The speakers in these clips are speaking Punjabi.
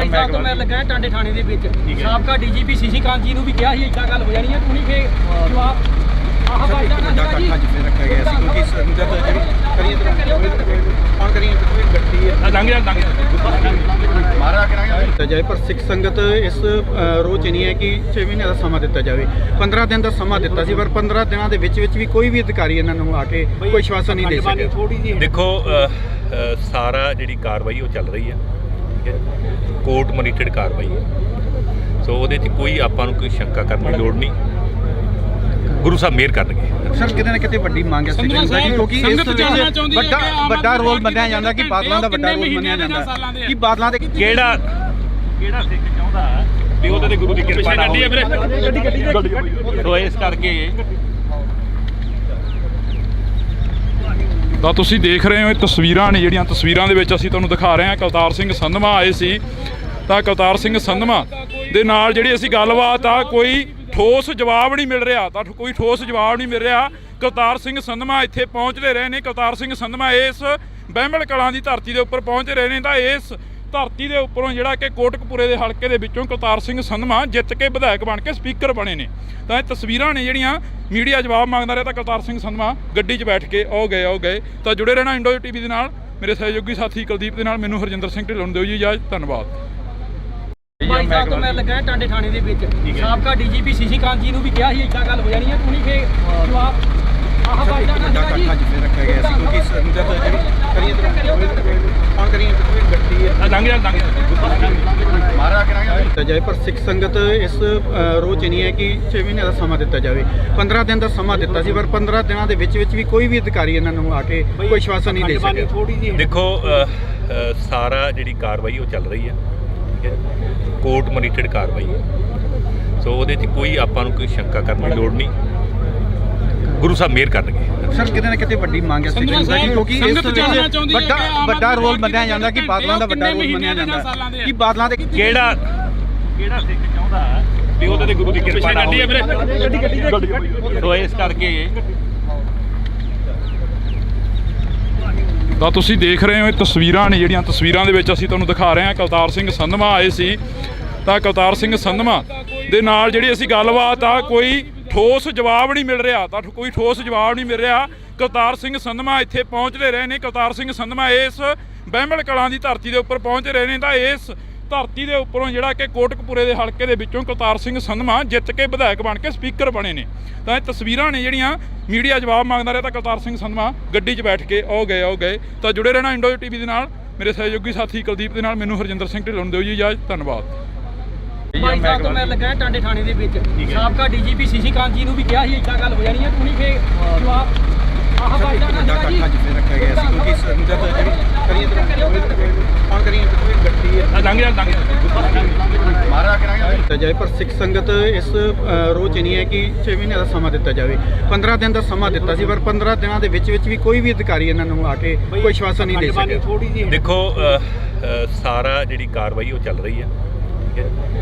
भाई साहब तो मैं लगा टांडे थाने ਦੇ ਵਿੱਚ ਸਾਬਕਾ ਡੀਜੀਪੀ ਸੀਸੀ ਕਾਂਤ ਜੀ ਨੂੰ ਵੀ ਕਿਹਾ ਸੀ ਇਦਾਂ ਗੱਲ ਹੋ ਜਾਣੀ ਹੈ ਤੁਸੀਂ ਫੇਰ ਜਵਾਬ ਆਹ ਬਾਈ ਦਾ ਨਾ ਜੀ ਰੱਖਿਆ ਗਿਆ ਸੀ ਕਿਉਂਕਿ ਸੰਗਤ ਜਿਹੜੀ ਕਰੀਏ ਕੌਣ ਕਰੀਏ ਗੱਡੀ ਹੈ ਲੰਘ ਜਾ ਮਾਰਾ ਕਰਾਂਗੇ ਜਾਏ ਪਰ ਸਿੱਖ ਸੰਗਤ ਇਸ ਰੋਜ਼ ਨਹੀਂ ਹੈ ਕਿ 6 ਮਹੀਨੇ ਦਾ ਸਮਾਂ ਦਿੱਤਾ ਜਾਵੇ 15 ਦਿਨ ਦਾ ਸਮਾਂ ਦਿੱਤਾ ਸੀ ਪਰ 15 ਦਿਨਾਂ ਦੇ ਵਿੱਚ ਵੀ ਕੋਈ ਵੀ ਅਧਿਕਾਰੀ ਇਹਨਾਂ ਨੂੰ ਆ ਕੇ ਕੋਈ ਆਸ਼ਵਾਸਨ ਨਹੀਂ ਦੇ ਸਕਿਆ। ਦੇਖੋ ਸਾਰਾ ਜਿਹੜੀ ਕਾਰਵਾਈ ਉਹ ਚੱਲ ਰਹੀ ਹੈ, ਠੀਕ ਹੈ, ਕੋਰਟ ਮੋਨੀਟਰਡ ਕਾਰਵਾਈ ਹੈ, ਸੋ ਉਹਦੇ 'ਚ ਕੋਈ ਆਪਾਂ ਨੂੰ ਕੋਈ ਸ਼ੰਕਾ ਕਰਨ ਦੀ ਲੋੜ ਨਹੀਂ, ਗੁਰੂ ਸਾਹਿਬ ਮਿਹਰ ਕਰਨਗੇ। ਸਰ ਕਿਤੇ ਨਾ ਕਿਤੇ ਵੱਡੀ ਮੰਗ ਹੈ ਕਿਉਂਕਿ ਇਸ ਵੱਡਾ ਰੋਲ ਮੰਨਿਆ ਜਾਂਦਾ ਕਿ ਬਾਦਲਾਂ ਦਾ ਵੱਡਾ ਰੋਲ ਮੰਨਿਆ ਜਾਂਦਾ ਕਿ ਬਾਦਲਾਂ ਦੇ ਕਿਹੜਾ ਸਿੱਖ ਚਾਹੁੰਦਾ ਵੀ ਉਹਦੇ ਤੇ ਗੁਰੂ ਦੀ ਕਿਰਪਾ ਨਾ ਹੋਵੇ, ਸੋ ਇਸ ਕਰਕੇ ਤਾਂ ਤੁਸੀਂ ਦੇਖ ਰਹੇ ਹੋ ਇਹ ਤਸਵੀਰਾਂ ਨੇ ਜਿਹੜੀਆਂ ਤਸਵੀਰਾਂ ਦੇ ਵਿੱਚ ਅਸੀਂ ਤੁਹਾਨੂੰ ਦਿਖਾ ਰਹੇ ਹਾਂ। ਕਵਤਾਰ ਸਿੰਘ ਸੰਧਵਾਂ ਆਏ ਸੀ ਤਾਂ ਕਵਤਾਰ ਸਿੰਘ ਸੰਧਵਾਂ ਦੇ ਨਾਲ ਜਿਹੜੀ ਅਸੀਂ ਗੱਲਬਾਤ ਆ ਕੋਈ ਠੋਸ ਜਵਾਬ ਨਹੀਂ ਮਿਲ ਰਿਹਾ, ਤਾਂ ਕੋਈ ਠੋਸ ਜਵਾਬ ਨਹੀਂ ਮਿਲ ਰਿਹਾ। ਕਵਤਾਰ ਸਿੰਘ ਸੰਧਵਾਂ ਇੱਥੇ ਪਹੁੰਚਦੇ ਰਹੇ ਨੇ। ਕਵਤਾਰ ਸਿੰਘ ਸੰਧਵਾਂ ਇਸ ਬਹਿਮਲ ਕਲਾਂ ਦੀ ਧਰਤੀ ਦੇ ਉੱਪਰ ਪਹੁੰਚਦੇ ਰਹੇ ਨੇ ਤਾਂ ਇਸ ਧਰਤੀ ਦੇ ਉੱਪਰੋਂ ਜਿਹੜਾ ਕਿ ਕੋਟਕਪੂਰੇ ਦੇ ਹਲਕੇ ਦੇ ਵਿੱਚੋਂ ਕਵਤਾਰ ਸਿੰਘ ਸੰਧਵਾਂ ਜਿੱਤ ਕੇ ਵਿਧਾਇਕ ਬਣ ਕੇ ਸਪੀਕਰ ਬਣੇ ਨੇ। ਤਾਂ ਇਹ ਤਸਵੀਰਾਂ ਨੇ ਜਿਹੜੀਆਂ ਮੀਡੀਆ ਜਵਾਬ ਮੰਗਦਾ ਰਿਹਾ ਤਾਂ ਕਵਤਾਰ ਸਿੰਘ ਸੰਧਵਾਂ ਗੱਡੀ 'ਚ ਬੈਠ ਕੇ ਆਓ ਗਏ। ਤਾਂ ਜੁੜੇ ਰਹਿਣਾ ਇੰਡੋ ਟੀਵੀ ਦੇ ਨਾਲ। ਮੇਰੇ ਸਹਿਯੋਗੀ ਸਾਥੀ ਕੁਲਦੀਪ ਦੇ ਨਾਲ ਮੈਨੂੰ ਹਰਜਿੰਦਰ ਸਿੰਘ ਢਿੱਲੋਂ ਨੂੰ ਦਿਓ ਜੀ ਇਜਾਜ਼ਤ। ਧੰਨਵਾਦ। ਭਾਈ ਸਾਹਿਬ ਤੋਂ ਮੈਂ ਲੱਗਾ ਟਾਂਡੇ ਥਾਣੇ ਦੇ ਵਿੱਚ ਸਾਬਕਾ ਡੀਜੀਪੀ ਸੀਸੀ ਕਾਂਤ ਜੀ ਨੂੰ ਵੀ ਕਿਹਾ ਸੀ ਇਦਾਂ ਗੱਲ ਹੋ ਜਾਣੀ ਹੈ ਤੁਸੀਂ ਫੇਰ ਜਵਾਬ ਆਹ ਬਾਈ ਦਾ ਨਾ ਜੀ ਰੱਖਿਆ ਗਿਆ ਸੀ ਕਿਉਂਕਿ ਸੰਗਤ ਜਿਹੜੀ ਕਰੀਏ ਕੌਣ ਕਰੀਏ ਗੱਡੀ ਹੈ ਲੰਘ ਜਾ ਮਾਰਾ ਕਰਾਂਗੇ ਜਾਏ ਪਰ ਸਿੱਖ ਸੰਗਤ ਇਸ ਰੋਜ਼ ਨਹੀਂ ਹੈ ਕਿ 6 ਮਹੀਨੇ ਦਾ ਸਮਾਂ ਦਿੱਤਾ ਜਾਵੇ 15 ਦਿਨ ਦਾ ਸਮਾਂ ਦਿੱਤਾ ਸੀ ਪਰ 15 ਦਿਨਾਂ ਦੇ ਵਿੱਚ ਵੀ ਕੋਈ ਵੀ ਅਧਿਕਾਰੀ ਇਹਨਾਂ ਨੂੰ ਆ ਕੇ ਕੋਈ ਆਸ਼ਵਾਸਨ ਨਹੀਂ ਦੇ ਸਕਿਆ। ਦੇਖੋ ਸਾਰਾ ਜਿਹੜੀ ਕਾਰਵਾਈ ਉਹ ਚੱਲ ਰਹੀ ਹੈ, ਠੀਕ ਹੈ, ਕੋਰਟ ਮੋਨੀਟਰਡ ਕਾਰਵਾਈ ਹੈ, ਸੋ ਉਹਦੇ 'ਚ ਕੋਈ ਆਪਾਂ ਨੂੰ ਕੋਈ ਸ਼ੰਕਾ ਕਰਨ ਦੀ ਲੋੜ ਨਹੀਂ, ਗੁਰੂ ਸਾਹਿਬ ਮਿਹਰ ਕਰਨਗੇ। ਸਰ ਕਿਤੇ ਨਾ ਕਿਤੇ ਵੱਡੀ ਮੰਗ ਹੈ ਕਿਉਂਕਿ ਇਸ ਵੱਡਾ ਰੋਲ ਮੰਨਿਆ ਜਾਂਦਾ ਕਿ ਬਾਦਲਾਂ ਦਾ ਵੱਡਾ ਰੋਲ ਮੰਨਿਆ ਜਾਂਦਾ ਕਿ ਬਾਦਲਾਂ ਦੇ ਕਿਹੜਾ ਸਿੱਖ ਚਾਹੁੰਦਾ ਵੀ ਉਹਦੇ ਤੇ ਗੁਰੂ ਦੀ ਕਿਰਪਾ ਨਾ ਹੋਵੇ, ਸੋ ਇਸ ਕਰਕੇ ਤਾਂ ਤੁਸੀਂ ਦੇਖ ਰਹੇ ਹੋ ਇਹ ਤਸਵੀਰਾਂ ਨੇ ਜਿਹੜੀਆਂ ਤਸਵੀਰਾਂ ਦੇ ਵਿੱਚ ਅਸੀਂ ਤੁਹਾਨੂੰ ਦਿਖਾ ਰਹੇ ਹਾਂ। ਕਵਤਾਰ ਸਿੰਘ ਸੰਧਵਾਂ ਆਏ ਸੀ ਤਾਂ ਕਵਤਾਰ ਸਿੰਘ ਸੰਧਵਾਂ ਦੇ ਨਾਲ ਜਿਹੜੀ ਅਸੀਂ ਗੱਲਬਾਤ ਆ ਕੋਈ ਠੋਸ ਜਵਾਬ ਨਹੀਂ ਮਿਲ ਰਿਹਾ, ਤਾਂ ਕੋਈ ਠੋਸ ਜਵਾਬ ਨਹੀਂ ਮਿਲ ਰਿਹਾ। ਕਵਤਾਰ ਸਿੰਘ ਸੰਧਵਾਂ ਇੱਥੇ ਪਹੁੰਚਦੇ ਰਹੇ ਨੇ। ਕਵਤਾਰ ਸਿੰਘ ਸੰਧਵਾਂ ਇਸ ਬਹਿਮਲ ਕਲਾਂ ਦੀ ਧਰਤੀ ਦੇ ਉੱਪਰ ਪਹੁੰਚਦੇ ਰਹੇ ਨੇ ਤਾਂ ਇਸ ਧਰਤੀ ਦੇ ਉੱਪਰੋਂ ਜਿਹੜਾ ਕਿ ਕੋਟਕਪੂਰੇ ਦੇ ਹਲਕੇ ਦੇ ਵਿੱਚੋਂ ਕਵਤਾਰ ਸਿੰਘ ਸੰਧਵਾਂ ਜਿੱਤ ਕੇ ਵਿਧਾਇਕ ਬਣ ਕੇ ਸਪੀਕਰ ਬਣੇ ਨੇ। ਤਾਂ ਇਹ ਤਸਵੀਰਾਂ ਨੇ ਜਿਹੜੀਆਂ ਮੀਡੀਆ ਜਵਾਬ ਮੰਗਦਾ ਰਿਹਾ ਤਾਂ ਕਵਤਾਰ ਸਿੰਘ ਸੰਧਵਾਂ ਗੱਡੀ 'ਚ ਬੈਠ ਕੇ ਆਓ ਗਏ। ਤਾਂ ਜੁੜੇ ਰਹਿਣਾ ਇੰਡੋ ਟੀਵੀ ਦੇ ਨਾਲ। ਮੇਰੇ ਸਹਿਯੋਗੀ ਸਾਥੀ ਕੁਲਦੀਪ ਦੇ ਨਾਲ ਮੈਨੂੰ ਹਰਜਿੰਦਰ ਸਿੰਘ ਢਿੱਲੋਂ ਨੂੰ ਦਿਓ ਜੀ ਇਜਾਜ਼ਤ। ਧੰਨਵਾਦ। ਭਾਈ ਸਾਹਿਬ ਤੋਂ ਮੈਂ ਲੱਗਾ ਟਾਂਡੇ ਥਾਣੇ ਦੇ ਵਿੱਚ ਸਾਬਕਾ ਡੀਜੀਪੀ ਸੀਸੀ ਕਾਂਤ ਜੀ ਨੂੰ ਵੀ ਕਿਹਾ ਸੀ ਇਦਾਂ ਗੱਲ ਹੋ ਜਾਣੀ ਹੈ ਤੁਸੀਂ ਫੇਰ ਜਵਾਬ ਆਹ ਬਾਈ ਦਾ ਨਾ ਜੀ ਰੱਖਿਆ ਗਿਆ ਸੀ ਕਿਉਂਕਿ ਸੰਗਤ ਜਿਹੜੀ ਕਰੀਏ ਕੌਣ ਕਰੀਏ ਗੱਡੀ ਹੈ ਲੰਘ ਜਾ ਮਾਰਾ ਕਰਾਂਗੇ ਜਾਏ ਪਰ ਸਿੱਖ ਸੰਗਤ ਇਸ ਰੋਜ਼ ਨਹੀਂ ਹੈ ਕਿ 6 ਮਹੀਨੇ ਦਾ ਸਮਾਂ ਦਿੱਤਾ ਜਾਵੇ 15 ਦਿਨ ਦਾ ਸਮਾਂ ਦਿੱਤਾ ਸੀ ਪਰ 15 ਦਿਨਾਂ ਦੇ ਵਿੱਚ ਵੀ ਕੋਈ ਵੀ ਅਧਿਕਾਰੀ ਇਹਨਾਂ ਨੂੰ ਆ ਕੇ ਕੋਈ ਆਸ਼ਵਾਸਨ ਨਹੀਂ ਦੇ ਸਕਿਆ। ਦੇਖੋ ਸਾਰਾ ਜਿਹੜੀ ਕਾਰਵਾਈ ਉਹ ਚੱਲ ਰਹੀ ਹੈ, ਠੀਕ ਹੈ,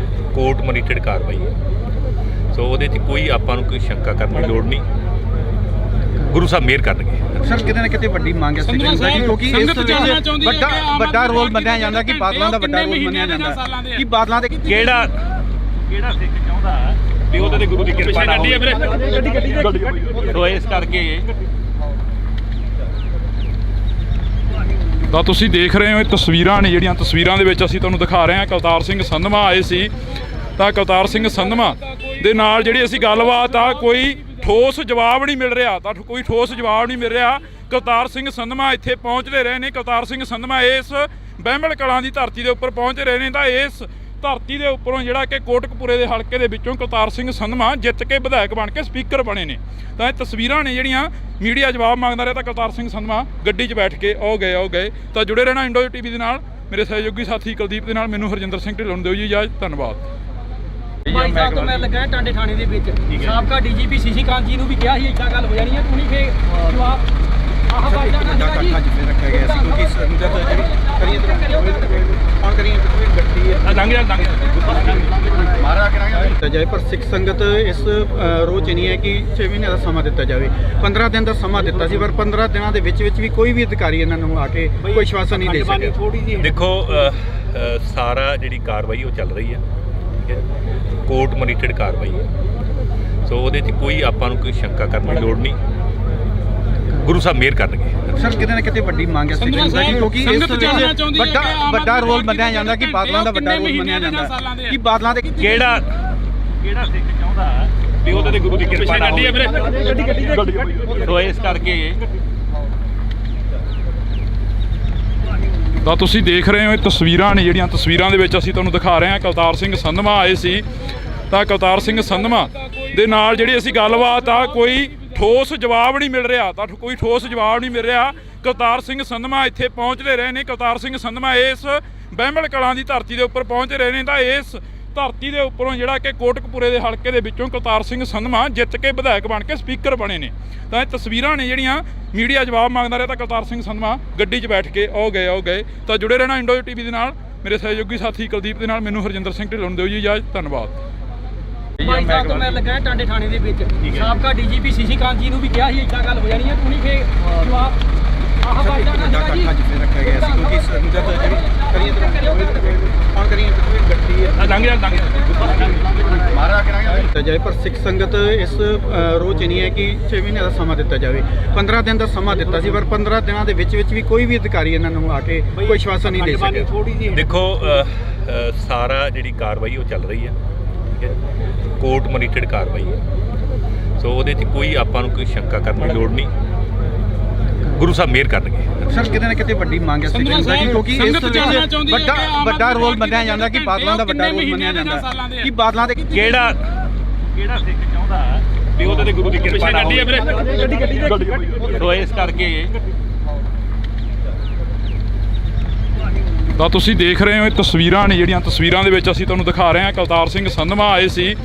ਕੋਰਟ ਮੋਨੀਟਰਡ ਕਾਰਵਾਈ ਹੈ, ਸੋ ਉਹਦੇ 'ਚ ਕੋਈ ਆਪਾਂ ਨੂੰ ਕੋਈ ਸ਼ੰਕਾ ਕਰਨ ਦੀ ਲੋੜ ਨਹੀਂ, ਗੁਰੂ ਸਾਹਿਬ ਮਿਹਰ ਕਰਨਗੇ। ਸਰ ਕਿਤੇ ਨਾ ਕਿਤੇ ਵੱਡੀ ਮੰਗ ਹੈ ਕਿਉਂਕਿ ਇਸ ਵੱਡਾ ਰੋਲ ਮੰਨਿਆ ਜਾਂਦਾ ਕਿ ਬਾਦਲਾਂ ਦਾ ਵੱਡਾ ਰੋਲ ਮੰਨਿਆ ਜਾਂਦਾ ਕਿ ਬਾਦਲਾਂ ਦੇ ਕਿਹੜਾ ਸਿੱਖ ਚਾਹੁੰਦਾ ਵੀ ਉਹਦੇ ਤੇ ਗੁਰੂ ਦੀ ਕਿਰਪਾ ਨਾ ਹੋਵੇ, ਸੋ ਇਸ ਕਰਕੇ ਤਾਂ ਤੁਸੀਂ ਦੇਖ ਰਹੇ ਹੋ ਇਹ ਤਸਵੀਰਾਂ ਨੇ ਜਿਹੜੀਆਂ ਤਸਵੀਰਾਂ ਦੇ ਵਿੱਚ ਅਸੀਂ ਤੁਹਾਨੂੰ ਦਿਖਾ ਰਹੇ ਹਾਂ। ਕਵਤਾਰ ਸਿੰਘ ਸੰਧਵਾਂ ਆਏ ਸੀ ਤਾਂ ਕਵਤਾਰ ਸਿੰਘ ਸੰਧਵਾਂ ਦੇ ਨਾਲ ਜਿਹੜੀ ਅਸੀਂ ਗੱਲਬਾਤ ਆ ਕੋਈ ਠੋਸ ਜਵਾਬ ਨਹੀਂ ਮਿਲ ਰਿਹਾ, ਤਾਂ ਕੋਈ ਠੋਸ ਜਵਾਬ ਨਹੀਂ ਮਿਲ ਰਿਹਾ। ਕਵਤਾਰ ਸਿੰਘ ਸੰਧਵਾਂ ਇੱਥੇ ਪਹੁੰਚਦੇ ਰਹੇ ਨੇ। ਕਵਤਾਰ ਸਿੰਘ ਸੰਧਵਾਂ ਇਸ ਬਹਿਮਲ ਕਲਾਂ ਦੀ ਧਰਤੀ ਦੇ ਉੱਪਰ ਪਹੁੰਚਦੇ ਰਹੇ ਨੇ ਤਾਂ ਇਸ ਧਰਤੀ ਦੇ ਉੱਪਰੋਂ ਜਿਹੜਾ ਕਿ ਕੋਟਕਪੂਰੇ ਦੇ ਹਲਕੇ ਦੇ ਵਿੱਚੋਂ ਕਵਤਾਰ ਸਿੰਘ ਸੰਧਵਾਂ ਜਿੱਤ ਕੇ ਵਿਧਾਇਕ ਬਣ ਕੇ ਸਪੀਕਰ ਬਣੇ ਨੇ। ਤਾਂ ਇਹ ਤਸਵੀਰਾਂ ਨੇ ਜਿਹੜੀਆਂ ਮੀਡੀਆ ਜਵਾਬ ਮੰਗਦਾ ਰਿਹਾ ਤਾਂ ਕਵਤਾਰ ਸਿੰਘ ਸੰਧਵਾਂ ਗੱਡੀ 'ਚ ਬੈਠ ਕੇ ਆਓ ਗਏ। ਤਾਂ ਜੁੜੇ ਰਹਿਣਾ ਇੰਡੋ ਟੀਵੀ ਦੇ ਨਾਲ। ਮੇਰੇ ਸਹਿਯੋਗੀ ਸਾਥੀ ਕੁਲਦੀਪ ਦੇ ਨਾਲ ਮੈਨੂੰ ਹਰਜਿੰਦਰ ਸਿੰਘ ਢਿੱਲੋਂ ਨੂੰ ਦਿਓ ਜੀ ਇਜਾਜ਼ਤ। ਧੰਨਵਾਦ। ਭਾਈ ਸਾਹਿਬ ਤੋਂ ਮੈਂ ਲੱਗਾ ਟਾਂਡੇ ਥਾਣੇ ਦੇ ਵਿੱਚ ਸਾਬਕਾ ਡੀਜੀਪੀ ਸੀਸੀ ਕਾਂਤ ਜੀ ਨੂੰ ਵੀ ਕਿਹਾ ਸੀ ਇਦਾਂ ਗੱਲ ਹੋ ਜਾਣੀ ਹੈ ਤੁਸੀਂ ਫੇਰ ਜਵਾਬ ਆਹ ਬਾਈ ਦਾ ਨਾ ਜੀ ਰੱਖਿਆ ਗਿਆ ਸੀ ਕਿਉਂਕਿ ਸੰਗਤ ਜਿਹੜੀ ਕਰੀਏ ਕੌਣ ਕਰੀਏ ਗੱਡੀ ਹੈ ਲੰਘ ਜਾ ਮਾਰਾ ਕਰਾਂਗੇ ਦਿੱਤਾ ਜਾਏ, ਪਰ ਸਿੱਖ ਸੰਗਤ ਇਸ ਰੋਹ 'ਚ ਨਹੀਂ ਹੈ ਕਿ 6 ਮਹੀਨੇ ਦਾ ਸਮਾਂ ਦਿੱਤਾ ਜਾਵੇ। 15 ਦਿਨ ਦਾ ਸਮਾਂ ਦਿੱਤਾ ਸੀ, ਪਰ 15 ਦਿਨਾਂ ਦੇ ਵਿੱਚ ਵੀ ਕੋਈ ਵੀ ਅਧਿਕਾਰੀ ਇਹਨਾਂ ਨੂੰ ਆ ਕੇ ਕੋਈ ਆਸ਼ਵਾਸਨ ਨਹੀਂ ਦੇ ਸਕਿਆ। ਦੇਖੋ ਸਾਰਾ ਜਿਹੜੀ ਕਾਰਵਾਈ ਉਹ ਚੱਲ ਰਹੀ ਹੈ, ਠੀਕ ਹੈ, ਕੋਰਟ ਮੋਨੀਟਰਡ ਕਾਰਵਾਈ ਹੈ। ਸੋ ਉਹਦੇ 'ਚ ਕੋਈ ਆਪਾਂ ਨੂੰ ਕੋਈ ਸ਼ੰਕਾ ਕਰਨ ਦੀ ਲੋੜ ਨਹੀਂ, ਗੁਰੂ ਸਾਹਿਬ ਮਿਹਰ ਕਰਨਗੇ। ਸਰ ਕਿਤੇ ਨਾ ਕਿਤੇ ਵੱਡੀ ਮੰਗ ਹੈ ਸਿੱਖ ਸੰਗਤ ਦੀ, ਕਿਉਂਕਿ ਇਸ ਵਿੱਚ ਵੱਡਾ ਰੋਲ ਮੰਨਿਆ ਜਾਂਦਾ ਕਿ ਬਾਦਲਾਂ ਦਾ ਵੱਡਾ ਰੋਲ ਮੰਨਿਆ ਜਾਂਦਾ ਕਿ ਬਾਦਲਾਂ ਦੇ ਕਿਹੜਾ ਸਿੱਖ ਚਾਹੁੰਦਾ ਵੀ ਉਹਦੇ ਤੇ ਗੁਰੂ ਦੀ ਕਿਰਪਾ ਨਾ ਹੋਵੇ। ਸੋ ਇਸ ਕਰਕੇ ਤਾਂ ਤੁਸੀਂ ਦੇਖ ਰਹੇ ਹੋ ਇਹ ਤਸਵੀਰਾਂ ਨੇ ਜਿਹੜੀਆਂ ਤਸਵੀਰਾਂ ਦੇ ਵਿੱਚ ਅਸੀਂ ਤੁਹਾਨੂੰ ਦਿਖਾ ਰਹੇ ਹਾਂ। ਕੁਲਤਾਰ ਸਿੰਘ ਸੰਧਵਾ ਆਏ ਸੀ, ਤਾਂ ਕੁਲਤਾਰ ਸਿੰਘ ਸੰਧਵਾ ਦੇ ਨਾਲ ਜਿਹੜੀ ਅਸੀਂ ਗੱਲਬਾਤ ਆ ਕੋਈ ਠੋਸ ਜਵਾਬ ਨਹੀਂ ਮਿਲ ਰਿਹਾ, ਤਾਂ ਕੋਈ ਠੋਸ ਜਵਾਬ ਨਹੀਂ ਮਿਲ ਰਿਹਾ। ਕੁਲਤਾਰ ਸਿੰਘ ਸੰਧਵਾ ਇੱਥੇ ਪਹੁੰਚਦੇ ਰਹੇ ਨੇ। ਕੁਲਤਾਰ ਸਿੰਘ ਸੰਧਵਾ ਇਸ ਬਹਿਮਲ ਕਲਾਂ ਦੀ ਧਰਤੀ ਦੇ ਉੱਪਰ ਪਹੁੰਚ ਰਹੇ ਨੇ, ਤਾਂ ਇਸ ਧਰਤੀ ਦੇ ਉੱਪਰੋਂ ਜਿਹੜਾ ਕਿ ਕੋਟਕਪੂਰੇ ਦੇ ਹਲਕੇ ਦੇ ਵਿੱਚੋਂ ਕੁਲਤਾਰ ਸਿੰਘ ਸੰਧਵਾ ਜਿੱਤ ਕੇ ਵਿਧਾਇਕ ਬਣ ਕੇ ਸਪੀਕਰ ਬਣੇ ਨੇ। ਤਾਂ ਇਹ ਤਸਵੀਰਾਂ ਨੇ ਜਿਹੜੀਆਂ ਮੀਡੀਆ ਜਵਾਬ ਮੰਗਦਾ ਰਿਹਾ, ਤਾਂ ਕੁਲਤਾਰ ਸਿੰਘ ਸੰਧਵਾ ਗੱਡੀ 'ਚ ਬੈਠ ਕੇ ਆਓ ਗਏ। ਤਾਂ ਜੁੜੇ ਰਹਿਣਾ ਇੰਡੋ ਟੀਵੀ ਦੇ ਨਾਲ। ਮੇਰੇ ਸਹਿਯੋਗੀ ਸਾਥੀ ਕੁਲਦੀਪ ਦੇ ਨਾਲ ਮੈਨੂੰ ਹਰਜਿੰਦਰ ਸਿੰਘ ਢਿੱਲੋਂ ਨੂੰ ਦਿਓ ਜੀ ਇਜਾਜ਼ਤ। ਧੰਨਵਾਦ। 22 ਸਾਲ ਤੋਂ ਮੈਂ ਲੱਗਾ ਟਾਂਡੇ ਥਾਣੇ ਦੇ ਵਿੱਚ। ਸਾਬਕਾ ਡੀਜੀਪੀ ਸ਼ਸ਼ੀ ਕਾਂਤ ਜੀ ਨੂੰ ਵੀ ਕਿਹਾ ਸੀ ਇੱਦਾਂ ਗੱਲ ਹੋ ਜਾਣੀ ਹੈ, ਤੂੰ ਨਹੀਂ ਫੇ ਜਵਾਬ ਆਹ ਬਾਈਦਾ ਨਾ ਜਿੱਥੇ ਰੱਖਿਆ ਗਿਆ ਸੀ, ਕਿਉਂਕਿ ਸੰਗਤ ਜਿਹੜੀ ਕਰੀਏ ਗੱਡੀ ਹੈ ਮਾਰਾ ਦਿੱਤਾ ਜਾਏ, ਪਰ ਸਿੱਖ ਸੰਗਤ ਇਸ ਰੋਹ 'ਚ ਨਹੀਂ ਹੈ ਕਿ 6 ਮਹੀਨੇ ਦਾ ਸਮਾਂ ਦਿੱਤਾ ਜਾਵੇ। 15 ਦਿਨ ਦਾ ਸਮਾਂ ਦਿੱਤਾ ਸੀ, ਪਰ 15 ਦਿਨਾਂ ਦੇ ਵਿੱਚ ਵੀ ਕੋਈ ਵੀ ਅਧਿਕਾਰੀ ਇਹਨਾਂ ਨੂੰ ਆ ਕੇ ਕੋਈ ਆਸ਼ਵਾਸਨ ਨਹੀਂ ਦੇ ਸਕਿਆ। ਦੇਖੋ ਸਾਰਾ ਜਿਹੜੀ ਕਾਰਵਾਈ ਉਹ ਚੱਲ ਰਹੀ ਹੈ, ਠੀਕ ਹੈ, ਕੋਰਟ ਮੋਨੀਟਰਡ ਕਾਰਵਾਈ ਹੈ। ਸੋ ਉਹਦੇ 'ਚ ਕੋਈ ਆਪਾਂ ਨੂੰ ਕੋਈ ਸ਼ੰਕਾ ਕਰਨ ਦੀ ਲੋੜ ਨਹੀਂ, ਗੁਰੂ ਸਾਹਿਬ ਮਿਹਰ ਕਰਨਗੇ। ਸਰ ਕਿਤੇ ਨਾ ਕਿਤੇ ਵੱਡੀ ਮੰਗ ਹੈ ਸਿੱਖ ਸੰਗਤ ਦੀ, ਕਿਉਂਕਿ ਇਸ ਵਿੱਚ ਵੱਡਾ ਰੋਲ ਮੰਨਿਆ ਜਾਂਦਾ ਕਿ ਬਾਦਲਾਂ ਦਾ ਵੱਡਾ ਰੋਲ ਮੰਨਿਆ ਜਾਂਦਾ ਕਿ ਬਾਦਲਾਂ ਦੇ ਕਿਹੜਾ ਸਿੱਖ ਚਾਹੁੰਦਾ ਵੀ ਉਹਦੇ ਤੇ ਗੁਰੂ ਦੀ ਕਿਰਪਾ ਨਾ ਹੋਵੇ। ਸੋ ਇਸ ਕਰਕੇ ਤਾਂ ਤੁਸੀਂ ਦੇਖ ਰਹੇ ਹੋ ਇਹ ਤਸਵੀਰਾਂ ਨੇ ਜਿਹੜੀਆਂ ਤਸਵੀਰਾਂ ਦੇ ਵਿੱਚ ਅਸੀਂ ਤੁਹਾਨੂੰ ਦਿਖਾ ਰਹੇ ਹਾਂ। ਕੁਲਤਾਰ ਸਿੰਘ ਸੰਧਵਾ ਆਏ ਸੀ,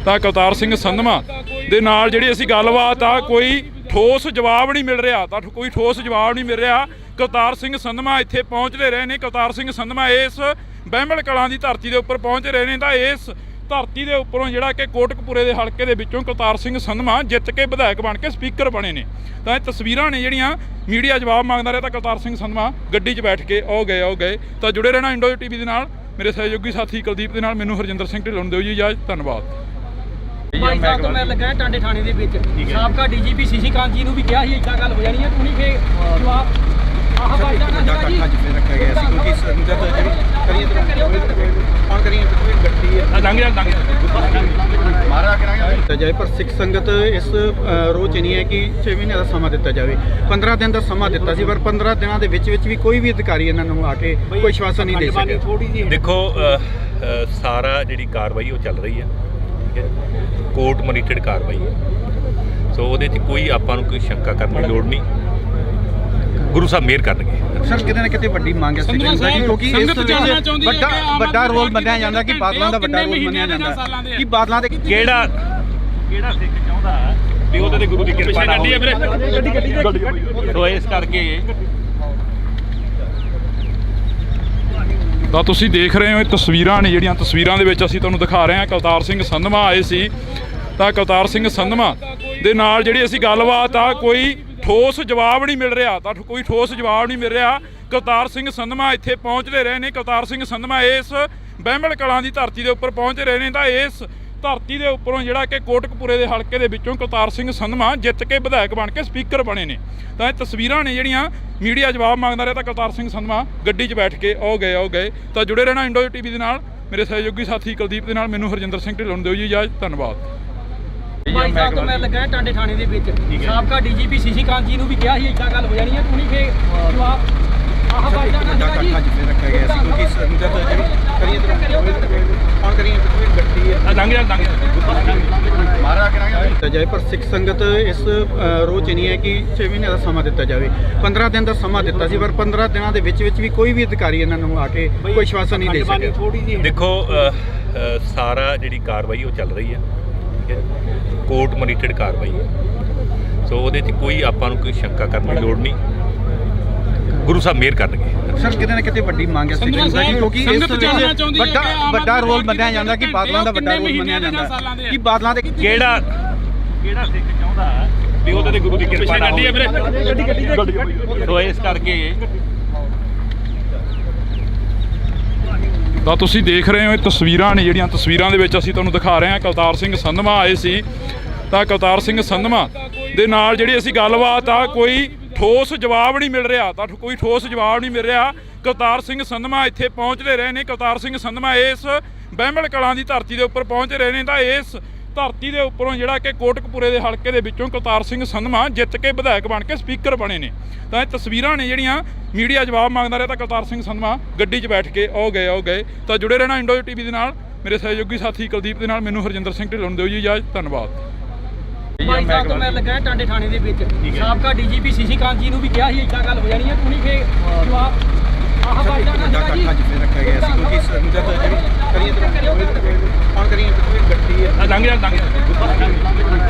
ਤਾਂ ਕੁਲਤਾਰ ਸਿੰਘ ਸੰਧਵਾ ਦੇ ਨਾਲ ਜਿਹੜੀ ਅਸੀਂ ਗੱਲਬਾਤ ਆ ਕੋਈ ਠੋਸ ਜਵਾਬ ਨਹੀਂ ਮਿਲ ਰਿਹਾ, ਤਾਂ ਕੋਈ ਠੋਸ ਜਵਾਬ ਨਹੀਂ ਮਿਲ ਰਿਹਾ। ਕੁਲਤਾਰ ਸਿੰਘ ਸੰਧਵਾ ਇੱਥੇ ਪਹੁੰਚਦੇ ਰਹੇ ਨੇ। ਕੁਲਤਾਰ ਸਿੰਘ ਸੰਧਵਾ ਇਸ ਬਹਿਮਲ ਕਲਾਂ ਦੀ ਧਰਤੀ ਦੇ ਉੱਪਰ ਪਹੁੰਚ ਰਹੇ ਨੇ, ਤਾਂ ਇਸ ਧਰਤੀ ਦੇ ਉੱਪਰੋਂ ਜਿਹੜਾ ਕਿ ਕੋਟਕਪੂਰੇ ਦੇ ਹਲਕੇ ਦੇ ਵਿੱਚੋਂ ਕੁਲਤਾਰ ਸਿੰਘ ਸੰਧਵਾ ਜਿੱਤ ਕੇ ਵਿਧਾਇਕ ਬਣ ਕੇ ਸਪੀਕਰ ਬਣੇ ਨੇ। ਤਾਂ ਇਹ ਤਸਵੀਰਾਂ ਨੇ ਜਿਹੜੀਆਂ ਮੀਡੀਆ ਜਵਾਬ ਮੰਗਦਾ ਰਿਹਾ, ਤਾਂ ਕੁਲਤਾਰ ਸਿੰਘ ਸੰਧਵਾ ਗੱਡੀ 'ਚ ਬੈਠ ਕੇ ਆਓ ਗਏ। ਤਾਂ ਜੁੜੇ ਰਹਿਣਾ ਇੰਡੋ ਟੀਵੀ ਦੇ ਨਾਲ। ਮੇਰੇ ਸਹਿਯੋਗੀ ਸਾਥੀ ਕੁਲਦੀਪ ਦੇ ਨਾਲ ਮੈਨੂੰ ਹਰਜਿੰਦਰ ਸਿੰਘ ਢਿੱਲੋਂ ਨੂੰ ਦਿਓ ਜੀ ਇਜਾਜ਼ਤ। ਧੰਨਵਾਦ। 22 ਸਾਲ ਤੋਂ ਮੈਂ ਲੱਗਾ ਟਾਂਡੇ ਥਾਣੇ ਦੇ ਵਿੱਚ। ਸਾਬਕਾ ਡੀਜੀਪੀ ਸ਼ਸ਼ੀ ਕਾਂਤ ਜੀ ਨੂੰ ਵੀ ਕਿਹਾ ਸੀ ਇੱਦਾਂ ਗੱਲ ਹੋ ਜਾਣੀ ਹੈ, ਤੂੰ ਨਹੀਂ ਫੇ ਜਵਾਬ ਆਹ ਬਾਈਦਾ ਨਾ ਜਿੱਥੇ ਰੱਖਿਆ ਗਿਆ ਸੀ, ਕਿਉਂਕਿ ਸੰਗਤ ਜਿਹੜੀ ਗੱਡੀ ਹੈ ਮਾਰਾ ਦਿੱਤਾ ਜਾਏ, ਪਰ ਸਿੱਖ ਸੰਗਤ ਇਸ ਰੋਹ 'ਚ ਨਹੀਂ ਹੈ ਕਿ 6 ਮਹੀਨੇ ਦਾ ਸਮਾਂ ਦਿੱਤਾ ਜਾਵੇ। 15 ਦਿਨ ਦਾ ਸਮਾਂ ਦਿੱਤਾ ਸੀ, ਪਰ 15 ਦਿਨਾਂ ਦੇ ਵਿੱਚ ਵੀ ਕੋਈ ਵੀ ਅਧਿਕਾਰੀ ਇਹਨਾਂ ਨੂੰ ਆ ਕੇ ਕੋਈ ਆਸ਼ਵਾਸਨ ਨਹੀਂ ਦੇ ਸਕਿਆ। ਦੇਖੋ ਸਾਰਾ ਜਿਹੜੀ ਕਾਰਵਾਈ ਉਹ ਚੱਲ ਰਹੀ ਹੈ, ਠੀਕ ਹੈ, ਕੋਰਟ ਮੋਨੀਟਰਡ ਕਾਰਵਾਈ ਹੈ। ਸੋ ਉਹਦੇ 'ਚ ਕੋਈ ਆਪਾਂ ਨੂੰ ਕੋਈ ਸ਼ੰਕਾ ਕਰਨ ਦੀ ਲੋੜ ਨਹੀਂ, ਗੁਰੂ ਸਾਹਿਬ ਮਿਹਰ ਕਰਨਗੇ। ਸਰ ਕਿਤੇ ਨਾ ਕਿਤੇ ਵੱਡੀ ਮੰਗ ਹੈ ਸਿੱਖ ਸੰਗਤ ਦੀ, ਕਿਉਂਕਿ ਇਸ ਵਿੱਚ ਵੱਡਾ ਰੋਲ ਮੰਨਿਆ ਜਾਂਦਾ ਕਿ ਬਾਦਲਾਂ ਦਾ ਵੱਡਾ ਰੋਲ ਮੰਨਿਆ ਜਾਂਦਾ ਕਿ ਬਾਦਲਾਂ ਦੇ ਕਿਹੜਾ ਸਿੱਖ ਚਾਹੁੰਦਾ ਵੀ ਉਹਦੇ ਤੇ ਗੁਰੂ ਦੀ ਕਿਰਪਾ ਨਾ ਹੋਵੇ। ਸੋ ਇਸ ਕਰਕੇ ਤਾਂ ਤੁਸੀਂ ਦੇਖ ਰਹੇ ਹੋ ਇਹ ਤਸਵੀਰਾਂ ਨੇ ਜਿਹੜੀਆਂ ਤਸਵੀਰਾਂ ਦੇ ਵਿੱਚ ਅਸੀਂ ਤੁਹਾਨੂੰ ਦਿਖਾ ਰਹੇ ਹਾਂ। ਕੁਲਤਾਰ ਸਿੰਘ ਸੰਧਵਾ ਆਏ ਸੀ, ਤਾਂ ਕੁਲਤਾਰ ਸਿੰਘ ਸੰਧਵਾ ਦੇ ਨਾਲ ਜਿਹੜੀ ਅਸੀਂ ਗੱਲਬਾਤ ਆ ਕੋਈ ਠੋਸ ਜਵਾਬ ਨਹੀਂ ਮਿਲ ਰਿਹਾ, ਤਾਂ ਕੋਈ ਠੋਸ ਜਵਾਬ ਨਹੀਂ ਮਿਲ ਰਿਹਾ। ਕੁਲਤਾਰ ਸਿੰਘ ਸੰਧਵਾ ਇੱਥੇ ਪਹੁੰਚਦੇ ਰਹੇ ਨੇ। ਕੁਲਤਾਰ ਸਿੰਘ ਸੰਧਵਾ ਇਸ ਬਹਿਮਲ ਕਲਾਂ ਦੀ ਧਰਤੀ ਦੇ ਉੱਪਰ ਪਹੁੰਚ ਰਹੇ ਨੇ, ਤਾਂ ਇਸ ਧਰਤੀ ਦੇ ਉੱਪਰੋਂ ਜਿਹੜਾ ਕਿ ਕੋਟਕਪੂਰੇ ਦੇ ਹਲਕੇ ਦੇ ਵਿੱਚੋਂ ਕੁਲਤਾਰ ਸਿੰਘ ਸੰਧਵਾ ਜਿੱਤ ਕੇ ਵਿਧਾਇਕ ਬਣ ਕੇ ਸਪੀਕਰ ਬਣੇ ਨੇ। ਤਾਂ ਇਹ ਤਸਵੀਰਾਂ ਨੇ ਜਿਹੜੀਆਂ ਮੀਡੀਆ ਜਵਾਬ ਮੰਗਦਾ ਰਿਹਾ, ਤਾਂ ਕੁਲਤਾਰ ਸਿੰਘ ਸੰਧਵਾ ਗੱਡੀ 'ਚ ਬੈਠ ਕੇ ਆਓ ਗਏ। ਤਾਂ ਜੁੜੇ ਰਹਿਣਾ ਇੰਡੋ ਟੀਵੀ ਦੇ ਨਾਲ। ਮੇਰੇ ਸਹਿਯੋਗੀ ਸਾਥੀ ਕੁਲਦੀਪ ਦੇ ਨਾਲ ਮੈਨੂੰ ਹਰਜਿੰਦਰ ਸਿੰਘ ਢਿੱਲੋਂ ਨੂੰ ਦਿਓ ਜੀ ਇਜਾਜ਼ਤ। ਧੰਨਵਾਦ। 22 ਸਾਲ ਤੋਂ ਮੈਂ ਲੱਗਾ ਟਾਂਡੇ ਥਾਣੇ ਦੇ ਵਿੱਚ। ਸਾਬਕਾ ਡੀਜੀਪੀ ਸ਼ਸ਼ੀ ਕਾਂਤ ਜੀ ਨੂੰ ਵੀ ਕਿਹਾ ਸੀ ਇੱਦਾਂ ਗੱਲ ਹੋ ਜਾਣੀ ਹੈ, ਤੂੰ ਨਹੀਂ ਫੇ ਜਵਾਬ ਆਹ ਬਾਈਦਾ ਨਾ ਜਿੱਥੇ ਰੱਖਿਆ ਗਿਆ ਸੀ, ਕਿਉਂਕਿ ਸੰਗਤ ਜਿਹੜੀ ਗੱਡੀ ਹੈ ਮਾਰਾ ਦਿੱਤਾ ਜਾਏ, ਪਰ ਸਿੱਖ ਸੰਗਤ ਇਸ ਰੋਹ 'ਚ ਨਹੀਂ ਹੈ ਕਿ 6 ਮਹੀਨੇ ਦਾ ਸਮਾਂ ਦਿੱਤਾ ਜਾਵੇ। 15 ਦਿਨ ਦਾ ਸਮਾਂ ਦਿੱਤਾ ਸੀ, ਪਰ 15 ਦਿਨਾਂ ਦੇ ਵਿੱਚ ਵੀ ਕੋਈ ਵੀ ਅਧਿਕਾਰੀ ਇਹਨਾਂ ਨੂੰ ਆ ਕੇ ਕੋਈ ਆਸ਼ਵਾਸਨ ਨਹੀਂ ਦੇ ਸਕਿਆ। ਦੇਖੋ ਸਾਰਾ ਜਿਹੜੀ ਕਾਰਵਾਈ ਉਹ ਚੱਲ ਰਹੀ ਹੈ, ਠੀਕ ਹੈ, ਕੋਰਟ ਮੋਨੀਟਰਡ ਕਾਰਵਾਈ ਹੈ। ਸੋ ਉਹਦੇ 'ਚ ਕੋਈ ਆਪਾਂ ਨੂੰ ਕੋਈ ਸ਼ੰਕਾ ਕਰਨ ਦੀ ਲੋੜ ਨਹੀਂ, ਗੁਰੂ ਸਾਹਿਬ ਮਿਹਰ ਕਰਨਗੇ। ਸਰ ਕਿਤੇ ਨਾ ਕਿਤੇ ਵੱਡੀ ਮੰਗ ਹੈ ਸਿੱਖ ਸੰਗਤ ਦੀ, ਕਿਉਂਕਿ ਇਸ ਵਿੱਚ ਵੱਡਾ ਰੋਲ ਮੰਨਿਆ ਜਾਂਦਾ ਕਿ ਬਾਦਲਾਂ ਦਾ ਵੱਡਾ ਰੋਲ ਮੰਨਿਆ ਜਾਂਦਾ ਕਿ ਬਾਦਲਾਂ ਦੇ ਕਿਹੜਾ ਸਿੱਖ ਚਾਹੁੰਦਾ ਵੀ ਉਹਦੇ ਤੇ ਗੁਰੂ ਦੀ ਕਿਰਪਾ ਨਾ ਹੋਵੇ। ਸੋ ਇਸ ਕਰਕੇ ਤਾਂ ਤੁਸੀਂ ਦੇਖ ਰਹੇ ਹੋ ਇਹ ਤਸਵੀਰਾਂ ਨੇ ਜਿਹੜੀਆਂ ਤਸਵੀਰਾਂ ਦੇ ਵਿੱਚ ਅਸੀਂ ਤੁਹਾਨੂੰ ਦਿਖਾ ਰਹੇ ਹਾਂ। ਕੁਲਤਾਰ ਸਿੰਘ ਸੰਧਵਾ ਆਏ ਸੀ ਤਾਂ ਕੁਲਤਾਰ ਸਿੰਘ ਸੰਧਵਾ ਦੇ ਨਾਲ ਜਿਹੜੀ ਅਸੀਂ ਗੱਲਬਾਤ ਆ ਕੋਈ ਠੋਸ ਜਵਾਬ ਨਹੀਂ ਮਿਲ ਰਿਹਾ ਤਾਂ ਕੋਈ ਠੋਸ ਜਵਾਬ ਨਹੀਂ ਮਿਲ ਰਿਹਾ। ਕੁਲਤਾਰ ਸਿੰਘ ਸੰਧਵਾ ਇੱਥੇ ਪਹੁੰਚਦੇ ਰਹੇ ਨੇ। ਕੁਲਤਾਰ ਸਿੰਘ ਸੰਧਵਾ ਇਸ ਬਹਿਮਲ ਕਲਾਂ ਦੀ ਧਰਤੀ ਦੇ ਉੱਪਰ ਪਹੁੰਚ ਰਹੇ ਨੇ ਤਾਂ ਇਸ ਧਰਤੀ ਦੇ ਉੱਪਰੋਂ ਜਿਹੜਾ ਕਿ ਕੋਟਕਪੂਰੇ ਦੇ ਹਲਕੇ ਦੇ ਵਿੱਚੋਂ ਕੁਲਤਾਰ ਸਿੰਘ ਸੰਧਵਾ ਜਿੱਤ ਕੇ ਵਿਧਾਇਕ ਬਣ ਕੇ ਸਪੀਕਰ ਬਣੇ ਨੇ। ਤਾਂ ਇਹ ਤਸਵੀਰਾਂ ਨੇ ਜਿਹੜੀਆਂ ਮੀਡੀਆ ਜਵਾਬ ਮੰਗਦਾ ਰਿਹਾ ਤਾਂ ਕੁਲਤਾਰ ਸਿੰਘ ਸੰਧਵਾ ਗੱਡੀ 'ਚ ਬੈਠ ਕੇ ਆਓ ਗਏ। ਤਾਂ ਜੁੜੇ ਰਹਿਣਾ ਇੰਡੋ ਟੀਵੀ ਦੇ ਨਾਲ। ਮੇਰੇ ਸਹਿਯੋਗੀ ਸਾਥੀ ਕੁਲਦੀਪ ਦੇ ਨਾਲ ਮੈਨੂੰ ਹਰਜਿੰਦਰ ਸਿੰਘ ਢਿੱਲੋਂ ਨੂੰ ਦਿਓ ਜੀ ਇਜਾਜ਼ਤ। ਧੰਨਵਾਦ। ਭਾਈ ਸਾਹਿਬ ਤੋਂ ਮੈਂ ਲੱਗਾ ਟਾਂਡੇ ਥਾਣੇ ਦੇ ਵਿੱਚ ਸਾਬਕਾ ਡੀਜੀਪੀ ਸੀਸੀ ਕਾਂਤ ਜੀ ਨੂੰ ਵੀ ਕਿਹਾ ਸੀ ਇੱਦਾਂ ਗੱਲ ਹੋ ਜਾਣੀ ਹੈ, ਤੂੰ ਨਹੀਂ ਫੇ ਜਵਾਬ ਆਹ ਬਾਈ ਜਾਣਾ ਵੱਡਾ ਜੀ ਇਕੱਠ ਜਿੱਥੇ ਰੱਖਿਆ ਗਿਆ ਸੀ, ਕਿਉਂਕਿ ਸੰਗਤ ਜਿਹੜੀ ਕਰੀਏ ਗੱਡੀ ਹੈ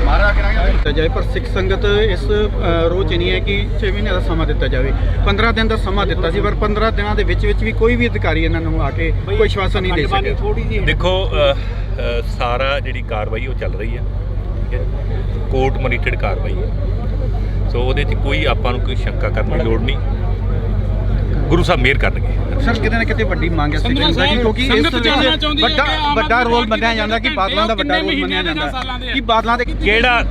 ਮਾਰਾ ਕਰਾਂਗੇ ਜਾਏ, ਪਰ ਸਿੱਖ ਸੰਗਤ ਇਸ ਰੋਹ 'ਚ ਨਹੀਂ ਹੈ ਕਿ 6 ਮਹੀਨੇ ਦਾ ਸਮਾਂ ਦਿੱਤਾ ਜਾਵੇ। 15 ਦਿਨ ਦਾ ਸਮਾਂ ਦਿੱਤਾ ਸੀ, ਪਰ 15 ਦਿਨਾਂ ਦੇ ਵਿੱਚ ਵੀ ਕੋਈ ਵੀ ਅਧਿਕਾਰੀ ਇਹਨਾਂ ਨੂੰ ਆ ਕੇ ਕੋਈ ਆਸ਼ਵਾਸਨ ਨਹੀਂ ਦੇ ਸਕਿਆ। ਦੇਖੋ ਸਾਰਾ ਜਿਹੜੀ ਕਾਰਵਾਈ ਉਹ ਚੱਲ ਰਹੀ ਹੈ, ਠੀਕ ਹੈ, ਕੋਰਟ ਮੋਨੀਟਰਡ ਕਾਰਵਾਈ ਹੈ। ਸੋ ਉਹਦੇ 'ਚ ਕੋਈ ਆਪਾਂ ਨੂੰ ਕੋਈ ਸ਼ੰਕਾ ਕਰਨ ਦੀ ਲੋੜ ਨਹੀਂ। ਗੁਰੂ ਸਾਹਿਬ ਮਿਹਰ ਕਰਨਗੇ। ਸਰ ਕਿਤੇ ਨਾ ਕਿਤੇ ਵੱਡੀ ਮੰਗ ਹੈ ਸਿੱਖ ਸੰਗਤ ਦੀ, ਕਿਉਂਕਿ ਇਸ ਵਿੱਚ ਵੱਡਾ ਰੋਲ ਮੰਨਿਆ ਜਾਂਦਾ ਕਿ ਬਾਦਲਾਂ ਦਾ ਵੱਡਾ ਰੋਲ ਮੰਨਿਆ ਜਾਂਦਾ ਕਿ ਬਾਦਲਾਂ ਦੇ ਕਿਹੜਾ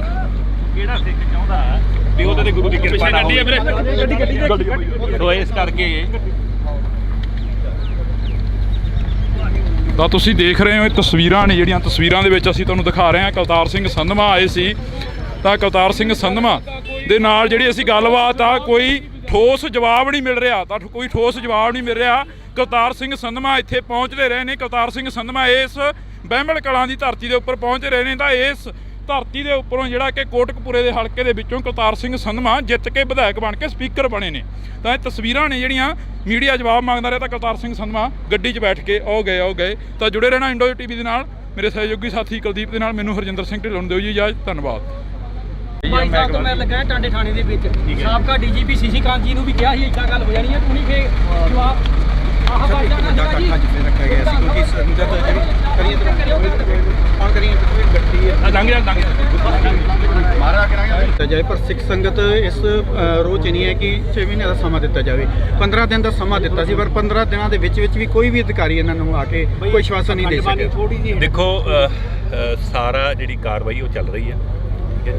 ਸਿੱਖ ਚਾਹੁੰਦਾ ਵੀ ਉਹਦੇ ਤੇ ਗੁਰੂ ਦੀ ਕਿਰਪਾ ਨਾ ਹੋਵੇ। ਸੋ ਇਸ ਕਰਕੇ ਤਾਂ ਤੁਸੀਂ ਦੇਖ ਰਹੇ ਹੋ ਇਹ ਤਸਵੀਰਾਂ ਨੇ ਜਿਹੜੀਆਂ ਤਸਵੀਰਾਂ ਦੇ ਵਿੱਚ ਅਸੀਂ ਤੁਹਾਨੂੰ ਦਿਖਾ ਰਹੇ ਹਾਂ। ਕੁਲਤਾਰ ਸਿੰਘ ਸੰਧਵਾ ਆਏ ਸੀ ਤਾਂ ਕੁਲਤਾਰ ਸਿੰਘ ਸੰਧਵਾ ਦੇ ਨਾਲ ਜਿਹੜੀ ਅਸੀਂ ਗੱਲਬਾਤ ਆ ਕੋਈ ਠੋਸ ਜਵਾਬ ਨਹੀਂ ਮਿਲ ਰਿਹਾ ਤਾਂ ਕੋਈ ਠੋਸ ਜਵਾਬ ਨਹੀਂ ਮਿਲ ਰਿਹਾ। ਕੁਲਤਾਰ ਸਿੰਘ ਸੰਧਵਾ ਇੱਥੇ ਪਹੁੰਚਦੇ ਰਹੇ ਨੇ। ਕੁਲਤਾਰ ਸਿੰਘ ਸੰਧਵਾ ਇਸ ਬਹਿਮਲ ਕਲਾਂ ਦੀ ਧਰਤੀ ਦੇ ਉੱਪਰ ਪਹੁੰਚ ਰਹੇ ਨੇ ਤਾਂ ਇਸ ਧਰਤੀ ਦੇ ਉੱਪਰੋਂ ਜਿਹੜਾ ਕਿ ਕੋਟਕਪੂਰੇ ਦੇ ਹਲਕੇ ਦੇ ਵਿੱਚੋਂ ਕੁਲਤਾਰ ਸਿੰਘ ਸੰਧਵਾ ਜਿੱਤ ਕੇ ਵਿਧਾਇਕ ਬਣ ਕੇ ਸਪੀਕਰ ਬਣੇ ਨੇ। ਤਾਂ ਇਹ ਤਸਵੀਰਾਂ ਨੇ ਜਿਹੜੀਆਂ ਮੀਡੀਆ ਜਵਾਬ ਮੰਗਦਾ ਰਿਹਾ ਤਾਂ ਕੁਲਤਾਰ ਸਿੰਘ ਸੰਧਵਾ ਗੱਡੀ 'ਚ ਬੈਠ ਕੇ ਆਓ ਗਏ। ਤਾਂ ਜੁੜੇ ਰਹਿਣਾ ਇੰਡੋ ਟੀਵੀ ਦੇ ਨਾਲ। ਮੇਰੇ ਸਹਿਯੋਗੀ ਸਾਥੀ ਕੁਲਦੀਪ ਦੇ ਨਾਲ ਮੈਨੂੰ ਹਰਜਿੰਦਰ ਸਿੰਘ ਢਿੱਲੋਂ ਨੂੰ ਦਿਓ ਜੀ ਇਜਾਜ਼ਤ। ਧੰਨਵਾਦ। ਭਾਈ ਸਾਹਿਬ ਤੋਂ ਮੈਂ ਲੱਗਾ ਟਾਂਡੇ ਥਾਣੇ ਦੇ ਵਿੱਚ ਸਾਬਕਾ ਡੀਜੀਪੀ ਸੀਸੀ ਕਾਂਤ ਜੀ ਨੂੰ ਵੀ ਕਿਹਾ ਸੀ ਇੱਦਾਂ ਗੱਲ ਹੋ ਜਾਣੀ ਹੈ, ਤੂੰ ਨਹੀਂ ਫੇ ਜਵਾਬ ਆਹ ਬਾਈ ਜਾਣਾ ਵੱਡਾ ਇਕੱਠ ਜਿੱਥੇ ਰੱਖਿਆ ਗਿਆ ਸੀ, ਕਿਉਂਕਿ ਸੰਗਤ ਜਿਹੜੀ ਕਰੀਏ ਗੱਡੀ ਹੈ ਮਾਰਾ ਕਰਾਂਗੇ ਜਾਏ, ਪਰ ਸਿੱਖ ਸੰਗਤ ਇਸ ਰੋਹ 'ਚ ਨਹੀਂ ਹੈ ਕਿ 6 ਮਹੀਨੇ ਦਾ ਸਮਾਂ ਦਿੱਤਾ ਜਾਵੇ। 15 ਦਿਨ ਦਾ ਸਮਾਂ ਦਿੱਤਾ ਸੀ, ਪਰ 15 ਦਿਨਾਂ ਦੇ ਵਿੱਚ ਵੀ ਕੋਈ ਵੀ ਅਧਿਕਾਰੀ ਇਹਨਾਂ ਨੂੰ ਆ ਕੇ ਕੋਈ ਆਸ਼ਵਾਸਨ ਨਹੀਂ ਦੇ ਸਕਿਆ। ਦੇਖੋ ਸਾਰਾ ਜਿਹੜੀ ਕਾਰਵਾਈ ਉਹ ਚੱਲ ਰਹੀ ਹੈ, ਠੀਕ ਹੈ,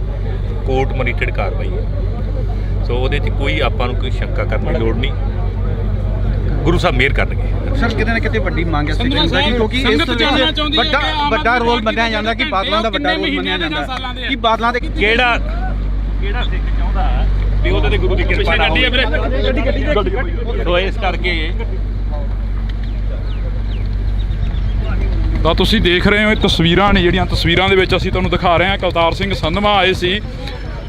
ਕੋਰਟ ਮੋਨੀਟਰਡ ਕਾਰਵਾਈ ਹੈ। ਸੋ ਉਹਦੇ 'ਚ ਕੋਈ ਆਪਾਂ ਨੂੰ ਕੋਈ ਸ਼ੰਕਾ ਕਰਨ ਦੀ ਲੋੜ ਨਹੀਂ। ਗੁਰੂ ਸਾਹਿਬ ਮਿਹਰ ਕਰਨਗੇ। ਸਰ ਕਿਤੇ ਨਾ ਕਿਤੇ ਵੱਡੀ ਮੰਗ ਹੈ ਸਿੱਖ ਸੰਗਤ ਦੀ, ਕਿਉਂਕਿ ਇਸ ਵਿੱਚ ਵੱਡਾ ਰੋਲ ਮੰਨਿਆ ਜਾਂਦਾ ਕਿ ਬਾਦਲਾਂ ਦਾ ਵੱਡਾ ਰੋਲ ਮੰਨਿਆ ਜਾਂਦਾ ਕਿ ਬਾਦਲਾਂ ਦੇ ਕਿਹੜਾ ਸਿੱਖ ਚਾਹੁੰਦਾ ਵੀ ਉਹਦੇ ਤੇ ਗੁਰੂ ਦੀ ਕਿਰਪਾ ਨਾ ਹੋਵੇ। ਸੋ ਇਸ ਕਰਕੇ ਤਾਂ ਤੁਸੀਂ ਦੇਖ ਰਹੇ ਹੋ ਇਹ ਤਸਵੀਰਾਂ ਨੇ ਜਿਹੜੀਆਂ ਤਸਵੀਰਾਂ ਦੇ ਵਿੱਚ ਅਸੀਂ ਤੁਹਾਨੂੰ ਦਿਖਾ ਰਹੇ ਹਾਂ। ਕੁਲਤਾਰ ਸਿੰਘ ਸੰਧਵਾ ਆਏ ਸੀ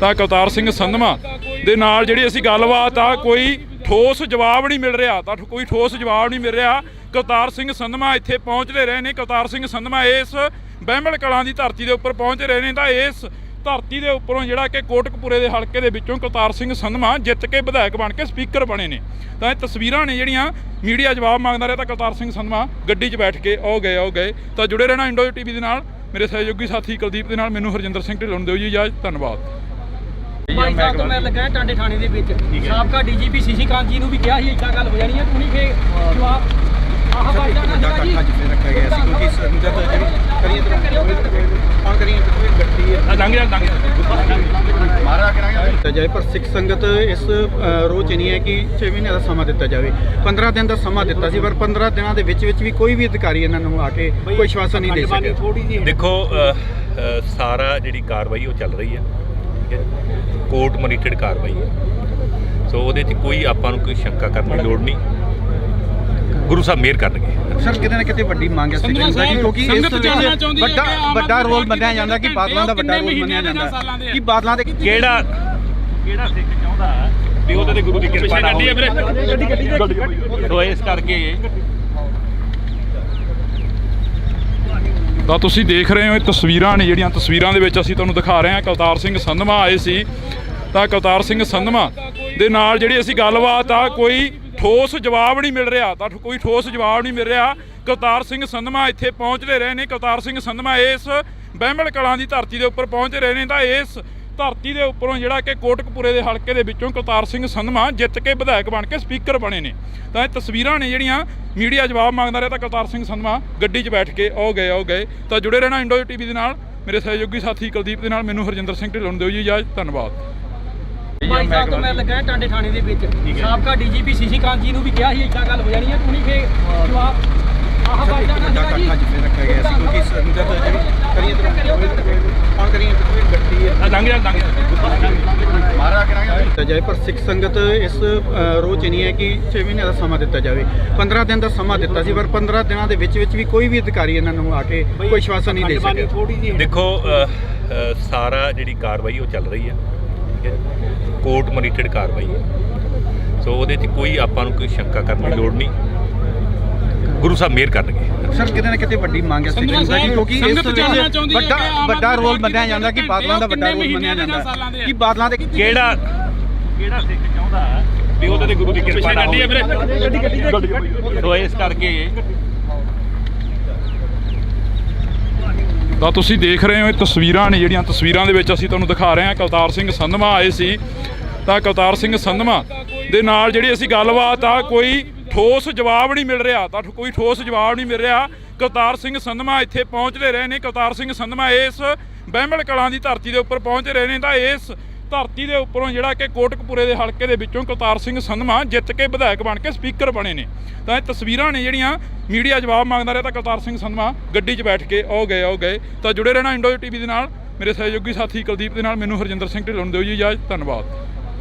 ਤਾਂ ਕੁਲਤਾਰ ਸਿੰਘ ਸੰਧਵਾ ਦੇ ਨਾਲ ਜਿਹੜੀ ਅਸੀਂ ਗੱਲਬਾਤ ਆ ਕੋਈ ਠੋਸ ਜਵਾਬ ਨਹੀਂ ਮਿਲ ਰਿਹਾ ਤਾਂ ਕੋਈ ਠੋਸ ਜਵਾਬ ਨਹੀਂ ਮਿਲ ਰਿਹਾ। ਕੁਲਤਾਰ ਸਿੰਘ ਸੰਧਵਾ ਇੱਥੇ ਪਹੁੰਚਦੇ ਰਹੇ ਨੇ। ਕੁਲਤਾਰ ਸਿੰਘ ਸੰਧਵਾ ਇਸ ਬਹਿਮਲ ਕਲਾਂ ਦੀ ਧਰਤੀ ਦੇ ਉੱਪਰ ਪਹੁੰਚ ਰਹੇ ਨੇ ਤਾਂ ਇਸ ਧਰਤੀ ਦੇ ਉੱਪਰੋਂ ਜਿਹੜਾ ਕਿ ਕੋਟਕਪੂਰੇ ਦੇ ਹਲਕੇ ਦੇ ਵਿੱਚੋਂ ਕੁਲਤਾਰ ਸਿੰਘ ਸੰਧਵਾ ਜਿੱਤ ਕੇ ਵਿਧਾਇਕ ਬਣ ਕੇ ਸਪੀਕਰ ਬਣੇ ਨੇ। ਤਾਂ ਇਹ ਤਸਵੀਰਾਂ ਨੇ ਜਿਹੜੀਆਂ ਮੀਡੀਆ ਜਵਾਬ ਮੰਗਦਾ ਰਿਹਾ ਤਾਂ ਕੁਲਤਾਰ ਸਿੰਘ ਸੰਧਵਾ ਗੱਡੀ 'ਚ ਬੈਠ ਕੇ ਆਓ ਗਏ। ਤਾਂ ਜੁੜੇ ਰਹਿਣਾ ਇੰਡੋ ਟੀਵੀ ਦੇ ਨਾਲ। ਮੇਰੇ ਸਹਿਯੋਗੀ ਸਾਥੀ ਕੁਲਦੀਪ ਦੇ ਨਾਲ ਮੈਨੂੰ ਹਰਜਿੰਦਰ ਸਿੰਘ ਢਿੱਲੋਂ ਨੂੰ ਦਿਓ ਜੀ ਇਜਾਜ਼ਤ। ਧੰਨਵਾਦ। ਭਾਈ ਸਾਹਿਬ ਤੋਂ ਮੈਂ ਲੱਗਾ ਟਾਂਡੇ ਥਾਣੇ ਦੇ ਵਿੱਚ ਸਾਬਕਾ ਡੀਜੀਪੀ ਸੀਸੀ ਕਾਂਤ ਜੀ ਨੂੰ ਵੀ ਕਿਹਾ ਸੀ ਇੱਦਾਂ ਗੱਲ ਹੋ ਜਾਣੀ ਹੈ, ਤੂੰ ਨਹੀਂ ਫੇ ਜਵਾਬ ਆਹ ਬਾਈ ਜਾਣਾ ਵੱਡਾ ਇਕੱਠ ਜਿੱਥੇ ਰੱਖਿਆ ਗਿਆ ਸੀ, ਕਿਉਂਕਿ ਸੰਗਤ ਜਿਹੜੀ ਗੱਡੀ ਹੈ ਮਾਰਾ ਕਰਾਂਗੇ ਜਾਏ, ਪਰ ਸਿੱਖ ਸੰਗਤ ਇਸ ਰੋਹ 'ਚ ਨਹੀਂ ਹੈ ਕਿ 6 ਮਹੀਨੇ ਦਾ ਸਮਾਂ ਦਿੱਤਾ ਜਾਵੇ। 15 ਦਿਨ ਦਾ ਸਮਾਂ ਦਿੱਤਾ ਸੀ, ਪਰ 15 ਦਿਨਾਂ ਦੇ ਵਿੱਚ ਵੀ ਕੋਈ ਵੀ ਅਧਿਕਾਰੀ ਇਹਨਾਂ ਨੂੰ ਆ ਕੇ ਕੋਈ ਆਸ਼ਵਾਸਨ ਨਹੀਂ ਦੇ ਸਕਿਆ। ਦੇਖੋ ਸਾਰਾ ਜਿਹੜੀ ਕਾਰਵਾਈ ਉਹ ਚੱਲ ਰਹੀ ਹੈ, ਠੀਕ ਹੈ, ਕੋਰਟ ਮੋਨੀਟਰਡ ਕਾਰਵਾਈ ਹੈ। ਸੋ ਉਹਦੇ 'ਚ ਕੋਈ ਆਪਾਂ ਨੂੰ ਕੋਈ ਸ਼ੰਕਾ ਕਰਨ ਦੀ ਲੋੜ ਨਹੀਂ। ਗੁਰੂ ਸਾਹਿਬ ਮਿਹਰ ਕਰਨਗੇ। ਸਰ ਕਿਤੇ ਨਾ ਕਿਤੇ ਵੱਡੀ ਮੰਗ ਹੈ ਸਿੱਖ ਸੰਗਤ ਦੀ, ਕਿਉਂਕਿ ਇਸ ਵਿੱਚ ਵੱਡਾ ਰੋਲ ਮੰਨਿਆ ਜਾਂਦਾ ਕਿ ਬਾਦਲਾਂ ਦਾ ਵੱਡਾ ਰੋਲ ਮੰਨਿਆ ਜਾਂਦਾ ਕਿ ਬਾਦਲਾਂ ਦੇ ਕਿਹੜਾ ਸਿੱਖ ਚਾਹੁੰਦਾ ਵੀ ਉਹਦੇ ਤੇ ਗੁਰੂ ਦੀ ਕਿਰਪਾ ਨਾ ਹੋਵੇ। ਸੋ ਇਸ ਕਰਕੇ ਤਾਂ ਤੁਸੀਂ ਦੇਖ ਰਹੇ ਹੋ ਇਹ ਤਸਵੀਰਾਂ ਨੇ ਜਿਹੜੀਆਂ ਤਸਵੀਰਾਂ ਦੇ ਵਿੱਚ ਅਸੀਂ ਤੁਹਾਨੂੰ ਦਿਖਾ ਰਹੇ ਹਾਂ। ਕੁਲਤਾਰ ਸਿੰਘ ਸੰਧਵਾ ਆਏ ਸੀ ਤਾਂ ਕਰਤਾਰ ਸਿੰਘ ਸੰਧਵਾ ਦੇ ਨਾਲ ਜਿਹੜੀ ਅਸੀਂ ਗੱਲਬਾਤ ਆ ਕੋਈ ਠੋਸ ਜਵਾਬ ਨਹੀਂ ਮਿਲ ਰਿਹਾ ਤਾਂ ਕੋਈ ਠੋਸ ਜਵਾਬ ਨਹੀਂ ਮਿਲ ਰਿਹਾ। ਕਰਤਾਰ ਸਿੰਘ ਸੰਧਵਾ ਇੱਥੇ ਪਹੁੰਚਦੇ ਰਹੇ ਨੇ। ਕਰਤਾਰ ਸਿੰਘ ਸੰਧਵਾ ਇਸ ਬਹਿਮਲ ਕਲਾਂ ਦੀ ਧਰਤੀ ਦੇ ਉੱਪਰ ਪਹੁੰਚ ਰਹੇ ਨੇ ਤਾਂ ਇਸ ਧਰਤੀ ਦੇ ਉੱਪਰੋਂ ਜਿਹੜਾ ਕਿ ਕੋਟਕਪੂਰੇ ਦੇ ਹਲਕੇ ਦੇ ਵਿੱਚੋਂ ਕਰਤਾਰ ਸਿੰਘ ਸੰਧਵਾ ਜਿੱਤ ਕੇ ਵਿਧਾਇਕ ਬਣ ਕੇ ਸਪੀਕਰ ਬਣੇ ਨੇ। ਤਾਂ ਇਹ ਤਸਵੀਰਾਂ ਨੇ ਜਿਹੜੀਆਂ ਮੀਡੀਆ ਜਵਾਬ ਮੰਗਦਾ ਰਿਹਾ ਤਾਂ ਕਰਤਾਰ ਸਿੰਘ ਸੰਧਵਾ ਗੱਡੀ 'ਚ ਬੈਠ ਕੇ ਉਹ ਗਏ। ਤਾਂ ਜੁੜੇ ਰਹਿਣਾ ਇੰਡੋ ਟੀਵੀ ਦੇ ਨਾਲ। ਮੇਰੇ ਸਹਿਯੋਗੀ ਸਾਥੀ ਕੁਲਦੀਪ ਦੇ ਨਾਲ ਮੈਨੂੰ ਹਰਜਿੰਦਰ ਸਿੰਘ ਢਿੱਲੋਂ ਨੂੰ ਦਿਓ ਜੀ ਇਜਾਜ਼ਤ। ਧੰਨਵਾਦ। 22 ਸਾਲ ਤੋਂ ਮੈਂ ਲੱਗਾ ਟਾਂਡੇ ਥਾਣੇ ਦੇ ਵਿੱਚ। ਸਾਬਕਾ ਡੀਜੀਪੀ ਸੀਸੀ ਕਾਂਤ ਜੀ ਨੂੰ ਵੀ ਕਿਹਾ ਸੀ ਇੱਦਾਂ ਗੱਲ ਹੋ ਜਾਣੀ ਹੈ, ਤੂੰ ਨਹੀਂ ਫੇ ਜਵਾਬ ਆਹ ਬਾਜਾ ਨਾ ਵੱਡਾ ਇਕੱਠ ਅੱਜ ਫਿਰ ਰੱਖਿਆ ਗਿਆ ਸੀ ਕਿਉਂਕਿ ਸੰਗਤ ਜਿਹੜੀ ਕਰੀਏ ਕੌਣ ਕਰੀਏ ਗੱਡੀ ਮਾਰਾ ਕਰਾਂਗੇ ਜਾਏ ਪਰ ਸਿੱਖ ਸੰਗਤ ਇਸ ਰੋਜ਼ ਨਹੀਂ ਹੈ ਕਿ 6 ਮਹੀਨੇ ਦਾ ਸਮਾਂ ਦਿੱਤਾ ਜਾਵੇ। 15 ਦਿਨ ਦਾ ਸਮਾਂ ਦਿੱਤਾ ਸੀ ਪਰ 15 ਦਿਨਾਂ ਦੇ ਵਿੱਚ ਵੀ ਕੋਈ ਵੀ ਅਧਿਕਾਰੀ ਇਹਨਾਂ ਨੂੰ ਆ ਕੇ ਕੋਈ ਆਸ਼ਵਾਸਨ ਨਹੀਂ ਦੇ ਸਕਿਆ। ਦੇਖੋ ਸਾਰਾ ਜਿਹੜੀ ਕਾਰਵਾਈ ਉਹ ਚੱਲ ਰਹੀ ਹੈ, ਠੀਕ ਹੈ, ਕੋਰਟ ਮੋਨੀਟਰਡ ਕਾਰਵਾਈ ਹੈ। ਸੋ ਉਹਦੇ 'ਚ ਕੋਈ ਆਪਾਂ ਨੂੰ ਕੋਈ ਸ਼ੰਕਾ ਕਰਨ ਦੀ ਲੋੜ ਨਹੀਂ। ਗੁਰੂ ਸਾਹਿਬ ਮਿਹਰ ਕਰਨਗੇ। ਸਰ ਕਿਤੇ ਨਾ ਕਿਤੇ ਵੱਡੀ ਮੰਗ ਹੈ ਸਿੱਖ ਸੰਗਤ ਦੀ ਕਿਉਂਕਿ ਇਸ ਵੱਡਾ ਰੋਲ ਮੰਨਿਆ ਜਾਂਦਾ ਕਿ ਬਾਦਲਾਂ ਦਾ ਵੱਡਾ ਰੋਲ ਮੰਨਿਆ ਜਾਂਦਾ ਕਿ ਬਾਦਲਾਂ ਦੇ ਕਿਹੜਾ ਸਿੱਖ ਚਾਹੁੰਦਾ ਵੀ ਉਹਦੇ ਤੇ ਗੁਰੂ ਦੀ ਕਿਰਪਾ ਨਾ ਹੋਵੇ। ਸੋ ਇਸ ਕਰਕੇ ਤਾਂ ਤੁਸੀਂ ਦੇਖ ਰਹੇ ਹੋ ਇਹ ਤਸਵੀਰਾਂ ਨੇ ਜਿਹੜੀਆਂ ਤਸਵੀਰਾਂ ਦੇ ਵਿੱਚ ਅਸੀਂ ਤੁਹਾਨੂੰ ਦਿਖਾ ਰਹੇ ਹਾਂ। ਕਰਤਾਰ ਸਿੰਘ ਸੰਧਵਾ ਆਏ ਸੀ ਤਾਂ ਕਰਤਾਰ ਸਿੰਘ ਸੰਧਵਾ ਦੇ ਨਾਲ ਜਿਹੜੀ ਅਸੀਂ ਗੱਲਬਾਤ ਆ ਕੋਈ ਠੋਸ ਜਵਾਬ ਨਹੀਂ ਮਿਲ ਰਿਹਾ ਤਾਂ ਕੋਈ ਠੋਸ ਜਵਾਬ ਨਹੀਂ ਮਿਲ ਰਿਹਾ। ਕਰਤਾਰ ਸਿੰਘ ਸੰਧਵਾ ਇੱਥੇ ਪਹੁੰਚਦੇ ਰਹੇ ਨੇ। ਕਰਤਾਰ ਸਿੰਘ ਸੰਧਵਾ ਇਸ ਬਹਿਮਲ ਕਲਾਂ ਦੀ ਧਰਤੀ ਦੇ ਉੱਪਰ ਪਹੁੰਚ ਰਹੇ ਨੇ ਤਾਂ ਇਸ ਧਰਤੀ ਦੇ ਉੱਪਰੋਂ ਜਿਹੜਾ ਕਿ ਕੋਟਕਪੂਰੇ ਦੇ ਹਲਕੇ ਦੇ ਵਿੱਚੋਂ ਕਰਤਾਰ ਸਿੰਘ ਸੰਧਵਾ ਜਿੱਤ ਕੇ ਵਿਧਾਇਕ ਬਣ ਕੇ ਸਪੀਕਰ ਬਣੇ ਨੇ। ਤਾਂ ਇਹ ਤਸਵੀਰਾਂ ਨੇ ਜਿਹੜੀਆਂ ਮੀਡੀਆ ਜਵਾਬ ਮੰਗਦਾ ਰਿਹਾ ਤਾਂ ਕਰਤਾਰ ਸਿੰਘ ਸੰਧਵਾ ਗੱਡੀ 'ਚ ਬੈਠ ਕੇ ਉਹ ਗਏ। ਤਾਂ ਜੁੜੇ ਰਹਿਣਾ ਇੰਡੋ ਟੀਵੀ ਦੇ ਨਾਲ। ਮੇਰੇ ਸਹਿਯੋਗੀ ਸਾਥੀ ਕੁਲਦੀਪ ਦੇ ਨਾਲ ਮੈਨੂੰ ਹਰਜਿੰਦਰ ਸਿੰਘ ਢਿੱਲੋਂ ਨੂੰ ਦਿਓ ਜੀ ਇਜਾਜ਼ਤ। ਧੰਨਵਾਦ।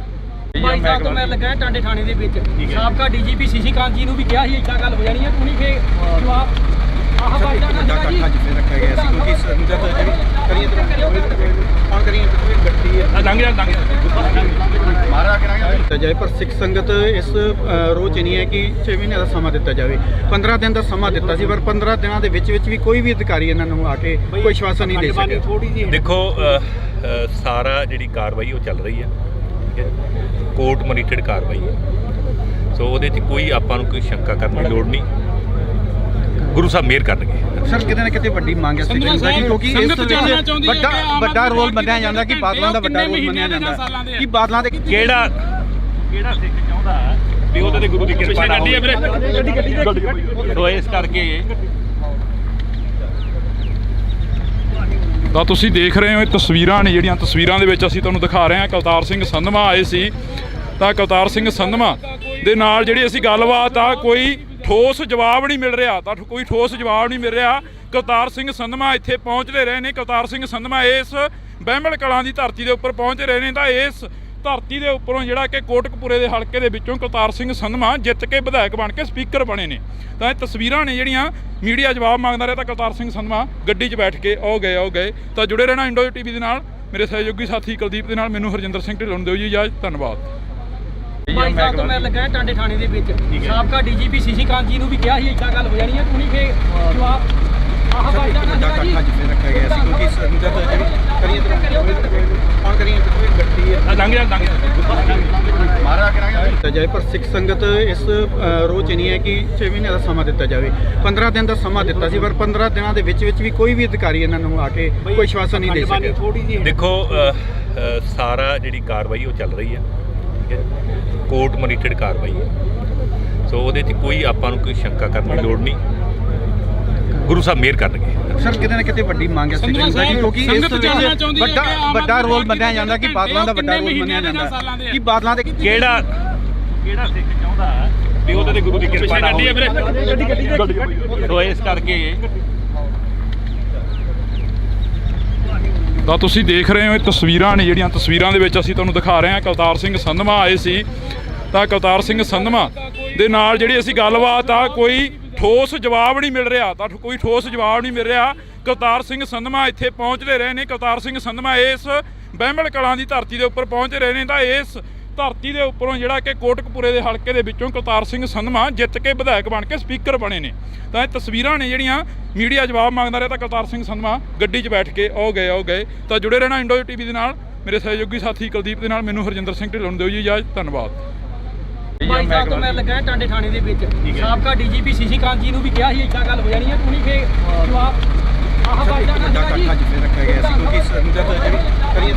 22 ਸਾਲ ਤੋਂ ਮੈਂ ਲੱਗਾ ਟਾਂਡੇ ਥਾਣੇ ਦੇ ਵਿੱਚ। ਸਾਬਕਾ ਡੀਜੀਪੀ ਸੀਸੀ ਕਾਂਤ ਜੀ ਨੂੰ ਵੀ ਕਿਹਾ ਸੀ ਇੱਦਾਂ ਗੱਲ ਹੋ ਜਾਣੀ ਹੈ, ਤੂੰ ਨਹੀਂ ਫੇ ਜਵਾਬ ਆਹ ਬਾਜਾ ਨਾ ਵੱਡਾ ਇਕੱਠ ਅੱਜ ਫਿਰ ਰੱਖਿਆ ਗਿਆ ਸੀ ਕਿਉਂਕਿ ਸੰਗਤ ਜਿਹੜੀ ਕਰੀਏ ਕੌਣ ਕਰੀਏ ਗੱਡੀ ਮਾਰਾ ਕਰਾਂਗੇ ਜਾਏ ਪਰ ਸਿੱਖ ਸੰਗਤ ਇਸ ਰੋਜ਼ ਨਹੀਂ ਹੈ ਕਿ 6 ਮਹੀਨੇ ਦਾ ਸਮਾਂ ਦਿੱਤਾ ਜਾਵੇ। 15 ਦਿਨ ਦਾ ਸਮਾਂ ਦਿੱਤਾ ਸੀ ਪਰ 15 ਦਿਨਾਂ ਦੇ ਵਿੱਚ ਵੀ ਕੋਈ ਵੀ ਅਧਿਕਾਰੀ ਇਹਨਾਂ ਨੂੰ ਆ ਕੇ ਕੋਈ ਆਸ਼ਵਾਸਨ ਨਹੀਂ ਦੇ ਸਕਿਆ। ਦੇਖੋ ਸਾਰਾ ਜਿਹੜੀ ਕਾਰਵਾਈ ਉਹ ਚੱਲ ਰਹੀ ਹੈ, ਠੀਕ ਹੈ, ਕੋਰਟ ਮੋਨੀਟਰਡ ਕਾਰਵਾਈ ਹੈ। ਸੋ ਉਹਦੇ 'ਚ ਕੋਈ ਆਪਾਂ ਨੂੰ ਕੋਈ ਸ਼ੰਕਾ ਕਰਨ ਦੀ ਲੋੜ ਨਹੀਂ। ਗੁਰੂ ਸਾਹਿਬ ਮਿਹਰ ਕਰਨਗੇ। ਸਰ ਕਿਤੇ ਨਾ ਕਿਤੇ ਵੱਡੀ ਮੰਗ ਹੈ ਸਿੱਖ ਸੰਗਤ ਦੀ ਕਿਉਂਕਿ ਇਸ ਵੱਡਾ ਰੋਲ ਮੰਨਿਆ ਜਾਂਦਾ ਕਿ ਬਾਦਲਾਂ ਦਾ ਵੱਡਾ ਰੋਲ ਮੰਨਿਆ ਜਾਂਦਾ ਕਿ ਬਾਦਲਾਂ ਦੇ ਕਿਹੜਾ ਸਿੱਖ ਚਾਹੁੰਦਾ ਵੀ ਉਹਦੇ ਤੇ ਗੁਰੂ ਦੀ ਕਿਰਪਾ ਨਾ ਹੋਵੇ। ਸੋ ਇਸ ਕਰਕੇ ਤਾਂ ਤੁਸੀਂ ਦੇਖ ਰਹੇ ਹੋ ਇਹ ਤਸਵੀਰਾਂ ਨੇ ਜਿਹੜੀਆਂ ਤਸਵੀਰਾਂ ਦੇ ਵਿੱਚ ਅਸੀਂ ਤੁਹਾਨੂੰ ਦਿਖਾ ਰਹੇ ਹਾਂ। ਕਰਤਾਰ ਸਿੰਘ ਸੰਧਵਾ ਆਏ ਸੀ ਤਾਂ ਕਰਤਾਰ ਸਿੰਘ ਸੰਧਵਾ ਦੇ ਨਾਲ ਜਿਹੜੀ ਅਸੀਂ ਗੱਲਬਾਤ ਆ ਕੋਈ ਠੋਸ ਜਵਾਬ ਨਹੀਂ ਮਿਲ ਰਿਹਾ ਤਾਂ ਕੋਈ ਠੋਸ ਜਵਾਬ ਨਹੀਂ ਮਿਲ ਰਿਹਾ। ਕਰਤਾਰ ਸਿੰਘ ਸੰਧਵਾ ਇੱਥੇ ਪਹੁੰਚਦੇ ਰਹੇ ਨੇ। ਕਰਤਾਰ ਸਿੰਘ ਸੰਧਵਾ ਇਸ ਬਹਿਮਲ ਕਲਾਂ ਦੀ ਧਰਤੀ ਦੇ ਉੱਪਰ ਪਹੁੰਚ ਰਹੇ ਨੇ ਤਾਂ ਇਸ ਧਰਤੀ ਦੇ ਉੱਪਰੋਂ ਜਿਹੜਾ ਕਿ ਕੋਟਕਪੂਰੇ ਦੇ ਹਲਕੇ ਦੇ ਵਿੱਚੋਂ ਕਰਤਾਰ ਸਿੰਘ ਸੰਧਵਾ ਜਿੱਤ ਕੇ ਵਿਧਾਇਕ ਬਣ ਕੇ ਸਪੀਕਰ ਬਣੇ ਨੇ। ਤਾਂ ਇਹ ਤਸਵੀਰਾਂ ਨੇ ਜਿਹੜੀਆਂ ਮੀਡੀਆ ਜਵਾਬ ਮੰਗਦਾ ਰਿਹਾ ਤਾਂ ਕਰਤਾਰ ਸਿੰਘ ਸੰਧਵਾ ਗੱਡੀ 'ਚ ਬੈਠ ਕੇ ਉਹ ਗਏ। ਤਾਂ ਜੁੜੇ ਰਹਿਣਾ ਇੰਡੋ ਟੀਵੀ ਦੇ ਨਾਲ। ਮੇਰੇ ਸਹਿਯੋਗੀ ਸਾਥੀ ਕੁਲਦੀਪ ਦੇ ਨਾਲ ਮੈਨੂੰ ਹਰਜਿੰਦਰ ਸਿੰਘ ਢਿੱਲੋਂ ਨੂੰ ਦਿਓ ਜੀ ਇਜਾਜ਼ਤ। ਧੰਨਵਾਦ। 22 ਸਾਲ ਤੋਂ ਮੈਂ ਲੱਗਾ ਟਾਂਡੇ ਥਾਣੇ ਦੇ ਵਿੱਚ। ਸਾਬਕਾ ਡੀਜੀਪੀ ਸੀਸੀ ਕਾਂਤ ਜੀ ਨੂੰ ਵੀ ਕਿਹਾ ਸੀ ਇੱਦਾਂ ਗੱਲ ਹੋ ਜਾਣੀ ਹੈ, ਤੂੰ ਨਹੀਂ ਫੇ ਜਵਾਬ ਆਹ ਬਾਜਾ ਨਾ ਵੱਡਾ ਇਕੱਠ ਅੱਜ ਫਿਰ ਰੱਖਿਆ ਗਿਆ ਸੀ ਕਿਉਂਕਿ ਸੰਗਤ ਜਿਹੜੀ ਕਰੀਏ ਕੌਣ ਕਰੀਏ ਗੱਡੀ ਮਾਰਾ ਕਰਾਂਗੇ ਜਾਏ ਪਰ ਸਿੱਖ ਸੰਗਤ ਇਸ ਰੋਜ਼ ਨਹੀਂ ਹੈ ਕਿ 6 ਮਹੀਨੇ ਦਾ ਸਮਾਂ ਦਿੱਤਾ ਜਾਵੇ। 15 ਦਿਨ ਦਾ ਸਮਾਂ ਦਿੱਤਾ ਸੀ ਪਰ 15 ਦਿਨਾਂ ਦੇ ਵਿੱਚ ਵੀ ਕੋਈ ਵੀ ਅਧਿਕਾਰੀ ਇਹਨਾਂ ਨੂੰ ਆ ਕੇ ਕੋਈ ਆਸ਼ਵਾਸਨ ਨਹੀਂ ਦੇ ਸਕਿਆ। ਦੇਖੋ ਸਾਰਾ ਜਿਹੜੀ ਕਾਰਵਾਈ ਉਹ ਚੱਲ ਰਹੀ ਹੈ, ਠੀਕ ਹੈ, ਕੋਰਟ ਮੋਨੀਟਰਡ ਕਾਰਵਾਈ ਹੈ। ਸੋ ਉਹਦੇ 'ਚ ਕੋਈ ਆਪਾਂ ਨੂੰ ਕੋਈ ਸ਼ੰਕਾ ਕਰਨ ਦੀ ਲੋੜ ਨਹੀਂ। ਗੁਰੂ ਸਾਹਿਬ ਮਿਹਰ ਕਰਨਗੇ। ਸਰ ਕਿਤੇ ਨਾ ਕਿਤੇ ਵੱਡੀ ਮੰਗ ਹੈ ਸਿੱਖ ਸੰਗਤ ਦੀ ਕਿਉਂਕਿ ਇਸ ਵੱਡਾ ਰੋਲ ਮੰਨਿਆ ਜਾਂਦਾ ਕਿ ਬਾਦਲਾਂ ਦਾ ਵੱਡਾ ਰੋਲ ਮੰਨਿਆ ਜਾਂਦਾ ਕਿ ਬਾਦਲਾਂ ਦੇ ਕਿਹੜਾ ਸਿੱਖ ਚਾਹੁੰਦਾ ਵੀ ਉਹਦੇ ਤੇ ਗੁਰੂ ਦੀ ਕਿਰਪਾ ਨਾ ਹੋਵੇ। ਸੋ ਇਸ ਕਰਕੇ ਤਾਂ ਤੁਸੀਂ ਦੇਖ ਰਹੇ ਹੋ ਇਹ ਤਸਵੀਰਾਂ ਨੇ ਜਿਹੜੀਆਂ ਤਸਵੀਰਾਂ ਦੇ ਵਿੱਚ ਅਸੀਂ ਤੁਹਾਨੂੰ ਦਿਖਾ ਰਹੇ ਹਾਂ। ਕਰਤਾਰ ਸਿੰਘ ਸੰਧਵਾ ਆਏ ਸੀ ਤਾਂ ਕਰਤਾਰ ਸਿੰਘ ਸੰਧਵਾ ਦੇ ਨਾਲ ਜਿਹੜੀ ਅਸੀਂ ਗੱਲਬਾਤ ਆ ਕੋਈ ਠੋਸ ਜਵਾਬ ਨਹੀਂ ਮਿਲ ਰਿਹਾ ਤਾਂ ਕੋਈ ਠੋਸ ਜਵਾਬ ਨਹੀਂ ਮਿਲ ਰਿਹਾ। ਕਰਤਾਰ ਸਿੰਘ ਸੰਧਵਾ ਇੱਥੇ ਪਹੁੰਚਦੇ ਰਹੇ ਨੇ। ਕਰਤਾਰ ਸਿੰਘ ਸੰਧਵਾ ਇਸ ਬਹਿਮਲ ਕਲਾਂ ਦੀ ਧਰਤੀ ਦੇ ਉੱਪਰ ਪਹੁੰਚ ਰਹੇ ਨੇ ਤਾਂ ਇਸ ਧਰਤੀ ਦੇ ਉੱਪਰੋਂ ਜਿਹੜਾ ਕਿ ਕੋਟਕਪੂਰੇ ਦੇ ਹਲਕੇ ਦੇ ਵਿੱਚੋਂ ਕਰਤਾਰ ਸਿੰਘ ਸੰਧਵਾ ਜਿੱਤ ਕੇ ਵਿਧਾਇਕ ਬਣ ਕੇ ਸਪੀਕਰ ਬਣੇ ਨੇ। ਤਾਂ ਇਹ ਤਸਵੀਰਾਂ ਨੇ ਜਿਹੜੀਆਂ ਮੀਡੀਆ ਜਵਾਬ ਮੰਗਦਾ ਰਿਹਾ ਤਾਂ ਕਰਤਾਰ ਸਿੰਘ ਸੰਧਵਾ ਗੱਡੀ 'ਚ ਬੈਠ ਕੇ ਉਹ ਗਏ। ਤਾਂ ਜੁੜੇ ਰਹਿਣਾ ਇੰਡੋ ਟੀਵੀ ਦੇ ਨਾਲ। ਮੇਰੇ ਸਹਿਯੋਗੀ ਸਾਥੀ ਕੁਲਦੀਪ ਦੇ ਨਾਲ ਮੈਨੂੰ ਹਰਜਿੰਦਰ ਸਿੰਘ ਢਿੱਲੋਂ ਨੂੰ ਦਿਓ ਜੀ ਇਜਾਜ਼ਤ। ਧੰਨਵਾਦ। 22 ਸਾਲ ਤੋਂ ਮੈਂ ਲੱਗਾ ਟਾਂਡੇ ਥਾਣੇ ਦੇ ਵਿੱਚ ਸਾਬਕਾ ਡੀਜੀਪੀ ਸੀਸੀ ਕਾਂਤ ਜੀ ਨੂੰ ਵੀ ਕਿਹਾ ਸੀ ਇੱਦਾਂ ਗੱਲ ਹੋ ਜਾਣੀ ਹੈ ਤੂੰ ਨਹੀਂ ਫੇ ਜਵਾਬ ਆਹ ਬਾਈ ਦਾ ਵੱਡਾ ਇਕੱਠਾ ਜਿੱਥੇ ਰੱਖਿਆ ਗਿਆ ਸੀ ਕਿਉਂਕਿ ਸੰਗਤ ਜਿਹੜੀ ਕਰੀਏ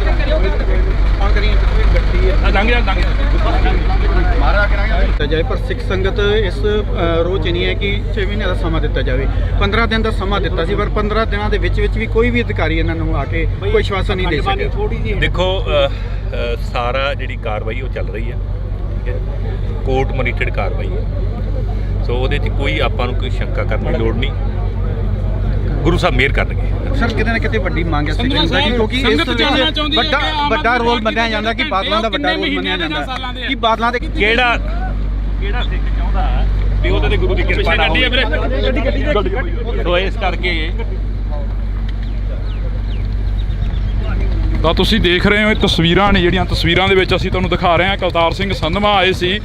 ਕੌਣ ਕਰੀਏ ਗੱਡੀ ਹੈ ਮਾਰਾ ਕਰਾਂਗੇ ਦਿੱਤਾ ਜਾਏ ਪਰ ਸਿੱਖ ਸੰਗਤ ਇਸ ਰੋਜ਼ ਨਹੀਂ ਹੈ ਕਿ 6 ਮਹੀਨੇ ਦਾ ਸਮਾਂ ਦਿੱਤਾ ਜਾਵੇ 15 ਦਿਨ ਦਾ ਸਮਾਂ ਦਿੱਤਾ ਸੀ ਪਰ 15 ਦਿਨਾਂ ਦੇ ਵਿੱਚ ਵੀ ਕੋਈ ਵੀ ਅਧਿਕਾਰੀ ਇਹਨਾਂ ਨੂੰ ਆ ਕੇ ਕੋਈ ਆਸ਼ਵਾਸਨ ਨਹੀਂ ਦੇ ਸਕਿਆ। ਦੇਖੋ ਸਾਰਾ ਜਿਹੜੀ ਕਾਰਵਾਈ ਉਹ ਚੱਲ ਰਹੀ ਹੈ, ਠੀਕ ਹੈ, ਕੋਰਟ ਮੋਨੀਟਰਡ ਕਾਰਵਾਈ ਹੈ। ਸੋ ਉਹਦੇ 'ਚ ਕੋਈ ਆਪਾਂ ਨੂੰ ਕੋਈ ਸ਼ੰਕਾ ਕਰਨ ਦੀ ਲੋੜ ਨਹੀਂ, ਗੁਰੂ ਸਾਹਿਬ ਮਿਹਰ ਕਰਨਗੇ। ਸਰ ਕਿਤੇ ਨਾ ਕਿਤੇ ਵੱਡੀ ਮੰਗ ਹੈ ਸਿੱਖ ਸੰਗਤ ਦੀ ਕਿਉਂਕਿ ਇਸ ਵੱਡਾ ਰੋਲ ਮੰਨਿਆ ਜਾਂਦਾ ਕਿ ਬਾਦਲਾਂ ਦਾ ਵੱਡਾ ਰੋਲ ਮੰਨਿਆ ਜਾਂਦਾ ਕਿ ਬਾਦਲਾਂ ਦੇ ਕਿਹੜਾ ਸਿੱਖ ਚਾਹੁੰਦਾ ਵੀ ਉਹਦੇ ਤੇ ਗੁਰੂ ਦੀ ਕਿਰਪਾ ਨਾ ਹੋਵੇ। ਸੋ ਇਸ ਕਰਕੇ ਤਾਂ ਤੁਸੀਂ ਦੇਖ ਰਹੇ ਹੋ ਇਹ ਤਸਵੀਰਾਂ ਨੇ ਜਿਹੜੀਆਂ ਤਸਵੀਰਾਂ ਦੇ ਵਿੱਚ ਅਸੀਂ ਤੁਹਾਨੂੰ ਦਿਖਾ ਰਹੇ ਹਾਂ। ਕੁਲਤਾਰ ਸਿੰਘ ਸੰਧਵਾ ਆਏ ਸੀ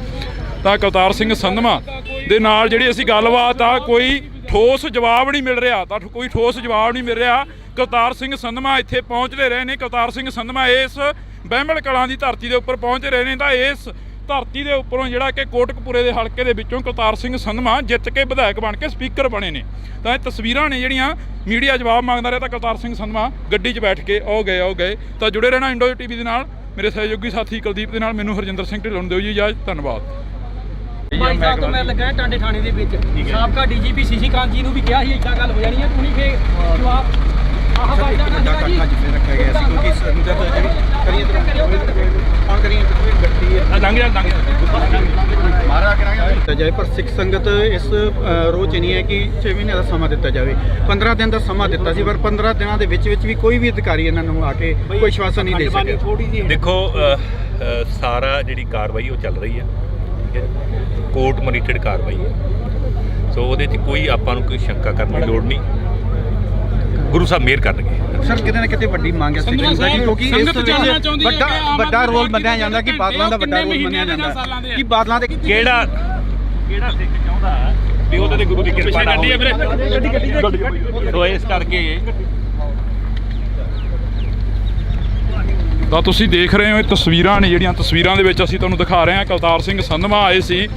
ਤਾਂ ਕੁਲਤਾਰ ਸਿੰਘ ਸੰਧਵਾ ਦੇ ਨਾਲ ਜਿਹੜੀ ਅਸੀਂ ਗੱਲਬਾਤ ਆ ਕੋਈ ਠੋਸ ਜਵਾਬ ਨਹੀਂ ਮਿਲ ਰਿਹਾ ਤਾਂ ਕੋਈ ਠੋਸ ਜਵਾਬ ਨਹੀਂ ਮਿਲ ਰਿਹਾ। ਕੁਲਤਾਰ ਸਿੰਘ ਸੰਧਵਾ ਇੱਥੇ ਪਹੁੰਚਦੇ ਰਹੇ ਨੇ। ਕੁਲਤਾਰ ਸਿੰਘ ਸੰਧਵਾ ਇਸ ਬਹਿਮਲ ਕਲਾਂ ਦੀ ਧਰਤੀ ਦੇ ਉੱਪਰ ਪਹੁੰਚ ਰਹੇ ਨੇ ਤਾਂ ਇਸ ਧਰਤੀ ਦੇ ਉੱਪਰੋਂ ਜਿਹੜਾ ਕਿ ਕੋਟਕਪੂਰੇ ਦੇ ਹਲਕੇ ਦੇ ਵਿੱਚੋਂ ਕੁਲਤਾਰ ਸਿੰਘ ਸੰਧਵਾ ਜਿੱਤ ਕੇ ਵਿਧਾਇਕ ਬਣ ਕੇ ਸਪੀਕਰ ਬਣੇ ਨੇ। ਤਾਂ ਇਹ ਤਸਵੀਰਾਂ ਨੇ ਜਿਹੜੀਆਂ ਮੀਡੀਆ ਜਵਾਬ ਮੰਗਦਾ ਰਿਹਾ ਤਾਂ ਕੁਲਤਾਰ ਸਿੰਘ ਸੰਧਵਾ ਗੱਡੀ 'ਚ ਬੈਠ ਕੇ ਆਓ ਗਏ। ਤਾਂ ਜੁੜੇ ਰਹਿਣਾ ਇੰਡੋ ਟੀਵੀ ਦੇ ਨਾਲ। ਮੇਰੇ ਸਹਿਯੋਗੀ ਸਾਥੀ ਕੁਲਦੀਪ ਦੇ ਨਾਲ ਮੈਨੂੰ ਹਰਜਿੰਦਰ ਸਿੰਘ ਢਿੱਲੋਂ ਨੂੰ ਦਿਓ ਜੀ ਇਜਾਜ਼ਤ। ਧੰਨਵਾਦ। 22 ਸਾਲ ਤੋਂ ਮੈਂ ਲੱਗਾ ਟਾਂਡੇ ਥਾਣੇ ਦੇ ਵਿੱਚ ਸਾਬਕਾ ਡੀਜੀਪੀ ਸੀਸੀ ਕਾਂਤ ਜੀ ਨੂੰ ਵੀ ਕਿਹਾ ਸੀ ਇੱਦਾਂ ਗੱਲ ਹੋ ਜਾਣੀ ਹੈ ਤੂੰ ਨਹੀਂ ਫੇ ਜਵਾਬ ਆਹ ਬਾਈ ਦਾ ਵੱਡਾ ਇਕੱਠਾ ਜਿੱਥੇ ਰੱਖਿਆ ਗਿਆ ਸੀ ਕਿਉਂਕਿ ਸੰਗਤ ਜਿਹੜੀ ਕਰੀਏ ਕੌਣ ਕਰੀਏ ਗੱਡੀ ਹੈ ਮਾਰਾ ਕਰਾਂਗੇ ਦਿੱਤਾ ਜਾਏ ਪਰ ਸਿੱਖ ਸੰਗਤ ਇਸ ਰੋਜ਼ ਨਹੀਂ ਹੈ ਕਿ 6 ਮਹੀਨੇ ਦਾ ਸਮਾਂ ਦਿੱਤਾ ਜਾਵੇ 15 ਦਿਨ ਦਾ ਸਮਾਂ ਦਿੱਤਾ ਸੀ ਪਰ 15 ਦਿਨਾਂ ਦੇ ਵਿੱਚ ਵੀ ਕੋਈ ਵੀ ਅਧਿਕਾਰੀ ਇਹਨਾਂ ਨੂੰ ਆ ਕੇ ਕੋਈ ਆਸ਼ਵਾਸਨ ਨਹੀਂ ਦੇ ਸਕਿਆ। ਦੇਖੋ ਸਾਰਾ ਜਿਹੜੀ ਕਾਰਵਾਈ ਉਹ ਚੱਲ ਰਹੀ ਹੈ, ਠੀਕ ਹੈ, ਕੋਰਟ ਮੋਨੀਟਰਡ ਕਾਰਵਾਈ ਹੈ। ਸੋ ਉਹਦੇ 'ਚ ਕੋਈ ਆਪਾਂ ਨੂੰ ਕੋਈ ਸ਼ੰਕਾ ਕਰਨ ਦੀ ਲੋੜ ਨਹੀਂ, ਗੁਰੂ ਸਾਹਿਬ ਮਿਹਰ ਕਰਨਗੇ। ਸਰ ਕਿਤੇ ਨਾ ਕਿਤੇ ਵੱਡੀ ਮੰਗ ਹੈ ਸਿੱਖ ਸੰਗਤ ਦੀ ਕਿਉਂਕਿ ਇਸ ਵੱਡਾ ਰੋਲ ਮੰਨਿਆ ਜਾਂਦਾ ਕਿ ਬਾਦਲਾਂ ਦਾ ਵੱਡਾ ਰੋਲ ਮੰਨਿਆ ਜਾਂਦਾ ਕਿ ਬਾਦਲਾਂ ਦੇ ਕਿਹੜਾ ਸਿੱਖ ਚਾਹੁੰਦਾ ਵੀ ਉਹਦੇ ਤੇ ਗੁਰੂ ਦੀ ਕਿਰਪਾ ਨਾ ਹੋਵੇ। ਸੋ ਇਸ ਕਰਕੇ ਤਾਂ ਤੁਸੀਂ ਦੇਖ ਰਹੇ ਹੋ ਇਹ ਤਸਵੀਰਾਂ ਨੇ ਜਿਹੜੀਆਂ ਤਸਵੀਰਾਂ ਦੇ ਵਿੱਚ ਅਸੀਂ ਤੁਹਾਨੂੰ ਦਿਖਾ ਰਹੇ ਹਾਂ। ਕੁਲਤਾਰ ਸਿੰਘ ਸੰਧਵਾ ਆਏ ਸੀ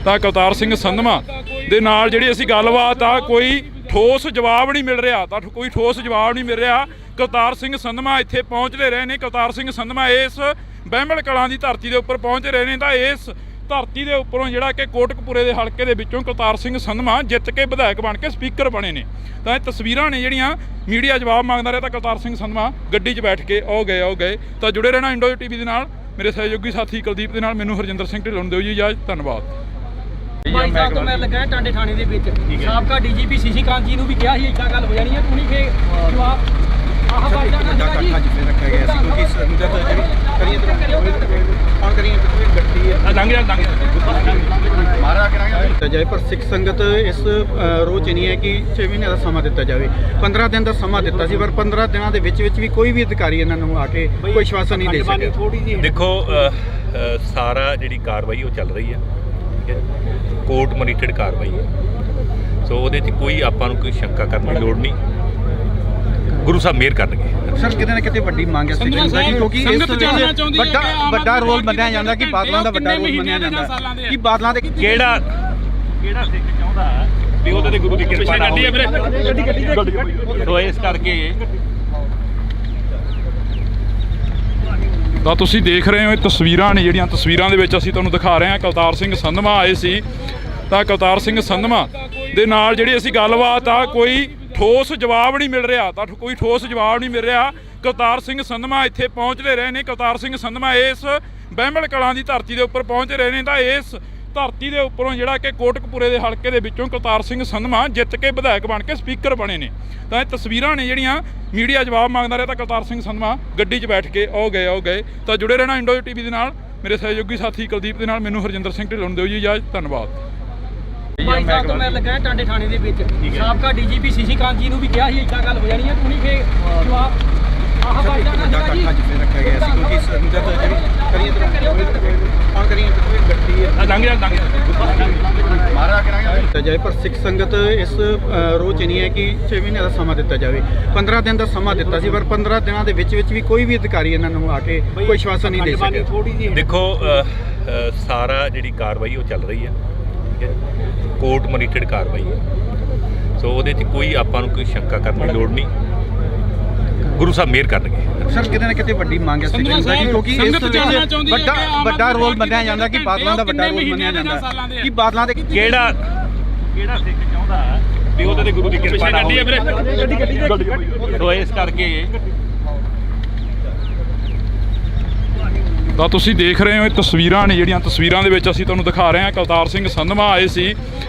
ਤਾਂ ਕੁਲਤਾਰ ਸਿੰਘ ਸੰਧਵਾ ਦੇ ਨਾਲ ਜਿਹੜੀ ਅਸੀਂ ਗੱਲਬਾਤ ਆ ਕੋਈ ਠੋਸ ਜਵਾਬ ਨਹੀਂ ਮਿਲ ਰਿਹਾ ਤਾਂ ਕੋਈ ਠੋਸ ਜਵਾਬ ਨਹੀਂ ਮਿਲ ਰਿਹਾ। ਕੁਲਤਾਰ ਸਿੰਘ ਸੰਧਵਾ ਇੱਥੇ ਪਹੁੰਚਦੇ ਰਹੇ ਨੇ। ਕੁਲਤਾਰ ਸਿੰਘ ਸੰਧਵਾ ਇਸ ਬਹਿਮਲ ਕਲਾਂ ਦੀ ਧਰਤੀ ਦੇ ਉੱਪਰ ਪਹੁੰਚ ਰਹੇ ਨੇ ਤਾਂ ਇਸ ਧਰਤੀ ਦੇ ਉੱਪਰੋਂ ਜਿਹੜਾ ਕਿ ਕੋਟਕਪੂਰੇ ਦੇ ਹਲਕੇ ਦੇ ਵਿੱਚੋਂ ਕੁਲਤਾਰ ਸਿੰਘ ਸੰਧਵਾ ਜਿੱਤ ਕੇ ਵਿਧਾਇਕ ਬਣ ਕੇ ਸਪੀਕਰ ਬਣੇ ਨੇ। ਤਾਂ ਇਹ ਤਸਵੀਰਾਂ ਨੇ ਜਿਹੜੀਆਂ ਮੀਡੀਆ ਜਵਾਬ ਮੰਗਦਾ ਰਿਹਾ ਤਾਂ ਕੁਲਤਾਰ ਸਿੰਘ ਸੰਧਵਾ ਗੱਡੀ 'ਚ ਬੈਠ ਕੇ ਆਓ ਗਏ। ਤਾਂ ਜੁੜੇ ਰਹਿਣਾ ਇੰਡੋ ਟੀਵੀ ਦੇ ਨਾਲ। ਮੇਰੇ ਸਹਿਯੋਗੀ ਸਾਥੀ ਕੁਲਦੀਪ ਦੇ ਨਾਲ ਮੈਨੂੰ ਹਰਜਿੰਦਰ ਸਿੰਘ ਢਿੱਲੋਂ ਨੂੰ ਦਿਓ ਜੀ ਇਜਾਜ਼ਤ। ਧੰਨਵਾਦ। 22 ਸਾਲ ਤੋਂ ਮੈਂ ਲੱਗਾ ਟਾਂਡੇ ਥਾਣੇ ਦੇ ਵਿੱਚ ਸਾਬਕਾ ਡੀਜੀਪੀ ਸੀਸੀ ਕਾਂਤ ਜੀ ਨੂੰ ਵੀ ਕਿਹਾ ਸੀ ਇੱਦਾਂ ਗੱਲ ਹੋ ਜਾਣੀ ਹੈ ਤੂੰ ਨਹੀਂ ਫੇ ਜਵਾਬ ਆਹ ਬਾਈ ਦਾ ਵੱਡਾ ਇਕੱਠਾ ਜਿੱਥੇ ਰੱਖਿਆ ਗਿਆ ਸੀ ਕਿਉਂਕਿ ਸੰਗਤ ਜਿਹੜੀ ਕਰੀਏ ਕੌਣ ਕਰੀਏ ਗੱਡੀ ਹੈ ਮਾਰਾ ਕਰਾਂਗੇ ਦਿੱਤਾ ਜਾਏ ਪਰ ਸਿੱਖ ਸੰਗਤ ਇਸ ਰੋਜ਼ ਨਹੀਂ ਹੈ ਕਿ 6 ਮਹੀਨੇ ਦਾ ਸਮਾਂ ਦਿੱਤਾ ਜਾਵੇ 15 ਦਿਨ ਦਾ ਸਮਾਂ ਦਿੱਤਾ ਸੀ ਪਰ 15 ਦਿਨਾਂ ਦੇ ਵਿੱਚ ਵੀ ਕੋਈ ਵੀ ਅਧਿਕਾਰੀ ਇਹਨਾਂ ਨੂੰ ਆ ਕੇ ਕੋਈ ਆਸ਼ਵਾਸਨ ਨਹੀਂ ਦੇ ਸਕਿਆ। ਦੇਖੋ ਸਾਰਾ ਜਿਹੜੀ ਕਾਰਵਾਈ ਉਹ ਚੱਲ ਰਹੀ ਹੈ, ਠੀਕ ਹੈ, ਕੋਰਟ ਮੋਨੀਟਰਡ ਕਾਰਵਾਈ ਹੈ। ਸੋ ਉਹਦੇ 'ਚ ਕੋਈ ਆਪਾਂ ਨੂੰ ਕੋਈ ਸ਼ੰਕਾ ਕਰਨ ਦੀ ਲੋੜ ਨਹੀਂ, ਗੁਰੂ ਸਾਹਿਬ ਮਿਹਰ ਕਰਨਗੇ। ਸਰ ਕਿਤੇ ਨਾ ਕਿਤੇ ਵੱਡੀ ਮੰਗ ਹੈ ਸਿੱਖ ਸੰਗਤ ਦੀ ਕਿਉਂਕਿ ਇਸ ਵੱਡਾ ਰੋਲ ਮੰਨਿਆ ਜਾਂਦਾ ਕਿ ਬਾਦਲਾਂ ਦਾ ਵੱਡਾ ਰੋਲ ਮੰਨਿਆ ਜਾਂਦਾ ਕਿ ਬਾਦਲਾਂ ਦੇ ਕਿਹੜਾ ਸਿੱਖ ਚਾਹੁੰਦਾ ਵੀ ਉਹਦੇ ਤੇ ਗੁਰੂ ਦੀ ਕਿਰਪਾ ਨਾ ਹੋਵੇ। ਸੋ ਇਸ ਕਰਕੇ ਤਾਂ ਤੁਸੀਂ ਦੇਖ ਰਹੇ ਹੋ ਇਹ ਤਸਵੀਰਾਂ ਨੇ ਜਿਹੜੀਆਂ ਤਸਵੀਰਾਂ ਦੇ ਵਿੱਚ ਅਸੀਂ ਤੁਹਾਨੂੰ ਦਿਖਾ ਰਹੇ ਹਾਂ। ਕੁਲਤਾਰ ਸਿੰਘ ਸੰਧਵਾ ਆਏ ਸੀ ਤਾਂ ਕੁਲਤਾਰ ਸਿੰਘ ਸੰਧਵਾ ਦੇ ਨਾਲ ਜਿਹੜੀ ਅਸੀਂ ਗੱਲਬਾਤ ਆ ਕੋਈ ਠੋਸ ਜਵਾਬ ਨਹੀਂ ਮਿਲ ਰਿਹਾ ਤਾਂ ਕੋਈ ਠੋਸ ਜਵਾਬ ਨਹੀਂ ਮਿਲ ਰਿਹਾ। ਕੁਲਤਾਰ ਸਿੰਘ ਸੰਧਵਾ ਇੱਥੇ ਪਹੁੰਚਦੇ ਰਹੇ ਨੇ। ਕੁਲਤਾਰ ਸਿੰਘ ਸੰਧਵਾ ਇਸ ਬਹਿਮਲ ਕਲਾਂ ਦੀ ਧਰਤੀ ਦੇ ਉੱਪਰ ਪਹੁੰਚ ਰਹੇ ਨੇ ਤਾਂ ਇਸ ਧਰਤੀ ਦੇ ਉੱਪਰੋਂ ਜਿਹੜਾ ਕਿ ਕੋਟਕਪੂਰੇ ਦੇ ਹਲਕੇ ਦੇ ਵਿੱਚੋਂ ਕੁਲਤਾਰ ਸਿੰਘ ਸੰਧਵਾ ਜਿੱਤ ਕੇ ਵਿਧਾਇਕ ਬਣ ਕੇ ਸਪੀਕਰ ਬਣੇ ਨੇ। ਤਾਂ ਇਹ ਤਸਵੀਰਾਂ ਨੇ ਜਿਹੜੀਆਂ ਮੀਡੀਆ ਜਵਾਬ ਮੰਗਦਾ ਰਿਹਾ ਤਾਂ ਕੁਲਤਾਰ ਸਿੰਘ ਸੰਧਵਾ ਗੱਡੀ 'ਚ ਬੈਠ ਕੇ ਆਓ ਗਏ। ਤਾਂ ਜੁੜੇ ਰਹਿਣਾ ਇੰਡੋ ਟੀਵੀ ਦੇ ਨਾਲ। ਮੇਰੇ ਸਹਿਯੋਗੀ ਸਾਥੀ ਕੁਲਦੀਪ ਦੇ ਨਾਲ ਮੈਨੂੰ ਹਰਜਿੰਦਰ ਸਿੰਘ ਢਿੱਲੋਂ ਨੂੰ ਦਿਓ ਜੀ ਇਜਾਜ਼ਤ। ਧੰਨਵਾਦ। 22 ਸਾਲ ਤੋਂ ਮੈਂ ਲੱਗਾ ਟਾਂਡੇ ਥਾਣੇ ਦੇ ਵਿੱਚ ਸਾਬਕਾ ਡੀਜੀਪੀ ਸੀਸੀ ਕਾਂਤ ਜੀ ਨੂੰ ਵੀ ਕਿਹਾ ਸੀ ਇੱਦਾਂ ਗੱਲ ਹੋ ਜਾਣੀ ਹੈ ਤੂੰ ਨਹੀਂ ਫੇ ਜਵਾਬ ਆਹ ਬਾਈ ਦਾ ਵੱਡਾ ਇਕੱਠਾ ਜਿੱਥੇ ਰੱਖਿਆ ਗਿਆ ਸੀ ਕਿਉਂਕਿ ਸੰਗਤ ਜਿਹੜੀ ਕਰੀਏ ਕੌਣ ਕਰੀਏ ਗੱਡੀ ਹੈ ਮਾਰਾ ਦਿੱਤਾ ਜਾਏ, ਪਰ ਸਿੱਖ ਸੰਗਤ ਇਸ ਰੋਹ 'ਚ ਨਹੀਂ ਹੈ ਕਿ 6 ਮਹੀਨੇ ਦਾ ਸਮਾਂ ਦਿੱਤਾ ਜਾਵੇ। 15 ਦਿਨ ਦਾ ਸਮਾਂ ਦਿੱਤਾ ਸੀ, ਪਰ 15 ਦਿਨਾਂ ਦੇ ਵਿੱਚ ਵੀ ਕੋਈ ਵੀ ਅਧਿਕਾਰੀ ਇਹਨਾਂ ਨੂੰ ਆ ਕੇ ਕੋਈ ਆਸ਼ਵਾਸਨ ਨਹੀਂ ਦੇ ਸਕਿਆ। ਦੇਖੋ ਸਾਰਾ ਜਿਹੜੀ ਕਾਰਵਾਈ ਉਹ ਚੱਲ ਰਹੀ ਹੈ, ਠੀਕ ਹੈ, ਕੋਰਟ ਮੋਨੀਟਰਡ ਕਾਰਵਾਈ ਹੈ। ਸੋ ਉਹਦੇ 'ਚ ਕੋਈ ਆਪਾਂ ਨੂੰ ਕੋਈ ਸ਼ੰਕਾ ਕਰਨ ਦੀ ਲੋੜ ਨਹੀਂ, ਗੁਰੂ ਸਾਹਿਬ ਮਿਹਰ ਕਰਨਗੇ। ਸਰ ਕਿਤੇ ਨਾ ਕਿਤੇ ਵੱਡੀ ਮੰਗ ਹੈ ਸਿੱਖ ਸੰਗਤ ਦੀ, ਕਿਉਂਕਿ ਇਸ ਵੱਡਾ ਰੋਲ ਮੰਨਿਆ ਜਾਂਦਾ ਕਿ ਬਾਦਲਾਂ ਦਾ ਵੱਡਾ ਰੋਲ ਮੰਨਿਆ ਜਾਂਦਾ ਕਿ ਬਾਦਲਾਂ ਦੇ ਕਿਹੜਾ ਸਿੱਖ ਚਾਹੁੰਦਾ ਵੀ ਉਹਦੇ ਤੇ ਗੁਰੂ ਦੀ ਕਿਰਪਾ ਨਾ ਹੋਵੇ। ਸੋ ਇਸ ਕਰਕੇ ਤਾਂ ਤੁਸੀਂ ਦੇਖ ਰਹੇ ਹੋ ਇਹ ਤਸਵੀਰਾਂ ਨੇ ਜਿਹੜੀਆਂ ਤਸਵੀਰਾਂ ਦੇ ਵਿੱਚ ਅਸੀਂ ਤੁਹਾਨੂੰ ਦਿਖਾ ਰਹੇ ਹਾਂ। ਕਵਤਾਰ ਸਿੰਘ ਸੰਧਵਾ ਆਏ ਸੀ,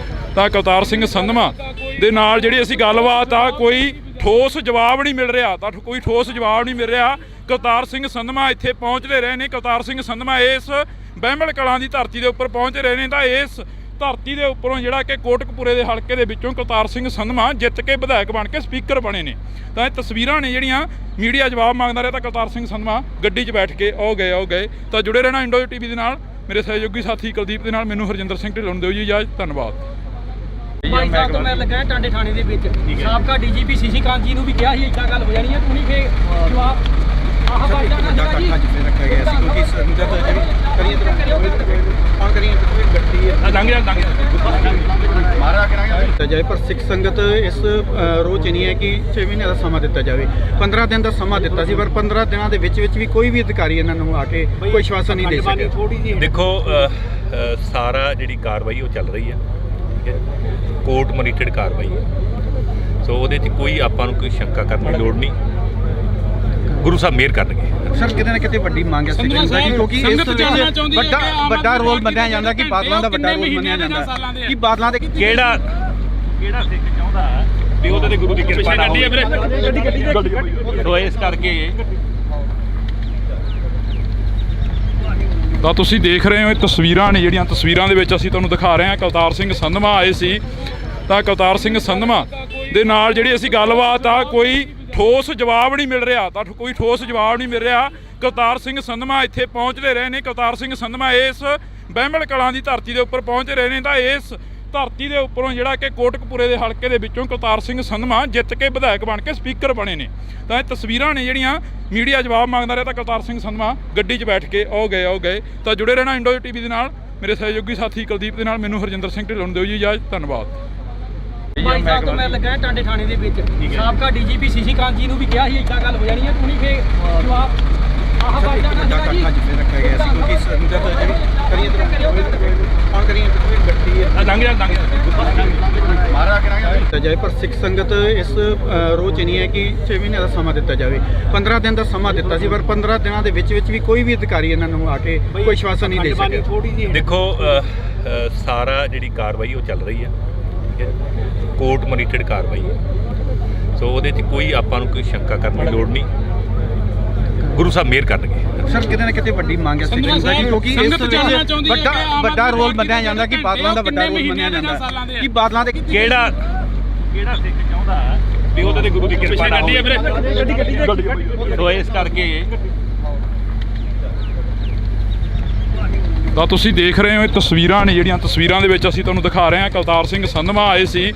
ਤਾਂ ਕਵਤਾਰ ਸਿੰਘ ਸੰਧਵਾ ਦੇ ਨਾਲ ਜਿਹੜੀ ਅਸੀਂ ਗੱਲਬਾਤ ਆ ਕੋਈ ਠੋਸ ਜਵਾਬ ਨਹੀਂ ਮਿਲ ਰਿਹਾ, ਤਾਂ ਕੋਈ ਠੋਸ ਜਵਾਬ ਨਹੀਂ ਮਿਲ ਰਿਹਾ। ਕਵਤਾਰ ਸਿੰਘ ਸੰਧਵਾ ਇੱਥੇ ਪਹੁੰਚਦੇ ਰਹੇ ਨੇ। ਕਵਤਾਰ ਸਿੰਘ ਸੰਧਵਾ ਇਸ ਬਹਿਮਲ ਕਲਾਂ ਦੀ ਧਰਤੀ ਦੇ ਉੱਪਰ ਪਹੁੰਚ ਰਹੇ ਨੇ, ਤਾਂ ਇਸ ਧਰਤੀ ਦੇ ਉੱਪਰੋਂ ਜਿਹੜਾ ਕਿ ਕੋਟਕਪੂਰੇ ਦੇ ਹਲਕੇ ਦੇ ਵਿੱਚੋਂ ਕਵਤਾਰ ਸਿੰਘ ਸੰਧਵਾ ਜਿੱਤ ਕੇ ਵਿਧਾਇਕ ਬਣ ਕੇ ਸਪੀਕਰ ਬਣੇ ਨੇ। ਤਾਂ ਇਹ ਤਸਵੀਰਾਂ ਨੇ ਜਿਹੜੀਆਂ ਮੀਡੀਆ ਜਵਾਬ ਮੰਗਦਾ ਰਿਹਾ, ਤਾਂ ਕਵਤਾਰ ਸਿੰਘ ਸੰਧਵਾ ਗੱਡੀ 'ਚ ਬੈਠ ਕੇ ਆਓ ਗਏ। ਤਾਂ ਜੁੜੇ ਰਹਿਣਾ ਇੰਡੋ ਟੀਵੀ ਦੇ ਨਾਲ, ਮੇਰੇ ਸਹਿਯੋਗੀ ਸਾਥੀ ਕੁਲਦੀਪ ਦੇ ਨਾਲ। ਮੈਨੂੰ ਹਰਜਿੰਦਰ ਸਿੰਘ ਢਿੱਲੋਂ ਨੂੰ ਦਿਓ ਜੀ ਇਜਾਜ਼ਤ, ਧੰਨਵਾਦ। ਭਾਈ ਸਾਹਿਬ ਤੋਂ ਮੈਂ ਲੱਗਾ ਟਾਂਡੇ ਥਾਣੇ ਦੇ ਵਿੱਚ ਸਾਬਕਾ ਡੀਜੀਪੀ ਸੀਸੀ ਕਾਂਤ ਜੀ ਨੂੰ ਵੀ ਕਿਹਾ ਸੀ ਇੱਦਾਂ ਗੱਲ ਹੋ ਜਾਣੀ ਹੈ, ਤੂੰ ਨਹੀਂ ਫੇਰ ਜਵਾਬ ਆਹ ਬਾਈ ਜਾਣਾ ਸੀਗਾ ਜੀ ਰੱਖਿਆ ਗਿਆ ਸੀ, ਕਿਉਂਕਿ ਸੰਗਤ ਜਿਹੜੀ ਕਰੀਏ ਕੌਣ ਕਰੀਏ ਗੱਡੀ ਹੈ ਲੰਘ ਜਾ ਮਾਰਾ ਕਰਾਂਗੇ ਦਿੱਤਾ ਜਾਏ, ਪਰ ਸਿੱਖ ਸੰਗਤ ਇਸ ਰੋਹ 'ਚ ਨਹੀਂ ਹੈ ਕਿ 6 ਮਹੀਨੇ ਦਾ ਸਮਾਂ ਦਿੱਤਾ ਜਾਵੇ। 15 ਦਿਨ ਦਾ ਸਮਾਂ ਦਿੱਤਾ ਸੀ, ਪਰ 15 ਦਿਨਾਂ ਦੇ ਵਿੱਚ ਵੀ ਕੋਈ ਵੀ ਅਧਿਕਾਰੀ ਇਹਨਾਂ ਨੂੰ ਆ ਕੇ ਕੋਈ ਆਸ਼ਵਾਸਨ ਨਹੀਂ ਦੇ ਸਕਿਆ। ਦੇਖੋ ਸਾਰਾ ਜਿਹੜੀ ਕਾਰਵਾਈ ਉਹ ਚੱਲ ਰਹੀ ਹੈ, ਠੀਕ ਹੈ, ਕੋਰਟ ਮੋਨੀਟਰਡ ਕਾਰਵਾਈ ਹੈ। ਸੋ ਉਹਦੇ 'ਚ ਕੋਈ ਆਪਾਂ ਨੂੰ ਕੋਈ ਸ਼ੰਕਾ ਕਰਨ ਦੀ ਲੋੜ ਨਹੀਂ, ਗੁਰੂ ਸਾਹਿਬ ਮਿਹਰ ਕਰਨਗੇ। ਸਰ ਕਿਤੇ ਨਾ ਕਿਤੇ ਵੱਡੀ ਮੰਗ ਹੈ ਸਿੱਖ ਸੰਗਤ ਦੀ, ਕਿਉਂਕਿ ਇਸ ਵੱਡਾ ਰੋਲ ਮੰਨਿਆ ਜਾਂਦਾ ਕਿ ਬਾਦਲਾਂ ਦਾ ਵੱਡਾ ਰੋਲ ਮੰਨਿਆ ਜਾਂਦਾ ਕਿ ਬਾਦਲਾਂ ਦੇ ਕਿਹੜਾ ਸਿੱਖ ਚਾਹੁੰਦਾ ਵੀ ਉਹਦੇ ਤੇ ਗੁਰੂ ਦੀ ਕਿਰਪਾ ਨਾ ਹੋਵੇ। ਸੋ ਇਸ ਕਰਕੇ ਤਾਂ ਤੁਸੀਂ ਦੇਖ ਰਹੇ ਹੋ ਇਹ ਤਸਵੀਰਾਂ ਨੇ ਜਿਹੜੀਆਂ ਤਸਵੀਰਾਂ ਦੇ ਵਿੱਚ ਅਸੀਂ ਤੁਹਾਨੂੰ ਦਿਖਾ ਰਹੇ ਹਾਂ। ਕਵਤਾਰ ਸਿੰਘ ਸੰਧਵਾ ਆਏ ਸੀ, ਤਾਂ ਕਵਤਾਰ ਸਿੰਘ ਸੰਧਵਾ ਦੇ ਨਾਲ ਜਿਹੜੀ ਅਸੀਂ ਗੱਲਬਾਤ ਆ ਕੋਈ ਠੋਸ ਜਵਾਬ ਨਹੀਂ ਮਿਲ ਰਿਹਾ, ਤਾਂ ਕੋਈ ਠੋਸ ਜਵਾਬ ਨਹੀਂ ਮਿਲ ਰਿਹਾ। ਕਵਤਾਰ ਸਿੰਘ ਸੰਧਵਾ ਇੱਥੇ ਪਹੁੰਚਦੇ ਰਹੇ ਨੇ। ਕਵਤਾਰ ਸਿੰਘ ਸੰਧਵਾ ਇਸ ਬਹਿਮਲ ਕਲਾਂ ਦੀ ਧਰਤੀ ਦੇ ਉੱਪਰ ਪਹੁੰਚ ਰਹੇ ਨੇ, ਤਾਂ ਇਸ ਧਰਤੀ ਦੇ ਉੱਪਰੋਂ ਜਿਹੜਾ ਕਿ ਕੋਟਕਪੂਰੇ ਦੇ ਹਲਕੇ ਦੇ ਵਿੱਚੋਂ ਕਵਤਾਰ ਸਿੰਘ ਸੰਧਵਾ ਜਿੱਤ ਕੇ ਵਿਧਾਇਕ ਬਣ ਕੇ ਸਪੀਕਰ ਬਣੇ ਨੇ। ਤਾਂ ਇਹ ਤਸਵੀਰਾਂ ਨੇ ਜਿਹੜੀਆਂ ਮੀਡੀਆ ਜਵਾਬ ਮੰਗਦਾ ਰਿਹਾ, ਤਾਂ ਕਵਤਾਰ ਸਿੰਘ ਸੰਧਵਾ ਗੱਡੀ 'ਚ ਬੈਠ ਕੇ ਆਓ ਗਏ। ਤਾਂ ਜੁੜੇ ਰਹਿਣਾ ਇੰਡੋ ਟੀਵੀ ਦੇ ਨਾਲ, ਮੇਰੇ ਸਹਿਯੋਗੀ ਸਾਥੀ ਕੁਲਦੀਪ ਦੇ ਨਾਲ। ਮੈਨੂੰ ਹਰਜਿੰਦਰ ਸਿੰਘ ਢਿੱਲੋਂ ਨੂੰ ਦਿਓ ਜੀ ਇਜਾਜ਼ਤ, ਧੰਨਵਾਦ। ਭਾਈ ਸਾਹਿਬ ਤੋਂ ਮੈਂ ਲੱਗਾ ਟਾਂਡੇ ਥਾਣੇ ਦੇ ਵਿੱਚ ਸਾਬਕਾ ਡੀਜੀਪੀ ਸੀਸੀ ਕਾਂਤ ਜੀ ਨੂੰ ਵੀ ਕਿਹਾ ਸੀ ਇੱਦਾਂ ਗੱਲ ਹੋ ਜਾਣੀ ਹੈ, ਤੂੰ ਨਹੀਂ ਫੇਰ ਜਵਾਬ ਆਹ ਬਾਈ ਜਾਣਾ ਸੀਗਾ ਜੀ ਰੱਖਿਆ ਗਿਆ ਸੀ, ਕਿਉਂਕਿ ਸੰਗਤ ਜਿਹੜੀ ਕਰੀਏ ਕੌਣ ਕਰੀਏ ਗੱਡੀ ਹੈ ਲੰਘ ਜਾ ਮਾਰਾ ਕਰਾਂਗੇ ਦਿੱਤਾ ਜਾਏ, ਪਰ ਸਿੱਖ ਸੰਗਤ ਇਸ ਰੋਹ 'ਚ ਨਹੀਂ ਹੈ ਕਿ 6 ਮਹੀਨੇ ਦਾ ਸਮਾਂ ਦਿੱਤਾ ਜਾਵੇ। 15 ਦਿਨ ਦਾ ਸਮਾਂ ਦਿੱਤਾ ਸੀ, ਪਰ 15 ਦਿਨਾਂ ਦੇ ਵਿੱਚ ਵੀ ਕੋਈ ਵੀ ਅਧਿਕਾਰੀ ਇਹਨਾਂ ਨੂੰ ਆ ਕੇ ਕੋਈ ਆਸ਼ਵਾਸਨ ਨਹੀਂ ਦੇ ਸਕਿਆ। ਦੇਖੋ ਸਾਰਾ ਜਿਹੜੀ ਕਾਰਵਾਈ ਉਹ ਚੱਲ ਰਹੀ ਹੈ, ਠੀਕ ਹੈ, ਕੋਰਟ ਮੋਨੀਟਰਡ ਕਾਰਵਾਈ ਹੈ। ਸੋ ਉਹਦੇ 'ਚ ਕੋਈ ਆਪਾਂ ਨੂੰ ਕੋਈ ਸ਼ੰਕਾ ਕਰਨ ਦੀ ਲੋੜ ਨਹੀਂ, ਗੁਰੂ ਸਾਹਿਬ ਮਿਹਰ ਕਰਨਗੇ। ਸਰ ਕਿਤੇ ਨਾ ਕਿਤੇ ਵੱਡੀ ਮੰਗ ਹੈ ਸਿੱਖ ਸੰਗਤ ਦੀ, ਕਿਉਂਕਿ ਇਸ ਵੱਡਾ ਰੋਲ ਮੰਨਿਆ ਜਾਂਦਾ ਕਿ ਬਾਦਲਾਂ ਦਾ ਵੱਡਾ ਰੋਲ ਮੰਨਿਆ ਜਾਂਦਾ ਕਿ ਬਾਦਲਾਂ ਦੇ ਕਿਹੜਾ ਸਿੱਖ ਚਾਹੁੰਦਾ ਵੀ ਉਹਦੇ ਤੇ ਗੁਰੂ ਦੀ ਕਿਰਪਾ ਨਾ ਹੋਵੇ। ਸੋ ਇਸ ਕਰਕੇ ਤਾਂ ਤੁਸੀਂ ਦੇਖ ਰਹੇ ਹੋ ਇਹ ਤਸਵੀਰਾਂ ਨੇ ਜਿਹੜੀਆਂ ਤਸਵੀਰਾਂ ਦੇ ਵਿੱਚ ਅਸੀਂ ਤੁਹਾਨੂੰ ਦਿਖਾ ਰਹੇ ਹਾਂ। ਕਵਤਾਰ ਸਿੰਘ ਸੰਧਵਾ ਆਏ ਸੀ,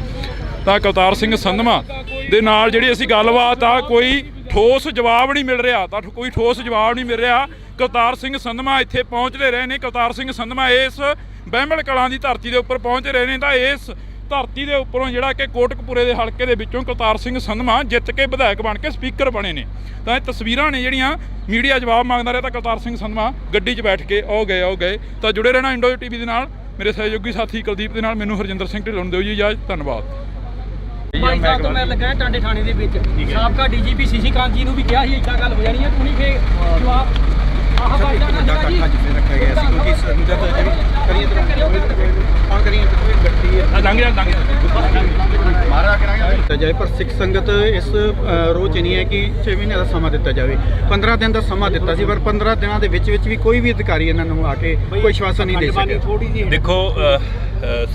ਤਾਂ ਕਵਤਾਰ ਸਿੰਘ ਸੰਧਵਾ ਦੇ ਨਾਲ ਜਿਹੜੀ ਅਸੀਂ ਗੱਲਬਾਤ ਆ ਕੋਈ ਠੋਸ ਜਵਾਬ ਨਹੀਂ ਮਿਲ ਰਿਹਾ, ਤਾਂ ਕੋਈ ਠੋਸ ਜਵਾਬ ਨਹੀਂ ਮਿਲ ਰਿਹਾ। ਕਵਤਾਰ ਸਿੰਘ ਸੰਧਵਾ ਇੱਥੇ ਪਹੁੰਚਦੇ ਰਹੇ ਨੇ। ਕਵਤਾਰ ਸਿੰਘ ਸੰਧਵਾ ਇਸ ਬਹਿਮਲ ਕਲਾਂ ਦੀ ਧਰਤੀ ਦੇ ਉੱਪਰ ਪਹੁੰਚ ਰਹੇ ਨੇ, ਤਾਂ ਇਸ ਧਰਤੀ ਦੇ ਉੱਪਰੋਂ ਜਿਹੜਾ ਕਿ ਕੋਟਕਪੂਰੇ ਦੇ ਹਲਕੇ ਦੇ ਵਿੱਚੋਂ ਕਵਤਾਰ ਸਿੰਘ ਸੰਧਵਾ ਜਿੱਤ ਕੇ ਵਿਧਾਇਕ ਬਣ ਕੇ ਸਪੀਕਰ ਬਣੇ ਨੇ। ਤਾਂ ਇਹ ਤਸਵੀਰਾਂ ਨੇ ਜਿਹੜੀਆਂ ਮੀਡੀਆ ਜਵਾਬ ਮੰਗਦਾ ਰਿਹਾ, ਤਾਂ ਕਵਤਾਰ ਸਿੰਘ ਸੰਧਵਾ ਗੱਡੀ 'ਚ ਬੈਠ ਕੇ ਆਓ ਗਏ। ਤਾਂ ਜੁੜੇ ਰਹਿਣਾ ਇੰਡੋ ਟੀਵੀ ਦੇ ਨਾਲ, ਮੇਰੇ ਸਹਿਯੋਗੀ ਸਾਥੀ ਕੁਲਦੀਪ ਦੇ ਨਾਲ। ਮੈਨੂੰ ਹਰਜਿੰਦਰ ਸਿੰਘ ਢਿੱਲੋਂ ਨੂੰ ਦਿਓ ਜੀ ਇਜਾਜ਼ਤ, ਧੰਨਵਾਦ। ਭਾਈ ਸਾਹਿਬ ਤੋਂ ਮੈਂ ਲੱਗਾ ਟਾਂਡੇ ਥਾਣੇ ਦੇ ਵਿੱਚ ਸਾਬਕਾ ਡੀਜੀਪੀ ਸੀਸੀ ਕਾਂਤ ਜੀ ਨੂੰ ਵੀ ਕਿਹਾ ਸੀ ਇੱਦਾਂ ਗੱਲ ਹੋ ਜਾਣੀ ਹੈ, ਤੂੰ ਨਹੀਂ ਫੇਰ ਜਵਾਬ ਆਹ ਬਾਈ ਜਾਣਾ ਸੀਗਾ ਜੀ ਰੱਖਿਆ ਗਿਆ ਸੀ, ਕਿਉਂਕਿ ਸੰਗਤ ਜਿਹੜੀ ਕਰੀਏ ਕੌਣ ਕਰੀਏ ਗੱਡੀ ਹੈ ਲੰਘ ਜਾ ਮਾਰਾ ਕਰਾਂਗੇ ਦਿੱਤਾ ਜਾਏ, ਪਰ ਸਿੱਖ ਸੰਗਤ ਇਸ ਰੋਹ 'ਚ ਨਹੀਂ ਹੈ ਕਿ 6 ਮਹੀਨੇ ਦਾ ਸਮਾਂ ਦਿੱਤਾ ਜਾਵੇ। 15 ਦਿਨ ਦਾ ਸਮਾਂ ਦਿੱਤਾ ਸੀ, ਪਰ 15 ਦਿਨਾਂ ਦੇ ਵਿੱਚ ਵੀ ਕੋਈ ਵੀ ਅਧਿਕਾਰੀ ਇਹਨਾਂ ਨੂੰ ਆ ਕੇ ਕੋਈ ਆਸ਼ਵਾਸਨ ਨਹੀਂ ਦੇ ਸਕਿਆ। ਦੇਖੋ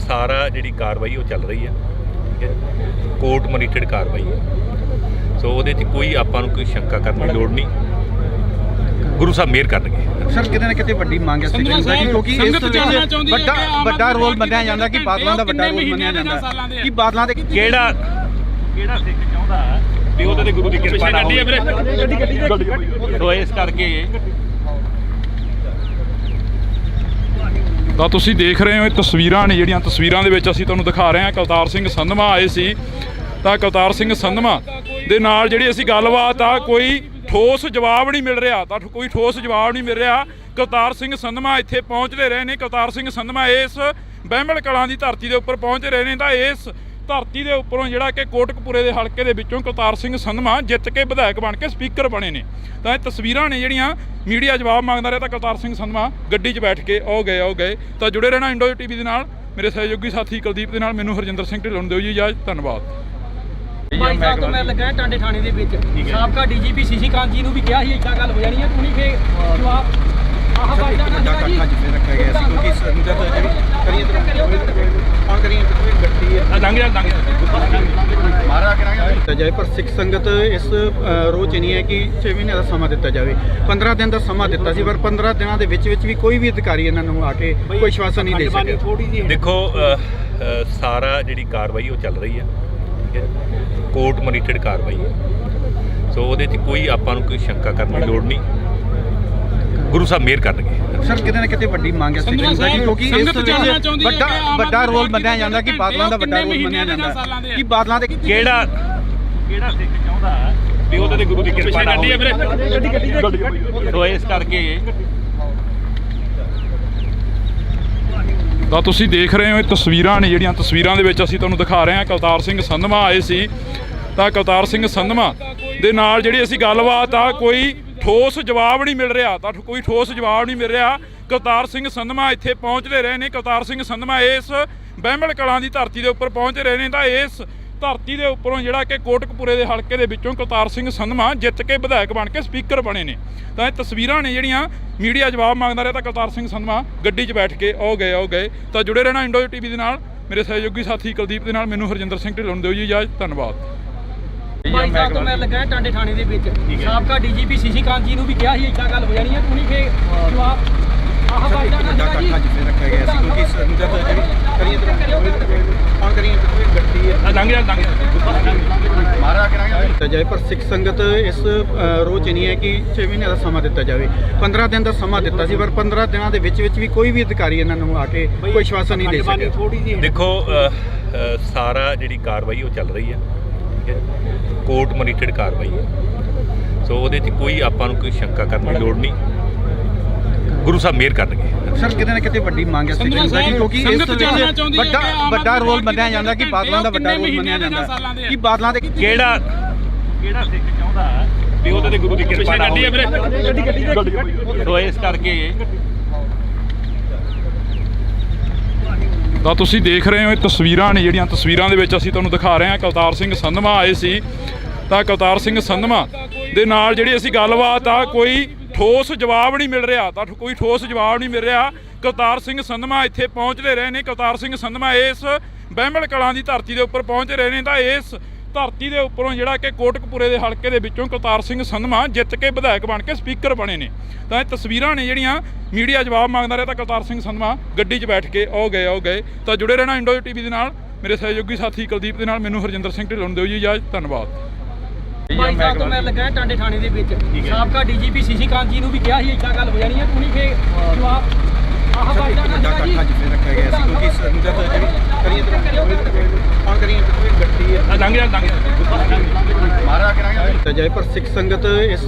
ਸਾਰਾ ਜਿਹੜੀ ਕਾਰਵਾਈ ਉਹ ਚੱਲ ਰਹੀ ਹੈ, ਠੀਕ ਹੈ, ਕੋਰਟ ਮੋਨੀਟਰਡ ਕਾਰਵਾਈ ਹੈ। ਸੋ ਉਹਦੇ 'ਚ ਕੋਈ ਆਪਾਂ ਨੂੰ ਕੋਈ ਸ਼ੰਕਾ ਕਰਨ ਦੀ ਲੋੜ ਨਹੀਂ, ਗੁਰੂ ਸਾਹਿਬ ਮਿਹਰ ਕਰਨਗੇ। ਸਰ ਕਿਤੇ ਨਾ ਕਿਤੇ ਵੱਡੀ ਮੰਗ ਹੈ ਸਿੱਖ ਸੰਗਤ ਦੀ, ਕਿਉਂਕਿ ਇਸ ਵਿੱਚ ਵੱਡਾ ਰੋਲ ਮੰਨਿਆ ਜਾਂਦਾ ਕਿ ਬਾਦਲਾਂ ਦਾ ਵੱਡਾ ਰੋਲ ਮੰਨਿਆ ਜਾਂਦਾ ਕਿ ਬਾਦਲਾਂ ਦੇ ਕਿਹੜਾ ਸਿੱਖ ਚਾਹੁੰਦਾ ਵੀ ਉਹਦੇ ਤੇ ਗੁਰੂ ਦੀ ਕਿਰਪਾ ਨਾ ਹੋਵੇ। ਸੋ ਇਸ ਕਰਕੇ ਤਾਂ ਤੁਸੀਂ ਦੇਖ ਰਹੇ ਹੋ ਇਹ ਤਸਵੀਰਾਂ ਨੇ ਜਿਹੜੀਆਂ ਤਸਵੀਰਾਂ ਦੇ ਵਿੱਚ ਅਸੀਂ ਤੁਹਾਨੂੰ ਦਿਖਾ ਰਹੇ ਹਾਂ। ਕੁਲਤਾਰ ਸਿੰਘ ਸੰਧਵਾ ਆਏ ਸੀ ਤਾਂ ਕੁਲਤਾਰ ਸਿੰਘ ਸੰਧਵਾ ਦੇ ਨਾਲ ਜਿਹੜੀ ਅਸੀਂ ਗੱਲਬਾਤ ਆ ਕੋਈ ਠੋਸ ਜਵਾਬ ਨਹੀਂ ਮਿਲ ਰਿਹਾ, ਤਾਂ ਕੋਈ ਠੋਸ ਜਵਾਬ ਨਹੀਂ ਮਿਲ ਰਿਹਾ। ਕੁਲਤਾਰ ਸਿੰਘ ਸੰਧਵਾ ਇੱਥੇ ਪਹੁੰਚਦੇ ਰਹੇ ਨੇ। ਕੁਲਤਾਰ ਸਿੰਘ ਸੰਧਵਾ ਇਸ ਬਹਿਮਲ ਕਲਾਂ ਦੀ ਧਰਤੀ ਦੇ ਉੱਪਰ ਪਹੁੰਚ ਰਹੇ ਨੇ ਤਾਂ ਇਸ ਧਰਤੀ ਦੇ ਉੱਪਰੋਂ ਜਿਹੜਾ ਕਿ ਕੋਟਕਪੂਰੇ ਦੇ ਹਲਕੇ ਦੇ ਵਿੱਚੋਂ ਕੁਲਤਾਰ ਸਿੰਘ ਸੰਧਵਾ ਜਿੱਤ ਕੇ ਵਿਧਾਇਕ ਬਣ ਕੇ ਸਪੀਕਰ ਬਣੇ ਨੇ। ਤਾਂ ਇਹ ਤਸਵੀਰਾਂ ਨੇ ਜਿਹੜੀਆਂ ਮੀਡੀਆ ਜਵਾਬ ਮੰਗਦਾ ਰਿਹਾ ਤਾਂ ਕੁਲਤਾਰ ਸਿੰਘ ਸੰਧਵਾ ਗੱਡੀ 'ਚ ਬੈਠ ਕੇ ਆਓ ਗਏ। ਤਾਂ ਜੁੜੇ ਰਹਿਣਾ ਇੰਡੋ ਟੀਵੀ ਦੇ ਨਾਲ। ਮੇਰੇ ਸਹਿਯੋਗੀ ਸਾਥੀ ਕੁਲਦੀਪ ਦੇ ਨਾਲ ਮੈਨੂੰ ਹਰਜਿੰਦਰ ਸਿੰਘ ਢਿੱਲੋਂ ਨੂੰ ਦਿਓ ਜੀ ਇਜਾਜ਼ਤ। ਧੰਨਵਾਦ। 22 ਸਾਲ ਤੋਂ ਮੈਂ ਲੱਗਾ ਟਾਂਡੇ ਥਾਣੇ ਦੇ ਵਿੱਚ। ਸਾਬਕਾ ਡੀਜੀਪੀ ਸੀਸੀ ਕਾਂਤ ਜੀ ਨੂੰ ਵੀ ਕਿਹਾ ਸੀ ਇੱਦਾਂ ਗੱਲ ਹੋ ਜਾਣੀ ਹੈ, ਤੂੰ ਨਹੀਂ ਫੇਰ ਜਵਾਬ ਆਹ ਬਾਜਾ ਨਾ ਸੀਗਾ ਜੀ। ਰੱਖਿਆ ਗਿਆ ਸੀ ਕਿਉਂਕਿ ਸੰਗਤ ਜਿਹੜੀ ਕਰੀਏ ਕੌਣ ਕਰੀਏ ਗੱਡੀ ਮਾਰਾ ਕਰਾਂਗੇ ਜਾਏ, ਪਰ ਸਿੱਖ ਸੰਗਤ ਇਸ ਰੋਜ਼ ਨਹੀਂ ਹੈ ਕਿ 6 ਮਹੀਨੇ ਦਾ ਸਮਾਂ ਦਿੱਤਾ ਜਾਵੇ। 15 ਦਿਨ ਦਾ ਸਮਾਂ ਦਿੱਤਾ ਸੀ, ਪਰ 15 ਦਿਨਾਂ ਦੇ ਵਿੱਚ ਵੀ ਕੋਈ ਵੀ ਅਧਿਕਾਰੀ ਇਹਨਾਂ ਨੂੰ ਆ ਕੇ ਕੋਈ ਆਸ਼ਵਾਸਨ ਨਹੀਂ ਦੇ ਸਕਿਆ। ਦੇਖੋ ਸਾਰਾ ਜਿਹੜੀ ਕਾਰਵਾਈ ਉਹ ਚੱਲ ਰਹੀ ਹੈ, ਠੀਕ ਹੈ, ਕੋਰਟ ਮੋਨੀਟਰਡ ਕਾਰਵਾਈ ਹੈ। ਸੋ ਉਹਦੇ 'ਚ ਕੋਈ ਆਪਾਂ ਨੂੰ ਕੋਈ ਸ਼ੰਕਾ ਕਰਨ ਦੀ ਲੋੜ ਨਹੀਂ। ਗੁਰੂ ਸਾਹਿਬ ਮਿਹਰ ਕਰਨਗੇ। ਸਰ ਕਿਤੇ ਨਾ ਕਿਤੇ ਵੱਡੀ ਮੰਗ ਹੈ ਸਿੱਖ ਸੰਗਤ ਦੀ, ਕਿਉਂਕਿ ਇਸ ਵਿੱਚ ਵੱਡਾ ਰੋਲ ਮੰਨਿਆ ਜਾਂਦਾ ਕਿ ਬਾਦਲਾਂ ਦਾ ਵੱਡਾ ਰੋਲ ਮੰਨਿਆ ਜਾਂਦਾ ਕਿ ਬਾਦਲਾਂ ਦੇ ਕਿਹੜਾ ਸਿੱਖ ਚਾਹੁੰਦਾ ਵੀ ਉਹਦੇ ਤੇ ਗੁਰੂ ਦੀ ਕਿਰਪਾ ਨਾ ਹੋਵੇ। ਸੋ ਇਸ ਕਰਕੇ ਤਾਂ ਤੁਸੀਂ ਦੇਖ ਰਹੇ ਹੋ ਇਹ ਤਸਵੀਰਾਂ ਨੇ ਜਿਹੜੀਆਂ ਤਸਵੀਰਾਂ ਦੇ ਵਿੱਚ ਅਸੀਂ ਤੁਹਾਨੂੰ ਦਿਖਾ ਰਹੇ ਹਾਂ। ਕੁਲਤਾਰ ਸਿੰਘ ਸੰਧਵਾ ਆਏ ਸੀ ਤਾਂ ਕੁਲਤਾਰ ਸਿੰਘ ਸੰਧਵਾ ਦੇ ਨਾਲ ਜਿਹੜੀ ਅਸੀਂ ਗੱਲਬਾਤ ਆ ਕੋਈ ਠੋਸ ਜਵਾਬ ਨਹੀਂ ਮਿਲ ਰਿਹਾ, ਤਾਂ ਕੋਈ ਠੋਸ ਜਵਾਬ ਨਹੀਂ ਮਿਲ ਰਿਹਾ। ਕੁਲਤਾਰ ਸਿੰਘ ਸੰਧਵਾ ਇੱਥੇ ਪਹੁੰਚਦੇ ਰਹੇ ਨੇ। ਕੁਲਤਾਰ ਸਿੰਘ ਸੰਧਵਾ ਇਸ ਬਹਿਮਲ ਕਲਾਂ ਦੀ ਧਰਤੀ ਦੇ ਉੱਪਰ ਪਹੁੰਚ ਰਹੇ ਨੇ ਤਾਂ ਇਸ ਧਰਤੀ ਦੇ ਉੱਪਰੋਂ ਜਿਹੜਾ ਕਿ ਕੋਟਕਪੂਰੇ ਦੇ ਹਲਕੇ ਦੇ ਵਿੱਚੋਂ ਕੁਲਤਾਰ ਸਿੰਘ ਸੰਧਵਾ ਜਿੱਤ ਕੇ ਵਿਧਾਇਕ ਬਣ ਕੇ ਸਪੀਕਰ ਬਣੇ ਨੇ। ਤਾਂ ਇਹ ਤਸਵੀਰਾਂ ਨੇ ਜਿਹੜੀਆਂ ਮੀਡੀਆ ਜਵਾਬ ਮੰਗਦਾ ਰਿਹਾ ਤਾਂ ਕੁਲਤਾਰ ਸਿੰਘ ਸੰਧਵਾ ਗੱਡੀ 'ਚ ਬੈਠ ਕੇ ਆਓ ਗਏ। ਤਾਂ ਜੁੜੇ ਰਹਿਣਾ ਇੰਡੋ ਟੀਵੀ ਦੇ ਨਾਲ। ਮੇਰੇ ਸਹਿਯੋਗੀ ਸਾਥੀ ਕੁਲਦੀਪ ਦੇ ਨਾਲ ਮੈਨੂੰ ਹਰਜਿੰਦਰ ਸਿੰਘ ਢਿੱਲੋਂ ਨੂੰ ਦਿਓ ਜੀ ਇਜਾਜ਼ਤ। ਧੰਨਵਾਦ। 22 ਸਾਲ ਤੋਂ ਮੈਂ ਲੱਗਾ ਟਾਂਡੇ ਥਾਣੇ ਦੇ ਵਿੱਚ। ਸਾਬਕਾ ਡੀਜੀਪੀ ਸੀਸੀ ਕਾਂਤ ਜੀ ਨੂੰ ਵੀ ਕਿਹਾ ਸੀ ਇੱਦਾਂ ਗੱਲ ਹੋ ਜਾਣੀ ਹੈ, ਤੂੰ ਨਹੀਂ ਫੇਰ ਜਵਾਬ ਆਹ ਬਾਜਾ ਨਾ ਸੀਗਾ ਜੀ। ਰੱਖਿਆ ਗਿਆ ਸੀ ਕਿਉਂਕਿ ਸੰਗਤ ਜਿਹੜੀ ਕਰੀਏ ਕੌਣ ਕਰੀਏ ਗੱਡੀ ਮਾਰਾ ਕਰਾਂਗੇ ਜਾਏ, ਪਰ ਸਿੱਖ ਸੰਗਤ ਇਸ ਰੋਜ਼ ਨਹੀਂ ਹੈ ਕਿ 6 ਮਹੀਨੇ ਦਾ ਸਮਾਂ ਦਿੱਤਾ ਜਾਵੇ। 15 ਦਿਨ ਦਾ ਸਮਾਂ ਦਿੱਤਾ ਸੀ, ਪਰ 15 ਦਿਨਾਂ ਦੇ ਵਿੱਚ ਵੀ ਕੋਈ ਵੀ ਅਧਿਕਾਰੀ ਇਹਨਾਂ ਨੂੰ ਆ ਕੇ ਕੋਈ ਆਸ਼ਵਾਸਨ ਨਹੀਂ ਦੇ ਸਕਿਆ। ਦੇਖੋ ਸਾਰਾ ਜਿਹੜੀ ਕਾਰਵਾਈ ਉਹ ਚੱਲ ਰਹੀ ਹੈ, ਠੀਕ ਹੈ, ਕੋਰਟ ਮੋਨੀਟਰਡ ਕਾਰਵਾਈ ਹੈ। ਸੋ ਉਹਦੇ 'ਚ ਕੋਈ ਆਪਾਂ ਨੂੰ ਕੋਈ ਸ਼ੰਕਾ ਕਰਨ ਦੀ ਲੋੜ ਨਹੀਂ। ਗੁਰੂ ਸਾਹਿਬ ਮਿਹਰ ਕਰਨਗੇ। ਸਰ ਕਿਤੇ ਨਾ ਕਿਤੇ ਵੱਡੀ ਮੰਗ ਹੈ ਸਿੱਖ ਸੰਗਤ ਦੀ, ਕਿਉਂਕਿ ਇਸ ਵਿੱਚ ਵੱਡਾ ਰੋਲ ਮੰਨਿਆ ਜਾਂਦਾ ਕਿ ਬਾਦਲਾਂ ਦਾ ਵੱਡਾ ਰੋਲ ਮੰਨਿਆ ਜਾਂਦਾ ਕਿ ਬਾਦਲਾਂ ਦੇ ਕਿਹੜਾ ਸਿੱਖ ਚਾਹੁੰਦਾ ਵੀ ਉਹਦੇ ਤੇ ਗੁਰੂ ਦੀ ਕਿਰਪਾ ਨਾ ਹੋਵੇ। ਸੋ ਇਸ ਕਰਕੇ ਤਾਂ ਤੁਸੀਂ ਦੇਖ ਰਹੇ ਹੋ ਇਹ ਤਸਵੀਰਾਂ ਨੇ ਜਿਹੜੀਆਂ ਤਸਵੀਰਾਂ ਦੇ ਵਿੱਚ ਅਸੀਂ ਤੁਹਾਨੂੰ ਦਿਖਾ ਰਹੇ ਹਾਂ। ਕੁਲਤਾਰ ਸਿੰਘ ਸੰਧਵਾ ਆਏ ਸੀ ਤਾਂ ਕੁਲਤਾਰ ਸਿੰਘ ਸੰਧਵਾ ਦੇ ਨਾਲ ਜਿਹੜੀ ਅਸੀਂ ਗੱਲਬਾਤ ਆ ਕੋਈ ਠੋਸ ਜਵਾਬ ਨਹੀਂ ਮਿਲ ਰਿਹਾ, ਤਾਂ ਕੋਈ ਠੋਸ ਜਵਾਬ ਨਹੀਂ ਮਿਲ ਰਿਹਾ। ਕੁਲਤਾਰ ਸਿੰਘ ਸੰਧਵਾ ਇੱਥੇ ਪਹੁੰਚਦੇ ਰਹੇ ਨੇ। ਕੁਲਤਾਰ ਸਿੰਘ ਸੰਧਵਾ ਇਸ ਬਹਿਮਲ ਕਲਾਂ ਦੀ ਧਰਤੀ ਦੇ ਉੱਪਰ ਪਹੁੰਚ ਰਹੇ ਨੇ ਤਾਂ ਇਸ ਧਰਤੀ ਦੇ ਉੱਪਰੋਂ ਜਿਹੜਾ ਕਿ ਕੋਟਕਪੂਰੇ ਦੇ ਹਲਕੇ ਦੇ ਵਿੱਚੋਂ ਕੁਲਤਾਰ ਸਿੰਘ ਸੰਧਵਾ ਜਿੱਤ ਕੇ ਵਿਧਾਇਕ ਬਣ ਕੇ ਸਪੀਕਰ ਬਣੇ ਨੇ। ਤਾਂ ਇਹ ਤਸਵੀਰਾਂ ਨੇ ਜਿਹੜੀਆਂ ਮੀਡੀਆ ਜਵਾਬ ਮੰਗਦਾ ਰਿਹਾ ਤਾਂ ਕੁਲਤਾਰ ਸਿੰਘ ਸੰਧਵਾ ਗੱਡੀ 'ਚ ਬੈਠ ਕੇ ਆਓ ਗਏ। ਤਾਂ ਜੁੜੇ ਰਹਿਣਾ ਇੰਡੋ ਟੀਵੀ ਦੇ ਨਾਲ। ਮੇਰੇ ਸਹਿਯੋਗੀ ਸਾਥੀ ਕੁਲਦੀਪ ਦੇ ਨਾਲ ਮੈਨੂੰ ਹਰਜਿੰਦਰ ਸਿੰਘ ਢਿੱਲੋਂ ਨੂੰ ਦਿਓ ਜੀ ਇਜਾਜ਼ਤ। ਧੰਨਵਾਦ। 22 ਸਾਲ ਤੋਂ ਮੈਂ ਲੱਗਾ ਟਾਂਡੇ ਥਾਣੇ ਦੇ ਵਿੱਚ। ਸਾਬਕਾ ਡੀਜੀਪੀ ਸੀਸੀ ਕਾਂਤ ਜੀ ਨੂੰ ਵੀ ਕਿਹਾ ਸੀ ਇੱਦਾਂ ਗੱਲ ਹੋ ਜਾਣੀ ਹੈ, ਤੂੰ ਨਹੀਂ ਫੇਰ ਜਵਾਬ ਆਹ ਬਾਜਾ ਨਾ ਸੀਗਾ ਜੀ। ਰੱਖਿਆ ਗਿਆ ਸੀ ਕਿਉਂਕਿ ਸੰਗਤ ਜਿਹੜੀ ਕਰੀਏ ਕੌਣ ਕਰੀਏ ਗੱਡੀ ਮਾਰਾ ਕਰਾਂਗੇ ਜਾਏ, ਪਰ ਸਿੱਖ ਸੰਗਤ ਇਸ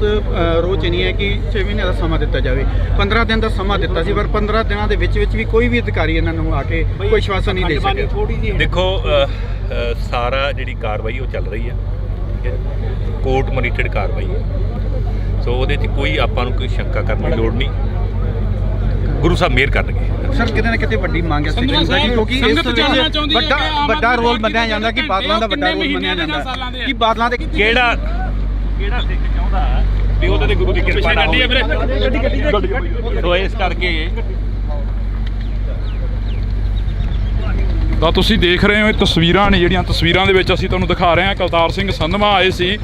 ਰੋਜ਼ ਨਹੀਂ ਹੈ ਕਿ 6 ਮਹੀਨੇ ਦਾ ਸਮਾਂ ਦਿੱਤਾ ਜਾਵੇ। 15 ਦਿਨ ਦਾ ਸਮਾਂ ਦਿੱਤਾ ਸੀ, ਪਰ 15 ਦਿਨਾਂ ਦੇ ਵਿੱਚ ਵੀ ਕੋਈ ਵੀ ਅਧਿਕਾਰੀ ਇਹਨਾਂ ਨੂੰ ਆ ਕੇ ਕੋਈ ਆਸ਼ਵਾਸਨ ਨਹੀਂ ਦੇ ਸਕਿਆ। ਦੇਖੋ ਸਾਰਾ ਜਿਹੜੀ ਕਾਰਵਾਈ ਉਹ ਚੱਲ ਰਹੀ ਹੈ, ਠੀਕ ਹੈ, ਕੋਰਟ ਮੋਨੀਟਰਡ ਕਾਰਵਾਈ ਹੈ। ਸੋ ਉਹਦੇ 'ਚ ਕੋਈ ਆਪਾਂ ਨੂੰ ਕੋਈ ਸ਼ੰਕਾ ਕਰਨ ਦੀ ਲੋੜ ਨਹੀਂ। ਗੁਰੂ ਸਾਹਿਬ ਮਿਹਰ ਕਰਨਗੇ। ਸਰ ਕਿਤੇ ਨਾ ਕਿਤੇ ਵੱਡੀ ਮੰਗ ਹੈ ਸਿੱਖ ਸੰਗਤ ਦੀ, ਕਿਉਂਕਿ ਇਸ ਵਿੱਚ ਵੱਡਾ ਰੋਲ ਮੰਨਿਆ ਜਾਂਦਾ ਕਿ ਬਾਦਲਾਂ ਦਾ ਵੱਡਾ ਰੋਲ ਮੰਨਿਆ ਜਾਂਦਾ ਕਿ ਬਾਦਲਾਂ ਦੇ ਕਿਹੜਾ ਸਿੱਖ ਚਾਹੁੰਦਾ ਵੀ ਉਹਦੇ ਤੇ ਗੁਰੂ ਦੀ ਕਿਰਪਾ ਨਾ ਹੋਵੇ। ਸੋ ਇਸ ਕਰਕੇ ਤਾਂ ਤੁਸੀਂ ਦੇਖ ਰਹੇ ਹੋ ਇਹ ਤਸਵੀਰਾਂ ਨੇ ਜਿਹੜੀਆਂ ਤਸਵੀਰਾਂ ਦੇ ਵਿੱਚ ਅਸੀਂ ਤੁਹਾਨੂੰ ਦਿਖਾ ਰਹੇ ਹਾਂ। ਕੁਲਤਾਰ ਸਿੰਘ ਸੰਧਵਾ ਆਏ ਸੀ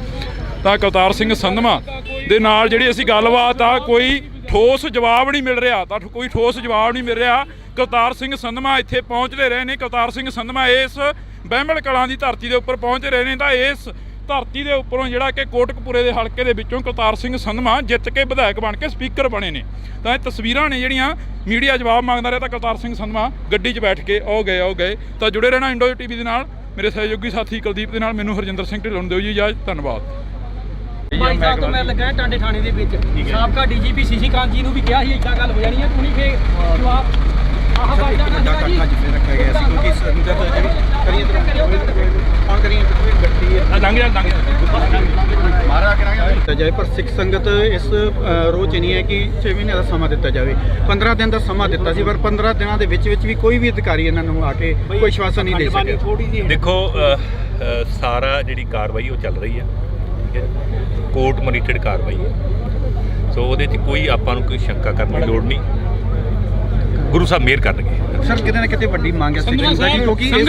ਤਾਂ ਕਰਤਾਰ ਸਿੰਘ ਸੰਧਵਾ ਦੇ ਨਾਲ ਜਿਹੜੀ ਅਸੀਂ ਗੱਲਬਾਤ ਆ ਕੋਈ ਠੋਸ ਜਵਾਬ ਨਹੀਂ ਮਿਲ ਰਿਹਾ ਤਾਂ ਕੋਈ ਠੋਸ ਜਵਾਬ ਨਹੀਂ ਮਿਲ ਰਿਹਾ। ਕਰਤਾਰ ਸਿੰਘ ਸੰਧਵਾ ਇੱਥੇ ਪਹੁੰਚਦੇ ਰਹੇ ਨੇ। ਕਰਤਾਰ ਸਿੰਘ ਸੰਧਵਾ ਇਸ ਬਹਿਮਲ ਕਲਾਂ ਦੀ ਧਰਤੀ ਦੇ ਉੱਪਰ ਪਹੁੰਚ ਰਹੇ ਨੇ ਤਾਂ ਇਸ ਧਰਤੀ ਦੇ ਉੱਪਰੋਂ ਜਿਹੜਾ ਕਿ ਕੋਟਕਪੂਰੇ ਦੇ ਹਲਕੇ ਦੇ ਵਿੱਚੋਂ ਕਰਤਾਰ ਸਿੰਘ ਸੰਧਵਾ ਜਿੱਤ ਕੇ ਵਿਧਾਇਕ ਬਣ ਕੇ ਸਪੀਕਰ ਬਣੇ ਨੇ। ਤਾਂ ਇਹ ਤਸਵੀਰਾਂ ਨੇ ਜਿਹੜੀਆਂ ਮੀਡੀਆ ਜਵਾਬ ਮੰਗਦਾ ਰਿਹਾ ਤਾਂ ਕਰਤਾਰ ਸਿੰਘ ਸੰਧਵਾ ਗੱਡੀ 'ਚ ਬੈਠ ਕੇ ਆਓ ਗਏ। ਤਾਂ ਜੁੜੇ ਰਹਿਣਾ ਇੰਡੋ ਟੀਵੀ ਦੇ ਨਾਲ। ਮੇਰੇ ਸਹਿਯੋਗੀ ਸਾਥੀ ਕੁਲਦੀਪ ਦੇ ਨਾਲ ਮੈਨੂੰ ਹਰਜਿੰਦਰ ਸਿੰਘ ਢਿੱਲੋਂ ਨੂੰ ਦਿਓ ਜੀ ਇਜਾਜ਼ਤ। ਧੰਨਵਾਦ। ਬਾਈ ਸਾਹਿਬ ਤੋਂ ਮੈਂ ਲੱਗਾ ਟਾਂਡੇ ਥਾਣੇ ਦੇ ਵਿੱਚ ਸਾਬਕਾ ਡੀਜੀਪੀ ਸੀਸੀ ਕਾਂਤ ਜੀ ਨੂੰ ਵੀ ਕਿਹਾ ਸੀ ਇੱਦਾਂ ਗੱਲ ਹੋ ਜਾਣੀ ਹੈ, ਤੂੰ ਨਹੀਂ ਫੇ ਜਵਾਬ ਆਹ ਬਾਈ ਦਾ ਵੱਡਾ ਇਕੱਠ ਅੱਜ ਫਿਰ ਰੱਖਿਆ ਗਿਆ ਸੀ ਕਿਉਂਕਿ ਸੰਗਤ ਜਿਹੜੀ ਕਰੀਏ ਕੌਣ ਕਰੀਏ ਗੱਡੀ ਮਾਰਾ ਕਰਾਂਗੇ ਜਾਏ ਪਰ ਸਿੱਖ ਸੰਗਤ ਇਸ ਰੋਜ਼ ਨਹੀਂ ਹੈ ਕਿ 6 ਮਹੀਨੇ ਦਾ ਸਮਾਂ ਦਿੱਤਾ ਜਾਵੇ। 15 ਦਿਨ ਦਾ ਸਮਾਂ ਦਿੱਤਾ ਸੀ ਪਰ 15 ਦਿਨਾਂ ਦੇ ਵਿੱਚ ਵੀ ਕੋਈ ਵੀ ਅਧਿਕਾਰੀ ਇਹਨਾਂ ਨੂੰ ਆ ਕੇ ਕੋਈ ਆਸ਼ਵਾਸਨ ਨਹੀਂ ਦੇ ਸਕਿਆ। ਦੇਖੋ ਸਾਰਾ ਜਿਹੜੀ ਕਾਰਵਾਈ ਉਹ ਚੱਲ ਰਹੀ ਹੈ, ਠੀਕ ਹੈ, ਕੋਰਟ ਮੋਨੀਟਰਡ ਕਾਰਵਾਈ ਹੈ। ਸੋ ਉਹਦੇ 'ਚ ਕੋਈ ਆਪਾਂ ਨੂੰ ਕੋਈ ਸ਼ੰਕਾ ਕਰਨ ਦੀ ਲੋੜ ਨਹੀਂ। ਗੁਰੂ ਸਾਹਿਬ ਮਿਹਰ ਕਰਨਗੇ। ਸਰ ਕਿਤੇ ਨਾ ਕਿਤੇ ਵੱਡੀ ਮੰਗ ਹੈ ਸਿੱਖ ਸੰਗਤ ਦੀ ਕਿਉਂਕਿ ਇਸ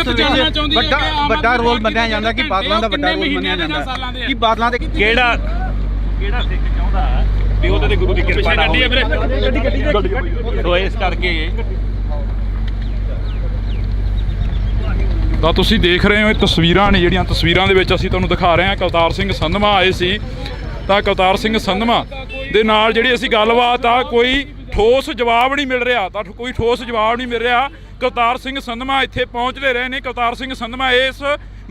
ਵੱਡਾ ਰੋਲ ਮੰਨਿਆ ਜਾਂਦਾ ਕਿ ਬਾਦਲਾਂ ਦਾ ਵੱਡਾ ਰੋਲ ਮੰਨਿਆ ਜਾਂਦਾ ਕਿ ਬਾਦਲਾਂ ਦੇ ਕਿਹੜਾ ਸਿੱਖ ਚਾਹੁੰਦਾ ਵੀ ਉਹਦੇ ਤੇ ਗੁਰੂ ਦੀ ਕਿਰਪਾ ਨਾ ਹੋਵੇ। ਸੋ ਇਸ ਕਰਕੇ ਤਾਂ ਤੁਸੀਂ ਦੇਖ ਰਹੇ ਹੋ ਇਹ ਤਸਵੀਰਾਂ ਨੇ ਜਿਹੜੀਆਂ ਤਸਵੀਰਾਂ ਦੇ ਵਿੱਚ ਅਸੀਂ ਤੁਹਾਨੂੰ ਦਿਖਾ ਰਹੇ ਹਾਂ। ਕਰਤਾਰ ਸਿੰਘ ਸੰਧਵਾ ਆਏ ਸੀ ਤਾਂ ਕਰਤਾਰ ਸਿੰਘ ਸੰਧਵਾ ਦੇ ਨਾਲ ਜਿਹੜੀ ਅਸੀਂ ਗੱਲਬਾਤ ਆ ਕੋਈ ਠੋਸ ਜਵਾਬ ਨਹੀਂ ਮਿਲ ਰਿਹਾ ਤਾਂ ਕੋਈ ਠੋਸ ਜਵਾਬ ਨਹੀਂ ਮਿਲ ਰਿਹਾ। ਕਰਤਾਰ ਸਿੰਘ ਸੰਧਵਾ ਇੱਥੇ ਪਹੁੰਚਦੇ ਰਹੇ ਨੇ। ਕਰਤਾਰ ਸਿੰਘ ਸੰਧਵਾ ਇਸ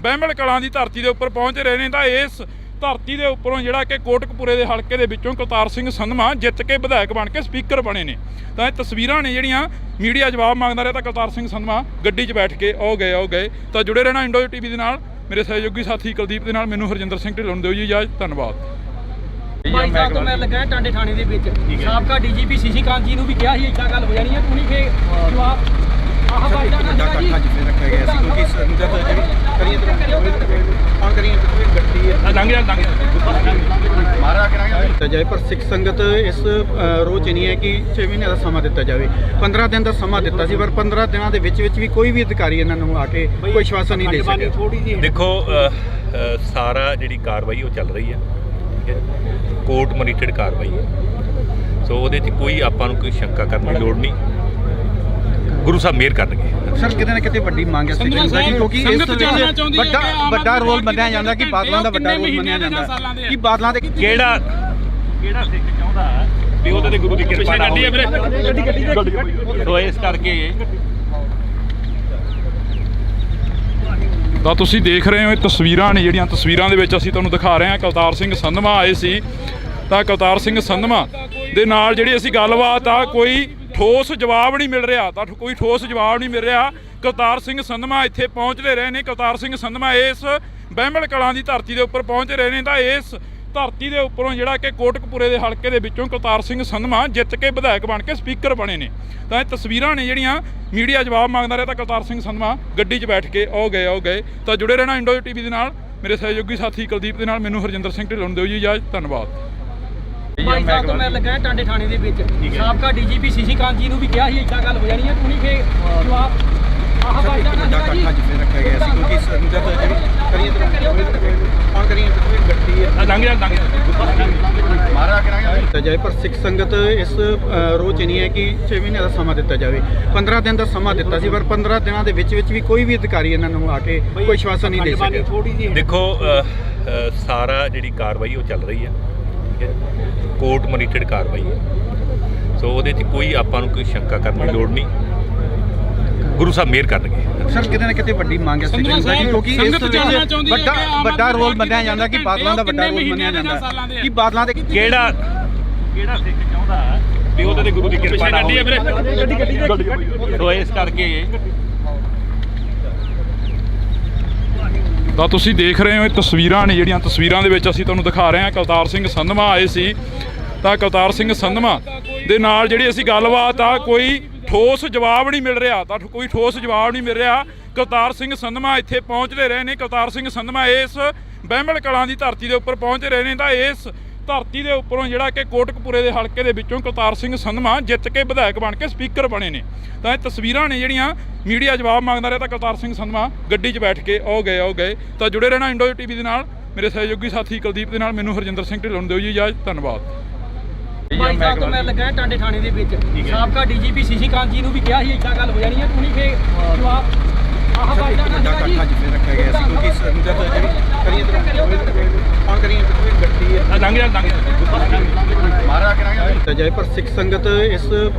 ਬਹਿਮਲ ਕਲਾਂ ਦੀ ਧਰਤੀ ਦੇ ਉੱਪਰ ਪਹੁੰਚ ਰਹੇ ਨੇ ਤਾਂ ਇਸ ਧਰਤੀ ਦੇ ਉੱਪਰੋਂ ਜਿਹੜਾ ਕਿ ਕੋਟਕਪੂਰੇ ਦੇ ਹਲਕੇ ਦੇ ਵਿੱਚੋਂ ਕਰਤਾਰ ਸਿੰਘ ਸੰਧਵਾ ਜਿੱਤ ਕੇ ਵਿਧਾਇਕ ਬਣ ਕੇ ਸਪੀਕਰ ਬਣੇ ਨੇ। ਤਾਂ ਇਹ ਤਸਵੀਰਾਂ ਨੇ ਜਿਹੜੀਆਂ ਮੀਡੀਆ ਜਵਾਬ ਮੰਗਦਾ ਰਿਹਾ ਤਾਂ ਕਰਤਾਰ ਸਿੰਘ ਸੰਧਵਾ ਗੱਡੀ 'ਚ ਬੈਠ ਕੇ ਆਓ ਗਏ। ਤਾਂ ਜੁੜੇ ਰਹਿਣਾ ਇੰਡੋ ਟੀਵੀ ਦੇ ਨਾਲ। ਮੇਰੇ ਸਹਿਯੋਗੀ ਸਾਥੀ ਕੁਲਦੀਪ ਦੇ ਨਾਲ ਮੈਨੂੰ ਹਰਜਿੰਦਰ ਸਿੰਘ ਢਿੱਲੋਂ ਨੂੰ ਦਿਓ ਜੀ ਇਜਾਜ਼ਤ। ਧੰਨਵਾਦ। ਬਾਈ ਸਾਹਿਬ ਤੋਂ ਮੈਂ ਲੱਗਾ ਟਾਂਡੇ ਥਾਣੇ ਦੇ ਵਿੱਚ ਸਾਬਕਾ ਡੀਜੀਪੀ ਸੀਸੀ ਕਾਂਤ ਜੀ ਨੂੰ ਵੀ ਕਿਹਾ ਸੀ ਇੱਦਾਂ ਗੱਲ ਹੋ ਜਾਣੀ ਹੈ, ਤੂੰ ਨਹੀਂ ਫੇ ਜਵਾਬ ਆਹ ਬਾਈ ਦਾ ਵੱਡਾ ਇਕੱਠ ਅੱਜ ਫਿਰ ਰੱਖਿਆ ਗਿਆ ਸੀ ਕਿਉਂਕਿ ਸੰਗਤ ਜਿਹੜੀ ਕਰੀਏ ਕੌਣ ਕਰੀਏ ਗੱਡੀ ਮਾਰਾ ਕਰਾਂਗੇ ਜਾਏ ਪਰ ਸਿੱਖ ਸੰਗਤ ਇਸ ਰੋਜ਼ ਨਹੀਂ ਹੈ ਕਿ 6 ਮਹੀਨੇ ਦਾ ਸਮਾਂ ਦਿੱਤਾ ਜਾਵੇ। 15 ਦਿਨ ਦਾ ਸਮਾਂ ਦਿੱਤਾ ਸੀ ਪਰ 15 ਦਿਨਾਂ ਦੇ ਵਿੱਚ ਵੀ ਕੋਈ ਵੀ ਅਧਿਕਾਰੀ ਇਹਨਾਂ ਨੂੰ ਆ ਕੇ ਕੋਈ ਆਸ਼ਵਾਸਨ ਨਹੀਂ ਦੇ ਸਕਿਆ। ਦੇਖੋ ਸਾਰਾ ਜਿਹੜੀ ਕਾਰਵਾਈ ਉਹ ਚੱਲ ਰਹੀ ਹੈ, ਠੀਕ ਹੈ, ਕੋਰਟ ਮੋਨੀਟਰਡ ਕਾਰਵਾਈ ਹੈ। ਸੋ ਉਹਦੇ 'ਚ ਕੋਈ ਆਪਾਂ ਨੂੰ ਕੋਈ ਸ਼ੰਕਾ ਕਰਨ ਦੀ ਲੋੜ ਨਹੀਂ। ਗੁਰੂ ਸਾਹਿਬ ਮਿਹਰ ਕਰਨਗੇ। ਸਰ ਕਿਤੇ ਨਾ ਕਿਤੇ ਵੱਡੀ ਮੰਗ ਹੈ ਸਿੱਖ ਸੰਗਤ ਦੀ ਕਿਉਂਕਿ ਇਸ ਵੱਡਾ ਰੋਲ ਮੰਨਿਆ ਜਾਂਦਾ ਕਿ ਬਾਦਲਾਂ ਦਾ ਵੱਡਾ ਰੋਲ ਮੰਨਿਆ ਜਾਂਦਾ ਕਿ ਬਾਦਲਾਂ ਦੇ ਕਿਹੜਾ ਸਿੱਖ ਚਾਹੁੰਦਾ ਵੀ ਉਹਦੇ ਤੇ ਗੁਰੂ ਦੀ ਕਿਰਪਾ ਨਾ ਹੋਵੇ। ਸੋ ਇਸ ਕਰਕੇ ਤਾਂ ਤੁਸੀਂ ਦੇਖ ਰਹੇ ਹੋ ਇਹ ਤਸਵੀਰਾਂ ਨੇ ਜਿਹੜੀਆਂ ਤਸਵੀਰਾਂ ਦੇ ਵਿੱਚ ਅਸੀਂ ਤੁਹਾਨੂੰ ਦਿਖਾ ਰਹੇ ਹਾਂ। ਕਰਤਾਰ ਸਿੰਘ ਸੰਧਵਾ ਆਏ ਸੀ ਤਾਂ ਕਰਤਾਰ ਸਿੰਘ ਸੰਧਵਾ ਦੇ ਨਾਲ ਜਿਹੜੀ ਅਸੀਂ ਗੱਲਬਾਤ ਆ ਕੋਈ ਠੋਸ ਜਵਾਬ ਨਹੀਂ ਮਿਲ ਰਿਹਾ ਤਾਂ ਕੋਈ ਠੋਸ ਜਵਾਬ ਨਹੀਂ ਮਿਲ ਰਿਹਾ। ਕਰਤਾਰ ਸਿੰਘ ਸੰਧਵਾ ਇੱਥੇ ਪਹੁੰਚਦੇ ਰਹੇ ਨੇ। ਕਰਤਾਰ ਸਿੰਘ ਸੰਧਵਾ ਇਸ ਬਹਿਮਲ ਕਲਾਂ ਦੀ ਧਰਤੀ ਦੇ ਉੱਪਰ ਪਹੁੰਚ ਰਹੇ ਨੇ ਤਾਂ ਇਸ ਧਰਤੀ ਦੇ ਉੱਪਰੋਂ ਜਿਹੜਾ ਕਿ ਕੋਟਕਪੂਰੇ ਦੇ ਹਲਕੇ ਦੇ ਵਿੱਚੋਂ ਕਰਤਾਰ ਸਿੰਘ ਸੰਧਵਾ ਜਿੱਤ ਕੇ ਵਿਧਾਇਕ ਬਣ ਕੇ ਸਪੀਕਰ ਬਣੇ ਨੇ। ਤਾਂ ਇਹ ਤਸਵੀਰਾਂ ਨੇ ਜਿਹੜੀਆਂ ਮੀਡੀਆ ਜਵਾਬ ਮੰਗਦਾ ਰਿਹਾ ਤਾਂ ਕਰਤਾਰ ਸਿੰਘ ਸੰਧਵਾ ਗੱਡੀ 'ਚ ਬੈਠ ਕੇ ਆਓ ਗਏ। ਤਾਂ ਜੁੜੇ ਰਹਿਣਾ ਇੰਡੋ ਟੀਵੀ ਦੇ ਨਾਲ। ਮੇਰੇ ਸਹਿਯੋਗੀ ਸਾਥੀ ਕੁਲਦੀਪ ਦੇ ਨਾਲ ਮੈਨੂੰ ਹਰਜਿੰਦਰ ਸਿੰਘ ਢਿੱਲੋਂ ਨੂੰ ਦਿਓ ਜੀ ਇਜਾਜ਼ਤ। ਧੰਨਵਾਦ। ਬਾਈ ਸਾਹਿਬ ਤੋਂ ਮੈਂ ਲੱਗਾ ਟਾਂਡੇ ਥਾਣੇ ਦੇ ਵਿੱਚ ਸਾਬਕਾ ਡੀਜੀਪੀ ਸੀਸੀ ਕਾਂਤ ਜੀ ਨੂੰ ਵੀ ਕਿਹਾ ਸੀ ਇੱਦਾਂ ਗੱਲ ਹੋ ਜਾਣੀ ਹੈ, ਤੂੰ ਨਹੀਂ ਫੇ ਜਵਾਬ ਆਹ ਬਾਈ ਦਾ ਵੱਡਾ ਇਕੱਠ ਅੱਜ ਫਿਰ ਰੱਖਿਆ ਗਿਆ ਸੀ ਕਿਉਂਕਿ ਸੰਗਤ ਜਿਹੜੀ ਕਰੀਏ ਕੌਣ ਕਰੀਏ ਗੱਡੀ ਮਾਰਾ ਕਰਾਂਗੇ ਜਾਏ ਪਰ ਸਿੱਖ ਸੰਗਤ ਇਸ ਰੋਜ਼ ਨਹੀਂ ਹੈ ਕਿ 6 ਮਹੀਨੇ ਦਾ ਸਮਾਂ ਦਿੱਤਾ ਜਾਵੇ। 15 ਦਿਨ ਦਾ ਸਮਾਂ ਦਿੱਤਾ ਸੀ ਪਰ 15 ਦਿਨਾਂ ਦੇ ਵਿੱਚ ਵੀ ਕੋਈ ਵੀ ਅਧਿਕਾਰੀ ਇਹਨਾਂ ਨੂੰ ਆ ਕੇ ਕੋਈ ਆਸ਼ਵਾਸਨ ਨਹੀਂ ਦੇ ਸਕਿਆ। ਦੇਖੋ ਸਾਰਾ ਜਿਹੜੀ ਕਾਰਵਾਈ ਉਹ ਚੱਲ ਰਹੀ ਹੈ, ਠੀਕ ਹੈ, ਕੋਰਟ ਮੋਨੀਟਰਡ ਕਾਰਵਾਈ ਹੈ। ਸੋ ਉਹਦੇ 'ਚ ਕੋਈ ਆਪਾਂ ਨੂੰ ਕੋਈ ਸ਼ੰਕਾ ਕਰਨ ਦੀ ਲੋੜ ਨਹੀਂ। ਗੁਰੂ ਸਾਹਿਬ ਮਿਹਰ ਕਰਨਗੇ। ਸਰ ਕਿਤੇ ਨਾ ਕਿਤੇ ਵੱਡੀ ਮੰਗ ਹੈ ਸਿੱਖ ਸੰਗਤ ਦੀ ਕਿਉਂਕਿ ਇਸ ਵੱਡਾ ਰੋਲ ਮੰਨਿਆ ਜਾਂਦਾ ਕਿ ਬਾਦਲਾਂ ਦਾ ਵੱਡਾ ਰੋਲ ਮੰਨਿਆ ਜਾਂਦਾ ਕਿ ਬਾਦਲਾਂ ਦੇ ਕਿਹੜਾ ਸਿੱਖ ਚਾਹੁੰਦਾ ਵੀ ਉਹਦੇ ਤੇ ਗੁਰੂ ਦੀ ਕਿਰਪਾ ਨਾ ਹੋਵੇ। ਸੋ ਇਸ ਕਰਕੇ ਤਾਂ ਤੁਸੀਂ ਦੇਖ ਰਹੇ ਹੋ ਇਹ ਤਸਵੀਰਾਂ ਨੇ ਜਿਹੜੀਆਂ ਤਸਵੀਰਾਂ ਦੇ ਵਿੱਚ ਅਸੀਂ ਤੁਹਾਨੂੰ ਦਿਖਾ ਰਹੇ ਹਾਂ। ਕਰਤਾਰ ਸਿੰਘ ਸੰਧਵਾ ਆਏ ਸੀ ਤਾਂ ਕਰਤਾਰ ਸਿੰਘ ਸੰਧਵਾ ਦੇ ਨਾਲ ਜਿਹੜੀ ਅਸੀਂ ਗੱਲਬਾਤ ਆ ਕੋਈ ਠੋਸ ਜਵਾਬ ਨਹੀਂ ਮਿਲ ਰਿਹਾ ਤਾਂ ਕੋਈ ਠੋਸ ਜਵਾਬ ਨਹੀਂ ਮਿਲ ਰਿਹਾ। ਕਰਤਾਰ ਸਿੰਘ ਸੰਧਵਾ ਇੱਥੇ ਪਹੁੰਚਦੇ ਰਹੇ ਨੇ। ਕਰਤਾਰ ਸਿੰਘ ਸੰਧਵਾ ਇਸ ਬਹਿਮਲ ਕਲਾਂ ਦੀ ਧਰਤੀ ਦੇ ਉੱਪਰ ਪਹੁੰਚ ਰਹੇ ਨੇ ਤਾਂ ਇਸ ਧਰਤੀ ਦੇ ਉੱਪਰੋਂ ਜਿਹੜਾ ਕਿ ਕੋਟਕਪੂਰੇ ਦੇ ਹਲਕੇ ਦੇ ਵਿੱਚੋਂ ਕਰਤਾਰ ਸਿੰਘ ਸੰਧਵਾ ਜਿੱਤ ਕੇ ਵਿਧਾਇਕ ਬਣ ਕੇ ਸਪੀਕਰ ਬਣੇ ਨੇ। ਤਾਂ ਇਹ ਤਸਵੀਰਾਂ ਨੇ ਜਿਹੜੀਆਂ ਮੀਡੀਆ ਜਵਾਬ ਮੰਗਦਾ ਰਿਹਾ ਤਾਂ ਕਰਤਾਰ ਸਿੰਘ ਸੰਧਵਾ ਗੱਡੀ 'ਚ ਬੈਠ ਕੇ ਆਓ ਗਏ। ਤਾਂ ਜੁੜੇ ਰਹਿਣਾ ਇੰਡੋ ਟੀਵੀ ਦੇ ਨਾਲ। ਮੇਰੇ ਸਹਿਯੋਗੀ ਸਾਥੀ ਕੁਲਦੀਪ ਦੇ ਨਾਲ ਮੈਨੂੰ ਹਰਜਿੰਦਰ ਸਿੰਘ ਢਿੱਲੋਂ ਨੂੰ ਦਿਓ ਜੀ ਇਜਾਜ਼ਤ। ਧੰਨਵਾਦ। ਬਾਈ ਸਾਹਿਬ ਤੋਂ ਮੈਂ ਲੱਗਾ ਟਾਂਡੇ ਥਾਣੇ ਦੇ ਵਿੱਚ ਸਾਬਕਾ ਡੀਜੀਪੀ ਸੀਸੀ ਕਾਂਤ ਜੀ ਨੂੰ ਵੀ ਕਿਹਾ ਸੀ ਇੱਦਾਂ ਗੱਲ ਹੋ ਜਾਣੀ ਹੈ, ਤੂੰ ਨਹੀਂ ਫੇ ਜਵਾਬ ਆਹ ਬਾਈ ਦਾ ਨਾ ਜੀ ਰੱਖਿਆ ਗਿਆ ਸੀ ਕਿਉਂਕਿ ਸੰਗਤ ਜਿਹੜੀ ਕਰੀਏ ਕੌਣ ਕਰੀਏ ਗੱਡੀ ਮਾਰਾ ਕਰਾਂਗੇ ਜਾਏ, ਪਰ ਸਿੱਖ ਸੰਗਤ ਇਸ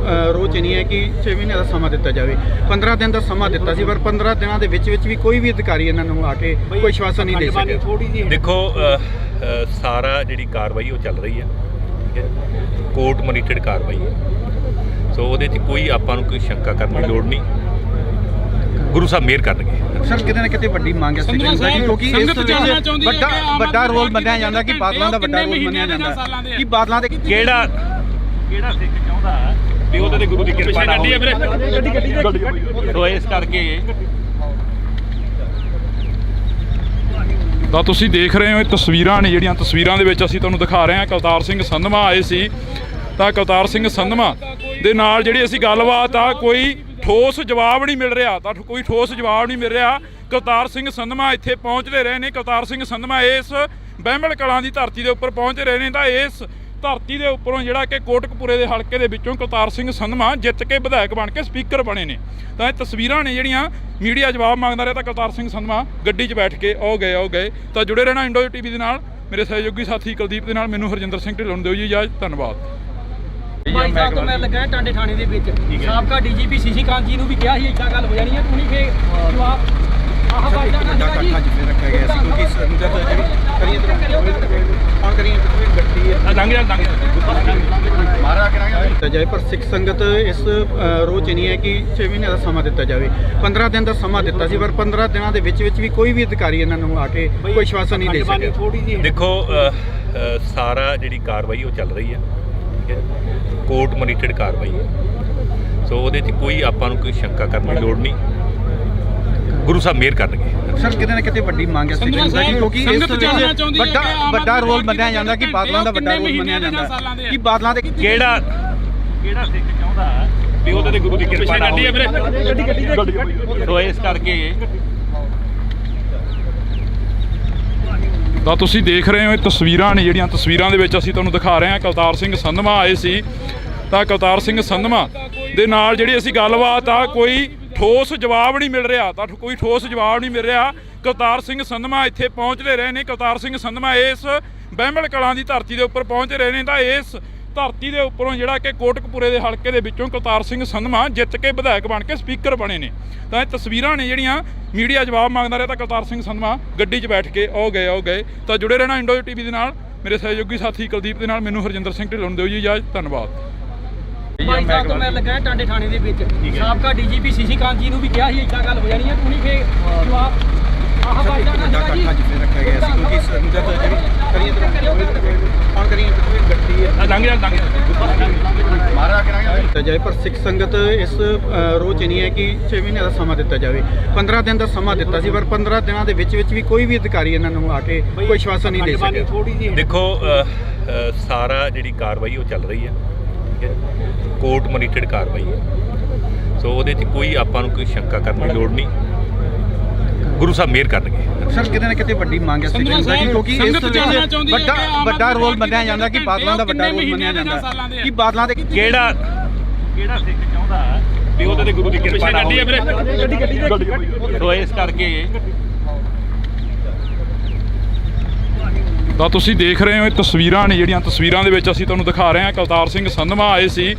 ਰੋਜ਼ ਨਹੀਂ ਹੈ ਕਿ 6 ਮਹੀਨੇ ਦਾ ਸਮਾਂ ਦਿੱਤਾ ਜਾਵੇ। 15 ਦਿਨ ਦਾ ਸਮਾਂ ਦਿੱਤਾ ਸੀ, ਪਰ 15 ਦਿਨਾਂ ਦੇ ਵਿੱਚ ਵੀ ਕੋਈ ਵੀ ਅਧਿਕਾਰੀ ਇਹਨਾਂ ਨੂੰ ਆ ਕੇ ਕੋਈ ਆਸ਼ਵਾਸਨ ਨਹੀਂ ਦੇ ਸਕਿਆ। ਦੇਖੋ ਸਾਰਾ ਜਿਹੜੀ ਕਾਰਵਾਈ ਉਹ ਚੱਲ ਰਹੀ ਹੈ, ਠੀਕ ਹੈ, ਕੋਰਟ ਮੋਨੀਟਰਡ ਕਾਰਵਾਈ ਹੈ। ਸੋ ਉਹਦੇ 'ਚ ਕੋਈ ਆਪਾਂ ਨੂੰ ਕੋਈ ਸ਼ੰਕਾ ਕਰਨ ਦੀ ਲੋੜ ਨਹੀਂ, ਗੁਰੂ ਸਾਹਿਬ ਮਿਹਰ ਕਰਨਗੇ। ਸਰ ਕਿਤੇ ਨਾ ਕਿਤੇ ਵੱਡੀ ਮੰਗ ਹੈ ਕਿਉਂਕਿ ਇਸ ਵੱਡਾ ਰੋਲ ਮੰਨਿਆ ਜਾਂਦਾ ਕਿ ਬਾਦਲਾਂ ਦਾ ਵੱਡਾ ਰੋਲ ਮੰਨਿਆ ਜਾਂਦਾ ਕਿ ਬਾਦਲਾਂ ਦੇ ਕਿਹੜਾ ਸਿੱਖ ਚਾਹੁੰਦਾ ਵੀ ਉਹਦੇ ਤੇ ਗੁਰੂ ਦੀ ਕਿਰਪਾ ਨਾ ਹੋਵੇ। ਸੋ ਇਸ ਕਰਕੇ ਤਾਂ ਤੁਸੀਂ ਦੇਖ ਰਹੇ ਹੋ ਇਹ ਤਸਵੀਰਾਂ ਨੇ ਜਿਹੜੀਆਂ ਤਸਵੀਰਾਂ ਦੇ ਵਿੱਚ ਅਸੀਂ ਤੁਹਾਨੂੰ ਦਿਖਾ ਰਹੇ ਹਾਂ। ਕੁਲਤਾਰ ਸਿੰਘ ਸੰਧਵਾ ਆਏ ਸੀ ਤਾਂ ਕੁਲਤਾਰ ਸਿੰਘ ਸੰਧਵਾ ਦੇ ਨਾਲ ਜਿਹੜੀ ਅਸੀਂ ਗੱਲਬਾਤ ਆ ਕੋਈ ਠੋਸ ਜਵਾਬ ਨਹੀਂ ਮਿਲ ਰਿਹਾ, ਤਾਂ ਕੋਈ ਠੋਸ ਜਵਾਬ ਨਹੀਂ ਮਿਲ ਰਿਹਾ। ਕੁਲਤਾਰ ਸਿੰਘ ਸੰਧਵਾ ਇੱਥੇ ਪਹੁੰਚਦੇ ਰਹੇ ਨੇ। ਕੁਲਤਾਰ ਸਿੰਘ ਸੰਧਵਾ ਇਸ ਬਹਿਮਲ ਕਲਾਂ ਦੀ ਧਰਤੀ ਦੇ ਉੱਪਰ ਪਹੁੰਚ ਰਹੇ ਨੇ। ਤਾਂ ਇਸ ਧਰਤੀ ਦੇ ਉੱਪਰੋਂ ਜਿਹੜਾ ਕਿ ਕੋਟਕਪੂਰੇ ਦੇ ਹਲਕੇ ਦੇ ਵਿੱਚੋਂ ਕੁਲਤਾਰ ਸਿੰਘ ਸੰਧਵਾ ਜਿੱਤ ਕੇ ਵਿਧਾਇਕ ਬਣ ਕੇ ਸਪੀਕਰ ਬਣੇ ਨੇ। ਤਾਂ ਇਹ ਤਸਵੀਰਾਂ ਨੇ ਜਿਹੜੀਆਂ ਮੀਡੀਆ ਜਵਾਬ ਮੰਗਦਾ ਰਿਹਾ, ਤਾਂ ਕੁਲਤਾਰ ਸਿੰਘ ਸੰਧਵਾ ਗੱਡੀ 'ਚ ਬੈਠ ਕੇ ਉਹ ਗਏ। ਤਾਂ ਜੁੜੇ ਰਹਿਣਾ ਇੰਡੋ ਟੀਵੀ ਦੇ ਨਾਲ, ਮੇਰੇ ਸਹਿਯੋਗੀ ਸਾਥੀ ਕੁਲਦੀਪ ਦੇ ਨਾਲ ਮੈਨੂੰ ਹਰਜਿੰਦਰ ਸਿੰਘ ਢਿੱਲੋਂ ਨੂੰ ਦਿਓ ਜੀ ਇਜਾਜ਼ਤ। ਧੰਨਵਾਦ। ਬਾਈ ਸਾਹਿਬ ਤੋਂ ਮੈਂ ਲੱਗਾ ਟਾਂਡੇ ਥਾਣੇ ਦੇ ਵਿੱਚ ਸਾਬਕਾ ਡੀਜੀਪੀ ਸੀਸੀ ਕਾਂਤ ਜੀ ਨੂੰ ਵੀ ਕਿਹਾ ਸੀ ਇੱਦਾਂ ਗੱਲ ਹੋ ਜਾਣੀ ਹੈ, ਤੂੰ ਨਹੀਂ ਫੇ ਜਵਾਬ ਆਹ ਬਾਈ ਦਾ ਨਾ ਜੀ ਰੱਖਿਆ ਗਿਆ ਸੀ ਕਿਉਂਕਿ ਸੰਗਤ ਜਿਹੜੀ ਕਰੀਏ ਕੌਣ ਕਰੀਏ ਗੱਡੀ ਮਾਰਾ ਕਰਾਂਗੇ ਜਾਏ, ਪਰ ਸਿੱਖ ਸੰਗਤ ਇਸ ਰੋਜ਼ ਨਹੀਂ ਹੈ ਕਿ 6 ਮਹੀਨੇ ਦਾ ਸਮਾਂ ਦਿੱਤਾ ਜਾਵੇ। 15 ਦਿਨ ਦਾ ਸਮਾਂ ਦਿੱਤਾ ਸੀ, ਪਰ 15 ਦਿਨਾਂ ਦੇ ਵਿੱਚ ਵੀ ਕੋਈ ਵੀ ਅਧਿਕਾਰੀ ਇਹਨਾਂ ਨੂੰ ਆ ਕੇ ਕੋਈ ਆਸ਼ਵਾਸਨ ਨਹੀਂ ਦੇ ਸਕਿਆ। ਦੇਖੋ ਸਾਰਾ ਜਿਹੜੀ ਕਾਰਵਾਈ ਉਹ ਚੱਲ ਰਹੀ ਹੈ, ਠੀਕ ਹੈ, ਕੋਰਟ ਮੋਨੀਟਰਡ ਕਾਰਵਾਈ ਹੈ। ਸੋ ਉਹਦੇ 'ਚ ਕੋਈ ਆਪਾਂ ਨੂੰ ਕੋਈ ਸ਼ੰਕਾ ਕਰਨ ਦੀ ਲੋੜ ਨਹੀਂ, ਗੁਰੂ ਸਾਹਿਬ ਮਿਹਰ ਕਰਨਗੇ। ਸਰ ਕਿਤੇ ਨਾ ਕਿਤੇ ਵੱਡੀ ਮੰਗ ਹੈ ਕਿਉਂਕਿ ਇਸ ਵੱਡਾ ਰੋਲ ਮੰਨਿਆ ਜਾਂਦਾ ਕਿ ਬਾਦਲਾਂ ਦਾ ਵੱਡਾ ਰੋਲ ਮੰਨਿਆ ਜਾਂਦਾ ਕਿ ਬਾਦਲਾਂ ਦੇ ਕਿਹੜਾ ਸਿੱਖ ਚਾਹੁੰਦਾ ਵੀ ਉਹਦੇ ਤੇ ਗੁਰੂ ਦੀ ਕਿਰਪਾ ਨਾ ਹੋਵੇ। ਸੋ ਇਸ ਕਰਕੇ ਤਾਂ ਤੁਸੀਂ ਦੇਖ ਰਹੇ ਹੋ ਇਹ ਤਸਵੀਰਾਂ ਨੇ ਜਿਹੜੀਆਂ ਤਸਵੀਰਾਂ ਦੇ ਵਿੱਚ ਅਸੀਂ ਤੁਹਾਨੂੰ ਦਿਖਾ ਰਹੇ ਹਾਂ। ਕੁਲਤਾਰ ਸਿੰਘ ਸੰਧਵਾ ਆਏ ਸੀ ਤਾਂ ਕੁਲਤਾਰ ਸਿੰਘ ਸੰਧਵਾ ਦੇ ਨਾਲ ਜਿਹੜੀ ਅਸੀਂ ਗੱਲਬਾਤ ਆ ਕੋਈ ਠੋਸ ਜਵਾਬ ਨਹੀਂ ਮਿਲ ਰਿਹਾ, ਤਾਂ ਕੋਈ ਠੋਸ ਜਵਾਬ ਨਹੀਂ ਮਿਲ ਰਿਹਾ। ਕੁਲਤਾਰ ਸਿੰਘ ਸੰਧਵਾ ਇੱਥੇ ਪਹੁੰਚਦੇ ਰਹੇ ਨੇ। ਕੁਲਤਾਰ ਸਿੰਘ ਸੰਧਵਾ ਇਸ ਬਹਿਮਲ ਕਲਾਂ ਦੀ ਧਰਤੀ ਦੇ ਉੱਪਰ ਪਹੁੰਚ ਰਹੇ ਨੇ। ਤਾਂ ਇਸ ਧਰਤੀ ਦੇ ਉੱਪਰੋਂ ਜਿਹੜਾ ਕਿ ਕੋਟਕਪੂਰੇ ਦੇ ਹਲਕੇ ਦੇ ਵਿੱਚੋਂ ਕੁਲਤਾਰ ਸਿੰਘ ਸੰਧਵਾ ਜਿੱਤ ਕੇ ਵਿਧਾਇਕ ਬਣ ਕੇ ਸਪੀਕਰ ਬਣੇ ਨੇ। ਤਾਂ ਇਹ ਤਸਵੀਰਾਂ ਨੇ ਜਿਹੜੀਆਂ ਮੀਡੀਆ ਜਵਾਬ ਮੰਗਦਾ ਰਿਹਾ, ਤਾਂ ਕੁਲਤਾਰ ਸਿੰਘ ਸੰਧਵਾ ਗੱਡੀ 'ਚ ਬੈਠ ਕੇ ਉਹ ਗਏ। ਤਾਂ ਜੁੜੇ ਰਹਿਣਾ ਇੰਡੋ ਟੀਵੀ ਦੇ ਨਾਲ, ਮੇਰੇ ਸਹਿਯੋਗੀ ਸਾਥੀ ਕੁਲਦੀਪ ਦੇ ਨਾਲ ਮੈਨੂੰ ਹਰਜਿੰਦਰ ਸਿੰਘ ਢਿੱਲੋਂ ਨੂੰ ਦਿਓ ਜੀ ਇਜਾਜ਼ਤ। ਧੰਨਵਾਦ। ਬਾਈ ਸਾਹਿਬ ਤੋਂ ਮੈਂ ਲੱਗਾ ਟਾਂਡੇ ਥਾਣੇ ਦੇ ਵਿੱਚ ਸਾਬਕਾ ਡੀਜੀਪੀ ਸੀਸੀ ਕਾਂਤ ਜੀ ਨੂੰ ਵੀ ਕਿਹਾ ਸੀ ਇੱਦਾਂ ਗੱਲ ਹੋ ਜਾਣੀ ਹੈ, ਤੂੰ ਨਹੀਂ ਫੇ ਜਵਾਬ ਆਹ ਬਾਈ ਦਾ ਨਾ ਜੀ ਰੱਖਿਆ ਗਿਆ ਸੀ ਕਿਉਂਕਿ ਸੰਗਤ ਜਿਹੜੀ ਕਰੀਏ ਕੌਣ ਕਰੀਏ ਗੱਡੀ ਮਾਰਾ ਕਰਾਂਗੇ ਜਾਏ, ਪਰ ਸਿੱਖ ਸੰਗਤ ਇਸ ਰੋਜ਼ ਨਹੀਂ ਹੈ ਕਿ 6 ਮਹੀਨੇ ਦਾ ਸਮਾਂ ਦਿੱਤਾ ਜਾਵੇ। 15 ਦਿਨ ਦਾ ਸਮਾਂ ਦਿੱਤਾ ਸੀ, ਪਰ 15 ਦਿਨਾਂ ਦੇ ਵਿੱਚ ਵੀ ਕੋਈ ਵੀ ਅਧਿਕਾਰੀ ਇਹਨਾਂ ਨੂੰ ਆ ਕੇ ਕੋਈ ਆਸ਼ਵਾਸਨ ਨਹੀਂ ਦੇ ਸਕਿਆ। ਦੇਖੋ ਸਾਰਾ ਜਿਹੜੀ ਕਾਰਵਾਈ ਉਹ ਚੱਲ ਰਹੀ ਹੈ, ਠੀਕ ਹੈ, ਕੋਰਟ ਮੋਨੀਟਰਡ ਕਾਰਵਾਈ ਹੈ। ਸੋ ਉਹਦੇ 'ਚ ਕੋਈ ਆਪਾਂ ਨੂੰ ਕੋਈ ਸ਼ੰਕਾ ਕਰਨ ਦੀ ਲੋੜ ਨਹੀਂ, ਗੁਰੂ ਸਾਹਿਬ ਮਿਹਰ ਕਰਨਗੇ। ਸਰ ਕਿਤੇ ਨਾ ਕਿਤੇ ਵੱਡੀ ਮੰਗ ਹੈ ਕਿਉਂਕਿ ਇਸ ਵੱਡਾ ਰੋਲ ਮੰਨਿਆ ਜਾਂਦਾ ਕਿ ਬਾਦਲਾਂ ਦਾ ਵੱਡਾ ਰੋਲ ਮੰਨਿਆ ਜਾਂਦਾ ਕਿ ਬਾਦਲਾਂ ਦੇ ਕਿਹੜਾ ਸਿੱਖ ਚਾਹੁੰਦਾ ਵੀ ਉਹਦੇ ਤੇ ਗੁਰੂ ਦੀ ਕਿਰਪਾ ਨਾ ਹੋਵੇ। ਸੋ ਇਸ ਕਰਕੇ ਤਾਂ ਤੁਸੀਂ ਦੇਖ ਰਹੇ ਹੋ ਇਹ ਤਸਵੀਰਾਂ ਨੇ ਜਿਹੜੀਆਂ ਤਸਵੀਰਾਂ ਦੇ ਵਿੱਚ ਅਸੀਂ ਤੁਹਾਨੂੰ ਦਿਖਾ ਰਹੇ ਹਾਂ। ਕੁਲਤਾਰ ਸਿੰਘ ਸੰਧਵਾ ਆਏ ਸੀ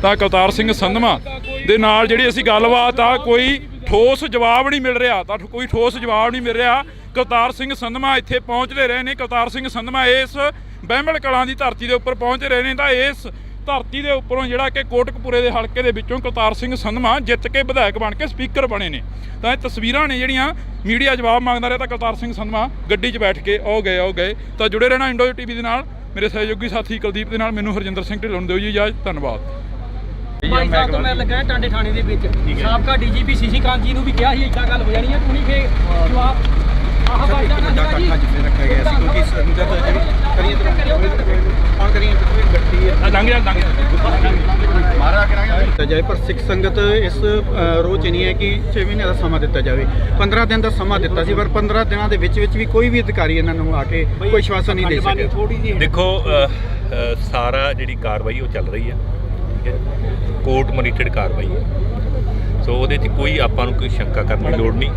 ਤਾਂ ਕੁਲਤਾਰ ਸਿੰਘ ਸੰਧਵਾ ਦੇ ਨਾਲ ਜਿਹੜੀ ਅਸੀਂ ਗੱਲਬਾਤ ਆ ਕੋਈ ਠੋਸ ਜਵਾਬ ਨਹੀਂ ਮਿਲ ਰਿਹਾ, ਤਾਂ ਕੋਈ ਠੋਸ ਜਵਾਬ ਨਹੀਂ ਮਿਲ ਰਿਹਾ। ਕੁਲਤਾਰ ਸਿੰਘ ਸੰਧਵਾ ਇੱਥੇ ਪਹੁੰਚਦੇ ਰਹੇ ਨੇ। ਕੁਲਤਾਰ ਸਿੰਘ ਸੰਧਵਾ ਇਸ ਬਹਿਮਲ ਕਲਾਂ ਦੀ ਧਰਤੀ ਦੇ ਉੱਪਰ ਪਹੁੰਚ ਰਹੇ ਨੇ। ਤਾਂ ਇਸ ਧਰਤੀ ਦੇ ਉੱਪਰੋਂ ਜਿਹੜਾ ਕਿ ਕੋਟਕਪੂਰੇ ਦੇ ਹਲਕੇ ਦੇ ਵਿੱਚੋਂ ਕੁਲਤਾਰ ਸਿੰਘ ਸੰਧਵਾ ਜਿੱਤ ਕੇ ਵਿਧਾਇਕ ਬਣ ਕੇ ਸਪੀਕਰ ਬਣੇ ਨੇ। ਤਾਂ ਇਹ ਤਸਵੀਰਾਂ ਨੇ ਜਿਹੜੀਆਂ ਮੀਡੀਆ ਜਵਾਬ ਮੰਗਦਾ ਰਿਹਾ, ਤਾਂ ਕੁਲਤਾਰ ਸਿੰਘ ਸੰਧਵਾ ਗੱਡੀ 'ਚ ਬੈਠ ਕੇ ਉਹ ਗਏ। ਤਾਂ ਜੁੜੇ ਰਹਿਣਾ ਇੰਡੋ ਟੀਵੀ ਦੇ ਨਾਲ, ਮੇਰੇ ਸਹਿਯੋਗੀ ਸਾਥੀ ਕੁਲਦੀਪ ਦੇ ਨਾਲ ਮੈਨੂੰ ਹਰਜਿੰਦਰ ਸਿੰਘ ਢਿੱਲੋਂ ਨੂੰ ਦਿਓ ਜੀ ਇਜਾਜ਼ਤ। ਧੰਨਵਾਦ। ਬਾਈ ਸਾਹਿਬ ਤੋਂ ਮੈਂ ਲੱਗਾ ਟਾਂਡੇ ਥਾਣੇ ਦੇ ਵਿੱਚ ਸਾਬਕਾ ਡੀਜੀਪੀ ਸੀਸੀ ਕਾਂਤ ਜੀ ਨੂੰ ਵੀ ਕਿਹਾ ਸੀ ਇੱਦਾਂ ਗੱਲ ਹੋ ਜਾਣੀ ਹੈ, ਤੂੰ ਨਹੀਂ ਫੇ ਜਵਾਬ ਆਹ ਬਾਈਕਾਂ ਵੱਡਾ ਨਾਲ ਇਕੱਠਾ ਜਿੱਥੇ ਰੱਖਿਆ ਗਿਆ ਸੀ ਕਿਉਂਕਿ ਸੰਗਤ ਜਿਹੜੀ ਕਰੀਏ ਕੌਣ ਕਰੀਏ ਗੱਡੀ ਦਿੱਤਾ ਜਾਏ ਪਰ ਸਿੱਖ ਸੰਗਤ ਇਸ ਰੋਜ਼ 'ਚ ਨਹੀਂ ਹੈ ਕਿ 6 ਮਹੀਨੇ ਦਾ ਸਮਾਂ ਦਿੱਤਾ ਜਾਵੇ 15 ਦਿਨ ਦਾ ਸਮਾਂ ਦਿੱਤਾ ਸੀ ਪਰ 15 ਦਿਨਾਂ ਦੇ ਵਿੱਚ ਵੀ ਕੋਈ ਵੀ ਅਧਿਕਾਰੀ ਇਹਨਾਂ ਨੂੰ ਆ ਕੇ ਕੋਈ ਆਸ਼ਵਾਸਨ ਨਹੀਂ ਦੇ ਸਕਿਆ। ਦੇਖੋ ਸਾਰਾ ਜਿਹੜੀ ਕਾਰਵਾਈ ਉਹ ਚੱਲ ਰਹੀ ਹੈ, ਠੀਕ ਹੈ, ਕੋਰਟ ਮੋਨੀਟਰਡ ਕਾਰਵਾਈ ਹੈ। ਸੋ ਉਹਦੇ 'ਚ ਕੋਈ ਆਪਾਂ ਨੂੰ ਕੋਈ ਸ਼ੰਕਾ ਕਰਨ ਦੀ ਲੋੜ ਨਹੀਂ,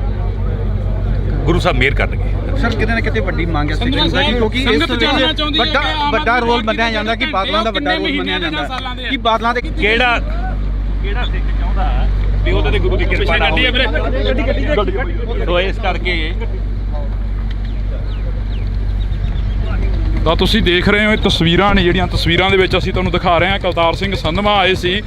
ਗੁਰੂ ਸਾਹਿਬ ਮਿਹਰ ਕਰਨਗੇ। ਸਰ ਕਿਤੇ ਨਾ ਕਿਤੇ ਵੱਡੀ ਮੰਗ ਹੈ ਸਿੱਖ ਸੰਗਤ ਦੀ ਕਿਉਂਕਿ ਇਸ ਵਿੱਚ ਵੱਡਾ ਰੋਲ ਮੰਨਿਆ ਜਾਂਦਾ ਕਿ ਬਾਦਲਾਂ ਦਾ ਵੱਡਾ ਰੋਲ ਮੰਨਿਆ ਜਾਂਦਾ ਕਿ ਬਾਦਲਾਂ ਦੇ ਕਿਹੜਾ ਸਿੱਖ ਚਾਹੁੰਦਾ ਵੀ ਉਹਦੇ ਤੇ ਗੁਰੂ ਦੀ ਕਿਰਪਾ ਨਾ ਹੋਵੇ। ਸੋ ਇਸ ਕਰਕੇ ਤਾਂ ਤੁਸੀਂ ਦੇਖ ਰਹੇ ਹੋ ਇਹ ਤਸਵੀਰਾਂ ਨੇ ਜਿਹੜੀਆਂ ਤਸਵੀਰਾਂ ਦੇ ਵਿੱਚ ਅਸੀਂ ਤੁਹਾਨੂੰ ਦਿਖਾ ਰਹੇ ਹਾਂ। ਕਵਤਾਰ ਸਿੰਘ ਸੰਧਵਾ ਆਏ ਸੀ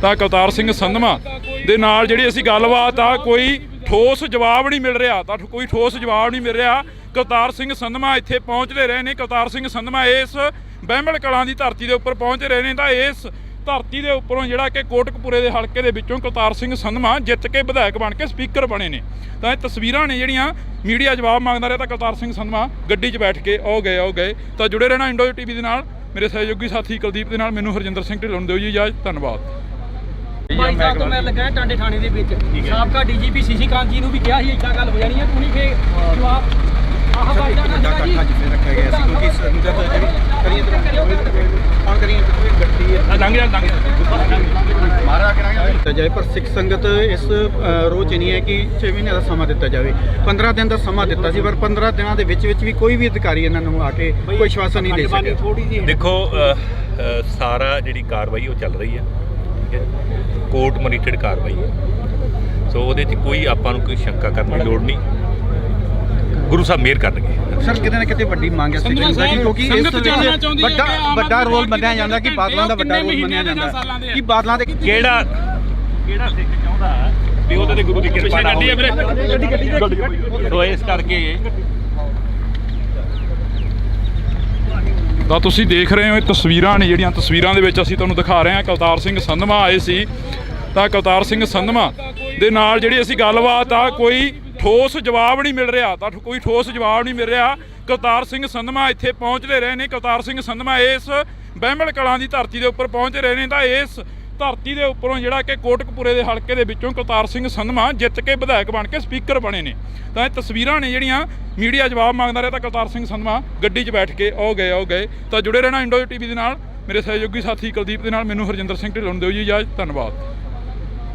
ਤਾਂ ਕਵਤਾਰ ਸਿੰਘ ਸੰਧਵਾ ਦੇ ਨਾਲ ਜਿਹੜੀ ਅਸੀਂ ਗੱਲਬਾਤ ਆ ਕੋਈ ਠੋਸ ਜਵਾਬ ਨਹੀਂ ਮਿਲ ਰਿਹਾ, ਤਾਂ ਕੋਈ ਠੋਸ ਜਵਾਬ ਨਹੀਂ ਮਿਲ ਰਿਹਾ। ਕਵਤਾਰ ਸਿੰਘ ਸੰਧਵਾ ਇੱਥੇ ਪਹੁੰਚਦੇ ਰਹੇ ਨੇ। ਕਵਤਾਰ ਸਿੰਘ ਸੰਧਵਾ ਇਸ ਬਹਿਮਲ ਕਲਾਂ ਦੀ ਧਰਤੀ ਦੇ ਉੱਪਰ ਪਹੁੰਚ ਰਹੇ ਨੇ ਤਾਂ ਇਸ ਧਰਤੀ ਦੇ ਉੱਪਰੋਂ ਜਿਹੜਾ ਕਿ ਕੋਟਕਪੂਰੇ ਦੇ ਹਲਕੇ ਦੇ ਵਿੱਚੋਂ ਕਵਤਾਰ ਸਿੰਘ ਸੰਧਵਾ ਜਿੱਤ ਕੇ ਵਿਧਾਇਕ ਬਣ ਕੇ ਸਪੀਕਰ ਬਣੇ ਨੇ। ਤਾਂ ਇਹ ਤਸਵੀਰਾਂ ਨੇ ਜਿਹੜੀਆਂ ਮੀਡੀਆ ਜਵਾਬ ਮੰਗਦਾ ਰਿਹਾ ਤਾਂ ਕਵਤਾਰ ਸਿੰਘ ਸੰਧਵਾ ਗੱਡੀ 'ਚ ਬੈਠ ਕੇ ਆਓ ਗਏ। ਤਾਂ ਜੁੜੇ ਰਹਿਣਾ ਇੰਡੋ ਟੀਵੀ ਦੇ ਨਾਲ। ਮੇਰੇ ਸਹਿਯੋਗੀ ਸਾਥੀ ਕੁਲਦੀਪ ਦੇ ਨਾਲ ਮੈਨੂੰ ਹਰਜਿੰਦਰ ਸਿੰਘ ਢਿੱਲੋਂ ਨੂੰ ਦਿਓ ਜੀ ਇਜਾਜ਼ਤ। ਧੰਨਵਾਦ। ਬਾਈ ਸਾਹਿਬ ਤੋਂ ਮੈਂ ਲੱਗਾ ਟਾਂਡੇ ਥਾਣੇ ਦੇ ਵਿੱਚ ਸਾਬਕਾ ਡੀਜੀਪੀ ਸੀਸੀ ਕਾਂਤ ਜੀ ਨੂੰ ਵੀ ਕਿਹਾ ਸੀ ਇੱਦਾਂ ਗੱਲ ਹੋ ਜਾਣੀ ਹੈ, ਤੂੰ ਨਹੀਂ ਫੇ ਜਵਾਬ ਆਹ ਬਾਈਕਾਂ ਨਾਲ ਵੱਡਾ ਇਕੱਠਾ ਜਿੱਥੇ ਰੱਖਿਆ ਗਿਆ ਸੀ ਕਿਉਂਕਿ ਸੰਗਤ ਜਿਹੜੀ ਕਰੀਏ ਕੌਣ ਕਰੀਏ ਗੱਡੀ ਦਿੱਤਾ ਜਾਏ ਪਰ ਸਿੱਖ ਸੰਗਤ ਇਸ ਰੋਜ਼ 'ਚ ਨਹੀਂ ਹੈ ਕਿ 6 ਮਹੀਨੇ ਦਾ ਸਮਾਂ ਦਿੱਤਾ ਜਾਵੇ 15 ਦਿਨ ਦਾ ਸਮਾਂ ਦਿੱਤਾ ਸੀ ਪਰ 15 ਦਿਨਾਂ ਦੇ ਵਿੱਚ ਵੀ ਕੋਈ ਵੀ ਅਧਿਕਾਰੀ ਇਹਨਾਂ ਨੂੰ ਆ ਕੇ ਕੋਈ ਆਸ਼ਵਾਸਨ ਨਹੀਂ ਦੇ ਸਕਿਆ। ਦੇਖੋ ਸਾਰਾ ਜਿਹੜੀ ਕਾਰਵਾਈ ਉਹ ਚੱਲ ਰਹੀ ਹੈ, ਠੀਕ ਹੈ, ਕੋਰਟ ਮੋਨੀਟਰਡ ਕਾਰਵਾਈ ਹੈ। ਸੋ ਉਹਦੇ 'ਚ ਕੋਈ ਆਪਾਂ ਨੂੰ ਕੋਈ ਸ਼ੰਕਾ ਕਰਨ ਦੀ ਲੋੜ ਨਹੀਂ, ਗੁਰੂ ਸਾਹਿਬ ਮਿਹਰ ਕਰਨਗੇ। ਸਰ ਕਿਤੇ ਨਾ ਕਿਤੇ ਵੱਡੀ ਮੰਗ ਹੈ ਸਿੱਖ ਸੰਗਤ ਦੀ ਕਿਉਂਕਿ ਇਸ ਵਿੱਚ ਵੱਡਾ ਰੋਲ ਮੰਨਿਆ ਜਾਂਦਾ ਕਿ ਬਾਦਲਾਂ ਦਾ ਵੱਡਾ ਰੋਲ ਮੰਨਿਆ ਜਾਂਦਾ ਕਿ ਬਾਦਲਾਂ ਦੇ ਕਿਹੜਾ ਸਿੱਖ ਚਾਹੁੰਦਾ ਵੀ ਉਹਦੇ ਤੇ ਗੁਰੂ ਦੀ ਕਿਰਪਾ ਨਾ ਹੋਵੇ। ਸੋ ਇਸ ਕਰਕੇ ਤਾਂ ਤੁਸੀਂ ਦੇਖ ਰਹੇ ਹੋ ਇਹ ਤਸਵੀਰਾਂ ਨੇ ਜਿਹੜੀਆਂ ਤਸਵੀਰਾਂ ਦੇ ਵਿੱਚ ਅਸੀਂ ਤੁਹਾਨੂੰ ਦਿਖਾ ਰਹੇ ਹਾਂ। ਕਵਤਾਰ ਸਿੰਘ ਸੰਧਵਾ ਆਏ ਸੀ ਤਾਂ ਕਵਤਾਰ ਸਿੰਘ ਸੰਧਵਾ ਦੇ ਨਾਲ ਜਿਹੜੀ ਅਸੀਂ ਗੱਲਬਾਤ ਆ ਕੋਈ ਠੋਸ ਜਵਾਬ ਨਹੀਂ ਮਿਲ ਰਿਹਾ, ਤਾਂ ਕੋਈ ਠੋਸ ਜਵਾਬ ਨਹੀਂ ਮਿਲ ਰਿਹਾ। ਕਵਤਾਰ ਸਿੰਘ ਸੰਧਵਾ ਇੱਥੇ ਪਹੁੰਚਦੇ ਰਹੇ ਨੇ। ਕਵਤਾਰ ਸਿੰਘ ਸੰਧਵਾ ਇਸ ਬਹਿਮਲ ਕਲਾਂ ਦੀ ਧਰਤੀ ਦੇ ਉੱਪਰ ਪਹੁੰਚ ਰਹੇ ਨੇ ਤਾਂ ਇਸ ਧਰਤੀ ਦੇ ਉੱਪਰੋਂ ਜਿਹੜਾ ਕਿ ਕੋਟਕਪੂਰੇ ਦੇ ਹਲਕੇ ਦੇ ਵਿੱਚੋਂ ਕਵਤਾਰ ਸਿੰਘ ਸੰਧਵਾ ਜਿੱਤ ਕੇ ਵਿਧਾਇਕ ਬਣ ਕੇ ਸਪੀਕਰ ਬਣੇ ਨੇ। ਤਾਂ ਇਹ ਤਸਵੀਰਾਂ ਨੇ ਜਿਹੜੀਆਂ ਮੀਡੀਆ ਜਵਾਬ ਮੰਗਦਾ ਰਿਹਾ ਤਾਂ ਕਵਤਾਰ ਸਿੰਘ ਸੰਧਵਾ ਗੱਡੀ 'ਚ ਬੈਠ ਕੇ ਆਓ ਗਏ। ਤਾਂ ਜੁੜੇ ਰਹਿਣਾ ਇੰਡੋ ਟੀਵੀ ਦੇ ਨਾਲ। ਮੇਰੇ ਸਹਿਯੋਗੀ ਸਾਥੀ ਕੁਲਦੀਪ ਦੇ ਨਾਲ ਮੈਨੂੰ ਹਰਜਿੰਦਰ ਸਿੰਘ ਢਿੱਲੋਂ ਨੂੰ ਦਿਓ ਜੀ ਇਜਾਜ਼ਤ। ਧੰਨਵਾਦ।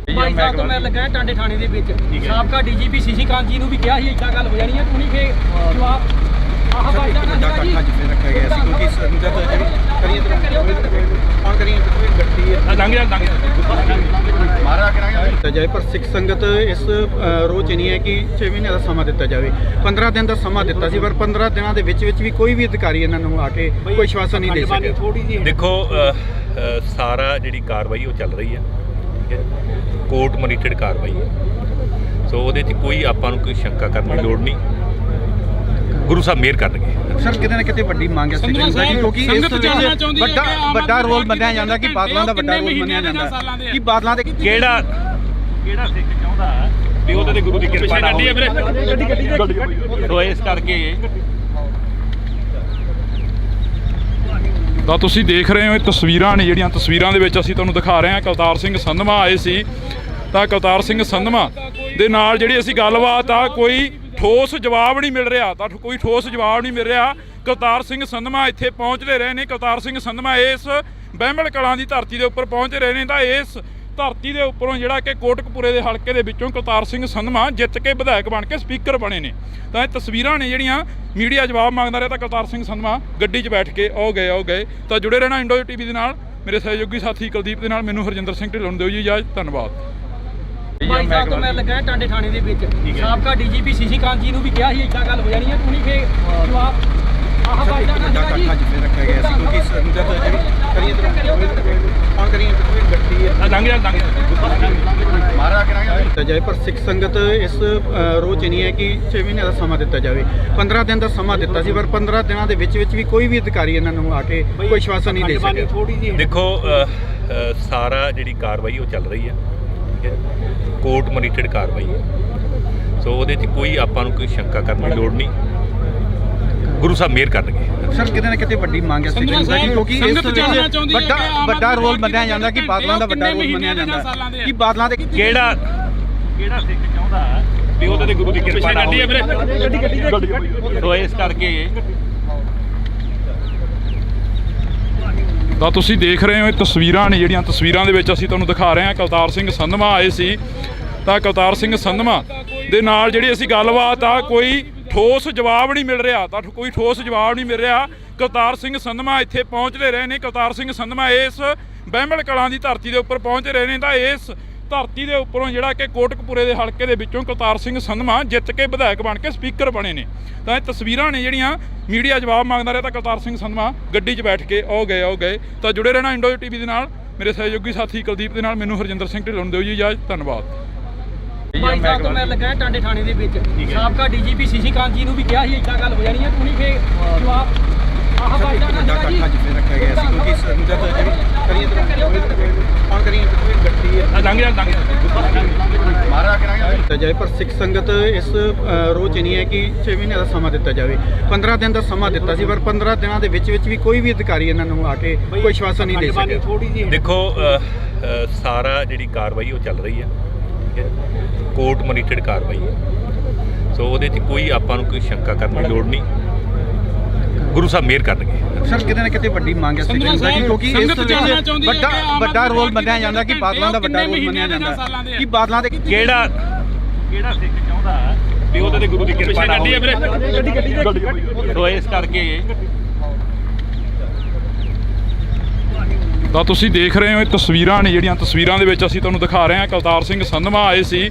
ਬਾਈ ਸਾਹਿਬ ਤੋਂ ਮੈਂ ਲੱਗਾ ਟਾਂਡੇ ਥਾਣੇ ਦੇ ਵਿੱਚ ਸਾਬਕਾ ਡੀਜੀਪੀ ਸੀਸੀ ਕਾਂਤ ਜੀ ਨੂੰ ਵੀ ਕਿਹਾ ਸੀ ਇੱਦਾਂ ਗੱਲ ਹੋ ਜਾਣੀ ਹੈ, ਤੂੰ ਨਹੀਂ ਫੇ ਜਵਾਬ ਆਹ ਬਾਈਕਾਂ ਨਾਲ ਵੱਡਾ ਇਕੱਠਾ ਜਿੱਥੇ ਰੱਖਿਆ ਗਿਆ ਸੀ ਕਿਉਂਕਿ ਸੰਗਤ ਜਿਹੜੀ ਕਰੀਏ ਕੌਣ ਕਰੀਏ ਗੱਡੀ ਦਿੱਤਾ ਜਾਏ ਪਰ ਸਿੱਖ ਸੰਗਤ ਇਸ ਰੋਜ਼ 'ਚ ਨਹੀਂ ਹੈ ਕਿ 6 ਮਹੀਨੇ ਦਾ ਸਮਾਂ ਦਿੱਤਾ ਜਾਵੇ 15 ਦਿਨ ਦਾ ਸਮਾਂ ਦਿੱਤਾ ਸੀ ਪਰ 15 ਦਿਨਾਂ ਦੇ ਵਿੱਚ ਵੀ ਕੋਈ ਵੀ ਅਧਿਕਾਰੀ ਇਹਨਾਂ ਨੂੰ ਆ ਕੇ ਕੋਈ ਆਸ਼ਵਾਸਨ ਨਹੀਂ ਦੇ ਸਕਿਆ। ਦੇਖੋ ਸਾਰਾ ਜਿਹੜੀ ਕਾਰਵਾਈ ਉਹ ਚੱਲ ਰਹੀ ਹੈ, ਠੀਕ ਹੈ, ਕੋਰਟ ਮੋਨੀਟਰਡ ਕਾਰਵਾਈ ਹੈ। ਸੋ ਉਹਦੇ 'ਚ ਕੋਈ ਆਪਾਂ ਨੂੰ ਕੋਈ ਸ਼ੰਕਾ ਕਰਨ ਦੀ ਲੋੜ ਨਹੀਂ, ਗੁਰੂ ਸਾਹਿਬ ਮਿਹਰ ਕਰਨਗੇ। ਸਰ ਕਿਤੇ ਨਾ ਕਿਤੇ ਵੱਡੀ ਮੰਗ ਹੈ ਸਿੱਖ ਸੰਗਤ ਦੀ ਕਿਉਂਕਿ ਇਸ ਵਿੱਚ ਵੱਡਾ ਰੋਲ ਮੰਨਿਆ ਜਾਂਦਾ ਕਿ ਬਾਦਲਾਂ ਦਾ ਵੱਡਾ ਰੋਲ ਮੰਨਿਆ ਜਾਂਦਾ ਕਿ ਬਾਦਲਾਂ ਦੇ ਕਿਹੜਾ ਸਿੱਖ ਚਾਹੁੰਦਾ ਵੀ ਉਹਦੇ ਤੇ ਗੁਰੂ ਦੀ ਕਿਰਪਾ ਨਾ ਹੋਵੇ। ਸੋ ਇਸ ਕਰਕੇ ਤਾਂ ਤੁਸੀਂ ਦੇਖ ਰਹੇ ਹੋ ਇਹ ਤਸਵੀਰਾਂ ਨੇ ਜਿਹੜੀਆਂ ਤਸਵੀਰਾਂ ਦੇ ਵਿੱਚ ਅਸੀਂ ਤੁਹਾਨੂੰ ਦਿਖਾ ਰਹੇ ਹਾਂ। ਕਵਤਾਰ ਸਿੰਘ ਸੰਧਵਾ ਆਏ ਸੀ ਤਾਂ ਕਵਤਾਰ ਸਿੰਘ ਸੰਧਵਾ ਦੇ ਨਾਲ ਜਿਹੜੀ ਅਸੀਂ ਗੱਲਬਾਤ ਆ ਕੋਈ ਠੋਸ ਜਵਾਬ ਨਹੀਂ ਮਿਲ ਰਿਹਾ, ਤਾਂ ਕੋਈ ਠੋਸ ਜਵਾਬ ਨਹੀਂ ਮਿਲ ਰਿਹਾ। ਕਵਤਾਰ ਸਿੰਘ ਸੰਧਵਾ ਇੱਥੇ ਪਹੁੰਚਦੇ ਰਹੇ ਨੇ। ਕਵਤਾਰ ਸਿੰਘ ਸੰਧਵਾ ਇਸ ਬਹਿਮਲ ਕਲਾਂ ਦੀ ਧਰਤੀ ਦੇ ਉੱਪਰ ਪਹੁੰਚ ਰਹੇ ਨੇ ਤਾਂ ਇਸ ਧਰਤੀ ਦੇ ਉੱਪਰੋਂ ਜਿਹੜਾ ਕਿ ਕੋਟਕਪੂਰੇ ਦੇ ਹਲਕੇ ਦੇ ਵਿੱਚੋਂ ਕਵਤਾਰ ਸਿੰਘ ਸੰਧਵਾ ਜਿੱਤ ਕੇ ਵਿਧਾਇਕ ਬਣ ਕੇ ਸਪੀਕਰ ਬਣੇ ਨੇ। ਤਾਂ ਇਹ ਤਸਵੀਰਾਂ ਨੇ ਜਿਹੜੀਆਂ ਮੀਡੀਆ ਜਵਾਬ ਮੰਗਦਾ ਰਿਹਾ ਤਾਂ ਕਵਤਾਰ ਸਿੰਘ ਸੰਧਵਾ ਗੱਡੀ 'ਚ ਬੈਠ ਕੇ ਆਓ ਗਏ। ਤਾਂ ਜੁੜੇ ਰਹਿਣਾ ਇੰਡੋ ਟੀਵੀ ਦੇ ਨਾਲ। ਮੇਰੇ ਸਹਿਯੋਗੀ ਸਾਥੀ ਕੁਲਦੀਪ ਦੇ ਨਾਲ ਮੈਨੂੰ ਹਰਜਿੰਦਰ ਸਿੰਘ ਢਿੱਲੋਂ ਨੂੰ ਦਿਓ ਜੀ ਇਜਾਜ਼ਤ। ਧੰਨਵਾਦ। ਬਾਈ ਸਾਹਿਬ ਤੋਂ ਮੈਂ ਲੱਗਾ ਟਾਂਡੇ ਥਾਣੇ ਦੇ ਵਿੱਚ ਸਾਬਕਾ ਡੀਜੀਪੀ ਸੀਸੀ ਕਾਂਤ ਜੀ ਨੂੰ ਵੀ ਕਿਹਾ ਸੀ ਇੱਦਾਂ ਗੱਲ ਹੋ ਜਾਣੀ ਹੈ, ਤੂੰ ਨਹੀਂ ਫੇ ਜਵਾਬ ਆਹ ਬਾਈਕਾਂ ਨਾਲ ਵੱਡਾ ਇਕੱਠਾ ਜਿੱਥੇ ਰੱਖਿਆ ਗਿਆ ਸੀ ਕਿਉਂਕਿ ਸੰਗਤ ਜਿਹੜੀ ਕਰੀਏ ਕੌਣ ਕਰੀਏ ਗੱਡੀ ਦਿੱਤਾ ਜਾਏ ਪਰ ਸਿੱਖ ਸੰਗਤ ਇਸ ਰੋਜ਼ 'ਚ ਨਹੀਂ ਹੈ ਕਿ 6 ਮਹੀਨੇ ਦਾ ਸਮਾਂ ਦਿੱਤਾ ਜਾਵੇ 15 ਦਿਨ ਦਾ ਸਮਾਂ ਦਿੱਤਾ ਸੀ ਪਰ 15 ਦਿਨਾਂ ਦੇ ਵਿੱਚ ਵੀ ਕੋਈ ਵੀ ਅਧਿਕਾਰੀ ਇਹਨਾਂ ਨੂੰ ਆ ਕੇ ਕੋਈ ਆਸ਼ਵਾਸਨ ਨਹੀਂ ਦੇ ਸਕਿਆ। ਦੇਖੋ ਸਾਰਾ ਜਿਹੜੀ ਕਾਰਵਾਈ ਉਹ ਚੱਲ ਰਹੀ ਹੈ, ਠੀਕ ਹੈ, ਕੋਰਟ ਮੋਨੀਟਰਡ ਕਾਰਵਾਈ ਹੈ। ਸੋ ਉਹਦੇ 'ਚ ਕੋਈ ਆਪਾਂ ਨੂੰ ਕੋਈ ਸ਼ੰਕਾ ਕਰਨ ਦੀ ਲੋੜ ਨਹੀਂ। ਗੁਰੂ ਸਾਹਿਬ ਮਿਹਰ ਕਰਨਗੇ। ਸਰ ਕਿਤੇ ਨਾ ਕਿਤੇ ਵੱਡੀ ਮੰਗ ਹੈ ਸਿੱਖ ਸੰਗਤ ਦੀ, ਕਿਉਂਕਿ ਇਸ ਵਿੱਚ ਵੱਡਾ ਰੋਲ ਮੰਨਿਆ ਜਾਂਦਾ ਕਿ ਬਾਦਲਾਂ ਦਾ ਵੱਡਾ ਰੋਲ ਮੰਨਿਆ ਜਾਂਦਾ ਕਿ ਬਾਦਲਾਂ ਦੇ ਕਿਹੜਾ ਸਿੱਖ ਚਾਹੁੰਦਾ ਵੀ ਉਹਦੇ ਤੇ ਗੁਰੂ ਦੀ ਕਿਰਪਾ ਨਾ ਹੋਵੇ। ਸੋ ਇਸ ਕਰਕੇ ਤਾਂ ਤੁਸੀਂ ਦੇਖ ਰਹੇ ਹੋ ਇਹ ਤਸਵੀਰਾਂ ਨੇ ਜਿਹੜੀਆਂ ਤਸਵੀਰਾਂ ਦੇ ਵਿੱਚ ਅਸੀਂ ਤੁਹਾਨੂੰ ਦਿਖਾ ਰਹੇ ਹਾਂ। ਕੁਲਤਾਰ ਸਿੰਘ ਸੰਧਵਾ ਆਏ ਸੀ ਤਾਂ ਕੁਲਤਾਰ ਸਿੰਘ ਸੰਧਵਾ ਦੇ ਨਾਲ ਜਿਹੜੀ ਅਸੀਂ ਗੱਲਬਾਤ ਆ ਕੋਈ ਠੋਸ ਜਵਾਬ ਨਹੀਂ ਮਿਲ ਰਿਹਾ ਤਾਂ ਕੋਈ ਠੋਸ ਜਵਾਬ ਨਹੀਂ ਮਿਲ ਰਿਹਾ। ਕੁਲਤਾਰ ਸਿੰਘ ਸੰਧਵਾ ਇੱਥੇ ਪਹੁੰਚਦੇ ਰਹੇ ਨੇ। ਕੁਲਤਾਰ ਸਿੰਘ ਸੰਧਵਾ ਇਸ ਬਹਿਮਲ ਕਲਾਂ ਦੀ ਧਰਤੀ ਦੇ ਉੱਪਰ ਪਹੁੰਚੇ ਰਹੇ ਨੇ ਤਾਂ ਇਸ ਧਰਤੀ ਦੇ ਉੱਪਰੋਂ ਜਿਹੜਾ ਕਿ ਕੋਟਕਪੂਰੇ ਦੇ ਹਲਕੇ ਦੇ ਵਿੱਚੋਂ ਕੁਲਤਾਰ ਸਿੰਘ ਸੰਧਵਾ ਜਿੱਤ ਕੇ ਵਿਧਾਇਕ ਬਣ ਕੇ ਸਪੀਕਰ ਬਣੇ ਨੇ। ਤਾਂ ਇਹ ਤਸਵੀਰਾਂ ਨੇ ਜਿਹੜੀਆਂ ਮੀਡੀਆ ਜਵਾਬ ਮੰਗਦਾ ਰਿਹਾ ਤਾਂ ਕੁਲਤਾਰ ਸਿੰਘ ਸੰਧਵਾ ਗੱਡੀ 'ਚ ਬੈਠ ਕੇ ਉਹ ਗਏ। ਤਾਂ ਜੁੜੇ ਰਹਿਣਾ ਇੰਡੋ ਟੀਵੀ ਦੇ ਨਾਲ। ਮੇਰੇ ਸਹਿਯੋਗੀ ਸਾਥੀ ਕੁਲਦੀਪ ਦੇ ਨਾਲ ਮੈਨੂੰ ਹਰਜਿੰਦਰ ਸਿੰਘ ਢਿੱਲੋਂ ਨੂੰ ਦਿਓ ਜੀ ਇਜਾਜ਼ਤ। ਧੰਨਵਾਦ। ਭਾਈ ਸਾਹਿਬ ਤੋਂ ਮੈਂ ਲੱਗਾ ਟਾਂਡੇ ਥਾਣੇ ਦੇ ਵਿੱਚ ਸਾਬਕਾ ਡੀਜੀਪੀ ਸੀਸੀ ਕਾਂਤ ਜੀ ਨੂੰ ਵੀ ਕਿਹਾ ਸੀ ਇੱਦਾਂ ਗੱਲ ਹੋ ਜਾਣੀ ਹੈ, ਤੂੰ ਨਹੀਂ ਫੇ ਜਵਾਬ ਆਹ ਭਾਈ ਦਾ ਨਾ ਜੀ ਰੱਖਿਆ ਗਿਆ ਸੀ ਕਿਉਂਕਿ ਸੰਗਤ ਜਿਹੜੀ ਕਰੀਏ ਕੌਣ ਕਰੀਏ ਗੱਡੀ ਹੈ ਲੰਘ ਮਾਰਾ ਕਰਾਂਗੇ ਦਿੱਤਾ ਜਾਏ, ਪਰ ਸਿੱਖ ਸੰਗਤ ਇਸ ਰੋਹ 'ਚ ਨਹੀਂ ਹੈ ਕਿ 6 ਮਹੀਨੇ ਦਾ ਸਮਾਂ ਦਿੱਤਾ ਜਾਵੇ। 15 ਦਿਨ ਦਾ ਸਮਾਂ ਦਿੱਤਾ ਸੀ, ਪਰ 15 ਦਿਨਾਂ ਦੇ ਵਿੱਚ ਵੀ ਕੋਈ ਵੀ ਅਧਿਕਾਰੀ ਇਹਨਾਂ ਨੂੰ ਆ ਕੇ ਕੋਈ ਆਸ਼ਵਾਸਨ ਨਹੀਂ ਦੇ ਸਕਿਆ। ਦੇਖੋ ਸਾਰਾ ਜਿਹੜੀ ਕਾਰਵਾਈ ਉਹ ਚੱਲ ਰਹੀ ਹੈ, ਕੋਰਟ ਮੋਨੀਟਰਡ ਕਾਰਵਾਈ ਹੈ। ਸੋ ਉਹਦੇ 'ਚ ਕੋਈ ਆਪਾਂ ਨੂੰ ਕੋਈ ਸ਼ੰਕਾ ਕਰਨ ਦੀ ਲੋੜ ਨਹੀਂ। ਗੁਰੂ ਸਾਹਿਬ ਮਿਹਰ ਕਰਨਗੇ। ਸਰ ਕਿਤੇ ਨਾ ਕਿਤੇ ਵੱਡੀ ਮੰਗ ਹੈ ਸਿੱਖ ਸੰਗਤ ਦੀ, ਕਿਉਂਕਿ ਇਸ ਵਿੱਚ ਵੱਡਾ ਰੋਲ ਮੰਨਿਆ ਜਾਂਦਾ ਕਿ ਬਾਦਲਾਂ ਦਾ ਵੱਡਾ ਰੋਲ ਮੰਨਿਆ ਜਾਂਦਾ ਕਿ ਬਾਦਲਾਂ ਦੇ ਕਿਹੜਾ ਸਿੱਖ ਚਾਹੁੰਦਾ ਵੀ ਉਹਦੇ ਤੇ ਗੁਰੂ ਦੀ ਕਿਰਪਾ ਨਾ ਹੋਵੇ। ਸੋ ਇਸ ਕਰਕੇ ਤਾਂ ਤੁਸੀਂ ਦੇਖ ਰਹੇ ਹੋ ਇਹ ਤਸਵੀਰਾਂ ਨੇ ਜਿਹੜੀਆਂ ਤਸਵੀਰਾਂ ਦੇ ਵਿੱਚ ਅਸੀਂ ਤੁਹਾਨੂੰ ਦਿਖਾ ਰਹੇ ਹਾਂ। ਕੁਲਤਾਰ ਸਿੰਘ ਸੰਧਵਾ ਆਏ ਸੀ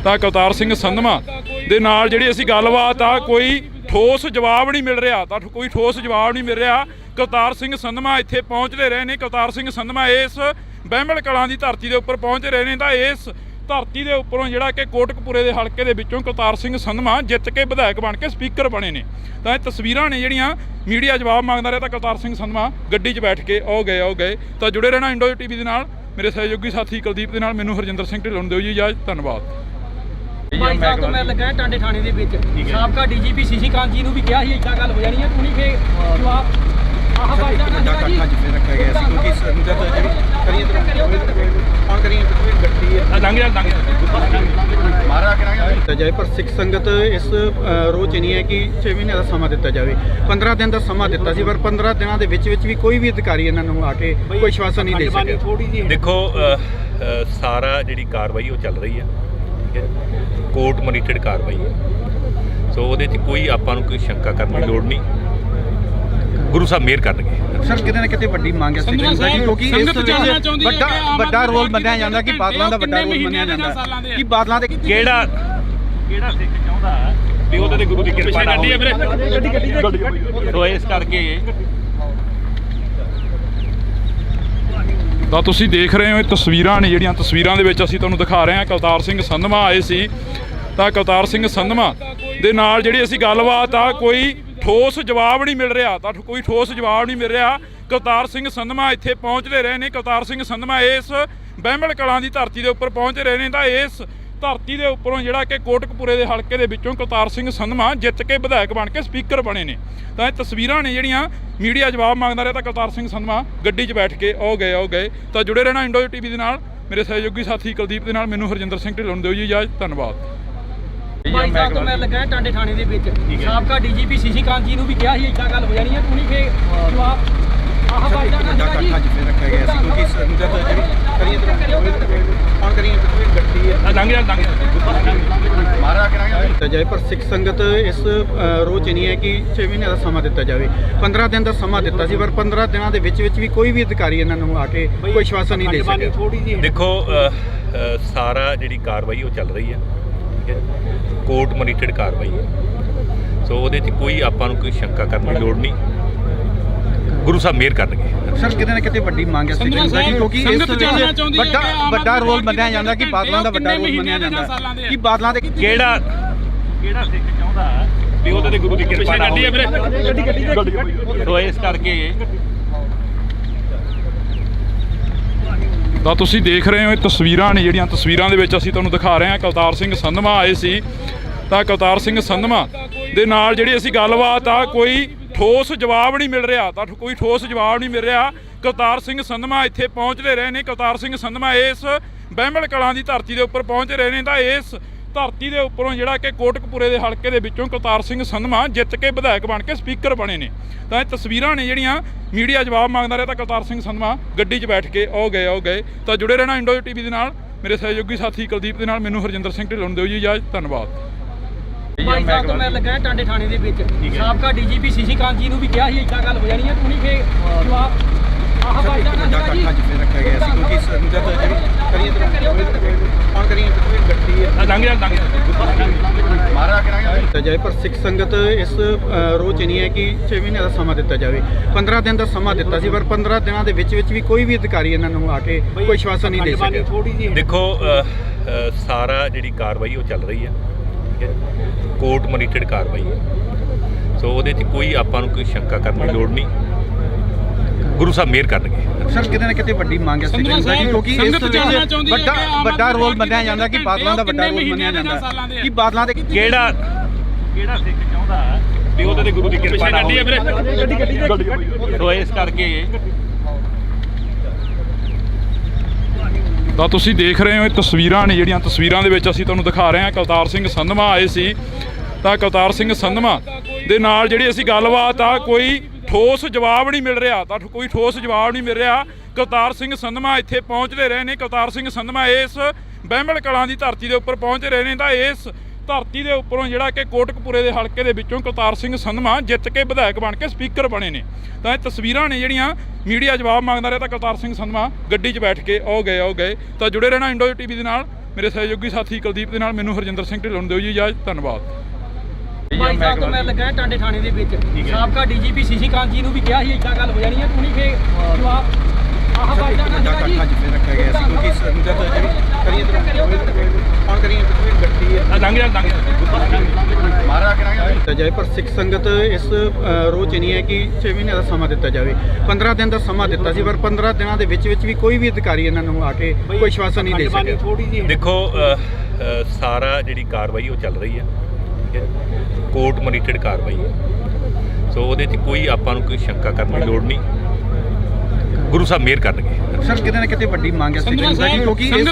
ਤਾਂ ਕੁਲਤਾਰ ਸਿੰਘ ਸੰਧਵਾ ਦੇ ਨਾਲ ਜਿਹੜੀ ਅਸੀਂ ਗੱਲਬਾਤ ਆ ਕੋਈ ਠੋਸ ਜਵਾਬ ਨਹੀਂ ਮਿਲ ਰਿਹਾ ਤਾਂ ਕੋਈ ਠੋਸ ਜਵਾਬ ਨਹੀਂ ਮਿਲ ਰਿਹਾ। ਕੁਲਤਾਰ ਸਿੰਘ ਸੰਧਵਾ ਇੱਥੇ ਪਹੁੰਚਦੇ ਰਹੇ ਨੇ। ਕੁਲਤਾਰ ਸਿੰਘ ਸੰਧਵਾ ਇਸ ਬਹਿਮਲ ਕਲਾਂ ਦੀ ਧਰਤੀ ਦੇ ਉੱਪਰ ਪਹੁੰਚੇ ਰਹੇ ਨੇ ਤਾਂ ਇਸ ਧਰਤੀ ਦੇ ਉੱਪਰੋਂ ਜਿਹੜਾ ਕਿ ਕੋਟਕਪੂਰੇ ਦੇ ਹਲਕੇ ਦੇ ਵਿੱਚੋਂ ਕੁਲਤਾਰ ਸਿੰਘ ਸੰਧਵਾ ਜਿੱਤ ਕੇ ਵਿਧਾਇਕ ਬਣ ਕੇ ਸਪੀਕਰ ਬਣੇ ਨੇ। ਤਾਂ ਇਹ ਤਸਵੀਰਾਂ ਨੇ ਜਿਹੜੀਆਂ ਮੀਡੀਆ ਜਵਾਬ ਮੰਗਦਾ ਰਿਹਾ ਤਾਂ ਕੁਲਤਾਰ ਸਿੰਘ ਸੰਧਵਾ ਗੱਡੀ 'ਚ ਬੈਠ ਕੇ ਉਹ ਗਏ। ਤਾਂ ਜੁੜੇ ਰਹਿਣਾ ਇੰਡੋ ਟੀਵੀ ਦੇ ਨਾਲ। ਮੇਰੇ ਸਹਿਯੋਗੀ ਸਾਥੀ ਕੁਲਦੀਪ ਦੇ ਨਾਲ ਮੈਨੂੰ ਹਰਜਿੰਦਰ ਸਿੰਘ ਢਿੱਲੋਂ ਨੂੰ ਦਿਓ ਜੀ ਇਜਾਜ਼ਤ। ਧੰਨਵਾਦ। ਭਾਈ ਸਾਹਿਬ ਤੋਂ ਮੈਂ ਲੱਗਾ ਟਾਂਡੇ ਥਾਣੇ ਦੇ ਵਿੱਚ ਸਾਬਕਾ ਡੀਜੀਪੀ ਸੀਸੀ ਕਾਂਤ ਜੀ ਨੂੰ ਵੀ ਕਿਹਾ ਸੀ ਇੱਦਾਂ ਗੱਲ ਹੋ ਜਾਣੀ ਹੈ, ਤੂੰ ਨਹੀਂ ਫੇ ਜਵਾਬ ਆਹ ਭਾਈ ਦਾ ਨਾ ਜੀ ਰੱਖਿਆ ਗਿਆ ਸੀ ਕਿਉਂਕਿ ਸੰਗਤ ਜਿਹੜੀ ਕਰੀਏ ਕੌਣ ਕਰੀਏ ਗੱਡੀ ਹੈ ਮਾਰਾ ਕਰਾਂਗੇ ਦਿੱਤਾ ਜਾਏ, ਪਰ ਸਿੱਖ ਸੰਗਤ ਇਸ ਰੋਹ 'ਚ ਨਹੀਂ ਹੈ ਕਿ 6 ਮਹੀਨੇ ਦਾ ਸਮਾਂ ਦਿੱਤਾ ਜਾਵੇ। 15 ਦਿਨ ਦਾ ਸਮਾਂ ਦਿੱਤਾ ਸੀ, ਪਰ 15 ਦਿਨਾਂ ਦੇ ਵਿੱਚ ਵੀ ਕੋਈ ਵੀ ਅਧਿਕਾਰੀ ਇਹਨਾਂ ਨੂੰ ਆ ਕੇ ਕੋਈ ਆਸ਼ਵਾਸਨ ਨਹੀਂ ਦੇ ਸਕਿਆ। ਦੇਖੋ ਸਾਰਾ ਜਿਹੜੀ ਕਾਰਵਾਈ ਉਹ ਚੱਲ ਰਹੀ ਹੈ, ਕੋਰਟ ਮੋਨੀਟਰਡ ਕਾਰਵਾਈ ਹੈ। ਸੋ ਉਹਦੇ 'ਚ ਕੋਈ ਆਪਾਂ ਨੂੰ ਕੋਈ ਸ਼ੰਕਾ ਕਰਨ ਦੀ ਲੋੜ ਨਹੀਂ। ਗੁਰੂ ਸਾਹਿਬ ਮਿਹਰ ਕਰਨਗੇ। ਸਰ ਕਿਤੇ ਨਾ ਕਿਤੇ ਵੱਡੀ ਮੰਗ ਹੈ ਸਿੱਖ ਸੰਗਤ ਦੀ, ਕਿਉਂਕਿ ਇਸ ਵਿੱਚ ਵੱਡਾ ਰੋਲ ਮੰਨਿਆ ਜਾਂਦਾ ਕਿ ਬਾਦਲਾਂ ਦਾ ਵੱਡਾ ਰੋਲ ਮੰਨਿਆ ਜਾਂਦਾ ਕਿ ਬਾਦਲਾਂ ਦੇ ਕਿਹੜਾ ਸਿੱਖ ਚਾਹੁੰਦਾ ਵੀ ਉਹਦੇ ਤੇ ਗੁਰੂ ਦੀ ਕਿਰਪਾ ਨਾ ਹੋਵੇ। ਸੋ ਇਸ ਕਰਕੇ ਤਾਂ ਤੁਸੀਂ ਦੇਖ ਰਹੇ ਹੋ ਇਹ ਤਸਵੀਰਾਂ ਨੇ ਜਿਹੜੀਆਂ ਤਸਵੀਰਾਂ ਦੇ ਵਿੱਚ ਅਸੀਂ ਤੁਹਾਨੂੰ ਦਿਖਾ ਰਹੇ ਹਾਂ। ਕੁਲਤਾਰ ਸਿੰਘ ਸੰਧਵਾ ਆਏ ਸੀ ਤਾਂ ਕੁਲਤਾਰ ਸਿੰਘ ਸੰਧਵਾ ਦੇ ਨਾਲ ਜਿਹੜੀ ਅਸੀਂ ਗੱਲਬਾਤ ਆ ਕੋਈ ਠੋਸ ਜਵਾਬ ਨਹੀਂ ਮਿਲ ਰਿਹਾ ਤਾਂ ਕੋਈ ਠੋਸ ਜਵਾਬ ਨਹੀਂ ਮਿਲ ਰਿਹਾ। ਕੁਲਤਾਰ ਸਿੰਘ ਸੰਧਵਾ ਇੱਥੇ ਪਹੁੰਚਦੇ ਰਹੇ ਨੇ। ਕੁਲਤਾਰ ਸਿੰਘ ਸੰਧਵਾ ਇਸ ਬਹਿਮਲ ਕਲਾਂ ਦੀ ਧਰਤੀ ਦੇ ਉੱਪਰ ਪਹੁੰਚੇ ਰਹੇ ਨੇ ਤਾਂ ਇਸ ਧਰਤੀ ਦੇ ਉੱਪਰੋਂ ਜਿਹੜਾ ਕਿ ਕੋਟਕਪੂਰੇ ਦੇ ਹਲਕੇ ਦੇ ਵਿੱਚੋਂ ਕੁਲਤਾਰ ਸਿੰਘ ਸੰਧਵਾ ਜਿੱਤ ਕੇ ਵਿਧਾਇਕ ਬਣ ਕੇ ਸਪੀਕਰ ਬਣੇ ਨੇ। ਤਾਂ ਇਹ ਤਸਵੀਰਾਂ ਨੇ ਜਿਹੜੀਆਂ ਮੀਡੀਆ ਜਵਾਬ ਮੰਗਦਾ ਰਿਹਾ ਤਾਂ ਕੁਲਤਾਰ ਸਿੰਘ ਸੰਧਵਾ ਗੱਡੀ 'ਚ ਬੈਠ ਕੇ ਉਹ ਗਏ। ਤਾਂ ਜੁੜੇ ਰਹਿਣਾ ਇੰਡੋ ਟੀਵੀ ਦੇ ਨਾਲ। ਮੇਰੇ ਸਹਿਯੋਗੀ ਸਾਥੀ ਕੁਲਦੀਪ ਦੇ ਨਾਲ ਮੈਨੂੰ ਹਰਜਿੰਦਰ ਸਿੰਘ ਢਿੱਲੋਂ ਨੂੰ ਦਿਓ ਜੀ ਇਜਾਜ਼ਤ। ਧੰਨਵਾਦ। ਭਾਈ ਸਾਹਿਬ ਤੋਂ ਮੈਂ ਲੱਗਾ ਟਾਂਡੇ ਥਾਣੇ ਦੇ ਵਿੱਚ ਸਾਬਕਾ ਡੀਜੀਪੀ ਸੀਸੀ ਕਾਂਤ ਜੀ ਨੂੰ ਵੀ ਕਿਹਾ ਸੀ ਇੱਦਾਂ ਗੱਲ ਹੋ ਜਾਣੀ ਹੈ, ਤੂੰ ਨਹੀਂ ਫੇ ਜਵਾਬ ਆਹ ਭਾਈ ਦਾ ਨਾ ਜੀ ਰੱਖਿਆ ਗਿਆ ਸੀ ਕਿਉਂਕਿ ਸੰਗਤ ਜਿਹੜੀ ਕਰੀਏ ਕੌਣ ਕਰੀਏ ਗੱਡੀ ਹੈ ਮਾਰਾ ਕਰਾਂਗੇ ਦਿੱਤਾ ਜਾਏ, ਪਰ ਸਿੱਖ ਸੰਗਤ ਇਸ ਰੋਹ 'ਚ ਨਹੀਂ ਹੈ ਕਿ 6 ਮਹੀਨੇ ਦਾ ਸਮਾਂ ਦਿੱਤਾ ਜਾਵੇ। 15 ਦਿਨ ਦਾ ਸਮਾਂ ਦਿੱਤਾ ਸੀ, ਪਰ 15 ਦਿਨਾਂ ਦੇ ਵਿੱਚ ਵੀ ਕੋਈ ਵੀ ਅਧਿਕਾਰੀ ਇਹਨਾਂ ਨੂੰ ਆ ਕੇ ਕੋਈ ਆਸ਼ਵਾਸਨ ਨਹੀਂ ਦੇ ਸਕਿਆ। ਦੇਖੋ ਸਾਰਾ ਜਿਹੜੀ ਕਾਰਵਾਈ ਉਹ ਚੱਲ ਰਹੀ ਹੈ, ਕੋਰਟ ਮੋਨੀਟਰਡ ਕਾਰਵਾਈ ਹੈ। ਸੋ ਉਹਦੇ 'ਚ ਕੋਈ ਆਪਾਂ ਨੂੰ ਕੋਈ ਸ਼ੰਕਾ ਕਰਨ ਦੀ ਲੋੜ ਨਹੀਂ। ਗੁਰੂ ਸਾਹਿਬ ਮਿਹਰ ਕਰਨਗੇ। ਸਰ ਕਿਤੇ ਨਾ ਕਿਤੇ ਵੱਡੀ ਮੰਗ ਹੈ ਸਿੱਖ ਸੰਗਤ ਦੀ, ਕਿਉਂਕਿ ਇਸ ਵਿੱਚ ਵੱਡਾ ਰੋਲ ਮੰਨਿਆ ਜਾਂਦਾ ਕਿ ਬਾਦਲਾਂ ਦਾ ਵੱਡਾ ਰੋਲ ਮੰਨਿਆ ਜਾਂਦਾ ਕਿ ਬਾਦਲਾਂ ਦੇ ਕਿਹੜਾ ਸਿੱਖ ਚਾਹੁੰਦਾ ਵੀ ਉਹਦੇ ਤੇ ਗੁਰੂ ਦੀ ਕਿਰਪਾ ਨਾ ਹੋਵੇ। ਸੋ ਇਸ ਕਰਕੇ ਤਾਂ ਤੁਸੀਂ ਦੇਖ ਰਹੇ ਹੋ ਇਹ ਤਸਵੀਰਾਂ ਨੇ ਜਿਹੜੀਆਂ ਤਸਵੀਰਾਂ ਦੇ ਵਿੱਚ ਅਸੀਂ ਤੁਹਾਨੂੰ ਦਿਖਾ ਰਹੇ ਹਾਂ। ਕੁਲਤਾਰ ਸਿੰਘ ਸੰਧਵਾ ਆਏ ਸੀ ਤਾਂ ਕਰਤਾਰ ਸਿੰਘ ਸੰਧਵਾਂ ਦੇ ਨਾਲ ਜਿਹੜੀ ਅਸੀਂ ਗੱਲਬਾਤ ਆ ਕੋਈ ਠੋਸ ਜਵਾਬ ਨਹੀਂ ਮਿਲ ਰਿਹਾ, ਤਾਂ ਕੋਈ ਠੋਸ ਜਵਾਬ ਨਹੀਂ ਮਿਲ ਰਿਹਾ। ਕਰਤਾਰ ਸਿੰਘ ਸੰਧਵਾਂ ਇੱਥੇ ਪਹੁੰਚਦੇ ਰਹੇ ਨੇ। ਕਰਤਾਰ ਸਿੰਘ ਸੰਧਵਾਂ ਇਸ ਬਹਿਮਲ ਕਲਾਂ ਦੀ ਧਰਤੀ ਦੇ ਉੱਪਰ ਪਹੁੰਚ ਰਹੇ ਨੇ। ਤਾਂ ਇਸ ਧਰਤੀ ਦੇ ਉੱਪਰੋਂ ਜਿਹੜਾ ਕਿ ਕੋਟਕਪੂਰੇ ਦੇ ਹਲਕੇ ਦੇ ਵਿੱਚੋਂ ਕਰਤਾਰ ਸਿੰਘ ਸੰਧਵਾਂ ਜਿੱਤ ਕੇ ਵਿਧਾਇਕ ਬਣ ਕੇ ਸਪੀਕਰ ਬਣੇ ਨੇ। ਤਾਂ ਇਹ ਤਸਵੀਰਾਂ ਨੇ ਜਿਹੜੀਆਂ ਮੀਡੀਆ ਜਵਾਬ ਮੰਗਦਾ ਰਿਹਾ, ਤਾਂ ਕਰਤਾਰ ਸਿੰਘ ਸੰਧਵਾਂ ਗੱਡੀ 'ਚ ਬੈਠ ਕੇ ਉਹ ਗਏ। ਤਾਂ ਜੁੜੇ ਰਹਿਣਾ ਇੰਡੋ ਟੀਵੀ ਦੇ ਨਾਲ। ਮੇਰੇ ਸਹਿਯੋਗੀ ਸਾਥੀ ਕੁਲਦੀਪ ਦੇ ਨਾਲ ਮੈਨੂੰ ਹਰਜਿੰਦਰ ਸਿੰਘ ਢਿੱਲੋਂ ਨੂੰ ਦਿਓ ਜੀ ਇਜਾਜ਼ਤ। ਧੰਨਵਾਦ। ਭਾਈ ਸਾਹਿਬ ਤੋਂ ਮੈਂ ਲੱਗਾ ਟਾਂਡੇ ਥਾਣੇ ਦੇ ਵਿੱਚ ਸਾਬਕਾ ਡੀਜੀਪੀ ਸੀਸੀ ਕਾਂਤ ਜੀ ਨੂੰ ਵੀ ਕਿਹਾ ਸੀ ਇੱਦਾਂ ਗੱਲ ਹੋ ਜਾਣੀ ਹੈ, ਤੁਸੀਂ ਫੇ ਜਵਾਬ ਆਹ ਭਾਈ ਦਾ ਨਾ ਜੀ ਰੱਖਿਆ ਗਿਆ ਸੀ ਕਿਉਂਕਿ ਸੰਗਤ ਜਿਹੜੀ ਕੌਣ ਕਰੀਏ ਗੱਡੀ ਮਾਰਾ ਕਰਾਂਗੇ ਜਾਏ। ਪਰ ਸਿੱਖ ਸੰਗਤ ਇਸ ਰੋਜ਼ ਨਹੀਂ ਹੈ ਕਿ 6 ਮਹੀਨੇ ਦਾ ਸਮਾਂ ਦਿੱਤਾ ਜਾਵੇ। 15 ਦਿਨ ਦਾ ਸਮਾਂ ਦਿੱਤਾ ਸੀ, ਪਰ 15 ਦਿਨਾਂ ਦੇ ਵਿੱਚ ਵੀ ਕੋਈ ਵੀ ਅਧਿਕਾਰੀ ਇਹਨਾਂ ਨੂੰ ਆ ਕੇ ਕੋਈ ਆਸ਼ਵਾਸਨ ਨਹੀਂ ਦੇ ਸਕਿਆ। ਦੇਖੋ ਸਾਰਾ ਜਿਹੜੀ ਕਾਰਵਾਈ ਉਹ ਚੱਲ ਰਹੀ ਹੈ, ਠੀਕ ਹੈ, ਕੋਰਟ ਮੋਨੀਟਰਡ ਕਾਰਵਾਈ ਹੈ। ਸੋ ਉਹਦੇ 'ਚ ਕੋਈ ਆਪਾਂ ਨੂੰ ਕੋਈ ਸ਼ੰਕਾ ਕਰਨ ਦੀ ਲੋੜ ਨਹੀਂ। ਗੁਰੂ ਸਾਹਿਬ ਮਿਹਰ ਕਰਨਗੇ। ਸਰ ਕਿਤੇ ਨਾ ਕਿਤੇ ਵੱਡੀ ਮੰਗ ਹੈ ਕਿਉਂਕਿ ਇਸ ਵੱਡਾ ਰੋਲ ਮੰਨਿਆ ਜਾਂਦਾ ਕਿ ਬਾਦਲਾਂ ਦਾ ਵੱਡਾ ਰੋਲ ਮੰਨਿਆ ਜਾਂਦਾ ਕਿ ਬਾਦਲਾਂ ਦੇ ਕਿਹੜਾ ਸਿੱਖ ਚਾਹੁੰਦਾ ਵੀ ਉਹਦੇ ਤੇ ਗੁਰੂ ਦੀ ਕਿਰਪਾ ਨਾ ਹੋਵੇ। ਸੋ ਇਸ ਕਰਕੇ ਤਾਂ ਤੁਸੀਂ ਦੇਖ ਰਹੇ ਹੋ ਇਹ ਤਸਵੀਰਾਂ ਨੇ ਜਿਹੜੀਆਂ ਤਸਵੀਰਾਂ ਦੇ ਵਿੱਚ ਅਸੀਂ ਤੁਹਾਨੂੰ ਦਿਖਾ ਰਹੇ ਹਾਂ। ਕਰਤਾਰ ਸਿੰਘ ਸੰਧਵਾਂ ਆਏ ਸੀ। ਤਾਂ ਕਰਤਾਰ ਸਿੰਘ ਸੰਧਵਾਂ ਦੇ ਨਾਲ ਜਿਹੜੀ ਅਸੀਂ ਗੱਲਬਾਤ ਆ ਕੋਈ ਠੋਸ ਜਵਾਬ ਨਹੀਂ ਮਿਲ ਰਿਹਾ, ਤਾਂ ਕੋਈ ਠੋਸ ਜਵਾਬ ਨਹੀਂ ਮਿਲ ਰਿਹਾ। ਕਰਤਾਰ ਸਿੰਘ ਸੰਧਵਾਂ ਇੱਥੇ ਪਹੁੰਚਦੇ ਰਹੇ ਨੇ। ਕਰਤਾਰ ਸਿੰਘ ਸੰਧਵਾਂ ਇਸ ਬਹਿਮਲ ਕਲਾਂ ਦੀ ਧਰਤੀ ਦੇ ਉੱਪਰ ਪਹੁੰਚ ਰਹੇ ਨੇ। ਤਾਂ ਇਸ ਧਰਤੀ ਦੇ ਉੱਪਰੋਂ ਜਿਹੜਾ ਕਿ ਕੋਟਕਪੂਰੇ ਦੇ ਹਲਕੇ ਦੇ ਵਿੱਚੋਂ ਕਰਤਾਰ ਸਿੰਘ ਸੰਧਵਾਂ ਜਿੱਤ ਕੇ ਵਿਧਾਇਕ ਬਣ ਕੇ ਸਪੀਕਰ ਬਣੇ ਨੇ। ਤਾਂ ਇਹ ਤਸਵੀਰਾਂ ਨੇ ਜਿਹੜੀਆਂ ਮੀਡੀਆ ਜਵਾਬ ਮੰਗਦਾ ਰਿਹਾ, ਤਾਂ ਕਰਤਾਰ ਸਿੰਘ ਸੰਧਵਾਂ ਗੱਡੀ 'ਚ ਬੈਠ ਕੇ ਉਹ ਗਏ। ਤਾਂ ਜੁੜੇ ਰਹਿਣਾ ਇੰਡੋ ਟੀਵੀ ਦੇ ਨਾਲ। ਮੇਰੇ ਸਹਿਯੋਗੀ ਸਾਥੀ ਕੁਲਦੀਪ ਦੇ ਨਾਲ ਮੈਨੂੰ ਹਰਜਿੰਦਰ ਸਿੰਘ ਢਿੱਲੋਂ ਨੂੰ ਦਿਓ ਜੀ ਇਜਾਜ਼ਤ। ਧੰਨਵਾਦ। ਭਾਈ ਸਾਹਿਬ ਤੋਂ ਮੈਂ ਲੱਗਾ ਟਾਂਡੇ ਥਾਣੇ ਦੇ ਵਿੱਚ ਸਾਬਕਾ ਡੀਜੀਪੀ ਸੀਸੀ ਕਾਂਤ ਜੀ ਨੂੰ ਵੀ ਕਿਹਾ ਸੀ ਇੱਦਾਂ ਗੱਲ ਹੋ ਜਾਣੀ ਹੈ, ਤੁਸੀਂ ਫੇ ਜਵਾਬ ਆਹ ਭਾਈ ਦਾ ਨਾ ਜੀ ਰੱਖਿਆ ਗਿਆ ਸੀ ਕਿਉਂਕਿ ਸੰਗਤ ਜਿਹੜੀ ਕੌਣ ਕਰੀਏ ਗੱਡੀ ਮਾਰਾ ਕਰਾਂਗੇ ਜਾਏ। ਪਰ ਸਿੱਖ ਸੰਗਤ ਇਸ ਰੋਜ਼ ਨਹੀਂ ਹੈ ਕਿ 6 ਮਹੀਨੇ ਦਾ ਸਮਾਂ ਦਿੱਤਾ ਜਾਵੇ। 15 ਦਿਨ ਦਾ ਸਮਾਂ ਦਿੱਤਾ ਸੀ, ਪਰ 15 ਦਿਨਾਂ ਦੇ ਵਿੱਚ ਵੀ ਕੋਈ ਵੀ ਅਧਿਕਾਰੀ ਇਹਨਾਂ ਨੂੰ ਆ ਕੇ ਕੋਈ ਆਸ਼ਵਾਸਨ ਨਹੀਂ ਦੇ ਸਕਿਆ। ਦੇਖੋ ਸਾਰਾ ਜਿਹੜੀ ਕਾਰਵਾਈ ਉਹ ਚੱਲ ਰਹੀ ਹੈ, ਠੀਕ ਹੈ, ਕੋਰਟ ਮੋਨੀਟਰਡ ਕਾਰਵਾਈ ਹੈ। ਸੋ ਉਹਦੇ 'ਚ ਕੋਈ ਆਪਾਂ ਨੂੰ ਕੋਈ ਸ਼ੰਕਾ ਕਰਨ ਦੀ ਲੋੜ ਨਹੀਂ। ਗੁਰੂ ਸਾਹਿਬ ਮਿਹਰ ਕਰਨਗੇ। ਸਰ ਕਿਤੇ ਨਾ ਕਿਤੇ ਵੱਡੀ ਮੰਗ ਹੈ ਕਿਉਂਕਿ ਇਸ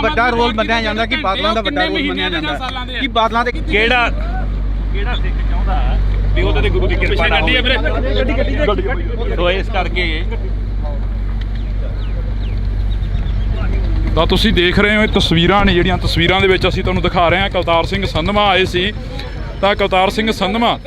ਵੱਡਾ ਰੋਲ ਮੰਨਿਆ ਜਾਂਦਾ ਕਿ ਬਾਦਲਾਂ ਦਾ ਵੱਡਾ ਰੋਲ ਮੰਨਿਆ ਜਾਂਦਾ ਕਿ ਬਾਦਲਾਂ ਦੇ ਕਿਹੜਾ ਸਿੱਖ ਚਾਹੁੰਦਾ ਵੀ ਉਹਦੇ ਤੇ ਗੁਰੂ ਦੀ ਕਿਰਪਾ ਨਾ ਹੋਵੇ। ਸੋ ਇਸ ਕਰਕੇ ਤਾਂ ਤੁਸੀਂ ਦੇਖ ਰਹੇ ਹੋ ਇਹ ਤਸਵੀਰਾਂ ਨੇ ਜਿਹੜੀਆਂ ਤਸਵੀਰਾਂ ਦੇ ਵਿੱਚ ਅਸੀਂ ਤੁਹਾਨੂੰ ਦਿਖਾ ਰਹੇ ਹਾਂ। ਕਰਤਾਰ ਸਿੰਘ ਸੰਧਵਾਂ ਆਏ ਸੀ। ਤਾਂ ਕਰਤਾਰ ਸਿੰਘ ਸੰਧਵਾਂ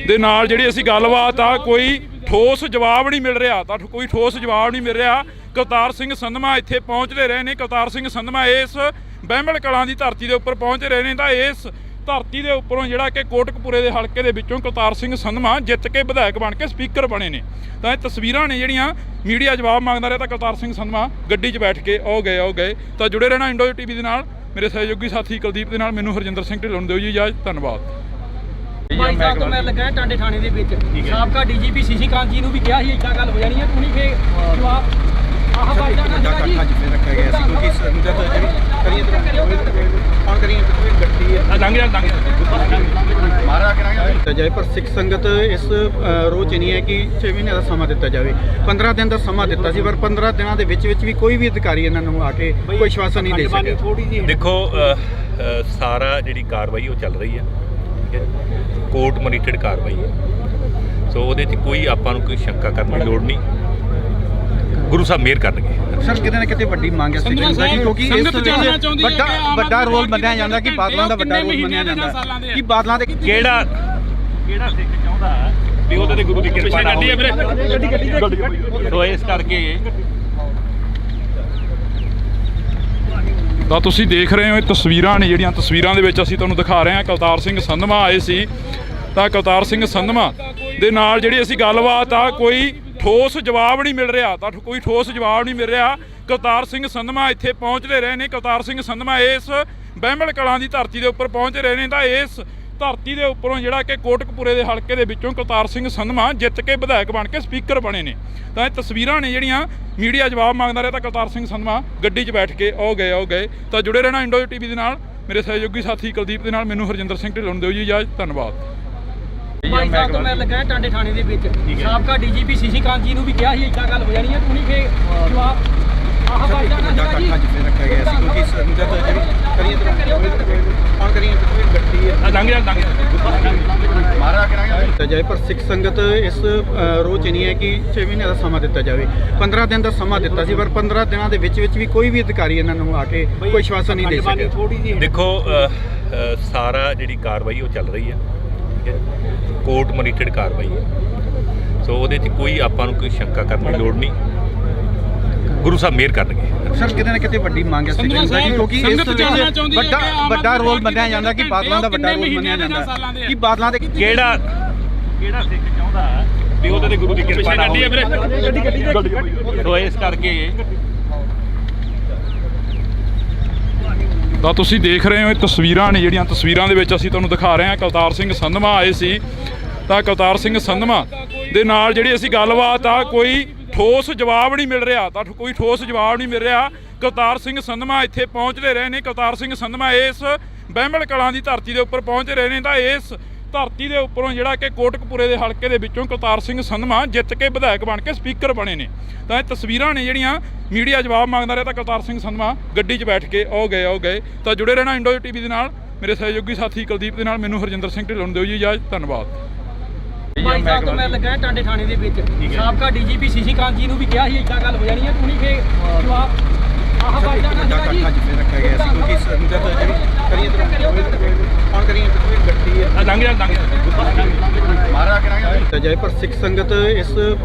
ਦੇ ਨਾਲ ਜਿਹੜੀ ਅਸੀਂ ਗੱਲਬਾਤ ਆ ਕੋਈ ਠੋਸ ਜਵਾਬ ਨਹੀਂ ਮਿਲ ਰਿਹਾ, ਤਾਂ ਕੋਈ ਠੋਸ ਜਵਾਬ ਨਹੀਂ ਮਿਲ ਰਿਹਾ। ਕਰਤਾਰ ਸਿੰਘ ਸੰਧਵਾਂ ਇੱਥੇ ਪਹੁੰਚਦੇ ਰਹੇ ਨੇ। ਕਰਤਾਰ ਸਿੰਘ ਸੰਧਵਾਂ ਇਸ ਬਹਿਮਲ ਕਲਾਂ ਦੀ ਧਰਤੀ ਦੇ ਉੱਪਰ ਪਹੁੰਚ ਰਹੇ ਨੇ। ਤਾਂ ਇਸ ਧਰਤੀ ਦੇ ਉੱਪਰੋਂ ਜਿਹੜਾ ਕਿ ਕੋਟਕਪੂਰੇ ਦੇ ਹਲਕੇ ਦੇ ਵਿੱਚੋਂ ਕਰਤਾਰ ਸਿੰਘ ਸੰਧਵਾਂ ਜਿੱਤ ਕੇ ਵਿਧਾਇਕ ਬਣ ਕੇ ਸਪੀਕਰ ਬਣੇ ਨੇ। ਤਾਂ ਇਹ ਤਸਵੀਰਾਂ ਨੇ ਜਿਹੜੀਆਂ ਮੀਡੀਆ ਜਵਾਬ ਮੰਗਦਾ ਰਿਹਾ, ਤਾਂ ਕਰਤਾਰ ਸਿੰਘ ਸੰਧਵਾਂ ਗੱਡੀ 'ਚ ਬੈਠ ਕੇ ਉਹ ਗਏ। ਤਾਂ ਜੁੜੇ ਰਹਿਣਾ ਇੰਡੋ ਟੀਵੀ ਦੇ ਨਾਲ। ਮੇਰੇ ਸਹਿਯੋਗੀ ਸਾਥੀ ਕੁਲਦੀਪ ਦੇ ਨਾਲ ਮੈਨੂੰ ਹਰਜਿੰਦਰ ਸਿੰਘ ਢਿੱਲੋਂ ਨੂੰ ਦਿਓ ਜੀ ਇਜਾਜ਼ਤ। ਧੰਨਵਾਦ। ਭਾਈ ਸਾਹਿਬ ਤੋਂ ਮੈਂ ਲੱਗਾ ਟਾਂਡੇ ਥਾਣੇ ਦੇ ਵਿੱਚ ਸਾਬਕਾ ਡੀਜੀਪੀ ਸੀਸੀ ਕਾਂਤ ਜੀ ਨੂੰ ਵੀ ਕਿਹਾ ਸੀ ਇੱਦਾਂ ਗੱਲ ਹੋ ਜਾਣੀ ਹੈ, ਤੁਸੀਂ ਫੇ ਜਵਾਬ ਆਹ ਭਾਈ ਦਾ ਨਾ ਜੀ ਰੱਖਿਆ ਗਿਆ ਸੀ ਕਿਉਂਕਿ ਸੰਗਤ ਜਿਹੜੀ ਕੌਣ ਕਰੀਏ ਗੱਡੀ ਮਾਰਾ ਕਰਾਂਗੇ ਜਾਏ। ਪਰ ਸਿੱਖ ਸੰਗਤ ਇਸ ਰੋਜ਼ ਨਹੀਂ ਹੈ ਕਿ 6 ਮਹੀਨੇ ਦਾ ਸਮਾਂ ਦਿੱਤਾ ਜਾਵੇ। 15 ਦਿਨ ਦਾ ਸਮਾਂ ਦਿੱਤਾ ਸੀ, ਪਰ 15 ਦਿਨਾਂ ਦੇ ਵਿੱਚ ਵੀ ਕੋਈ ਵੀ ਅਧਿਕਾਰੀ ਇਹਨਾਂ ਨੂੰ ਆ ਕੇ ਕੋਈ ਆਸ਼ਵਾਸਨ ਨਹੀਂ ਦੇ ਸਕਿਆ। ਦੇਖੋ ਸਾਰਾ ਜਿਹੜੀ ਕਾਰਵਾਈ ਉਹ ਚੱਲ ਰਹੀ ਹੈ, ਠੀਕ ਹੈ, ਕੋਰਟ ਮੋਨੀਟਰਡ ਕਾਰਵਾਈ ਹੈ। ਸੋ ਉਹਦੇ 'ਚ ਕੋਈ ਆਪਾਂ ਨੂੰ ਕੋਈ ਸ਼ੰਕਾ ਕਰਨ ਦੀ ਲੋੜ ਨਹੀਂ। ਗੁਰੂ ਸਾਹਿਬ ਮਿਹਰ ਕਰਨਗੇ। ਸਰ ਕਿਤੇ ਨਾ ਕਿਤੇ ਵੱਡੀ ਮੰਗ ਹੈ ਕਿਉਂਕਿ ਇਸ ਵੱਡਾ ਰੋਲ ਮੰਨਿਆ ਜਾਂਦਾ ਕਿ ਬਾਦਲਾਂ ਦਾ ਵੱਡਾ ਰੋਲ ਮੰਨਿਆ ਜਾਂਦਾ ਕਿ ਬਾਦਲਾਂ ਦੇ ਕਿਹੜਾ ਸਿੱਖ ਚਾਹੁੰਦਾ ਵੀ ਉਹਦੇ ਤੇ ਗੁਰੂ ਦੀ ਕਿਰਪਾ ਨਾ ਹੋਵੇ। ਸੋ ਇਸ ਕਰਕੇ ਤਾਂ ਤੁਸੀਂ ਦੇਖ ਰਹੇ ਹੋ ਇਹ ਤਸਵੀਰਾਂ ਨੇ ਜਿਹੜੀਆਂ ਤਸਵੀਰਾਂ ਦੇ ਵਿੱਚ ਅਸੀਂ ਤੁਹਾਨੂੰ ਦਿਖਾ ਰਹੇ ਹਾਂ। ਕਰਤਾਰ ਸਿੰਘ ਸੰਧਵਾਂ ਆਏ ਸੀ। ਤਾਂ ਕਰਤਾਰ ਸਿੰਘ ਸੰਧਵਾਂ ਦੇ ਨਾਲ ਜਿਹੜੀ ਅਸੀਂ ਗੱਲਬਾਤ ਆ ਕੋਈ ਠੋਸ ਜਵਾਬ ਨਹੀਂ ਮਿਲ ਰਿਹਾ, ਤਾਂ ਕੋਈ ਠੋਸ ਜਵਾਬ ਨਹੀਂ ਮਿਲ ਰਿਹਾ। ਕਰਤਾਰ ਸਿੰਘ ਸੰਧਵਾਂ ਇੱਥੇ ਪਹੁੰਚਦੇ ਰਹੇ ਨੇ। ਕਰਤਾਰ ਸਿੰਘ ਸੰਧਵਾਂ ਇਸ ਬਹਿਮਲ ਕਲਾਂ ਦੀ ਧਰਤੀ ਦੇ ਉੱਪਰ ਪਹੁੰਚ ਰਹੇ ਨੇ। ਤਾਂ ਇਸ ਧਰਤੀ ਦੇ ਉੱਪਰੋਂ ਜਿਹੜਾ ਕਿ ਕੋਟਕਪੂਰੇ ਦੇ ਹਲਕੇ ਦੇ ਵਿੱਚੋਂ ਕਰਤਾਰ ਸਿੰਘ ਸੰਧਵਾਂ ਜਿੱਤ ਕੇ ਵਿਧਾਇਕ ਬਣ ਕੇ ਸਪੀਕਰ ਬਣੇ ਨੇ। ਤਾਂ ਇਹ ਤਸਵੀਰਾਂ ਨੇ ਜਿਹੜੀਆਂ ਮੀਡੀਆ ਜਵਾਬ ਮੰਗਦਾ ਰਿਹਾ, ਤਾਂ ਕਰਤਾਰ ਸਿੰਘ ਸੰਧਵਾਂ ਗੱਡੀ 'ਚ ਬੈਠ ਕੇ ਉਹ ਗਏ। ਤਾਂ ਜੁੜੇ ਰਹਿਣਾ ਇੰਡੋ ਟੀਵੀ ਦੇ ਨਾਲ। ਮੇਰੇ ਸਹਿਯੋਗੀ ਸਾਥੀ ਕੁਲਦੀਪ ਦੇ ਨਾਲ ਮੈਨੂੰ ਹਰਜਿੰਦਰ ਸਿੰਘ ਢਿੱਲੋਂ ਨੂੰ ਦਿਓ ਜੀ ਇਜਾਜ਼ਤ। ਧੰਨਵਾਦ। ਭਾਈ ਸਾਹਿਬ ਤੋਂ ਮੈਂ ਲੱਗਾ ਟਾਂਡੇ ਥਾਣੇ ਦੇ ਵਿੱਚ ਸਾਬਕਾ ਡੀਜੀਪੀ ਸੀਸੀ ਕਾਂਤ ਜੀ ਨੂੰ ਵੀ ਕਿਹਾ ਸੀ ਇੱਦਾਂ ਗੱਲ ਹੋ ਜਾਣੀ ਹੈ, ਤੁਸੀਂ ਫੇ ਜਵਾਬ ਆਹ ਬਾਈ ਜਾਣਾ ਸੀਗਾ ਜੀ ਰੱਖਿਆ ਗਿਆ ਸੀ ਕਿਉਂਕਿ ਸੰਗਤ ਜਿਹੜੀ ਕਰੀਏ ਗੱਡੀ ਹੈ ਲੰਘ ਮਾਰਾ ਜਾਏ ਪਰ ਸਿੱਖ ਸੰਗਤ ਇਸ ਰੋਹ 'ਚ ਨਹੀਂ ਹੈ ਕਿ 6 ਮਹੀਨੇ ਦਾ ਸਮਾਂ ਦਿੱਤਾ ਜਾਵੇ। 15 ਦਿਨ ਦਾ ਸਮਾਂ ਦਿੱਤਾ ਸੀ, ਪਰ 15 ਦਿਨਾਂ ਦੇ ਵਿੱਚ ਵੀ ਕੋਈ ਵੀ ਅਧਿਕਾਰੀ ਇਹਨਾਂ ਨੂੰ ਆ ਕੇ ਕੋਈ ਆਸ਼ਵਾਸਨ ਨਹੀਂ ਦੇ ਸਕਿਆ। ਦੇਖੋ ਸਾਰਾ ਜਿਹੜੀ ਕਾਰਵਾਈ ਉਹ ਚੱਲ ਰਹੀ ਹੈ, ਕੋਰਟ ਮੋਨੀਟਰਡ ਕਾਰਵਾਈ ਹੈ। ਸੋ ਉਹਦੇ 'ਚ ਕੋਈ ਆਪਾਂ ਨੂੰ ਕੋਈ ਸ਼ੰਕਾ ਕਰਨ ਦੀ ਲੋੜ ਨਹੀਂ, ਗੁਰੂ ਸਾਹਿਬ ਮਿਹਰ ਕਰਨਗੇ। ਸਰ ਕਿਤੇ ਨਾ ਕਿਤੇ ਵੱਡੀ ਮੰਗ ਹੈ ਸਿੱਖ ਸੰਗਤ ਦੀ, ਕਿਉਂਕਿ ਇਸ ਵਿੱਚ ਵੱਡਾ ਰੋਲ ਮੰਨਿਆ ਜਾਂਦਾ ਕਿ ਬਾਦਲਾਂ ਦਾ ਵੱਡਾ ਰੋਲ ਮੰਨਿਆ ਜਾਂਦਾ ਕਿ ਬਾਦਲਾਂ ਦੇ ਕਿਹੜਾ ਸਿੱਖ ਚਾਹੁੰਦਾ ਵੀ ਉਹਦੇ ਤੇ ਗੁਰੂ ਦੀ ਕਿਰਪਾ ਨਾ ਹੋਵੇ। ਸੋ ਇਸ ਕਰਕੇ ਤਾਂ ਤੁਸੀਂ ਦੇਖ ਰਹੇ ਹੋ ਇਹ ਤਸਵੀਰਾਂ ਨੇ ਜਿਹੜੀਆਂ ਤਸਵੀਰਾਂ ਦੇ ਵਿੱਚ ਅਸੀਂ ਤੁਹਾਨੂੰ ਦਿਖਾ ਰਹੇ ਹਾਂ। ਕੁਲਤਾਰ ਸਿੰਘ ਸੰਧਵਾ ਆਏ ਸੀ ਤਾਂ ਕੁਲਤਾਰ ਸਿੰਘ ਸੰਧਵਾ ਦੇ ਨਾਲ ਜਿਹੜੀ ਅਸੀਂ ਗੱਲਬਾਤ ਆ ਕੋਈ ਠੋਸ ਜਵਾਬ ਨਹੀਂ ਮਿਲ ਰਿਹਾ, ਤਾਂ ਕੋਈ ਠੋਸ ਜਵਾਬ ਨਹੀਂ ਮਿਲ ਰਿਹਾ। ਕੁਲਤਾਰ ਸਿੰਘ ਸੰਧਵਾ ਇੱਥੇ ਪਹੁੰਚਦੇ ਰਹੇ ਨੇ। ਕੁਲਤਾਰ ਸਿੰਘ ਸੰਧਵਾ ਇਸ ਬਹਿਮਲ ਕਲਾਂ ਦੀ ਧਰਤੀ ਦੇ ਉੱਪਰ ਪਹੁੰਚ ਰਹੇ ਨੇ। ਤਾਂ ਇਸ ਧਰਤੀ ਦੇ ਉੱਪਰੋਂ ਜਿਹੜਾ ਕਿ ਕੋਟਕਪੂਰੇ ਦੇ ਹਲਕੇ ਦੇ ਵਿੱਚੋਂ ਕੁਲਤਾਰ ਸਿੰਘ ਸੰਧਵਾ ਜਿੱਤ ਕੇ ਵਿਧਾਇਕ ਬਣ ਕੇ ਸਪੀਕਰ ਬਣੇ ਨੇ। ਤਾਂ ਇਹ ਤਸਵੀਰਾਂ ਨੇ ਜਿਹੜੀਆਂ ਮੀਡੀਆ ਜਵਾਬ ਮੰਗਦਾ ਰਿਹਾ, ਤਾਂ ਕੁਲਤਾਰ ਸਿੰਘ ਸੰਧਵਾ ਗੱਡੀ 'ਚ ਬੈਠ ਕੇ ਆਓ ਗਏ। ਤਾਂ ਜੁੜੇ ਰਹਿਣਾ ਇੰਡੋ ਟੀਵੀ ਦੇ ਨਾਲ। ਮੇਰੇ ਸਹਿਯੋਗੀ ਸਾਥੀ ਕੁਲਦੀਪ ਦੇ ਨਾਲ ਮੈਨੂੰ ਹਰਜਿੰਦਰ ਸਿੰਘ ਢਿੱਲੋਂ ਨੂੰ ਦਿਓ ਜੀ ਇਜਾਜ਼ਤ। ਧੰਨਵਾਦ। ਭਾਈ ਸਾਹਿਬ ਤੋਂ ਮੈਂ ਲੱਗਾ ਟਾਂਡੇ ਥਾਣੇ ਦੇ ਵਿੱਚ ਸਾਬਕਾ ਡੀਜੀਪੀ ਸੀਸੀ ਕਾਂਤ ਜੀ ਨੂੰ ਵੀ ਕਿਹਾ ਸੀ ਇੱਦਾਂ ਗੱਲ ਹੋ ਜਾਣੀ ਹੈ, ਤੁਸੀਂ ਫੇ ਜਵਾਬ ਆਹ ਬਾਈ ਜਾਣਾ ਸੀਗਾ ਜੀ ਰੱਖਿਆ ਗਿਆ ਸੀ ਕਿਉਂਕਿ ਸੰਗਤ ਜਿਹੜੀ ਕਰੀਏ ਗੱਡੀ ਹੈ ਲੰਘ ਮਾਰਾ ਜਾਏ ਪਰ ਸਿੱਖ ਸੰਗਤ ਇਸ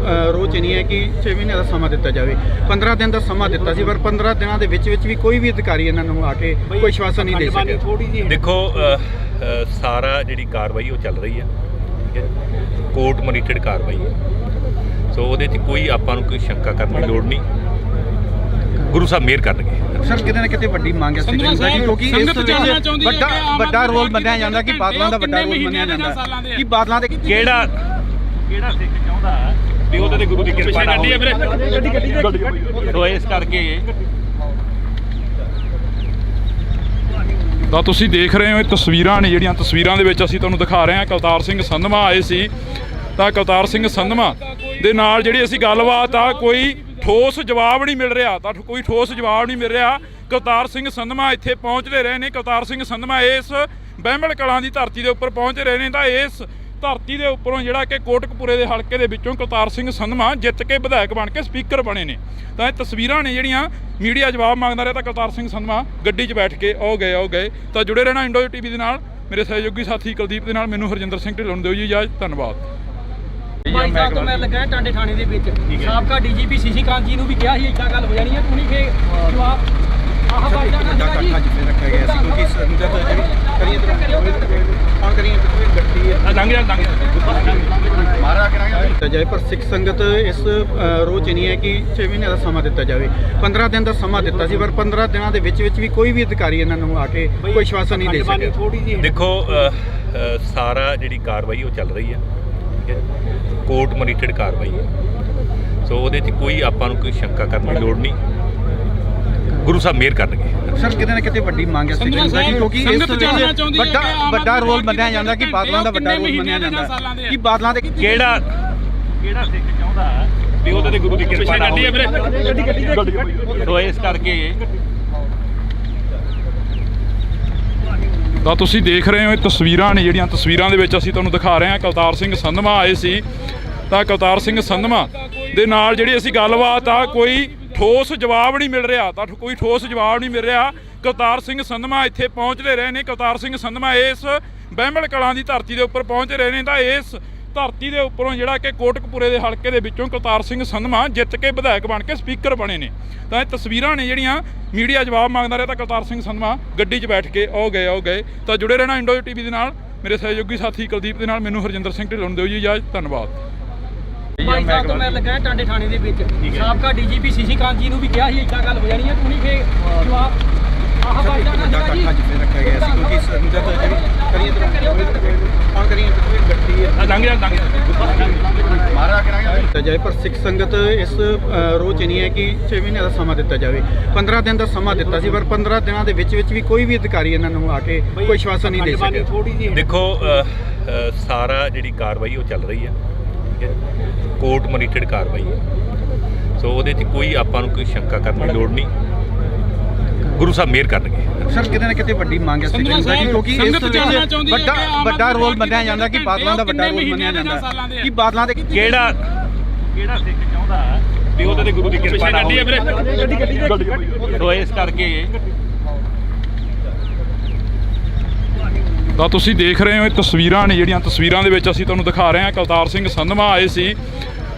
ਰੋਹ 'ਚ ਨਹੀਂ ਹੈ ਕਿ 6 ਮਹੀਨੇ ਦਾ ਸਮਾਂ ਦਿੱਤਾ ਜਾਵੇ। 15 ਦਿਨ ਦਾ ਸਮਾਂ ਦਿੱਤਾ ਸੀ, ਪਰ 15 ਦਿਨਾਂ ਦੇ ਵਿੱਚ ਵੀ ਕੋਈ ਵੀ ਅਧਿਕਾਰੀ ਇਹਨਾਂ ਨੂੰ ਆ ਕੇ ਕੋਈ ਆਸ਼ਵਾਸਨ ਨਹੀਂ ਦੇ ਸਕਿਆ। ਦੇਖੋ ਸਾਰਾ ਜਿਹੜੀ ਕਾਰਵਾਈ ਉਹ ਚੱਲ ਰਹੀ ਹੈ, ਕੋਰਟ ਮੋਨੀਟਰਡ ਕਾਰਵਾਈ ਹੈ। ਸੋ ਉਹਦੇ 'ਚ ਕੋਈ ਆਪਾਂ ਨੂੰ ਕੋਈ ਸ਼ੰਕਾ ਕਰਨ ਦੀ ਲੋੜ ਨਹੀਂ, ਗੁਰੂ ਸਾਹਿਬ ਮਿਹਰ ਕਰਨਗੇ। ਸਰ ਕਿਤੇ ਨਾ ਕਿਤੇ ਵੱਡੀ ਮੰਗ ਹੈ ਸਿੱਖ ਸੰਗਤ ਦੀ, ਕਿਉਂਕਿ ਇਸ ਵਿੱਚ ਵੱਡਾ ਰੋਲ ਮੰਨਿਆ ਜਾਂਦਾ ਕਿ ਬਾਦਲਾਂ ਦਾ ਵੱਡਾ ਰੋਲ ਮੰਨਿਆ ਜਾਂਦਾ ਕਿ ਬਾਦਲਾਂ ਦੇ ਕਿਹੜਾ ਸਿੱਖ ਚਾਹੁੰਦਾ ਵੀ ਉਹਦੇ ਤੇ ਗੁਰੂ ਦੀ ਕਿਰਪਾ ਨਾ ਹੋਵੇ। ਸੋ ਇਸ ਕਰਕੇ ਤਾਂ ਤੁਸੀਂ ਦੇਖ ਰਹੇ ਹੋ ਇਹ ਤਸਵੀਰਾਂ ਨੇ ਜਿਹੜੀਆਂ ਤਸਵੀਰਾਂ ਦੇ ਵਿੱਚ ਅਸੀਂ ਤੁਹਾਨੂੰ ਦਿਖਾ ਰਹੇ ਹਾਂ। ਕੁਲਤਾਰ ਸਿੰਘ ਸੰਧਵਾ ਆਏ ਸੀ ਤਾਂ ਕੁਲਤਾਰ ਸਿੰਘ ਸੰਧਵਾ ਦੇ ਨਾਲ ਜਿਹੜੀ ਅਸੀਂ ਗੱਲਬਾਤ ਆ ਕੋਈ ਠੋਸ ਜਵਾਬ ਨਹੀਂ ਮਿਲ ਰਿਹਾ, ਤਾਂ ਕੋਈ ਠੋਸ ਜਵਾਬ ਨਹੀਂ ਮਿਲ ਰਿਹਾ। ਕੁਲਤਾਰ ਸਿੰਘ ਸੰਧਵਾ ਇੱਥੇ ਪਹੁੰਚਦੇ ਰਹੇ ਨੇ। ਕੁਲਤਾਰ ਸਿੰਘ ਸੰਧਵਾ ਇਸ ਬਹਿਮਲ ਕਲਾਂ ਦੀ ਧਰਤੀ ਦੇ ਉੱਪਰ ਪਹੁੰਚ ਰਹੇ ਨੇ। ਤਾਂ ਇਸ ਧਰਤੀ ਦੇ ਉੱਪਰੋਂ ਜਿਹੜਾ ਕਿ ਕੋਟਕਪੂਰੇ ਦੇ ਹਲਕੇ ਦੇ ਵਿੱਚੋਂ ਕੁਲਤਾਰ ਸਿੰਘ ਸੰਧਵਾ ਜਿੱਤ ਕੇ ਵਿਧਾਇਕ ਬਣ ਕੇ ਸਪੀਕਰ ਬਣੇ ਨੇ। ਤਾਂ ਇਹ ਤਸਵੀਰਾਂ ਨੇ ਜਿਹੜੀਆਂ ਮੀਡੀਆ ਜਵਾਬ ਮੰਗਦਾ ਰਿਹਾ, ਤਾਂ ਕੁਲਤਾਰ ਸਿੰਘ ਸੰਧਵਾ ਗੱਡੀ 'ਚ ਬੈਠ ਕੇ ਆਓ ਗਏ। ਤਾਂ ਜੁੜੇ ਰਹਿਣਾ ਇੰਡੋ ਟੀਵੀ ਦੇ ਨਾਲ। ਮੇਰੇ ਸਹਿਯੋਗੀ ਸਾਥੀ ਕੁਲਦੀਪ ਦੇ ਨਾਲ ਮੈਨੂੰ ਹਰਜਿੰਦਰ ਸਿੰਘ ਢਿੱਲੋਂ ਨੂੰ ਦਿਓ ਜੀ ਇਜਾਜ਼ਤ। ਧੰਨਵਾਦ। ਭਾਈ ਸਾਹਿਬ ਤੋਂ ਮੈਂ ਲੱਗਾ ਟਾਂਡੇ ਥਾਣੇ ਦੇ ਵਿੱਚ ਸਾਬਕਾ ਡੀਜੀਪੀ ਸੀਸੀ ਕਾਂਤ ਜੀ ਨੂੰ ਵੀ ਕਿਹਾ ਸੀ ਇੱਦਾਂ ਗੱਲ ਹੋ ਜਾਣੀ ਹੈ, ਤੁਸੀਂ ਫੇ ਜਵਾਬ ਆਹ ਬਾਈ ਜਾਣਾ ਸੀਗਾ ਜੀ ਰੱਖਿਆ ਗਿਆ ਸੀ ਕਿਉਂਕਿ ਸੰਗਤ ਜਿਹੜੀ ਕਰੀਏ ਗੱਡੀ ਹੈ ਲੰਘ ਮਾਰਾ ਜਾਏ ਪਰ ਸਿੱਖ ਸੰਗਤ ਇਸ ਰੋਹ 'ਚ ਨਹੀਂ ਹੈ ਕਿ 6 ਮਹੀਨੇ ਦਾ ਸਮਾਂ ਦਿੱਤਾ ਜਾਵੇ। 15 ਦਿਨ ਦਾ ਸਮਾਂ ਦਿੱਤਾ ਸੀ, ਪਰ 15 ਦਿਨਾਂ ਦੇ ਵਿੱਚ ਵੀ ਕੋਈ ਵੀ ਅਧਿਕਾਰੀ ਇਹਨਾਂ ਨੂੰ ਆ ਕੇ ਕੋਈ ਆਸ਼ਵਾਸਨ ਨਹੀਂ ਦੇ ਸਕਿਆ। ਦੇਖੋ ਸਾਰਾ ਜਿਹੜੀ ਕਾਰਵਾਈ ਉਹ ਚੱਲ ਰਹੀ ਹੈ, ਕੋਰਟ ਮੋਨੀਟਰਡ ਕਾਰਵਾਈ ਹੈ। ਸੋ ਉਹਦੇ 'ਚ ਕੋਈ ਆਪਾਂ ਨੂੰ ਕੋਈ ਸ਼ੰਕਾ ਕਰਨ ਦੀ ਲੋੜ ਨਹੀਂ, ਗੁਰੂ ਸਾਹਿਬ ਮਿਹਰ ਕਰਨਗੇ। ਸਰ ਕਿਤੇ ਨਾ ਕਿਤੇ ਵੱਡੀ ਮੰਗ ਹੈ ਸਿੱਖ ਸੰਗਤ ਦੀ, ਕਿਉਂਕਿ ਇਸ ਵਿੱਚ ਵੱਡਾ ਰੋਲ ਮੰਨਿਆ ਜਾਂਦਾ ਕਿ ਬਾਦਲਾਂ ਦਾ ਵੱਡਾ ਰੋਲ ਮੰਨਿਆ ਜਾਂਦਾ ਕਿ ਬਾਦਲਾਂ ਦੇ ਕਿਹੜਾ ਸਿੱਖ ਚਾਹੁੰਦਾ ਵੀ ਉਹਦੇ ਤੇ ਗੁਰੂ ਦੀ ਕਿਰਪਾ ਨਾ ਹੋਵੇ। ਸੋ ਇਸ ਕਰਕੇ ਤਾਂ ਤੁਸੀਂ ਦੇਖ ਰਹੇ ਹੋ ਇਹ ਤਸਵੀਰਾਂ ਨੇ ਜਿਹੜੀਆਂ ਤਸਵੀਰਾਂ ਦੇ ਵਿੱਚ ਅਸੀਂ ਤੁਹਾਨੂੰ ਦਿਖਾ ਰਹੇ ਹਾਂ। ਕੁਲਤਾਰ ਸਿੰਘ ਸੰਧਵਾ ਆਏ ਸੀ ਤਾਂ ਕੁਲਤਾਰ ਸਿੰਘ ਸੰਧਵਾ ਦੇ ਨਾਲ ਜਿਹੜੀ ਅਸੀਂ ਗੱਲਬਾਤ ਆ ਕੋਈ ਠੋਸ ਜਵਾਬ ਨਹੀਂ ਮਿਲ ਰਿਹਾ, ਤਾਂ ਕੋਈ ਠੋਸ ਜਵਾਬ ਨਹੀਂ ਮਿਲ ਰਿਹਾ। ਕੁਲਤਾਰ ਸਿੰਘ ਸੰਧਵਾ ਇੱਥੇ ਪਹੁੰਚਦੇ ਰਹੇ ਨੇ। ਕੁਲਤਾਰ ਸਿੰਘ ਸੰਧਵਾ ਇਸ ਬਹਿਮਲ ਕਲਾਂ ਦੀ ਧਰਤੀ ਦੇ ਉੱਪਰ ਪਹੁੰਚ ਰਹੇ ਨੇ। ਤਾਂ ਇਸ ਧਰਤੀ ਦੇ ਉੱਪਰੋਂ ਜਿਹੜਾ ਕਿ ਕੋਟਕਪੂਰੇ ਦੇ ਹਲਕੇ ਦੇ ਵਿੱਚੋਂ ਕੁਲਤਾਰ ਸਿੰਘ ਸੰਧਵਾ ਜਿੱਤ ਕੇ ਵਿਧਾਇਕ ਬਣ ਕੇ ਸਪੀਕਰ ਬਣੇ ਨੇ। ਤਾਂ ਇਹ ਤਸਵੀਰਾਂ ਨੇ ਜਿਹੜੀਆਂ ਮੀਡੀਆ ਜਵਾਬ ਮੰਗਦਾ ਰਿਹਾ, ਤਾਂ ਕੁਲਤਾਰ ਸਿੰਘ ਸੰਧਵਾ ਗੱਡੀ 'ਚ ਬੈਠ ਕੇ ਆਓ ਗਏ। ਤਾਂ ਜੁੜੇ ਰਹਿਣਾ ਇੰਡੋ ਟੀਵੀ ਦੇ ਨਾਲ। ਮੇਰੇ ਸਹਿਯੋਗੀ ਸਾਥੀ ਕੁਲਦੀਪ ਦੇ ਨਾਲ ਮੈਨੂੰ ਹਰਜਿੰਦਰ ਸਿੰਘ ਢਿੱਲੋਂ ਨੂੰ ਦਿਓ ਜੀ ਇਜਾਜ਼ਤ। ਧੰਨਵਾਦ। ਭਾਈ ਸਾਹਿਬ ਤੋਂ ਮੈਂ ਲੱਗਾ ਟਾਂਡੇ ਥਾਣੇ ਦੇ ਵਿੱਚ ਸਾਬਕਾ ਡੀਜੀਪੀ ਸੀਸੀ ਕਾਂਤ ਜੀ ਨੂੰ ਵੀ ਕਿਹਾ ਸੀ ਇੱਦਾਂ ਗੱਲ ਹੋ ਜਾਣੀ ਹੈ, ਤੁਸੀਂ ਫੇ ਜਵਾਬ ਆਹ ਬਾਈ ਜਾਨ ਵੱਡਾ ਇਕੱਠਾ ਜਿੱਥੇ ਰੱਖਿਆ ਗਿਆ ਸੀ ਕਿਉਂਕਿ ਸੰਗਤ ਜਿਹੜੀ ਕਰੀਏ ਕੌਣ ਕਰੀਏ ਗੱਡੀ ਹੈ ਲੰਘ ਜਾ ਮਾਰਾ ਕਰਾਂਗੇ ਦਿੱਤਾ ਜਾਏ ਪਰ ਸਿੱਖ ਸੰਗਤ ਇਸ ਰੋਹ 'ਚ ਨਹੀਂ ਹੈ ਕਿ 6 ਮਹੀਨੇ ਦਾ ਸਮਾਂ ਦਿੱਤਾ ਜਾਵੇ 15 ਦਿਨ ਦਾ ਸਮਾਂ ਦਿੱਤਾ ਸੀ ਪਰ 15 ਦਿਨਾਂ ਦੇ ਵਿੱਚ ਵੀ ਕੋਈ ਵੀ ਅਧਿਕਾਰੀ ਇਹਨਾਂ ਨੂੰ ਆ ਕੇ ਕੋਈ ਆਸ਼ਵਾਸਨ ਨਹੀਂ ਦੇ ਸਕਿਆ। ਦੇਖੋ ਸਾਰਾ ਜਿਹੜੀ ਕਾਰਵਾਈ ਉਹ ਚੱਲ ਰਹੀ ਹੈ, ਠੀਕ ਹੈ, ਕੋਰਟ ਮੋਨੀਟਰਡ ਕਾਰਵਾਈ ਹੈ। ਸੋ ਉਹਦੇ 'ਚ ਕੋਈ ਆਪਾਂ ਨੂੰ ਕੋਈ ਸ਼ੰਕਾ ਕਰਨ ਦੀ ਲੋੜ ਨਹੀਂ, ਗੁਰੂ ਸਾਹਿਬ ਮਿਹਰ ਕਰਨਗੇ। ਸਰ ਕਿਤੇ ਨਾ ਕਿਤੇ ਵੱਡੀ ਮੰਗ ਹੈ ਸਿੱਖ ਸੰਗਤ ਦੀ ਕਿਉਂਕਿ ਇਸ ਵਿੱਚ ਵੱਡਾ ਰੋਲ ਮੰਨਿਆ ਜਾਂਦਾ ਕਿ ਬਾਦਲਾਂ ਦਾ ਵੱਡਾ ਰੋਲ ਮੰਨਿਆ ਜਾਂਦਾ ਕਿ ਬਾਦਲਾਂ ਦੇ ਕਿਹੜਾ ਸਿੱਖ ਚਾਹੁੰਦਾ ਵੀ ਉਹਦੇ ਤੇ ਗੁਰੂ ਦੀ ਕਿਰਪਾ ਨਾ ਹੋਵੇ। ਸੋ ਇਸ ਕਰਕੇ ਤਾਂ ਤੁਸੀਂ ਦੇਖ ਰਹੇ ਹੋ ਇਹ ਤਸਵੀਰਾਂ ਨੇ ਜਿਹੜੀਆਂ ਤਸਵੀਰਾਂ ਦੇ ਵਿੱਚ ਅਸੀਂ ਤੁਹਾਨੂੰ ਦਿਖਾ ਰਹੇ ਹਾਂ। ਕੁਲਤਾਰ ਸਿੰਘ ਸੰਧਵਾ ਆਏ ਸੀ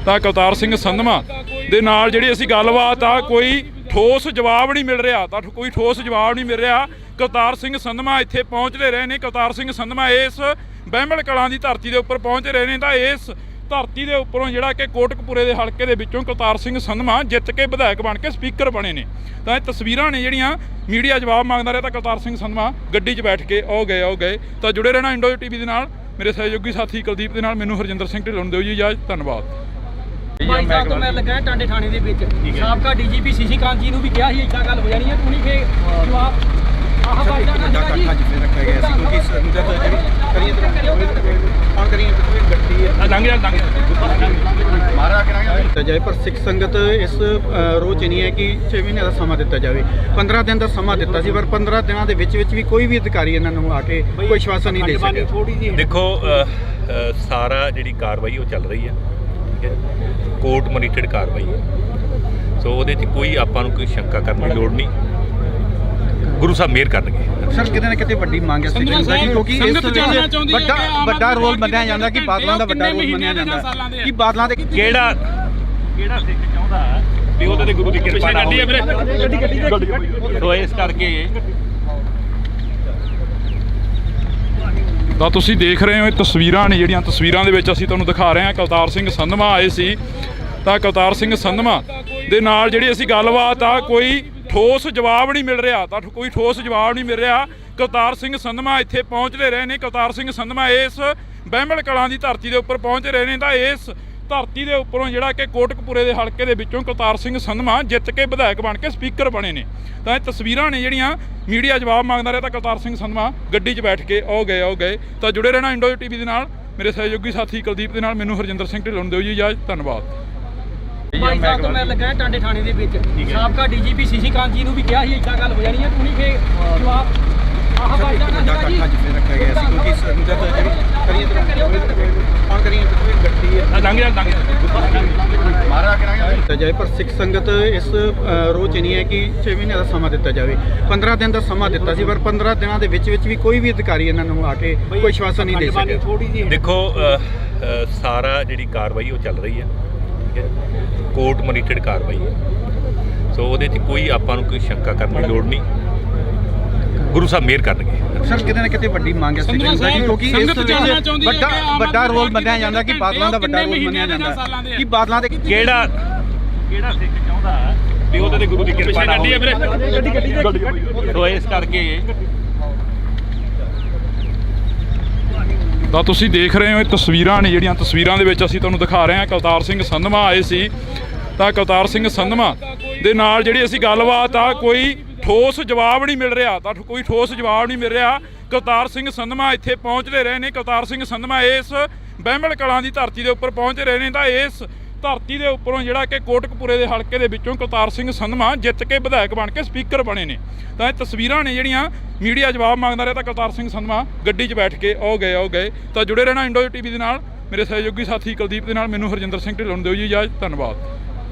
ਤਾਂ ਕੁਲਤਾਰ ਸਿੰਘ ਸੰਧਵਾ ਦੇ ਨਾਲ ਜਿਹੜੀ ਅਸੀਂ ਗੱਲਬਾਤ ਆ ਕੋਈ ਠੋਸ ਜਵਾਬ ਨਹੀਂ ਮਿਲ ਰਿਹਾ, ਤਾਂ ਕੋਈ ਠੋਸ ਜਵਾਬ ਨਹੀਂ ਮਿਲ ਰਿਹਾ। ਕੁਲਤਾਰ ਸਿੰਘ ਸੰਧਵਾ ਇੱਥੇ ਪਹੁੰਚਦੇ ਰਹੇ ਨੇ। ਕੁਲਤਾਰ ਸਿੰਘ ਸੰਧਵਾ ਇਸ ਬਹਿਮਲ ਕਲਾਂ ਦੀ ਧਰਤੀ ਦੇ ਉੱਪਰ ਪਹੁੰਚਦੇ ਰਹੇ ਨੇ ਤਾਂ ਇਸ ਧਰਤੀ ਦੇ ਉੱਪਰੋਂ ਜਿਹੜਾ ਕਿ ਕੋਟਕਪੂਰੇ ਦੇ ਹਲਕੇ ਦੇ ਵਿੱਚੋਂ ਕੁਲਤਾਰ ਸਿੰਘ ਸੰਧਵਾ ਜਿੱਤ ਕੇ ਵਿਧਾਇਕ ਬਣ ਕੇ ਸਪੀਕਰ ਬਣੇ ਨੇ। ਤਾਂ ਇਹ ਤਸਵੀਰਾਂ ਨੇ ਜਿਹੜੀਆਂ ਮੀਡੀਆ ਜਵਾਬ ਮੰਗਦਾ ਰਿਹਾ ਤਾਂ ਕੁਲਤਾਰ ਸਿੰਘ ਸੰਧਵਾ ਗੱਡੀ 'ਚ ਬੈਠ ਕੇ ਉਹ ਗਏ। ਤਾਂ ਜੁੜੇ ਰਹਿਣਾ ਇੰਡੋ ਟੀਵੀ ਦੇ ਨਾਲ। ਮੇਰੇ ਸਹਿਯੋਗੀ ਸਾਥੀ ਕੁਲਦੀਪ ਦੇ ਨਾਲ ਮੈਨੂੰ ਹਰਜਿੰਦਰ ਸਿੰਘ ਢਿੱਲੋਂ ਨੂੰ ਦਿਓ ਜੀ ਇਜਾਜ਼ਤ। ਧੰਨਵਾਦ। ਬਾਈ ਸਾਹਿਬ ਤੋਂ ਮੈਂ ਲੱਗਾ ਟਾਂਡੇ ਥਾਣੇ ਦੇ ਵਿੱਚ ਸਾਬਕਾ ਡੀਜੀਪੀ ਸੀਸੀ ਕਾਂਤ ਜੀ ਨੂੰ ਵੀ ਕਿਹਾ ਸੀ ਇੱਦਾਂ ਗੱਲ ਹੋ ਜਾਣੀ ਹੈ, ਤੂੰ ਨਹੀਂ ਫੇ ਜਵਾਬ ਆਹ ਬਾਈ ਜਾਨ ਵੱਡਾ ਇਕੱਠਾ ਜਿੱਥੇ ਰੱਖਿਆ ਗਿਆ ਸੀ ਕਿਉਂਕਿ ਸੰਗਤ ਜਿਹੜੀ ਕਰੀਏ ਕੌਣ ਕਰੀਏ ਗੱਡੀ ਹੈ ਲੰਘ ਜਾ ਮਾਰਾ ਕਰਾਂਗੇ ਦਿੱਤਾ ਜਾਏ ਪਰ ਸਿੱਖ ਸੰਗਤ ਇਸ ਰੋਹ 'ਚ ਨਹੀਂ ਹੈ ਕਿ 6 ਮਹੀਨੇ ਦਾ ਸਮਾਂ ਦਿੱਤਾ ਜਾਵੇ 15 ਦਿਨ ਦਾ ਸਮਾਂ ਦਿੱਤਾ ਸੀ ਪਰ 15 ਦਿਨਾਂ ਦੇ ਵਿੱਚ ਵੀ ਕੋਈ ਵੀ ਅਧਿਕਾਰੀ ਇਹਨਾਂ ਨੂੰ ਆ ਕੇ ਕੋਈ ਆਸ਼ਵਾਸਨ ਨਹੀਂ ਦੇ ਸਕਿਆ। ਦੇਖੋ ਸਾਰਾ ਜਿਹੜੀ ਕਾਰਵਾਈ ਉਹ ਚੱਲ ਰਹੀ ਹੈ, ਠੀਕ ਹੈ, ਕੋਰਟ ਮੋਨੀਟਰਡ ਕਾਰਵਾਈ ਹੈ। ਸੋ ਉਹਦੇ 'ਚ ਕੋਈ ਆਪਾਂ ਨੂੰ ਕੋਈ ਸ਼ੰਕਾ ਕਰਨ ਦੀ ਲੋੜ ਨਹੀਂ, ਗੁਰੂ ਸਾਹਿਬ ਮਿਹਰ ਕਰਨਗੇ। ਸਰ ਕਿਤੇ ਨਾ ਕਿਤੇ ਵੱਡੀ ਮੰਗ ਹੈ ਸਿੱਖ ਸੰਗਤ ਦੀ ਕਿਉਂਕਿ ਇਸ ਵਿੱਚ ਵੱਡਾ ਰੋਲ ਮੰਨਿਆ ਜਾਂਦਾ ਕਿ ਬਾਦਲਾਂ ਦਾ ਵੱਡਾ ਰੋਲ ਮੰਨਿਆ ਜਾਂਦਾ ਕਿ ਬਾਦਲਾਂ ਦੇ ਕਿਹੜਾ ਸਿੱਖ ਚਾਹੁੰਦਾ ਵੀ ਉਹਦੇ ਤੇ ਗੁਰੂ ਦੀ ਕਿਰਪਾ ਨਾ ਹੋਵੇ। ਸੋ ਇਸ ਕਰਕੇ ਤਾਂ ਤੁਸੀਂ ਦੇਖ ਰਹੇ ਹੋ ਇਹ ਤਸਵੀਰਾਂ ਨੇ ਜਿਹੜੀਆਂ ਤਸਵੀਰਾਂ ਦੇ ਵਿੱਚ ਅਸੀਂ ਤੁਹਾਨੂੰ ਦਿਖਾ ਰਹੇ ਹਾਂ। ਕੁਲਤਾਰ ਸਿੰਘ ਸੰਧਵਾ ਆਏ ਸੀ ਤਾਂ ਕੁਲਤਾਰ ਸਿੰਘ ਸੰਧਵਾ ਦੇ ਨਾਲ ਜਿਹੜੀ ਅਸੀਂ ਗੱਲਬਾਤ ਆ ਕੋਈ ਠੋਸ ਜਵਾਬ ਨਹੀਂ ਮਿਲ ਰਿਹਾ, ਤਾਂ ਕੋਈ ਠੋਸ ਜਵਾਬ ਨਹੀਂ ਮਿਲ ਰਿਹਾ। ਕੁਲਤਾਰ ਸਿੰਘ ਸੰਧਵਾ ਇੱਥੇ ਪਹੁੰਚਦੇ ਰਹੇ ਨੇ। ਕੁਲਤਾਰ ਸਿੰਘ ਸੰਧਵਾ ਇਸ ਬਹਿਮਲ ਕਲਾਂ ਦੀ ਧਰਤੀ ਦੇ ਉੱਪਰ ਪਹੁੰਚਦੇ ਰਹੇ ਨੇ ਤਾਂ ਇਸ ਧਰਤੀ ਦੇ ਉੱਪਰੋਂ ਜਿਹੜਾ ਕਿ ਕੋਟਕਪੂਰੇ ਦੇ ਹਲਕੇ ਦੇ ਵਿੱਚੋਂ ਕੁਲਤਾਰ ਸਿੰਘ ਸੰਧਵਾ ਜਿੱਤ ਕੇ ਵਿਧਾਇਕ ਬਣ ਕੇ ਸਪੀਕਰ ਬਣੇ ਨੇ। ਤਾਂ ਇਹ ਤਸਵੀਰਾਂ ਨੇ ਜਿਹੜੀਆਂ ਮੀਡੀਆ ਜਵਾਬ ਮੰਗਦਾ ਰਿਹਾ ਤਾਂ ਕੁਲਤਾਰ ਸਿੰਘ ਸੰਧਵਾ ਗੱਡੀ 'ਚ ਬੈਠ ਕੇ ਉਹ ਗਏ। ਤਾਂ ਜੁੜੇ ਰਹਿਣਾ ਇੰਡੋ ਟੀਵੀ ਦੇ ਨਾਲ। ਮੇਰੇ ਸਹਿਯੋਗੀ ਸਾਥੀ ਕੁਲਦੀਪ ਦੇ ਨਾਲ ਮੈਨੂੰ ਹਰਜਿੰਦਰ ਸਿੰਘ ਢਿੱਲੋਂ ਨੂੰ ਦਿਓ ਜੀ ਇਜਾਜ਼ਤ। ਧੰਨਵਾਦ। ਬਾਈ ਸਾਹਿਬ ਤੋਂ ਮੈਂ ਲੱਗਾ ਟਾਂਡੇ ਥਾਣੇ ਦੇ ਵਿੱਚ ਸਾਬਕਾ ਡੀਜੀਪੀ ਸੀਸੀ ਕਾਂਤ ਜੀ ਨੂੰ ਵੀ ਕਿਹਾ ਸੀ ਇੱਦਾਂ ਗੱਲ ਹੋ ਜਾਣੀ ਹੈ, ਤੂੰ ਨਹੀਂ ਫੇ ਜਵਾਬ ਆਹ ਬਾਈ ਜਾਨ ਵੱਡਾ ਇਕੱਠਾ ਜਿੱਥੇ ਰੱਖਿਆ ਗਿਆ ਸੀ ਕਿਉਂਕਿ ਸੰਗਤ ਜਿਹੜੀ ਕਰੀਏ ਕੌਣ ਕਰੀਏ ਗੱਡੀ ਹੈ ਲੰਘ ਜਾ ਮਾਰਾ ਕਰਾਂਗੇ ਦਿੱਤਾ ਜਾਏ ਪਰ ਸਿੱਖ ਸੰਗਤ ਇਸ ਰੋਹ 'ਚ ਨਹੀਂ ਹੈ ਕਿ 6 ਮਹੀਨੇ ਦਾ ਸਮਾਂ ਦਿੱਤਾ ਜਾਵੇ 15 ਦਿਨ ਦਾ ਸਮਾਂ ਦਿੱਤਾ ਸੀ ਪਰ 15 ਦਿਨਾਂ ਦੇ ਵਿੱਚ ਵੀ ਕੋਈ ਵੀ ਅਧਿਕਾਰੀ ਇਹਨਾਂ ਨੂੰ ਆ ਕੇ ਕੋਈ ਆਸ਼ਵਾਸਨ ਨਹੀਂ ਦੇ ਸਕਿਆ। ਦੇਖੋ ਸਾਰਾ ਜਿਹੜੀ ਕਾਰਵਾਈ ਉਹ ਚੱਲ ਰਹੀ ਹੈ, ਠੀਕ ਹੈ, ਕੋਰਟ ਮੋਨੀਟਰਡ ਕਾਰਵਾਈ ਹੈ। ਸੋ ਉਹਦੇ 'ਚ ਕੋਈ ਆਪਾਂ ਨੂੰ ਕੋਈ ਸ਼ੰਕਾ ਕਰਨ ਦੀ ਲੋੜ ਨਹੀਂ, ਗੁਰੂ ਸਾਹਿਬ ਮਿਹਰ ਕਰਨਗੇ। ਸਰ ਕਿਤੇ ਨਾ ਕਿਤੇ ਵੱਡੀ ਮੰਗ ਹੈ ਸਿੱਖ ਸੰਗਤ ਦੀ ਕਿਉਂਕਿ ਇਸ ਵਿੱਚ ਵੱਡਾ ਰੋਲ ਮੰਨਿਆ ਜਾਂਦਾ ਕਿ ਬਾਦਲਾਂ ਦਾ ਵੱਡਾ ਰੋਲ ਮੰਨਿਆ ਜਾਂਦਾ ਕਿ ਬਾਦਲਾਂ ਦੇ ਕਿਹੜਾ ਸਿੱਖ ਚਾਹੁੰਦਾ ਵੀ ਉਹਦੇ ਤੇ ਗੁਰੂ ਦੀ ਕਿਰਪਾ ਨਾ ਹੋਵੇ। ਸੋ ਇਸ ਕਰਕੇ ਤਾਂ ਤੁਸੀਂ ਦੇਖ ਰਹੇ ਹੋ ਇਹ ਤਸਵੀਰਾਂ ਨੇ ਜਿਹੜੀਆਂ ਤਸਵੀਰਾਂ ਦੇ ਵਿੱਚ ਅਸੀਂ ਤੁਹਾਨੂੰ ਦਿਖਾ ਰਹੇ ਹਾਂ। ਕੁਲਤਾਰ ਸਿੰਘ ਸੰਧਵਾ ਆਏ ਸੀ ਤਾਂ ਕੁਲਤਾਰ ਸਿੰਘ ਸੰਧਵਾ ਦੇ ਨਾਲ ਜਿਹੜੀ ਅਸੀਂ ਗੱਲਬਾਤ ਆ ਕੋਈ ਠੋਸ ਜਵਾਬ ਨਹੀਂ ਮਿਲ ਰਿਹਾ, ਤਾਂ ਕੋਈ ਠੋਸ ਜਵਾਬ ਨਹੀਂ ਮਿਲ ਰਿਹਾ। ਕੁਲਤਾਰ ਸਿੰਘ ਸੰਧਵਾ ਇੱਥੇ ਪਹੁੰਚਦੇ ਰਹੇ ਨੇ। ਕੁਲਤਾਰ ਸਿੰਘ ਸੰਧਵਾ ਇਸ ਬਹਿਮਲ ਕਲਾਂ ਦੀ ਧਰਤੀ ਦੇ ਉੱਪਰ ਪਹੁੰਚਦੇ ਰਹੇ ਨੇ ਤਾਂ ਇਸ ਧਰਤੀ ਦੇ ਉੱਪਰੋਂ ਜਿਹੜਾ ਕਿ ਕੋਟਕਪੂਰੇ ਦੇ ਹਲਕੇ ਦੇ ਵਿੱਚੋਂ ਕੁਲਤਾਰ ਸਿੰਘ ਸੰਧਵਾ ਜਿੱਤ ਕੇ ਵਿਧਾਇਕ ਬਣ ਕੇ ਸਪੀਕਰ ਬਣੇ ਨੇ। ਤਾਂ ਇਹ ਤਸਵੀਰਾਂ ਨੇ ਜਿਹੜੀਆਂ ਮੀਡੀਆ ਜਵਾਬ ਮੰਗਦਾ ਰਿਹਾ ਤਾਂ ਕੁਲਤਾਰ ਸਿੰਘ ਸੰਧਵਾ ਗੱਡੀ 'ਚ ਬੈਠ ਕੇ ਉਹ ਗਏ। ਤਾਂ ਜੁੜੇ ਰਹਿਣਾ ਇੰਡੋ ਟੀਵੀ ਦੇ ਨਾਲ। ਮੇਰੇ ਸਹਿਯੋਗੀ ਸਾਥੀ ਕੁਲਦੀਪ ਦੇ ਨਾਲ ਮੈਨੂੰ ਹਰਜਿੰਦਰ ਸਿੰਘ ਢਿੱਲੋਂ ਨੂੰ ਦਿਓ ਜੀ ਇਜਾਜ਼ਤ। ਧੰਨਵਾਦ।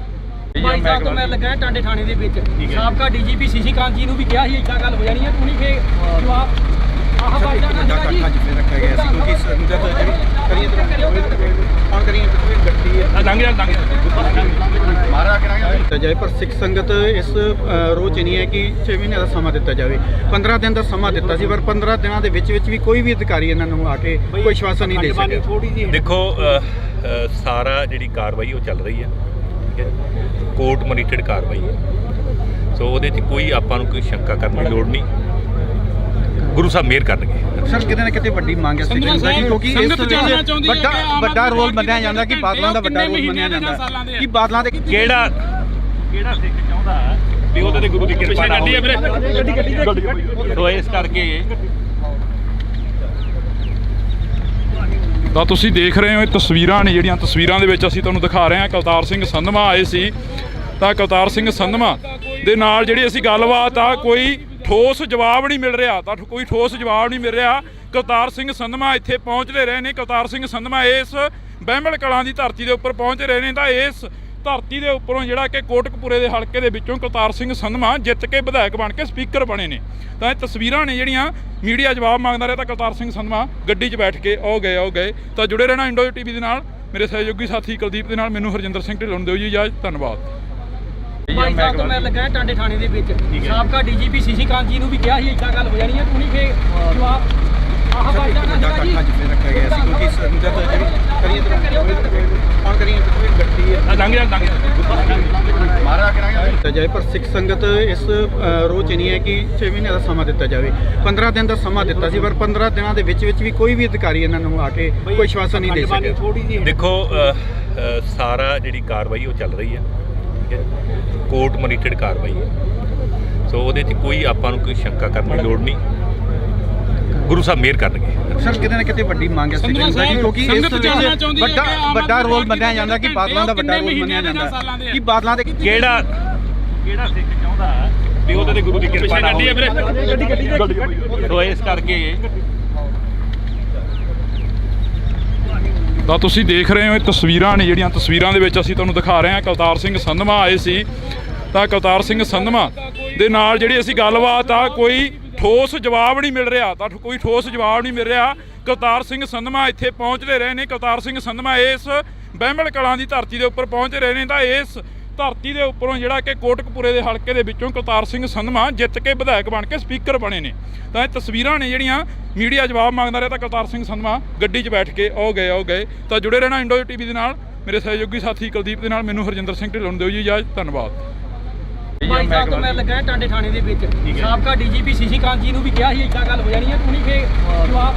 ਬਾਈ ਸਾਹਿਬ ਤੋਂ ਮੈਂ ਲੱਗਾ ਟਾਂਡੇ ਥਾਣੇ ਦੇ ਵਿੱਚ ਸਾਬਕਾ ਡੀਜੀਪੀ ਸੀਸੀ ਕਾਂਤ ਜੀ ਨੂੰ ਵੀ ਕਿਹਾ ਸੀ ਇੱਦਾਂ ਗੱਲ ਹੋ ਜਾਣੀ ਹੈ, ਤੂੰ ਨਹੀਂ ਫੇ ਜਵਾਬ ਆਹ ਬਾਈ ਜਾਨ ਵੱਡਾ ਇਕੱਠਾ ਜਿੱਥੇ ਰੱਖਿਆ ਗਿਆ ਸੀ ਕਿਉਂਕਿ ਸੰਗਤ ਜਿਹੜੀ ਕਰੀਏ ਕੌਣ ਕਰੀਏ ਗੱਡੀ ਹੈ ਲੰਘ ਜਾ ਮਾਰਾ ਕਰਾਂਗੇ ਦਿੱਤਾ ਜਾਏ ਪਰ ਸਿੱਖ ਸੰਗਤ ਇਸ ਰੋਹ 'ਚ ਨਹੀਂ ਹੈ ਕਿ 6 ਮਹੀਨੇ ਦਾ ਸਮਾਂ ਦਿੱਤਾ ਜਾਵੇ 15 ਦਿਨ ਦਾ ਸਮਾਂ ਦਿੱਤਾ ਸੀ ਪਰ 15 ਦਿਨਾਂ ਦੇ ਵਿੱਚ ਵੀ ਕੋਈ ਵੀ ਅਧਿਕਾਰੀ ਇਹਨਾਂ ਨੂੰ ਆ ਕੇ ਕੋਈ ਆਸ਼ਵਾਸਨ ਨਹੀਂ ਦੇ ਸਕਿਆ। ਦੇਖੋ ਸਾਰਾ ਜਿਹੜੀ ਕਾਰਵਾਈ ਉਹ ਚੱਲ ਰਹੀ ਹੈ, ਠੀਕ ਹੈ, ਕੋਰਟ ਮੋਨੀਟਰਡ ਕਾਰਵਾਈ ਹੈ। ਸੋ ਉਹਦੇ 'ਚ ਕੋਈ ਆਪਾਂ ਨੂੰ ਕੋਈ ਸ਼ੰਕਾ ਕਰਨ ਦੀ ਲੋੜ ਨਹੀਂ। ਗੁਰੂ ਸਾਹਿਬ ਮਿਹਰ ਕਰਨਗੇ। ਸਰ ਕਿਤੇ ਨਾ ਕਿਤੇ ਵੱਡੀ ਮੰਗ ਹੈ ਸਿੱਖ ਸੰਗਤ ਦੀ, ਕਿਉਂਕਿ ਇਸ ਵਿੱਚ ਵੱਡਾ ਰੋਲ ਮੰਨਿਆ ਜਾਂਦਾ ਕਿ ਬਾਦਲਾਂ ਦਾ ਵੱਡਾ ਰੋਲ ਮੰਨਿਆ ਜਾਂਦਾ ਕਿ ਬਾਦਲਾਂ ਦੇ ਕਿਹੜਾ ਸਿੱਖ ਚਾਹੁੰਦਾ ਵੀ ਉਹਦੇ ਤੇ ਗੁਰੂ ਦੀ ਕਿਰਪਾ ਨਾ ਹੋਵੇ। ਸੋ ਇਸ ਕਰਕੇ ਤਾਂ ਤੁਸੀਂ ਦੇਖ ਰਹੇ ਹੋ ਇਹ ਤਸਵੀਰਾਂ ਨੇ ਜਿਹੜੀਆਂ ਤਸਵੀਰਾਂ ਦੇ ਵਿੱਚ ਅਸੀਂ ਤੁਹਾਨੂੰ ਦਿਖਾ ਰਹੇ ਹਾਂ। ਕੁਲਤਾਰ ਸਿੰਘ ਸੰਧਵਾ ਆਏ ਸੀ ਤਾਂ ਕੁਲਤਾਰ ਸਿੰਘ ਸੰਧਵਾ ਦੇ ਨਾਲ ਜਿਹੜੀ ਅਸੀਂ ਗੱਲਬਾਤ ਆ ਕੋਈ ਠੋਸ ਜਵਾਬ ਨਹੀਂ ਮਿਲ ਰਿਹਾ ਤਾਂ ਕੋਈ ਠੋਸ ਜਵਾਬ ਨਹੀਂ ਮਿਲ ਰਿਹਾ। ਕੁਲਤਾਰ ਸਿੰਘ ਸੰਧਵਾ ਇੱਥੇ ਪਹੁੰਚਦੇ ਰਹੇ ਨੇ। ਕੁਲਤਾਰ ਸਿੰਘ ਸੰਧਵਾ ਇਸ ਬਹਿਮਲ ਕਲਾਂ ਦੀ ਧਰਤੀ ਦੇ ਉੱਪਰ ਪਹੁੰਚ ਰਹੇ ਨੇ ਤਾਂ ਇਸ ਧਰਤੀ ਦੇ ਉੱਪਰੋਂ ਜਿਹੜਾ ਕਿ ਕੋਟਕਪੂਰੇ ਦੇ ਹਲਕੇ ਦੇ ਵਿੱਚੋਂ ਕੁਲਤਾਰ ਸਿੰਘ ਸੰਧਵਾ ਜਿੱਤ ਕੇ ਵਿਧਾਇਕ ਬਣ ਕੇ ਸਪੀਕਰ ਬਣੇ ਨੇ। ਤਾਂ ਇਹ ਤਸਵੀਰਾਂ ਨੇ ਜਿਹੜੀਆਂ ਮੀਡੀਆ ਜਵਾਬ ਮੰਗਦਾ ਰਿਹਾ ਤਾਂ ਕੁਲਤਾਰ ਸਿੰਘ ਸੰਧਵਾ ਗੱਡੀ 'ਚ ਬੈਠ ਕੇ ਆਓ ਗਏ। ਤਾਂ ਜੁੜੇ ਰਹਿਣਾ ਇੰਡੋ ਟੀਵੀ ਦੇ ਨਾਲ। ਮੇਰੇ ਸਹਿਯੋਗੀ ਸਾਥੀ ਕੁਲਦੀਪ ਦੇ ਨਾਲ ਮੈਨੂੰ ਹਰਜਿੰਦਰ ਸਿੰਘ ਢਿੱਲੋਂ ਨੂੰ ਦਿਓ ਜੀ ਇਜਾਜ਼ਤ। ਧੰਨਵਾਦ। ਭਾਈ ਸਾਹਿਬ ਤੋਂ ਮੈਂ ਲੱਗਾ ਟਾਂਡੇ ਥਾਣੇ ਦੇ ਵਿੱਚ ਸਾਬਕਾ ਡੀਜੀਪੀ ਸੀਸੀ ਕਾਂਤ ਜੀ ਨੂੰ ਵੀ ਕਿਹਾ ਸੀ ਇੱਦਾਂ ਗੱਲ ਹੋ ਜਾਣੀ ਹੈ, ਤੂੰ ਨਹੀਂ ਫੇਰ ਜਵਾਬ ਆਹ ਬਾਈ ਜਾਣਾ ਸੀਗਾ ਜੀ। ਅੱਜ ਫਿਰ ਰੱਖਿਆ ਗਿਆ ਸੀ ਕਿਉਂਕਿ ਸੰਗਤ ਜਿਹੜੀ ਕਰੀਏ ਕੌਣ ਕਰੀਏ ਗੱਡੀ ਹੈ ਲੰਘ ਜਾ ਮਾਰਾ ਕਰਾਂਗੇ ਜਾਏ, ਪਰ ਸਿੱਖ ਸੰਗਤ ਇਸ ਰੋਜ਼ ਨਹੀਂ ਹੈ ਕਿ 6 ਮਹੀਨੇ ਦਾ ਸਮਾਂ ਦਿੱਤਾ ਜਾਵੇ। 15 ਦਿਨ ਦਾ ਸਮਾਂ ਦਿੱਤਾ ਸੀ, ਪਰ 15 ਦਿਨਾਂ ਦੇ ਵਿੱਚ ਵੀ ਕੋਈ ਵੀ ਅਧਿਕਾਰੀ ਇਹਨਾਂ ਨੂੰ ਆ ਕੇ ਕੋਈ ਆਸ਼ਵਾਸਨ ਨਹੀਂ ਦੇ ਸਕਿਆ। ਦੇਖੋ ਸਾਰਾ ਜਿਹੜੀ ਕਾਰਵਾਈ ਉਹ ਚੱਲ ਰਹੀ ਹੈ, ਠੀਕ ਹੈ, ਕੋਰਟ ਮੋਨੀਟਰਡ ਕਾਰਵਾਈ ਹੈ। ਸੋ ਉਹਦੇ 'ਚ ਕੋਈ ਆਪਾਂ ਨੂੰ ਕੋਈ ਸ਼ੰਕਾ ਕਰਨ ਦੀ ਲੋੜ ਨਹੀਂ। ਗੁਰੂ ਸਾਹਿਬ ਮਿਹਰ ਕਰਨਗੇ। ਸਰ ਕਿਤੇ ਨਾ ਕਿਤੇ ਵੱਡੀ ਮੰਗ ਹੈ ਸਿੱਖ ਸੰਗਤ ਦੀ, ਕਿਉਂਕਿ ਇਸ ਵਿੱਚ ਵੱਡਾ ਰੋਲ ਮੰਨਿਆ ਜਾਂਦਾ ਕਿ ਬਾਦਲਾਂ ਦਾ ਵੱਡਾ ਰੋਲ ਮੰਨਿਆ ਜਾਂਦਾ ਕਿ ਬਾਦਲਾਂ ਦੇ ਕਿਹੜਾ ਸਿੱਖ ਚਾਹੁੰਦਾ ਵੀ ਉਹਦੇ ਤੇ ਗੁਰੂ ਦੀ ਕਿਰਪਾ ਨਾ ਹੋਵੇ। ਸੋ ਇਸ ਕਰਕੇ ਤਾਂ ਤੁਸੀਂ ਦੇਖ ਰਹੇ ਹੋ ਇਹ ਤਸਵੀਰਾਂ ਨੇ ਜਿਹੜੀਆਂ ਤਸਵੀਰਾਂ ਦੇ ਵਿੱਚ ਅਸੀਂ ਤੁਹਾਨੂੰ ਦਿਖਾ ਰਹੇ ਹਾਂ। ਕੁਲਤਾਰ ਸਿੰਘ ਸੰਧਵਾ ਆਏ ਸੀ ਤਾਂ ਕੁਲਤਾਰ ਸਿੰਘ ਸੰਧਵਾ ਦੇ ਨਾਲ ਜਿਹੜੀ ਅਸੀਂ ਗੱਲਬਾਤ ਆ ਕੋਈ ਠੋਸ ਜਵਾਬ ਨਹੀਂ ਮਿਲ ਰਿਹਾ ਤਾਂ ਕੋਈ ਠੋਸ ਜਵਾਬ ਨਹੀਂ ਮਿਲ ਰਿਹਾ। ਕੁਲਤਾਰ ਸਿੰਘ ਸੰਧਵਾ ਇੱਥੇ ਪਹੁੰਚਦੇ ਰਹੇ ਨੇ। ਕੁਲਤਾਰ ਸਿੰਘ ਸੰਧਵਾ ਇਸ ਬਹਿਮਲ ਕਲਾਂ ਦੀ ਧਰਤੀ ਦੇ ਉੱਪਰ ਪਹੁੰਚ ਰਹੇ ਨੇ ਤਾਂ ਇਸ ਧਰਤੀ ਦੇ ਉੱਪਰੋਂ ਜਿਹੜਾ ਕਿ ਕੋਟਕਪੂਰੇ ਦੇ ਹਲਕੇ ਦੇ ਵਿੱਚੋਂ ਕੁਲਤਾਰ ਸਿੰਘ ਸੰਧਵਾ ਜਿੱਤ ਕੇ ਵਿਧਾਇਕ ਬਣ ਕੇ ਸਪੀਕਰ ਬਣੇ ਨੇ। ਤਾਂ ਇਹ ਤਸਵੀਰਾਂ ਨੇ ਜਿਹੜੀਆਂ ਮੀਡੀਆ ਜਵਾਬ ਮੰਗਦਾ ਰਿਹਾ ਤਾਂ ਕੁਲਤਾਰ ਸਿੰਘ ਸੰਧਵਾ ਗੱਡੀ 'ਚ ਬੈਠ ਕੇ ਆਓ ਗਏ। ਤਾਂ ਜੁੜੇ ਰਹਿਣਾ ਇੰਡੋ ਟੀਵੀ ਦੇ ਨਾਲ। ਮੇਰੇ ਸਹਿਯੋਗੀ ਸਾਥੀ ਕੁਲਦੀਪ ਦੇ ਨਾਲ ਮੈਨੂੰ ਹਰਜਿੰਦਰ ਸਿੰਘ ਢਿੱਲੋਂ ਨੂੰ ਦਿਓ ਜੀ ਇਜਾਜ਼ਤ। ਧੰਨਵਾਦ। ਭਾਈ ਸਾਹਿਬ ਤੋਂ ਮੈਂ ਲੱਗਾ ਟਾਂਡੇ ਥਾਣੇ ਦੇ ਵਿੱਚ ਸਾਬਕਾ ਡੀਜੀਪੀ ਸੀਸੀ ਕਾਂਤ ਜੀ ਨੂੰ ਵੀ ਕਿਹਾ ਸੀ ਇੱਦਾਂ ਗੱਲ ਹੋ ਜਾਣੀ ਹੈ, ਤੂੰ ਨਹੀਂ ਫੇਰ ਜਵਾਬ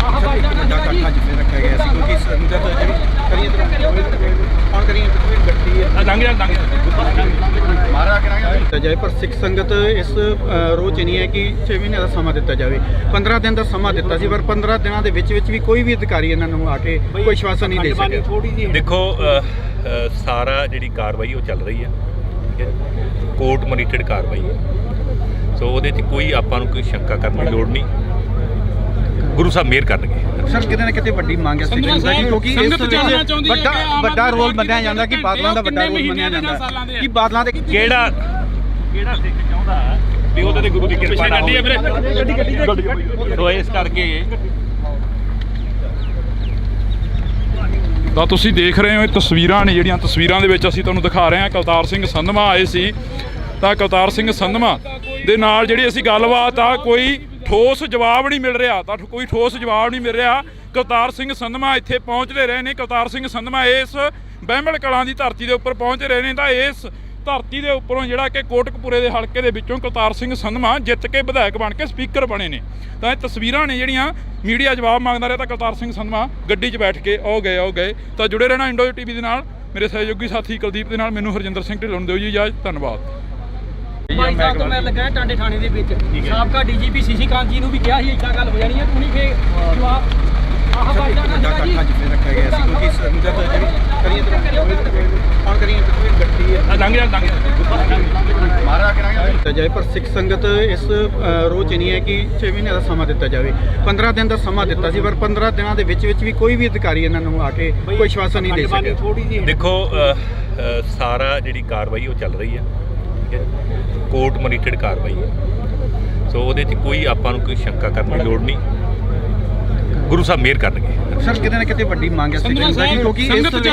ਆਹ ਬਾਈ ਜਾਣਾ ਸੀਗਾ ਜੀ। ਅੱਜ ਫਿਰ ਰੱਖਿਆ ਗਿਆ ਸੀ ਕਿਉਂਕਿ ਸੰਗਤ ਜਿਹੜੀ ਕਰੀਏ ਕੌਣ ਕਰੀਏ ਗੱਡੀ ਹੈ ਲੰਘ ਜਾ ਮਾਰਾ ਕਰਾਂਗੇ ਜਾਏ, ਪਰ ਸਿੱਖ ਸੰਗਤ ਇਸ ਰੋਜ਼ ਨਹੀਂ ਹੈ ਕਿ 6 ਮਹੀਨੇ ਦਾ ਸਮਾਂ ਦਿੱਤਾ ਜਾਵੇ। 15 ਦਿਨ ਦਾ ਸਮਾਂ ਦਿੱਤਾ ਸੀ, ਪਰ 15 ਦਿਨਾਂ ਦੇ ਵਿੱਚ ਵੀ ਕੋਈ ਵੀ ਅਧਿਕਾਰੀ ਇਹਨਾਂ ਨੂੰ ਆ ਕੇ ਕੋਈ ਆਸ਼ਵਾਸਨ ਨਹੀਂ ਦੇ ਸਕਿਆ। ਦੇਖੋ ਸਾਰਾ ਜਿਹੜੀ ਕਾਰਵਾਈ ਉਹ ਚੱਲ ਰਹੀ ਹੈ, ਠੀਕ ਹੈ, ਕੋਰਟ ਮੋਨੀਟਰਡ ਕਾਰਵਾਈ ਹੈ। ਸੋ ਉਹਦੇ 'ਚ ਕੋਈ ਆਪਾਂ ਨੂੰ ਕੋਈ ਸ਼ੰਕਾ ਕਰਨ ਦੀ ਲੋੜ ਨਹੀਂ। ਗੁਰੂ ਸਾਹਿਬ ਮਿਹਰ ਕਰਨਗੇ। ਸਰ ਕਿਤੇ ਨਾ ਕਿਤੇ ਵੱਡੀ ਮੰਗ ਹੈ ਸਿੱਖ ਸੰਗਤ ਦੀ, ਕਿਉਂਕਿ ਇਸ ਵਿੱਚ ਵੱਡਾ ਰੋਲ ਮੰਨਿਆ ਜਾਂਦਾ ਕਿ ਬਾਦਲਾਂ ਦਾ ਵੱਡਾ ਰੋਲ ਮੰਨਿਆ ਜਾਂਦਾ ਕਿ ਬਾਦਲਾਂ ਦੇ ਕਿਹੜਾ ਸਿੱਖ ਚਾਹੁੰਦਾ ਵੀ ਉਹਦੇ ਤੇ ਗੁਰੂ ਦੀ ਕਿਰਪਾ ਨਾ ਹੋਵੇ। ਸੋ ਇਸ ਕਰਕੇ ਤਾਂ ਤੁਸੀਂ ਦੇਖ ਰਹੇ ਹੋ ਇਹ ਤਸਵੀਰਾਂ ਨੇ ਜਿਹੜੀਆਂ ਤਸਵੀਰਾਂ ਦੇ ਵਿੱਚ ਅਸੀਂ ਤੁਹਾਨੂੰ ਦਿਖਾ ਰਹੇ ਹਾਂ। ਕੁਲਤਾਰ ਸਿੰਘ ਸੰਧਵਾ ਆਏ ਸੀ ਤਾਂ ਕੁਲਤਾਰ ਸਿੰਘ ਸੰਧਵਾ ਦੇ ਨਾਲ ਜਿਹੜੀ ਅਸੀਂ ਗੱਲਬਾਤ ਆ ਕੋਈ ਠੋਸ ਜਵਾਬ ਨਹੀਂ ਮਿਲ ਰਿਹਾ ਤਾਂ ਕੋਈ ਠੋਸ ਜਵਾਬ ਨਹੀਂ ਮਿਲ ਰਿਹਾ। ਕੁਲਤਾਰ ਸਿੰਘ ਸੰਧਵਾ ਇੱਥੇ ਪਹੁੰਚਦੇ ਰਹੇ ਨੇ। ਕੁਲਤਾਰ ਸਿੰਘ ਸੰਧਵਾ ਇਸ ਬਹਿਮਲ ਕਲਾਂ ਦੀ ਧਰਤੀ ਦੇ ਉੱਪਰ ਪਹੁੰਚ ਰਹੇ ਨੇ ਤਾਂ ਇਸ ਧਰਤੀ ਦੇ ਉੱਪਰੋਂ ਜਿਹੜਾ ਕਿ ਕੋਟਕਪੂਰੇ ਦੇ ਹਲਕੇ ਦੇ ਵਿੱਚੋਂ ਕੁਲਤਾਰ ਸਿੰਘ ਸੰਧਵਾ ਜਿੱਤ ਕੇ ਵਿਧਾਇਕ ਬਣ ਕੇ ਸਪੀਕਰ ਬਣੇ ਨੇ। ਤਾਂ ਇਹ ਤਸਵੀਰਾਂ ਨੇ ਜਿਹੜੀਆਂ ਮੀਡੀਆ ਜਵਾਬ ਮੰਗਦਾ ਰਿਹਾ ਤਾਂ ਕੁਲਤਾਰ ਸਿੰਘ ਸੰਧਵਾ ਗੱਡੀ 'ਚ ਬੈਠ ਕੇ ਆਓ ਗਏ। ਤਾਂ ਜੁੜੇ ਰਹਿਣਾ ਇੰਡੋ ਟੀਵੀ ਦੇ ਨਾਲ। ਮੇਰੇ ਸਹਿਯੋਗੀ ਸਾਥੀ ਕੁਲਦੀਪ ਦੇ ਨਾਲ ਮੈਨੂੰ ਹਰਜਿੰਦਰ ਸਿੰਘ ਢਿੱਲੋਂ ਨੂੰ ਦਿਓ ਜੀ ਇਜਾਜ਼ਤ। ਧੰਨਵਾਦ। ਭਾਈ ਸਾਹਿਬ ਤੋਂ ਮੈਂ ਲੱਗਾ ਟਾਂਡੇ ਥਾਣੇ ਦੇ ਵਿੱਚ ਸਾਬਕਾ ਡੀਜੀਪੀ ਸੀਸੀ ਕਾਂਤ ਜੀ ਨੂੰ ਵੀ ਕਿਹਾ ਸੀ ਇੱਦਾਂ ਗੱਲ ਹੋ ਜਾਣੀ ਹੈ, ਤੂੰ ਨਹੀਂ ਫੇਰ ਜਵਾਬ ਆਹ ਬਾਈ ਜਾਣਾ ਸੀਗਾ ਜੀ। ਅੱਜ ਫਿਰ ਰੱਖਿਆ ਗਿਆ ਸੀ ਕਿਉਂਕਿ ਸੰਗਤ ਜਿਹੜੀ ਕਰੀਏ ਕੌਣ ਕਰੀਏ ਗੱਡੀ ਹੈ ਲੰਘ ਜਾ ਮਾਰਾ ਕਰਾਂਗੇ ਜਾਏ, ਪਰ ਸਿੱਖ ਸੰਗਤ ਇਸ ਰੋਜ਼ ਨਹੀਂ ਹੈ ਕਿ 6 ਮਹੀਨੇ ਦਾ ਸਮਾਂ ਦਿੱਤਾ ਜਾਵੇ। 15 ਦਿਨ ਦਾ ਸਮਾਂ ਦਿੱਤਾ ਸੀ, ਪਰ 15 ਦਿਨਾਂ ਦੇ ਵਿੱਚ ਵੀ ਕੋਈ ਵੀ ਅਧਿਕਾਰੀ ਇਹਨਾਂ ਨੂੰ ਆ ਕੇ ਕੋਈ ਆਸ਼ਵਾਸਨ ਨਹੀਂ ਦੇ ਸਕਿਆ। ਦੇਖੋ ਸਾਰਾ ਜਿਹੜੀ ਕਾਰਵਾਈ ਉਹ ਚੱਲ ਰਹੀ ਹੈ, ਠੀਕ ਹੈ, ਕੋਰਟ ਮੋਨੀਟਰਡ ਕਾਰਵਾਈ ਹੈ। ਸੋ ਉਹਦੇ 'ਚ ਕੋਈ ਆਪਾਂ ਨੂੰ ਕੋਈ ਸ਼ੰਕਾ ਕਰਨ ਦੀ ਲੋੜ ਨਹੀਂ। ਗੁਰੂ ਸਾਹਿਬ ਮਿਹਰ ਕਰਨਗੇ। ਸਰ ਕਿਤੇ ਨਾ ਕਿਤੇ ਵੱਡੀ ਮੰਗ ਹੈ ਸਿੱਖ ਸੰਗਤ ਦੀ, ਕਿਉਂਕਿ ਇਸ ਵਿੱਚ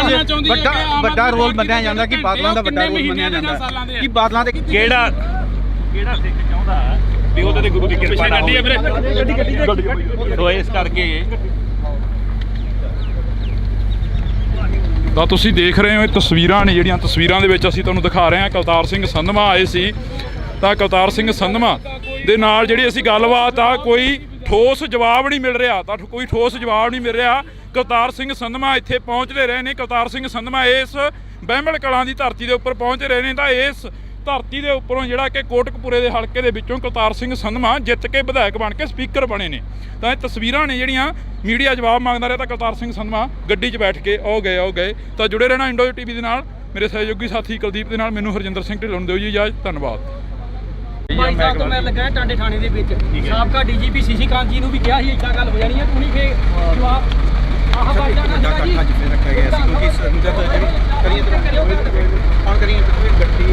ਵੱਡਾ ਰੋਲ ਮੰਨਿਆ ਜਾਂਦਾ ਕਿ ਬਾਦਲਾਂ ਦਾ ਵੱਡਾ ਰੋਲ ਮੰਨਿਆ ਜਾਂਦਾ ਕਿ ਬਾਦਲਾਂ ਦੇ ਕਿਹੜਾ ਸਿੱਖ ਚਾਹੁੰਦਾ ਵੀ ਉਹਦੇ ਤੇ ਗੁਰੂ ਦੀ ਕਿਰਪਾ ਨਾ ਹੋਵੇ। ਸੋ ਇਸ ਕਰਕੇ ਤਾਂ ਤੁਸੀਂ ਦੇਖ ਰਹੇ ਹੋ ਇਹ ਤਸਵੀਰਾਂ ਨੇ ਜਿਹੜੀਆਂ ਤਸਵੀਰਾਂ ਦੇ ਵਿੱਚ ਅਸੀਂ ਤੁਹਾਨੂੰ ਦਿਖਾ ਰਹੇ ਹਾਂ ਕਲਤਾਰ ਸਿੰਘ ਸੰਧਵਾ ਆਏ ਸੀ। ਤਾਂ ਕਲਤਾਰ ਸਿੰਘ ਸੰਧਵਾ ਦੇ ਨਾਲ ਜਿਹੜੀ ਅਸੀਂ ਗੱਲਬਾਤ ਆ ਕੋਈ ਠੋਸ ਜਵਾਬ ਨਹੀਂ ਮਿਲ ਰਿਹਾ, ਤਾਂ ਕੋਈ ਠੋਸ ਜਵਾਬ ਨਹੀਂ ਮਿਲ ਰਿਹਾ। ਕਲਤਾਰ ਸਿੰਘ ਸੰਧਵਾ ਇੱਥੇ ਪਹੁੰਚਦੇ ਰਹੇ ਨੇ। ਕਲਤਾਰ ਸਿੰਘ ਸੰਧਵਾ ਇਸ ਬਹਿਮਲ ਕਲਾਂ ਦੀ ਧਰਤੀ ਦੇ ਉੱਪਰ ਪਹੁੰਚ ਰਹੇ ਨੇ। ਤਾਂ ਇਸ ਧਰਤੀ ਦੇ ਉੱਪਰੋਂ ਜਿਹੜਾ ਕਿ ਕੋਟਕਪੂਰੇ ਦੇ ਹਲਕੇ ਦੇ ਵਿੱਚੋਂ ਕਲਤਾਰ ਸਿੰਘ ਸੰਧਵਾ ਜਿੱਤ ਕੇ ਵਿਧਾਇਕ ਬਣ ਕੇ ਸਪੀਕਰ ਬਣੇ ਨੇ। ਤਾਂ ਇਹ ਤਸਵੀਰਾਂ ਨੇ ਜਿਹੜੀਆਂ ਮੀਡੀਆ ਜਵਾਬ ਮੰਗਦਾ ਰਿਹਾ, ਤਾਂ ਕਲਤਾਰ ਸਿੰਘ ਸੰਧਵਾ ਗੱਡੀ 'ਚ ਬੈਠ ਕੇ ਆਓ ਗਏ। ਤਾਂ ਜੁੜੇ ਰਹਿਣਾ ਇੰਡੋ ਟੀਵੀ ਦੇ ਨਾਲ। ਮੇਰੇ ਸਹਿਯੋਗੀ ਸਾਥੀ ਕੁਲਦੀਪ ਦੇ ਨਾਲ ਮੈਨੂੰ ਹਰਜਿੰਦਰ ਸਿੰਘ ਢਿੱਲੋਂ ਨੂੰ ਦਿਓ ਜੀ ਇਜਾਜ਼ਤ। ਧੰਨਵਾਦ। ਬਾਈ ਸਾਹਿਬ ਤੋਂ ਮੈਂ ਲੱਗਾ ਟਾਂਡੇ ਥਾਣੇ ਦੇ ਵਿੱਚ ਸਾਬਕਾ ਡੀਜੀਪੀ ਸੀਸੀ ਕਾਂਤ ਜੀ ਨੂੰ ਵੀ ਕਿਹਾ ਸੀ ਇੱਦਾਂ ਗੱਲ ਹੋ ਜਾਣੀ ਹੈ, ਤੂੰ ਨਹੀਂ ਫੇ ਜਵਾਬ ਆਹ ਬਾਈ ਜਾਨਾ ਅੱਜ ਫਿਰ ਰੱਖਿਆ ਗਿਆ ਸੀ ਕਿਉਂਕਿ ਸੰਗਤ ਜਿਹੜੀ ਕਰੀਏ ਕੌਣ ਕਰੀਏ ਗੱਡੀ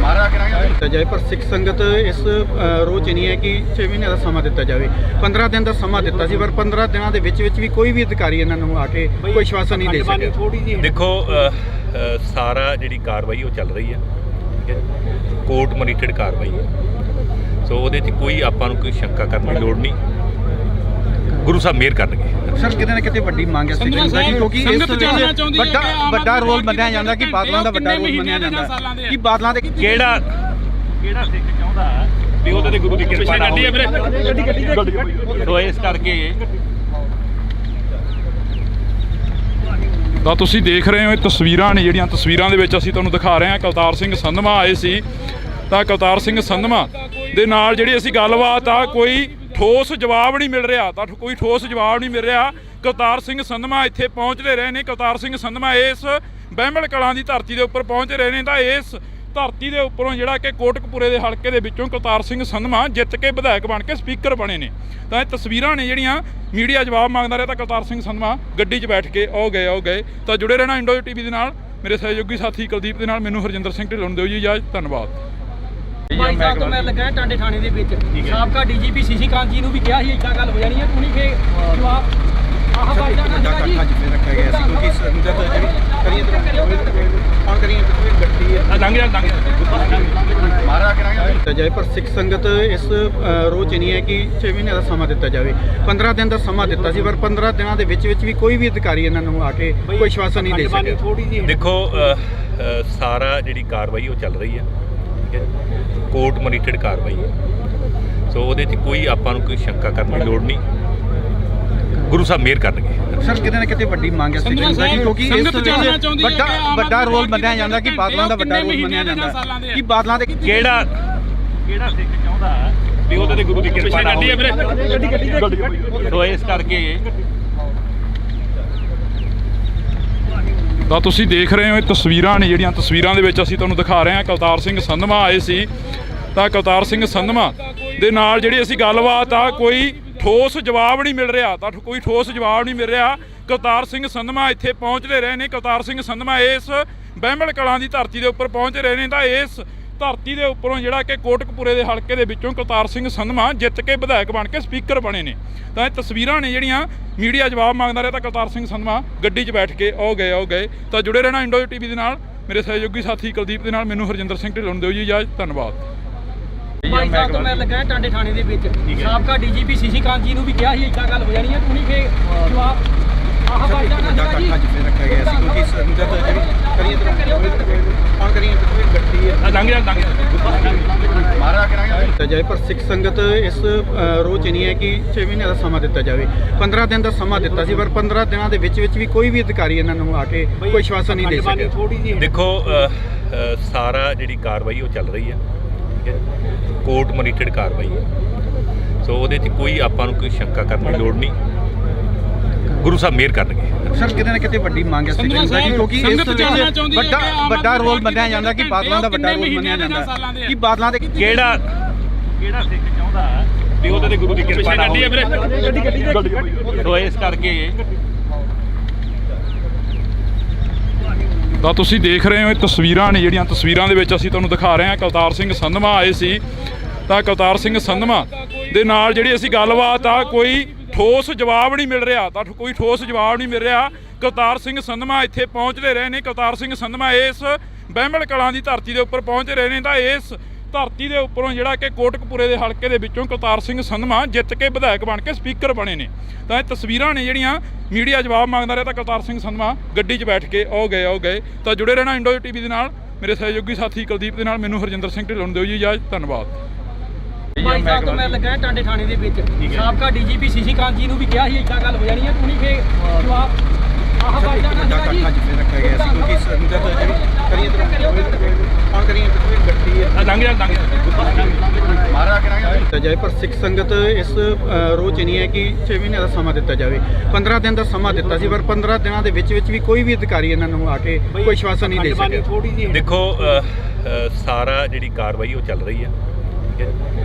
ਮਾਰਾ ਕਰਾਂਗੇ ਜਾਏ, ਪਰ ਸਿੱਖ ਸੰਗਤ ਇਸ ਰੋਜ਼ ਨਹੀਂ ਹੈ ਕਿ 6 ਮਹੀਨੇ ਦਾ ਸਮਾਂ ਦਿੱਤਾ ਜਾਵੇ। 15 ਦਿਨ ਦਾ ਸਮਾਂ ਦਿੱਤਾ ਸੀ, ਪਰ 15 ਦਿਨਾਂ ਦੇ ਵਿੱਚ ਵੀ ਕੋਈ ਵੀ ਅਧਿਕਾਰੀ ਇਹਨਾਂ ਨੂੰ ਆ ਕੇ ਕੋਈ ਆਸ਼ਵਾਸਨ ਨਹੀਂ ਦੇ ਸਕਿਆ। ਦੇਖੋ ਸਾਰਾ ਜਿਹੜੀ ਕਾਰਵਾਈ ਉਹ ਚੱਲ ਰਹੀ ਹੈ, ਕੋਰਟ ਮੋਨੀਟਰਡ ਕਾਰਵਾਈ ਹੈ। ਸੋ ਉਹਦੇ 'ਚ ਕੋਈ ਆਪਾਂ ਨੂੰ ਕੋਈ ਸ਼ੰਕਾ ਕਰਨ ਦੀ ਲੋੜ ਨਹੀਂ। ਗੁਰੂ ਸਾਹਿਬ ਮਿਹਰ ਕਰਨਗੇ। ਸਰ ਕਿਤੇ ਨਾ ਕਿਤੇ ਵੱਡੀ ਮੰਗ ਹੈ ਸਿੱਖ ਸੰਗਤ ਦੀ, ਕਿਉਂਕਿ ਇਸ ਵੱਡਾ ਰੋਲ ਮੰਨਿਆ ਜਾਂਦਾ ਕਿ ਬਾਦਲਾਂ ਦਾ ਵੱਡਾ ਰੋਲ ਮੰਨਿਆ ਜਾਂਦਾ ਕਿ ਬਾਦਲਾਂ ਦੇ ਕਿਹੜਾ ਸਿੱਖ ਚਾਹੁੰਦਾ ਵੀ ਉਹਦੇ ਤੇ ਗੁਰੂ ਦੀ ਕਿਰਪਾ ਨਾ ਹੋਵੇ। ਸੋ ਇਸ ਕਰਕੇ ਤਾਂ ਤੁਸੀਂ ਦੇਖ ਰਹੇ ਹੋ ਇਹ ਤਸਵੀਰਾਂ ਨੇ ਜਿਹੜੀਆਂ ਤਸਵੀਰਾਂ ਦੇ ਵਿੱਚ ਅਸੀਂ ਤੁਹਾਨੂੰ ਦਿਖਾ ਰਹੇ ਹਾਂ ਕਲਤਾਰ ਸਿੰਘ ਸੰਧਵਾ ਆਏ ਸੀ। ਤਾਂ ਕਲਤਾਰ ਸਿੰਘ ਸੰਧਵਾ ਦੇ ਨਾਲ ਜਿਹੜੀ ਅਸੀਂ ਗੱਲਬਾਤ ਆ ਕੋਈ ਠੋਸ ਜਵਾਬ ਨਹੀਂ ਮਿਲ ਰਿਹਾ, ਤਾਂ ਕੋਈ ਠੋਸ ਜਵਾਬ ਨਹੀਂ ਮਿਲ ਰਿਹਾ। ਕਲਤਾਰ ਸਿੰਘ ਸੰਧਵਾ ਇੱਥੇ ਪਹੁੰਚਦੇ ਰਹੇ ਨੇ। ਕਲਤਾਰ ਸਿੰਘ ਸੰਧਵਾ ਇਸ ਬਹਿਮਲ ਕਲਾਂ ਦੀ ਧਰਤੀ ਦੇ ਉੱਪਰ ਪਹੁੰਚ ਰਹੇ ਨੇ। ਤਾਂ ਇਸ ਧਰਤੀ ਦੇ ਉੱਪਰੋਂ ਜਿਹੜਾ ਕਿ ਕੋਟਕਪੂਰੇ ਦੇ ਹਲਕੇ ਦੇ ਵਿੱਚੋਂ ਕਲਤਾਰ ਸਿੰਘ ਸੰਧਵਾ ਜਿੱਤ ਕੇ ਵਿਧਾਇਕ ਬਣ ਕੇ ਸਪੀਕਰ ਬਣੇ ਨੇ। ਤਾਂ ਇਹ ਤਸਵੀਰਾਂ ਨੇ ਜਿਹੜੀਆਂ ਮੀਡੀਆ ਜਵਾਬ ਮੰਗਦਾ ਰਿਹਾ, ਤਾਂ ਕਲਤਾਰ ਸਿੰਘ ਸੰਧਵਾ ਗੱਡੀ 'ਚ ਬੈਠ ਕੇ ਆਓ ਗਏ। ਤਾਂ ਜੁੜੇ ਰਹਿਣਾ ਇੰਡੋ ਟੀਵੀ ਦੇ ਨਾਲ। ਮੇਰੇ ਸਹਿਯੋਗੀ ਸਾਥੀ ਕੁਲਦੀਪ ਦੇ ਨਾਲ ਮੈਨੂੰ ਹਰਜਿੰਦਰ ਸਿੰਘ ਢਿੱਲੋਂ ਨੂੰ ਦਿਓ ਜੀ ਇਜਾਜ਼ਤ। ਧੰਨਵਾਦ। ਬਾਈ ਸਾਹਿਬ ਤੋਂ ਮੈਂ ਲੱਗਾ ਟਾਂਡੇ ਥਾਣੇ ਦੇ ਵਿੱਚ ਸਾਬਕਾ ਡੀਜੀਪੀ ਸੀਸੀ ਕਾਂਤ ਜੀ ਨੂੰ ਵੀ ਕਿਹਾ ਸੀ ਇੱਦਾਂ ਗੱਲ ਹੋ ਜਾਣੀ ਹੈ, ਤੂੰ ਨਹੀਂ ਫੇ ਜਵਾਬ ਆਹ ਬਾਈ ਜਾਨਾ ਅੱਜ ਫਿਰ ਰੱਖਿਆ ਗਿਆ ਸੀ ਕਿਉਂਕਿ ਸੰਗਤ ਜਿਹੜੀ ਕਰੀਏ ਕੌਣ ਕਰੀਏ ਗੱਡੀ ਮਾਰਾ ਕਰਾਂਗੇ ਜਾਏ, ਪਰ ਸਿੱਖ ਸੰਗਤ ਇਸ ਰੋਜ਼ ਨਹੀਂ ਹੈ ਕਿ 6 ਮਹੀਨੇ ਦਾ ਸਮਾਂ ਦਿੱਤਾ ਜਾਵੇ। 15 ਦਿਨ ਦਾ ਸਮਾਂ ਦਿੱਤਾ ਸੀ, ਪਰ 15 ਦਿਨਾਂ ਦੇ ਵਿੱਚ ਵੀ ਕੋਈ ਵੀ ਅਧਿਕਾਰੀ ਇਹਨਾਂ ਨੂੰ ਆ ਕੇ ਕੋਈ ਆਸ਼ਵਾਸਨ ਨਹੀਂ ਦੇ ਸਕਿਆ। ਦੇਖੋ ਸਾਰਾ ਜਿਹੜੀ ਕਾਰਵਾਈ ਉਹ ਚੱਲ ਰਹੀ ਹੈ, ਕੋਰਟ ਮੋਨੀਟਰਡ ਕਾਰਵਾਈ ਹੈ। ਸੋ ਉਹਦੇ 'ਚ ਕੋਈ ਆਪਾਂ ਨੂੰ ਕੋਈ ਸ਼ੰਕਾ ਕਰਨ ਦੀ ਲੋੜ ਨਹੀਂ। ਗੁਰੂ ਸਾਹਿਬ ਮਿਹਰ ਕਰਨਗੇ। ਸਰ ਕਿਤੇ ਨਾ ਕਿਤੇ ਵੱਡੀ ਮੰਗ ਹੈ ਸਿੱਖ ਸੰਗਤ ਦੀ, ਕਿਉਂਕਿ ਇਸ ਵੱਡਾ ਰੋਲ ਮੰਨਿਆ ਜਾਂਦਾ ਕਿ ਬਾਦਲਾਂ ਦਾ ਵੱਡਾ ਰੋਲ ਮੰਨਿਆ ਜਾਂਦਾ ਕਿ ਬਾਦਲਾਂ ਦੇ ਕਿਹੜਾ ਸਿੱਖ ਚਾਹੁੰਦਾ ਵੀ ਉਹਦੇ ਤੇ ਗੁਰੂ ਦੀ ਕਿਰਪਾ ਨਾ ਹੋਵੇ। ਸੋ ਇਸ ਕਰਕੇ ਤਾਂ ਤੁਸੀਂ ਦੇਖ ਰਹੇ ਹੋ ਇਹ ਤਸਵੀਰਾਂ ਨੇ ਜਿਹੜੀਆਂ ਤਸਵੀਰਾਂ ਦੇ ਵਿੱਚ ਅਸੀਂ ਤੁਹਾਨੂੰ ਦਿਖਾ ਰਹੇ ਹਾਂ ਕਲਤਾਰ ਸਿੰਘ ਸੰਧਵਾ ਆਏ ਸੀ। ਤਾਂ ਕਲਤਾਰ ਸਿੰਘ ਸੰਧਵਾ ਦੇ ਨਾਲ ਜਿਹੜੀ ਅਸੀਂ ਗੱਲਬਾਤ ਆ ਕੋਈ ਠੋਸ ਜਵਾਬ ਨਹੀਂ ਮਿਲ ਰਿਹਾ, ਤਾਂ ਕੋਈ ਠੋਸ ਜਵਾਬ ਨਹੀਂ ਮਿਲ ਰਿਹਾ। ਕਲਤਾਰ ਸਿੰਘ ਸੰਧਵਾ ਇੱਥੇ ਪਹੁੰਚਦੇ ਰਹੇ ਨੇ। ਕਲਤਾਰ ਸਿੰਘ ਸੰਧਵਾ ਇਸ ਬਹਿਮਲ ਕਲਾਂ ਦੀ ਧਰਤੀ ਦੇ ਉੱਪਰ ਪਹੁੰਚ ਰਹੇ ਨੇ। ਤਾਂ ਇਸ ਧਰਤੀ ਦੇ ਉੱਪਰੋਂ ਜਿਹੜਾ ਕਿ ਕੋਟਕਪੂਰੇ ਦੇ ਹਲਕੇ ਦੇ ਵਿੱਚੋਂ ਕਲਤਾਰ ਸਿੰਘ ਸੰਧਵਾ ਜਿੱਤ ਕੇ ਵਿਧਾਇਕ ਬਣ ਕੇ ਸਪੀਕਰ ਬਣੇ ਨੇ। ਤਾਂ ਇਹ ਤਸਵੀਰਾਂ ਨੇ ਜਿਹੜੀਆਂ ਮੀਡੀਆ ਜਵਾਬ ਮੰਗਦਾ ਰਿਹਾ, ਤਾਂ ਕਲਤਾਰ ਸਿੰਘ ਸੰਧਵਾ ਗੱਡੀ 'ਚ ਬੈਠ ਕੇ ਆਓ ਗਏ। ਤਾਂ ਜੁੜੇ ਰਹਿਣਾ ਇੰਡੋ ਟੀਵੀ ਦੇ ਨਾਲ। ਮੇਰੇ ਸਹਿਯੋਗੀ ਸਾਥੀ ਕੁਲਦੀਪ ਦੇ ਨਾਲ ਮੈਨੂੰ ਹਰਜਿੰਦਰ ਸਿੰਘ ਢਿੱਲੋਂ ਨੂੰ ਦਿਓ ਜੀ ਇਜਾਜ਼ਤ। ਧੰਨਵਾਦ। ਬਾਈ ਸਾਹਿਬ ਤੋਂ ਮੈਂ ਲੱਗਾ ਟਾਂਡੇ ਥਾਣੇ ਦੇ ਵਿੱਚ ਸਾਬਕਾ ਡੀਜੀਪੀ ਸੀਸੀ ਕਾਂਤ ਜੀ ਨੂੰ ਵੀ ਕਿਹਾ ਸੀ ਇੱਦਾਂ ਗੱਲ ਹੋ ਜਾਣੀ ਹੈ, ਤੂੰ ਨਹੀਂ ਫੇ ਜਵਾਬ ਆਹ ਬਾਈ ਜਾਨਾ ਅੱਜ ਫਿਰ ਰੱਖਿਆ ਗਿਆ ਸੀ ਕਿਉਂਕਿ ਸੰਗਤ ਜਿਹੜੀ ਕਰੀਏ ਕੌਣ ਕਰੀਏ ਗੱਡੀ ਮਾਰਾ ਕਰਾਂਗੇ ਜਾਏ, ਪਰ ਸਿੱਖ ਸੰਗਤ ਇਸ ਰੋਜ਼ ਨਹੀਂ ਹੈ ਕਿ 6 ਮਹੀਨੇ ਦਾ ਸਮਾਂ ਦਿੱਤਾ ਜਾਵੇ। 15 ਦਿਨ ਦਾ ਸਮਾਂ ਦਿੱਤਾ ਸੀ, ਪਰ 15 ਦਿਨਾਂ ਦੇ ਵਿੱਚ ਵੀ ਕੋਈ ਵੀ ਅਧਿਕਾਰੀ ਇਹਨਾਂ ਨੂੰ ਆ ਕੇ ਕੋਈ ਆਸ਼ਵਾਸਨ ਨਹੀਂ ਦੇ ਸਕਿਆ। ਦੇਖੋ ਸਾਰਾ ਜਿਹੜੀ ਕਾਰਵਾਈ ਉਹ ਚੱਲ ਰਹੀ ਹੈ, ਕੋਰਟ ਮੋਨੀਟਰਡ ਕਾਰਵਾਈ ਹੈ। ਸੋ ਉਹਦੇ 'ਚ ਕੋਈ ਆਪਾਂ ਨੂੰ ਕੋਈ ਸ਼ੰਕਾ ਕਰਨ ਦੀ ਲੋੜ ਨਹੀਂ। ਗੁਰੂ ਸਾਹਿਬ ਮਿਹਰ ਕਰਨਗੇ। ਸਰ ਕਿਤੇ ਨਾ ਕਿਤੇ ਵੱਡੀ ਮੰਗ ਹੈ ਸਿੱਖ ਸੰਗਤ ਦੀ, ਕਿਉਂਕਿ ਇਸ ਵੱਡਾ ਰੋਲ ਮੰਨਿਆ ਜਾਂਦਾ ਕਿ ਬਾਦਲਾਂ ਦਾ ਵੱਡਾ ਰੋਲ ਮੰਨਿਆ ਜਾਂਦਾ ਕਿ ਬਾਦਲਾਂ ਦੇ ਕਿਹੜਾ ਸਿੱਖ ਚਾਹੁੰਦਾ ਵੀ ਉਹਦੇ ਤੇ ਗੁਰੂ ਦੀ ਕਿਰਪਾ ਨਾ ਹੋਵੇ। ਸੋ ਇਸ ਕਰਕੇ ਤਾਂ ਤੁਸੀਂ ਦੇਖ ਰਹੇ ਹੋ ਇਹ ਤਸਵੀਰਾਂ ਨੇ ਜਿਹੜੀਆਂ ਤਸਵੀਰਾਂ ਦੇ ਵਿੱਚ ਅਸੀਂ ਤੁਹਾਨੂੰ ਦਿਖਾ ਰਹੇ ਹਾਂ ਕਲਤਾਰ ਸਿੰਘ ਸੰਧਵਾ ਆਏ ਸੀ। ਤਾਂ ਕਲਤਾਰ ਸਿੰਘ ਸੰਧਵਾ ਦੇ ਨਾਲ ਜਿਹੜੀ ਅਸੀਂ ਗੱਲਬਾਤ ਆ ਕੋਈ ਠੋਸ ਜਵਾਬ ਨਹੀਂ ਮਿਲ ਰਿਹਾ, ਤਾਂ ਕੋਈ ਠੋਸ ਜਵਾਬ ਨਹੀਂ ਮਿਲ ਰਿਹਾ। ਕਲਤਾਰ ਸਿੰਘ ਸੰਧਵਾ ਇੱਥੇ ਪਹੁੰਚਦੇ ਰਹੇ ਨੇ। ਕਲਤਾਰ ਸਿੰਘ ਸੰਧਵਾ ਇਸ ਬਹਿਮਲ ਕਲਾਂ ਦੀ ਧਰਤੀ ਦੇ ਉੱਪਰ ਪਹੁੰਚ ਰਹੇ ਨੇ। ਤਾਂ ਇਸ ਧਰਤੀ ਦੇ ਉੱਪਰੋਂ ਜਿਹੜਾ ਕਿ ਕੋਟਕਪੂਰੇ ਦੇ ਹਲਕੇ ਦੇ ਵਿੱਚੋਂ ਕਰਤਾਰ ਸਿੰਘ ਸੰਧਵਾ ਜਿੱਤ ਕੇ ਵਿਧਾਇਕ ਬਣ ਕੇ ਸਪੀਕਰ ਬਣੇ ਨੇ। ਤਾਂ ਇਹ ਤਸਵੀਰਾਂ ਨੇ ਜਿਹੜੀਆਂ ਮੀਡੀਆ ਜਵਾਬ ਮੰਗਦਾ ਰਿਹਾ ਤਾਂ ਕਰਤਾਰ ਸਿੰਘ ਸੰਧਵਾ ਗੱਡੀ 'ਚ ਬੈਠ ਕੇ ਆਓ ਗਏ। ਤਾਂ ਜੁੜੇ ਰਹਿਣਾ ਇੰਡੋ ਟੀਵੀ ਦੇ ਨਾਲ। ਮੇਰੇ ਸਹਿਯੋਗੀ ਸਾਥੀ ਕੁਲਦੀਪ ਦੇ ਨਾਲ ਮੈਨੂੰ ਹਰਜਿੰਦਰ ਸਿੰਘ ਢਿੱਲੋਂ ਨੂੰ ਦਿਓ ਜੀ ਇਜਾਜ਼ਤ। ਧੰਨਵਾਦ। ਬਾਈ ਸਾਹਿਬ ਤੋਂ ਮੈਂ ਲੱਗਾ ਟਾਂਡੇ ਥਾਣੇ ਦੇ ਵਿੱਚ ਸਾਬਕਾ ਡੀਜੀਪੀ ਸੀਸੀ ਕਾਂਤ ਜੀ ਨੂੰ ਵੀ ਕਿਹਾ ਸੀ ਇੱਦਾਂ ਗੱਲ ਹੋ ਜਾਣੀ ਹੈ, ਤੂੰ ਨਹੀਂ ਫੇਰ ਜਵਾਬ ਆਹ ਬਾਈ ਜਾਨਾ ਸੀਗਾ ਜੀ ਅੱਜ ਫਿਰ ਰੱਖਿਆ ਗਿਆ ਸੀ ਕਿਉਂਕਿ ਸੰਗਤ ਜਿਹੜੀ ਕਰੀਏ ਕੌਣ ਕਰੀਏ ਗੱਡੀ ਹੈ ਲੰਘ ਜਾ ਮਾਰਾ ਕਰਾਂਗੇ ਜਾਏ। ਪਰ ਸਿੱਖ ਸੰਗਤ ਇਸ ਰੋਜ਼ ਨਹੀਂ ਹੈ ਕਿ 6 ਮਹੀਨੇ ਦਾ ਸਮਾਂ ਦਿੱਤਾ ਜਾਵੇ। 15 ਦਿਨ ਦਾ ਸਮਾਂ ਦਿੱਤਾ ਸੀ, ਪਰ 15 ਦਿਨਾਂ ਦੇ ਵਿੱਚ ਵੀ ਕੋਈ ਵੀ ਅਧਿਕਾਰੀ ਇਹਨਾਂ ਨੂੰ ਆ ਕੇ ਕੋਈ ਆਸ਼ਵਾਸਨ ਨਹੀਂ ਦੇ ਸਕਿਆ। ਦੇਖੋ ਸਾਰਾ ਜਿਹੜੀ ਕਾਰਵਾਈ ਉਹ ਚੱਲ ਰਹੀ ਹੈ, ਠੀਕ ਹੈ,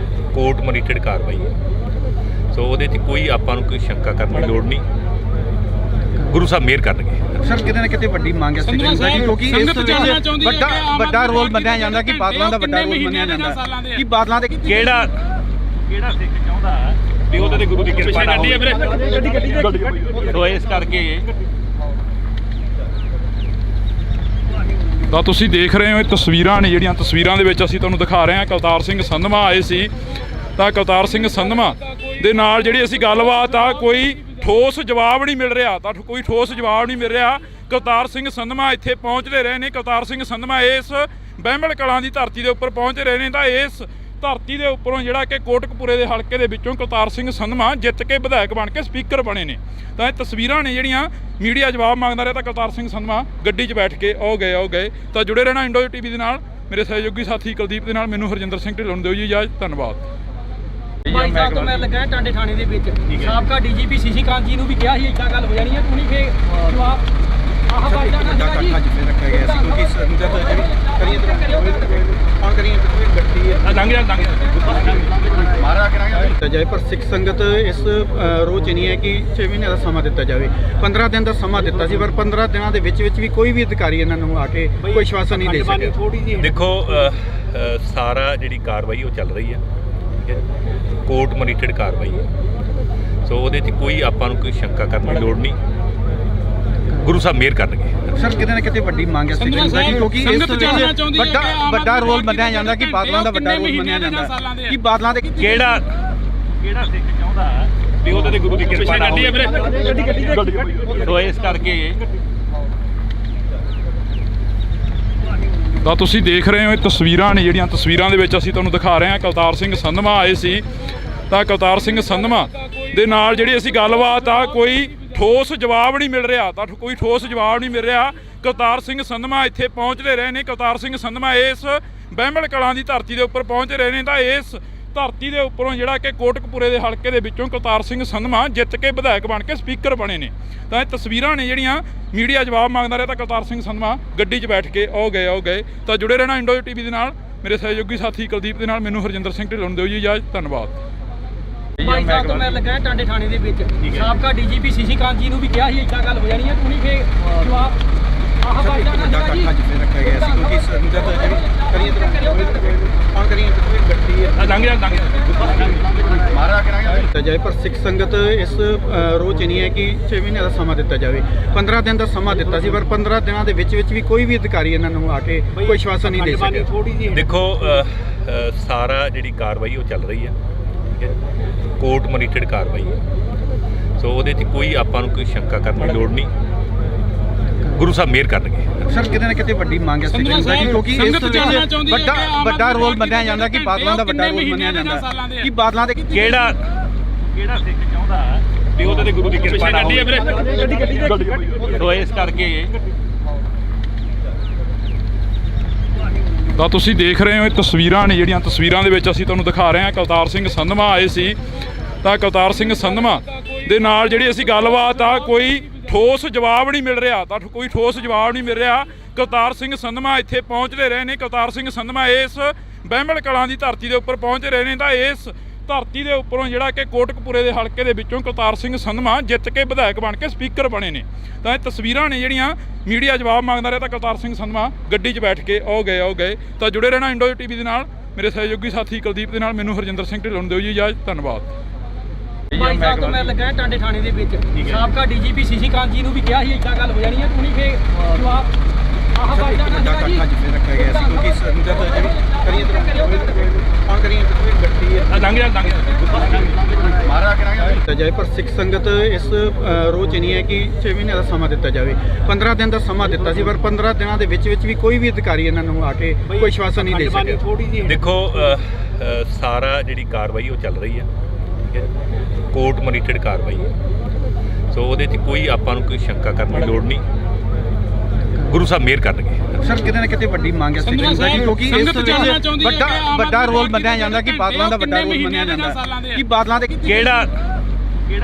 ਕੋਰਟ ਮੋਨੀਟਰਡ ਕਾਰਵਾਈ ਹੈ। ਸੋ ਉਹਦੇ 'ਚ ਕੋਈ ਆਪਾਂ ਨੂੰ ਕੋਈ ਸ਼ੰਕਾ ਕਰਨ ਦੀ ਲੋੜ ਨਹੀਂ, ਗੁਰੂ ਸਾਹਿਬ ਮਿਹਰ ਕਰਨਗੇ। ਸਰ ਕਿਤੇ ਨਾ ਕਿਤੇ ਵੱਡੀ ਮੰਗ ਹੈ ਸਿੱਖ ਸੰਗਤ ਦੀ, ਕਿਉਂਕਿ ਇਸ ਵੱਡਾ ਰੋਲ ਮੰਨਿਆ ਜਾਂਦਾ ਕਿ ਬਾਦਲਾਂ ਦਾ ਵੱਡਾ ਰੋਲ ਮੰਨਿਆ ਜਾਂਦਾ ਕਿ ਬਾਦਲਾਂ ਦੇ ਕਿਹੜਾ ਸਿੱਖ ਚਾਹੁੰਦਾ ਵੀ ਉਹਦੇ ਤੇ ਗੁਰੂ ਦੀ ਕਿਰਪਾ ਨਾ ਹੋਵੇ। ਸੋ ਇਸ ਕਰਕੇ ਤਾਂ ਤੁਸੀਂ ਦੇਖ ਰਹੇ ਹੋ ਇਹ ਤਸਵੀਰਾਂ ਨੇ ਜਿਹੜੀਆਂ ਤਸਵੀਰਾਂ ਦੇ ਵਿੱਚ ਅਸੀਂ ਤੁਹਾਨੂੰ ਦਿਖਾ ਰਹੇ ਹਾਂ। ਕਰਤਾਰ ਸਿੰਘ ਸੰਧਵਾ ਆਏ ਸੀ ਤਾਂ ਕਰਤਾਰ ਸਿੰਘ ਸੰਧਵਾ ਦੇ ਨਾਲ ਜਿਹੜੀ ਅਸੀਂ ਗੱਲਬਾਤ ਆ ਕੋਈ ਠੋਸ ਜਵਾਬ ਨਹੀਂ ਮਿਲ ਰਿਹਾ, ਤਾਂ ਕੋਈ ਠੋਸ ਜਵਾਬ ਨਹੀਂ ਮਿਲ ਰਿਹਾ। ਕਰਤਾਰ ਸਿੰਘ ਸੰਧਵਾ ਇੱਥੇ ਪਹੁੰਚਦੇ ਰਹੇ ਨੇ। ਕਰਤਾਰ ਸਿੰਘ ਸੰਧਵਾ ਇਸ ਬਹਿਮਲ ਕਲਾਂ ਦੀ ਧਰਤੀ ਦੇ ਉੱਪਰ ਪਹੁੰਚਦੇ ਰਹੇ ਨੇ। ਤਾਂ ਇਸ ਧਰਤੀ ਦੇ ਉੱਪਰੋਂ ਜਿਹੜਾ ਕਿ ਕੋਟਕਪੂਰੇ ਦੇ ਹਲਕੇ ਦੇ ਵਿੱਚੋਂ ਕਰਤਾਰ ਸਿੰਘ ਸੰਧਵਾ ਜਿੱਤ ਕੇ ਵਿਧਾਇਕ ਬਣ ਕੇ ਸਪੀਕਰ ਬਣੇ ਨੇ। ਤਾਂ ਇਹ ਤਸਵੀਰਾਂ ਨੇ ਜਿਹੜੀਆਂ ਮੀਡੀਆ ਜਵਾਬ ਮੰਗਦਾ ਰਿਹਾ ਤਾਂ ਕਰਤਾਰ ਸਿੰਘ ਸੰਧਵਾ ਗੱਡੀ 'ਚ ਬੈਠ ਕੇ ਆਓ ਗਏ। ਤਾਂ ਜੁੜੇ ਰਹਿਣਾ ਇੰਡੋ ਟੀਵੀ ਦੇ ਨਾਲ। ਮੇਰੇ ਸਹਿਯੋਗੀ ਸਾਥੀ ਕੁਲਦੀਪ ਦੇ ਨਾਲ ਮੈਨੂੰ ਹਰਜਿੰਦਰ ਸਿੰਘ ਢਿੱਲੋਂ ਨੂੰ ਦਿਓ ਜੀ ਇਜਾਜ਼ਤ। ਧੰਨਵਾਦ। ਬਾਈ ਸਾਹਿਬ ਤੋਂ ਮੈਂ ਲੱਗਾ ਟਾਂਡੇ ਥਾਣੇ ਦੇ ਵਿੱਚ ਸਾਬਕਾ ਡੀਜੀਪੀ ਸੀਸੀ ਕਾਂਤ ਜੀ ਨੂੰ ਵੀ ਕਿਹਾ ਸੀ ਇੱਦਾਂ ਗੱਲ ਹੋ ਜਾਣੀ ਹੈ, ਤੂੰ ਨਹੀਂ ਫੇਰ ਜਵਾਬ ਆਹ ਬਾਈ ਜਾਨਾ ਸੀਗਾ ਜੀ ਅੱਜ ਫਿਰ ਰੱਖਿਆ ਗਿਆ ਸੀ ਕਿਉਂਕਿ ਸੰਗਤ ਜਿਹੜੀ ਕਰੀਏ ਕੌਣ ਕਰੀਏ ਗੱਡੀ ਹੈ ਲੰਘ ਜਾ ਮਾਰਾ ਕਰਾਂਗੇ ਜਾਏ। ਪਰ ਸਿੱਖ ਸੰਗਤ ਇਸ ਰੋਜ਼ ਨਹੀਂ ਹੈ ਕਿ 6 ਮਹੀਨੇ ਦਾ ਸਮਾਂ ਦਿੱਤਾ ਜਾਵੇ। 15 ਦਿਨ ਦਾ ਸਮਾਂ ਦਿੱਤਾ ਸੀ, ਪਰ 15 ਦਿਨਾਂ ਦੇ ਵਿੱਚ ਵੀ ਕੋਈ ਵੀ ਅਧਿਕਾਰੀ ਇਹਨਾਂ ਨੂੰ ਆ ਕੇ ਕੋਈ ਆਸ਼ਵਾਸਨ ਨਹੀਂ ਦੇ ਸਕਿਆ। ਦੇਖੋ ਸਾਰਾ ਜਿਹੜੀ ਕਾਰਵਾਈ ਉਹ ਚੱਲ ਰਹੀ ਹੈ, ਠੀਕ ਹੈ, ਕੋਰਟ ਮੋਨੀਟਰਡ ਕਾਰਵਾਈ ਹੈ। ਸੋ ਉਹਦੇ 'ਚ ਕੋਈ ਆਪਾਂ ਨੂੰ ਕੋਈ ਸ਼ੰਕਾ ਕਰਨ ਦੀ ਲੋੜ ਨਹੀਂ, ਗੁਰੂ ਸਾਹਿਬ ਮਿਹਰ ਕਰਨਗੇ। ਸਰ ਕਿਤੇ ਨਾ ਕਿਤੇ ਵੱਡੀ ਮੰਗ ਹੈ ਸਿੱਖ ਸੰਗਤ ਦੀ, ਕਿਉਂਕਿ ਇਸ ਵੱਡਾ ਰੋਲ ਮੰਨਿਆ ਜਾਂਦਾ ਕਿ ਬਾਦਲਾਂ ਦਾ ਵੱਡਾ ਰੋਲ ਮੰਨਿਆ ਜਾਂਦਾ ਕਿ ਬਾਦਲਾਂ ਦੇ ਕਿਹੜਾ ਸਿੱਖ ਚਾਹੁੰਦਾ ਵੀ ਉਹਦੇ ਤੇ ਗੁਰੂ ਦੀ ਕਿਰਪਾ ਨਾ ਹੋਵੇ। ਸੋ ਇਸ ਕਰਕੇ ਤਾਂ ਤੁਸੀਂ ਦੇਖ ਰਹੇ ਹੋ ਇਹ ਤਸਵੀਰਾਂ ਨੇ ਜਿਹੜੀਆਂ ਤਸਵੀਰਾਂ ਦੇ ਵਿੱਚ ਅਸੀਂ ਤੁਹਾਨੂੰ ਦਿਖਾ ਰਹੇ ਹਾਂ। ਕਰਤਾਰ ਸਿੰਘ ਸੰਧਵਾ ਆਏ ਸੀ ਤਾਂ ਕਰਤਾਰ ਸਿੰਘ ਸੰਧਵਾ ਦੇ ਨਾਲ ਜਿਹੜੀ ਅਸੀਂ ਗੱਲਬਾਤ ਆ ਕੋਈ ਠੋਸ ਜਵਾਬ ਨਹੀਂ ਮਿਲ ਰਿਹਾ, ਤਾਂ ਕੋਈ ਠੋਸ ਜਵਾਬ ਨਹੀਂ ਮਿਲ ਰਿਹਾ। ਕਰਤਾਰ ਸਿੰਘ ਸੰਧਵਾ ਇੱਥੇ ਪਹੁੰਚਦੇ ਰਹੇ ਨੇ। ਕਰਤਾਰ ਸਿੰਘ ਸੰਧਵਾ ਇਸ ਬਹਿਮਲ ਕਲਾਂ ਦੀ ਧਰਤੀ ਦੇ ਉੱਪਰ ਪਹੁੰਚਦੇ ਰਹੇ ਨੇ। ਤਾਂ ਇਸ ਧਰਤੀ ਦੇ ਉੱਪਰੋਂ ਜਿਹੜਾ ਕਿ ਕੋਟਕਪੂਰੇ ਦੇ ਹਲਕੇ ਦੇ ਵਿੱਚੋਂ ਕਰਤਾਰ ਸਿੰਘ ਸੰਧਵਾ ਜਿੱਤ ਕੇ ਵਿਧਾਇਕ ਬਣ ਕੇ ਸਪੀਕਰ ਬਣੇ ਨੇ। ਤਾਂ ਇਹ ਤਸਵੀਰਾਂ ਨੇ ਜਿਹੜੀਆਂ ਮੀਡੀਆ ਜਵਾਬ ਮੰਗਦਾ ਰਿਹਾ ਤਾਂ ਕਰਤਾਰ ਸਿੰਘ ਸੰਧਵਾ ਗੱਡੀ 'ਚ ਬੈਠ ਕੇ ਆਓ ਗਏ। ਤਾਂ ਜੁੜੇ ਰਹਿਣਾ ਇੰਡੋ ਟੀਵੀ ਦੇ ਨਾਲ। ਮੇਰੇ ਸਹਿਯੋਗੀ ਸਾਥੀ ਕੁਲਦੀਪ ਦੇ ਨਾਲ ਮੈਨੂੰ ਹਰਜਿੰਦਰ ਸਿੰਘ ਢਿੱਲੋਂ ਨੂੰ ਦਿਓ ਜੀ ਇਜਾਜ਼ਤ। ਧੰਨਵਾਦ। ਬਾਈ ਸਾਹਿਬ ਤੋਂ ਮੈਂ ਲੱਗਾ ਟਾਂਡੇ ਥਾਣੇ ਦੇ ਵਿੱਚ ਸਾਬਕਾ ਡੀਜੀਪੀ ਸੀਸੀ ਕਾਂਤ ਜੀ ਨੂੰ ਵੀ ਕਿਹਾ ਸੀ ਇੱਦਾਂ ਗੱਲ ਹੋ ਜਾਣੀ ਹੈ, ਤੂੰ ਨਹੀਂ ਫੇਰ ਜਵਾਬ ਆਹ ਬਾਈ ਜਾਨਾ ਸੀਗਾ ਜੀ ਅੱਜ ਫਿਰ ਰੱਖਿਆ ਗਿਆ ਸੀ ਕਿਉਂਕਿ ਸੰਗਤ ਜਿਹੜੀ ਕਰੀਏ ਕੌਣ ਕਰੀਏ ਗੱਡੀ ਹੈ ਲੰਘ ਜਾ ਮਾਰਾ ਕਰਾਂਗੇ ਜਾਏ। ਪਰ ਸਿੱਖ ਸੰਗਤ ਇਸ ਰੋਜ਼ ਨਹੀਂ ਹੈ ਕਿ 6 ਮਹੀਨੇ ਦਾ ਸਮਾਂ ਦਿੱਤਾ ਜਾਵੇ। 15 ਦਿਨ ਦਾ ਸਮਾਂ ਦਿੱਤਾ ਸੀ, ਪਰ 15 ਦਿਨਾਂ ਦੇ ਵਿੱਚ ਵੀ ਕੋਈ ਵੀ ਅਧਿਕਾਰੀ ਇਹਨਾਂ ਨੂੰ ਆ ਕੇ ਕੋਈ ਆਸ਼ਵਾਸਨ ਨਹੀਂ ਦੇ ਸਕਿਆ। ਦੇਖੋ ਸਾਰਾ ਜਿਹੜੀ ਕਾਰਵਾਈ ਉਹ ਚੱਲ ਰਹੀ ਹੈ, ਠੀਕ ਹੈ, ਕੋਰਟ ਮੋਨੀਟਰਡ ਕਾਰਵਾਈ ਹੈ। ਸੋ ਉਹਦੇ 'ਚ ਕੋਈ ਆਪਾਂ ਨੂੰ ਕੋਈ ਸ਼ੰਕਾ ਕਰਨ ਦੀ ਲੋੜ ਨਹੀਂ, ਗੁਰੂ ਸਾਹਿਬ ਮਿਹਰ ਕਰਨਗੇ। ਸਰ ਕਿਤੇ ਨਾ ਕਿਤੇ ਵੱਡੀ ਮੰਗ ਹੈ ਸਿੱਖ ਸੰਗਤ ਦੀ, ਕਿਉਂਕਿ ਇਸ ਵੱਡਾ ਰੋਲ ਮੰਨਿਆ ਜਾਂਦਾ ਕਿ ਬਾਦਲਾਂ ਦਾ ਵੱਡਾ ਰੋਲ ਮੰਨਿਆ ਜਾਂਦਾ ਕਿ ਬਾਦਲਾਂ ਦੇ ਕਿਹੜਾ ਸਿੱਖ ਚਾਹੁੰਦਾ ਵੀ ਉਹਦੇ ਤੇ ਗੁਰੂ ਦੀ ਕਿਰਪਾ ਨਾ ਹੋਵੇ। ਸੋ ਇਸ ਕਰਕੇ ਤਾਂ ਤੁਸੀਂ ਦੇਖ ਰਹੇ ਹੋ ਇਹ ਤਸਵੀਰਾਂ ਨੇ ਜਿਹੜੀਆਂ ਤਸਵੀਰਾਂ ਦੇ ਵਿੱਚ ਅਸੀਂ ਤੁਹਾਨੂੰ ਦਿਖਾ ਰਹੇ ਹਾਂ। ਕਰਤਾਰ ਸਿੰਘ ਸੰਧਵਾ ਆਏ ਸੀ ਤਾਂ ਕਰਤਾਰ ਸਿੰਘ ਸੰਧਵਾ ਦੇ ਨਾਲ ਜਿਹੜੀ ਅਸੀਂ ਗੱਲਬਾਤ ਆ ਕੋਈ ਠੋਸ ਜਵਾਬ ਨਹੀਂ ਮਿਲ ਰਿਹਾ, ਤਾਂ ਕੋਈ ਠੋਸ ਜਵਾਬ ਨਹੀਂ ਮਿਲ ਰਿਹਾ। ਕਰਤਾਰ ਸਿੰਘ ਸੰਧਵਾ ਇੱਥੇ ਪਹੁੰਚਦੇ ਰਹੇ ਨੇ। ਕਰਤਾਰ ਸਿੰਘ ਸੰਧਵਾ ਇਸ ਬਹਿਮਲ ਕਲਾਂ ਦੀ ਧਰਤੀ ਦੇ ਉੱਪਰ ਪਹੁੰਚਦੇ ਰਹੇ ਨੇ। ਤਾਂ ਇਸ ਧਰਤੀ ਦੇ ਉੱਪਰੋਂ ਜਿਹੜਾ ਕਿ ਕੋਟਕਪੂਰੇ ਦੇ ਹਲਕੇ ਦੇ ਵਿੱਚੋਂ ਕਰਤਾਰ ਸਿੰਘ ਸੰਧਵਾ ਜਿੱਤ ਕੇ ਵਿਧਾਇਕ ਬਣ ਕੇ ਸਪੀਕਰ ਬਣੇ ਨੇ। ਤਾਂ ਇਹ ਤਸਵੀਰਾਂ ਨੇ ਜਿਹੜੀਆਂ ਮੀਡੀਆ ਜਵਾਬ ਮੰਗਦਾ ਰਿਹਾ ਤਾਂ ਕਰਤਾਰ ਸਿੰਘ ਸੰਧਵਾ ਗੱਡੀ 'ਚ ਬੈਠ ਕੇ ਆਓ ਗਏ। ਤਾਂ ਜੁੜੇ ਰਹਿਣਾ ਇੰਡੋ ਟੀਵੀ ਦੇ ਨਾਲ। ਮੇਰੇ ਸਹਿਯੋਗੀ ਸਾਥੀ ਕੁਲਦੀਪ ਦੇ ਨਾਲ ਮੈਨੂੰ ਹਰਜਿੰਦਰ ਸਿੰਘ ਢਿੱਲੋਂ ਨੂੰ ਦਿਓ ਜੀ ਇਜਾਜ਼ਤ। ਧੰਨਵਾਦ। ਬਾਈ ਸਾਹਿਬ ਤੋਂ ਮੈਂ ਲੱਗਾ ਟਾਂਡੇ ਥਾਣੇ ਦੇ ਵਿੱਚ ਸਾਬਕਾ ਡੀਜੀਪੀ ਸੀਸੀ ਕਾਂਤ ਜੀ ਨੂੰ ਵੀ ਕਿਹਾ ਸੀ ਇੱਦਾਂ ਗੱਲ ਹੋ ਜਾਣੀ ਹੈ, ਤੂੰ ਨਹੀਂ ਫੇਰ ਜਵਾਬ ਸਰ ਇੱਕ ਵੱਡਾ ਇਕੱਠ ਅੱਜ ਫਿਰ ਰੱਖਿਆ ਗਿਆ ਸੀ ਕਿਉਂਕਿ ਸੰਗਤ ਜਿਹੜੀ ਕਰੀਏ ਹੁਣ ਕਰੀਏ ਗੱਡੀ ਮਾਰਾ ਕਰਾਂਗੇ ਜਾਏ ਪਰ ਸਿੱਖ ਸੰਗਤ ਇਸ ਰੋਜ਼ ਨਹੀਂ ਹੈ ਕਿ 6 ਮਹੀਨੇ ਦਾ ਸਮਾਂ ਦਿੱਤਾ ਜਾਵੇ 15 ਦਿਨ ਦਾ ਸਮਾਂ ਦਿੱਤਾ ਸੀ ਪਰ 15 ਦਿਨਾਂ ਦੇ ਵਿੱਚ ਵੀ ਕੋਈ ਵੀ ਅਧਿਕਾਰੀ ਇਹਨਾਂ ਨੂੰ ਆ ਕੇ ਕੋਈ ਆਸ਼ਵਾਸਨ ਨਹੀਂ ਦੇ ਸਕਿਆ। ਦੇਖੋ ਸਾਰਾ ਜਿਹੜੀ ਕਾਰਵਾਈ ਉਹ ਚੱਲ ਰਹੀ ਹੈ, ਠੀਕ ਹੈ, ਕੋਰਟ ਮੋਨੀਟਰਡ ਕਾਰਵਾਈ ਹੈ। ਸੋ ਉਹਦੇ 'ਚ ਕੋਈ ਆਪਾਂ ਨੂੰ ਕੋਈ ਸ਼ੰਕਾ ਕਰਨ ਦੀ ਲੋੜ ਨਹੀਂ, ਗੁਰੂ ਸਾਹਿਬ ਮਿਹਰ ਕਰਨਗੇ। ਸਰ ਕਿਤੇ ਨਾ ਕਿਤੇ ਵੱਡੀ ਮੰਗ ਹੈ ਸਿੱਖ ਸੰਗਤ ਦੀ ਕਿਉਂਕਿ ਇਸ ਵੱਡਾ ਰੋਲ ਮੰਨਿਆ ਜਾਂਦਾ ਕਿ ਬਾਦਲਾਂ ਦਾ ਵੱਡਾ ਰੋਲ ਮੰਨਿਆ ਜਾਂਦਾ ਕਿ ਬਾਦਲਾਂ ਦੇ ਕਿਹੜਾ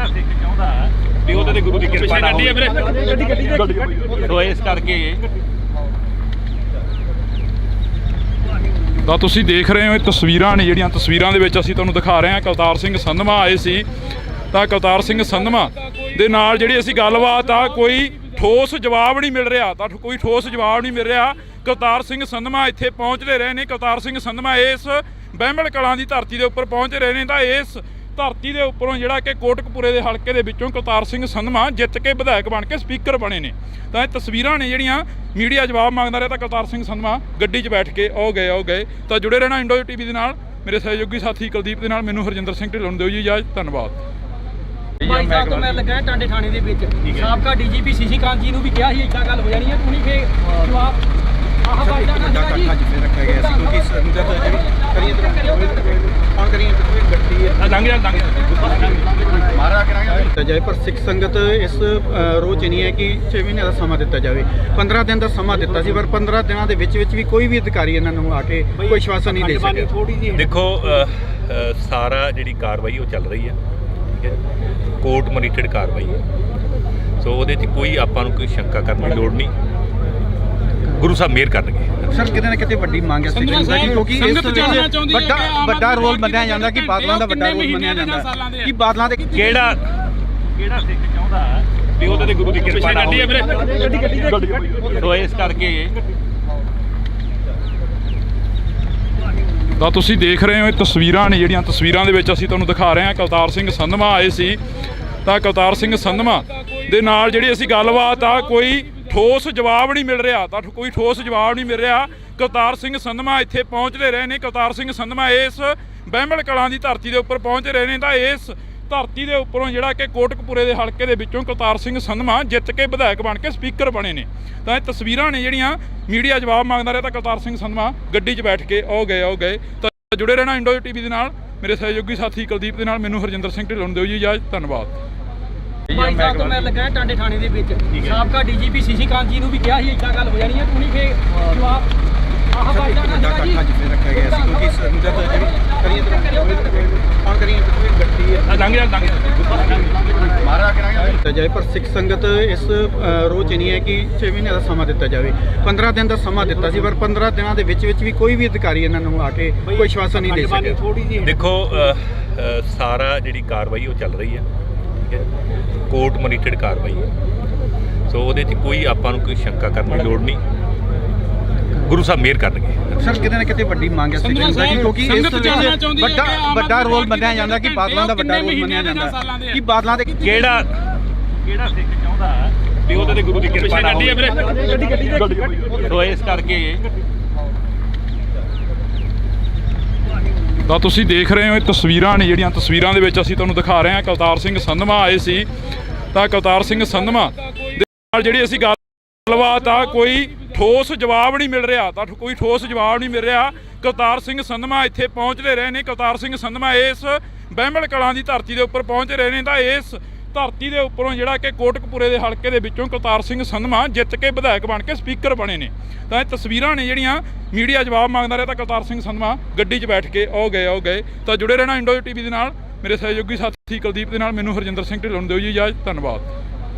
ਸਿੱਖ ਚਾਹੁੰਦਾ ਵੀ ਉਹਦੇ ਤੇ ਗੁਰੂ ਦੀ ਕਿਰਪਾ ਨਾ ਹੋਵੇ। ਸੋ ਇਸ ਕਰਕੇ ਤਾਂ ਤੁਸੀਂ ਦੇਖ ਰਹੇ ਹੋ ਇਹ ਤਸਵੀਰਾਂ ਨੇ ਜਿਹੜੀਆਂ ਤਸਵੀਰਾਂ ਦੇ ਵਿੱਚ ਅਸੀਂ ਤੁਹਾਨੂੰ ਦਿਖਾ ਰਹੇ ਹਾਂ। ਕਲਤਾਰ ਸਿੰਘ ਸੰਧਵਾ ਆਏ ਸੀ ਤਾਂ ਕਲਤਾਰ ਸਿੰਘ ਸੰਧਵਾ ਦੇ ਨਾਲ ਜਿਹੜੀ ਅਸੀਂ ਗੱਲਬਾਤ ਆ ਕੋਈ ਠੋਸ ਜਵਾਬ ਨਹੀਂ ਮਿਲ ਰਿਹਾ, ਤਾਂ ਕੋਈ ਠੋਸ ਜਵਾਬ ਨਹੀਂ ਮਿਲ ਰਿਹਾ। ਕਲਤਾਰ ਸਿੰਘ ਸੰਧਵਾ ਇੱਥੇ ਪਹੁੰਚਦੇ ਰਹੇ ਨੇ। ਕਲਤਾਰ ਸਿੰਘ ਸੰਧਵਾ ਇਸ ਬਹਿਮਲ ਕਲਾਂ ਦੀ ਧਰਤੀ ਦੇ ਉੱਪਰ ਪਹੁੰਚੇ ਰਹੇ ਨੇ ਤਾਂ ਇਸ ਧਰਤੀ ਦੇ ਉੱਪਰੋਂ ਜਿਹੜਾ ਕਿ ਕੋਟਕਪੂਰੇ ਦੇ ਹਲਕੇ ਦੇ ਵਿੱਚੋਂ ਕਲਤਾਰ ਸਿੰਘ ਸੰਧਵਾ ਜਿੱਤ ਕੇ ਵਿਧਾਇਕ ਬਣ ਕੇ ਸਪੀਕਰ ਬਣੇ ਨੇ। ਤਾਂ ਇਹ ਤਸਵੀਰਾਂ ਨੇ ਜਿਹੜੀਆਂ ਮੀਡੀਆ ਜਵਾਬ ਮੰਗਦਾ ਰਿਹਾ ਤਾਂ ਕਲਤਾਰ ਸਿੰਘ ਸੰਧਵਾ ਗੱਡੀ 'ਚ ਬੈਠ ਕੇ ਆਓ ਗਏ। ਤਾਂ ਜੁੜੇ ਰਹਿਣਾ ਇੰਡੋ ਟੀਵੀ ਦੇ ਨਾਲ। ਮੇਰੇ ਸਹਿਯੋਗੀ ਸਾਥੀ ਕੁਲਦੀਪ ਦੇ ਨਾਲ ਮੈਨੂੰ ਹਰਜਿੰਦਰ ਸਿੰਘ ਢਿੱਲੋਂ ਨੂੰ ਦਿਓ ਜੀ ਇਜਾਜ਼ਤ। ਧੰਨਵਾਦ। 22 ਸਾਲ ਤੋਂ ਮੈਂ ਲੱਗਾ ਟਾਂਡੇ ਥਾਣੇ ਦੇ ਵਿੱਚ। ਸਾਬਕਾ ਡੀਜੀਪੀ ਸੀਸੀ ਕਾਂਤ ਜੀ ਨੂੰ ਵੀ ਕਿਹਾ ਸੀ ਇੱਦਾਂ ਗੱਲ ਹੋ ਜਾਣੀ ਹੈ, ਤੁਸੀਂ ਫੇਰ ਜਵਾਬ ਸਰ ਇੱਕ ਵੱਡਾ ਇਕੱਠ ਅੱਜ ਫਿਰ ਰੱਖਿਆ ਗਿਆ ਸੀ ਕਿਉਂਕਿ ਸੰਗਤ ਜਿਹੜੀ ਕਰੀਏ ਹੁਣ ਕਰੀਏ ਗੱਡੀ ਮਾਰਾ ਕਰਾਂਗੇ ਜਾਏ ਪਰ ਸਿੱਖ ਸੰਗਤ ਇਸ ਰੋਜ਼ ਨਹੀਂ ਹੈ ਕਿ 6 ਮਹੀਨੇ ਦਾ ਸਮਾਂ ਦਿੱਤਾ ਜਾਵੇ 15 ਦਿਨ ਦਾ ਸਮਾਂ ਦਿੱਤਾ ਸੀ ਪਰ 15 ਦਿਨਾਂ ਦੇ ਵਿੱਚ ਵੀ ਕੋਈ ਵੀ ਅਧਿਕਾਰੀ ਇਹਨਾਂ ਨੂੰ ਆ ਕੇ ਕੋਈ ਆਸ਼ਵਾਸਨ ਨਹੀਂ ਦੇ ਸਕਿਆ। ਦੇਖੋ ਸਾਰਾ ਜਿਹੜੀ ਕਾਰਵਾਈ ਉਹ ਚੱਲ ਰਹੀ ਹੈ, ਠੀਕ ਹੈ, ਕੋਰਟ ਮੋਨੀਟਰਡ ਕਾਰਵਾਈ ਹੈ। ਸੋ ਉਹਦੇ 'ਚ ਕੋਈ ਆਪਾਂ ਨੂੰ ਕੋਈ ਸ਼ੰਕਾ ਕਰਨ ਦੀ ਲੋੜ ਨਹੀਂ, ਗੁਰੂ ਸਾਹਿਬ ਮਿਹਰ ਕਰਨਗੇ। ਸਰ ਕਿਤੇ ਨਾ ਕਿਤੇ ਵੱਡੀ ਮੰਗ ਹੈ ਸਿੱਖ ਸੰਗਤ ਦੀ ਕਿਉਂਕਿ ਇਸ ਵੱਡਾ ਰੋਲ ਮੰਨਿਆ ਜਾਂਦਾ ਕਿ ਬਾਦਲਾਂ ਦਾ ਵੱਡਾ ਰੋਲ ਮੰਨਿਆ ਜਾਂਦਾ ਕਿ ਬਾਦਲਾਂ ਦੇ ਕਿਹੜਾ ਸਿੱਖ ਚਾਹੁੰਦਾ ਵੀ ਉਹਦੇ ਤੇ ਗੁਰੂ ਦੀ ਕਿਰਪਾ ਨਾ ਹੋਵੇ। ਸੋ ਇਸ ਕਰਕੇ ਤਾਂ ਤੁਸੀਂ ਦੇਖ ਰਹੇ ਹੋ ਇਹ ਤਸਵੀਰਾਂ ਨੇ ਜਿਹੜੀਆਂ ਤਸਵੀਰਾਂ ਦੇ ਵਿੱਚ ਅਸੀਂ ਤੁਹਾਨੂੰ ਦਿਖਾ ਰਹੇ ਹਾਂ। ਕਲਤਾਰ ਸਿੰਘ ਸੰਧਵਾ ਆਏ ਸੀ ਤਾਂ ਕਲਤਾਰ ਸਿੰਘ ਸੰਧਵਾ ਦੇ ਨਾਲ ਜਿਹੜੀ ਅਸੀਂ ਗੱਲਬਾਤ ਆ ਕੋਈ ਠੋਸ ਜਵਾਬ ਨਹੀਂ ਮਿਲ ਰਿਹਾ, ਤਾਂ ਕੋਈ ਠੋਸ ਜਵਾਬ ਨਹੀਂ ਮਿਲ ਰਿਹਾ। ਕਲਤਾਰ ਸਿੰਘ ਸੰਧਵਾ ਇੱਥੇ ਪਹੁੰਚਦੇ ਰਹੇ ਨੇ। ਕਲਤਾਰ ਸਿੰਘ ਸੰਧਵਾ ਇਸ ਬਹਿਮਲ ਕਲਾਂ ਦੀ ਧਰਤੀ ਦੇ ਉੱਪਰ ਪਹੁੰਚੇ ਰਹੇ ਨੇ ਤਾਂ ਇਸ ਧਰਤੀ ਦੇ ਉੱਪਰੋਂ ਜਿਹੜਾ ਕਿ ਕੋਟਕਪੂਰੇ ਦੇ ਹਲਕੇ ਦੇ ਵਿੱਚੋਂ ਕਲਤਾਰ ਸਿੰਘ ਸੰਧਵਾ ਜਿੱਤ ਕੇ ਵਿਧਾਇਕ ਬਣ ਕੇ ਸਪੀਕਰ ਬਣੇ ਨੇ। ਤਾਂ ਇਹ ਤਸਵੀਰਾਂ ਨੇ ਜਿਹੜੀਆਂ ਮੀਡੀਆ ਜਵਾਬ ਮੰਗਦਾ ਰਿਹਾ ਤਾਂ ਕਲਤਾਰ ਸਿੰਘ ਸੰਧਵਾ ਗੱਡੀ 'ਚ ਬੈਠ ਕੇ ਆਓ ਗਏ। ਤਾਂ ਜੁੜੇ ਰਹਿਣਾ ਇੰਡੋ ਟੀਵੀ ਦੇ ਨਾਲ। ਮੇਰੇ ਸਹਿਯੋਗੀ ਸਾਥੀ ਕੁਲਦੀਪ ਦੇ ਨਾਲ ਮੈਨੂੰ ਹਰਜਿੰਦਰ ਸਿੰਘ ਢਿੱਲੋਂ ਨੂੰ ਦਿਓ ਜੀ ਇਜਾਜ਼ਤ। ਧੰਨਵਾਦ। 22 ਸਾਲ ਤੋਂ ਮੈਂ ਲੱਗਾ ਟਾਂਡੇ ਥਾਣੇ ਦੇ ਵਿੱਚ। ਸਾਬਕਾ ਡੀਜੀਪੀ ਸੀਸੀ ਕਾਂਤ ਜੀ ਨੂੰ ਵੀ ਕਿਹਾ ਸੀ ਇੱਦਾਂ ਗੱਲ ਹੋ ਜਾਣੀ ਹੈ, ਤੁਸੀਂ ਫੇਰ ਜਵਾਬ ਸਰ ਇੱਕ ਵੱਡਾ ਇਕੱਠ ਅੱਜ ਫਿਰ ਰੱਖਿਆ ਗਿਆ ਸੀ ਕਿਉਂਕਿ ਸੰਗਤ ਜਿਹੜੀ ਕਰੀਏ ਹੁਣ ਕਰੀਏ ਗੱਡੀ ਮਾਰਾ ਕਰਾਂਗੇ ਜਾਏ ਪਰ ਸਿੱਖ ਸੰਗਤ ਇਸ ਰੋਜ਼ ਨਹੀਂ ਹੈ ਕਿ 6 ਮਹੀਨੇ ਦਾ ਸਮਾਂ ਦਿੱਤਾ ਜਾਵੇ 15 ਦਿਨ ਦਾ ਸਮਾਂ ਦਿੱਤਾ ਸੀ ਪਰ 15 ਦਿਨਾਂ ਦੇ ਵਿੱਚ ਵੀ ਕੋਈ ਵੀ ਅਧਿਕਾਰੀ ਇਹਨਾਂ ਨੂੰ ਆ ਕੇ ਕੋਈ ਆਸ਼ਵਾਸਨ ਨਹੀਂ ਦੇ ਸਕਿਆ। ਦੇਖੋ ਸਾਰਾ ਜਿਹੜੀ ਕਾਰਵਾਈ ਉਹ ਚੱਲ ਰਹੀ ਹੈ, ਠੀਕ ਹੈ, ਕੋਰਟ ਮੋਨੀਟਰਡ ਕਾਰਵਾਈ ਹੈ। ਸੋ ਉਹਦੇ 'ਚ ਕੋਈ ਆਪਾਂ ਨੂੰ ਕੋਈ ਸ਼ੰਕਾ ਕਰਨ ਦੀ ਲੋੜ ਨਹੀਂ, ਗੁਰੂ ਸਾਹਿਬ ਮਿਹਰ ਕਰਨਗੇ। ਸਰ ਕਿਤੇ ਨਾ ਕਿਤੇ ਵੱਡੀ ਮੰਗ ਹੈ ਸਿੱਖ ਸੰਗਤ ਦੀ ਕਿਉਂਕਿ ਇਸ ਵੱਡਾ ਰੋਲ ਮੰਨਿਆ ਜਾਂਦਾ ਕਿ ਬਾਦਲਾਂ ਦਾ ਵੱਡਾ ਰੋਲ ਮੰਨਿਆ ਜਾਂਦਾ ਕਿ ਬਾਦਲਾਂ ਦੇ ਕਿਹੜਾ ਸਿੱਖ ਚਾਹੁੰਦਾ ਵੀ ਉਹਦੇ ਤੇ ਗੁਰੂ ਦੀ ਕਿਰਪਾ ਨਾ ਹੋਵੇ। ਸੋ ਇਸ ਕਰਕੇ ਤਾਂ ਤੁਸੀਂ ਦੇਖ ਰਹੇ ਹੋ ਇਹ ਤਸਵੀਰਾਂ ਨੇ ਜਿਹੜੀਆਂ ਤਸਵੀਰਾਂ ਦੇ ਵਿੱਚ ਅਸੀਂ ਤੁਹਾਨੂੰ ਦਿਖਾ ਰਹੇ ਹਾਂ। ਕਲਤਾਰ ਸਿੰਘ ਸੰਧਵਾ ਆਏ ਸੀ ਤਾਂ ਕਲਤਾਰ ਸਿੰਘ ਸੰਧਵਾ ਦੇ ਨਾਲ ਜਿਹੜੀ ਅਸੀਂ ਗੱਲਬਾਤ ਆ ਕੋਈ ਠੋਸ ਜਵਾਬ ਨਹੀਂ ਮਿਲ ਰਿਹਾ, ਤਾਂ ਕੋਈ ਠੋਸ ਜਵਾਬ ਨਹੀਂ ਮਿਲ ਰਿਹਾ। ਕਲਤਾਰ ਸਿੰਘ ਸੰਧਵਾ ਇੱਥੇ ਪਹੁੰਚਦੇ ਰਹੇ ਨੇ। ਕਲਤਾਰ ਸਿੰਘ ਸੰਧਵਾ ਇਸ ਬਹਿਮਲ ਕਲਾਂ ਦੀ ਧਰਤੀ ਦੇ ਉੱਪਰ ਪਹੁੰਚੇ ਰਹੇ ਨੇ ਤਾਂ ਇਸ ਧਰਤੀ ਦੇ ਉੱਪਰੋਂ ਜਿਹੜਾ ਕਿ ਕੋਟਕਪੂਰੇ ਦੇ ਹਲਕੇ ਦੇ ਵਿੱਚੋਂ ਕਲਤਾਰ ਸਿੰਘ ਸੰਧਵਾ ਜਿੱਤ ਕੇ ਵਿਧਾਇਕ ਬਣ ਕੇ ਸਪੀਕਰ ਬਣੇ ਨੇ। ਤਾਂ ਇਹ ਤਸਵੀਰਾਂ ਨੇ ਜਿਹੜੀਆਂ ਮੀਡੀਆ ਜਵਾਬ ਮੰਗਦਾ ਰਿਹਾ ਤਾਂ ਕਲਤਾਰ ਸਿੰਘ ਸੰਧਵਾ ਗੱਡੀ 'ਚ ਬੈਠ ਕੇ ਆਓ ਗਏ। ਤਾਂ ਜੁੜੇ ਰਹਿਣਾ ਇੰਡੋ ਟੀਵੀ ਦੇ ਨਾਲ। ਮੇਰੇ ਸਹਿਯੋਗੀ ਸਾਥੀ ਕੁਲਦੀਪ ਦੇ ਨਾਲ ਮੈਨੂੰ ਹਰਜਿੰਦਰ ਸਿੰਘ ਢਿੱਲੋਂ ਨੂੰ ਦਿਓ ਜੀ ਇਜਾਜ਼ਤ। ਧੰਨਵਾਦ।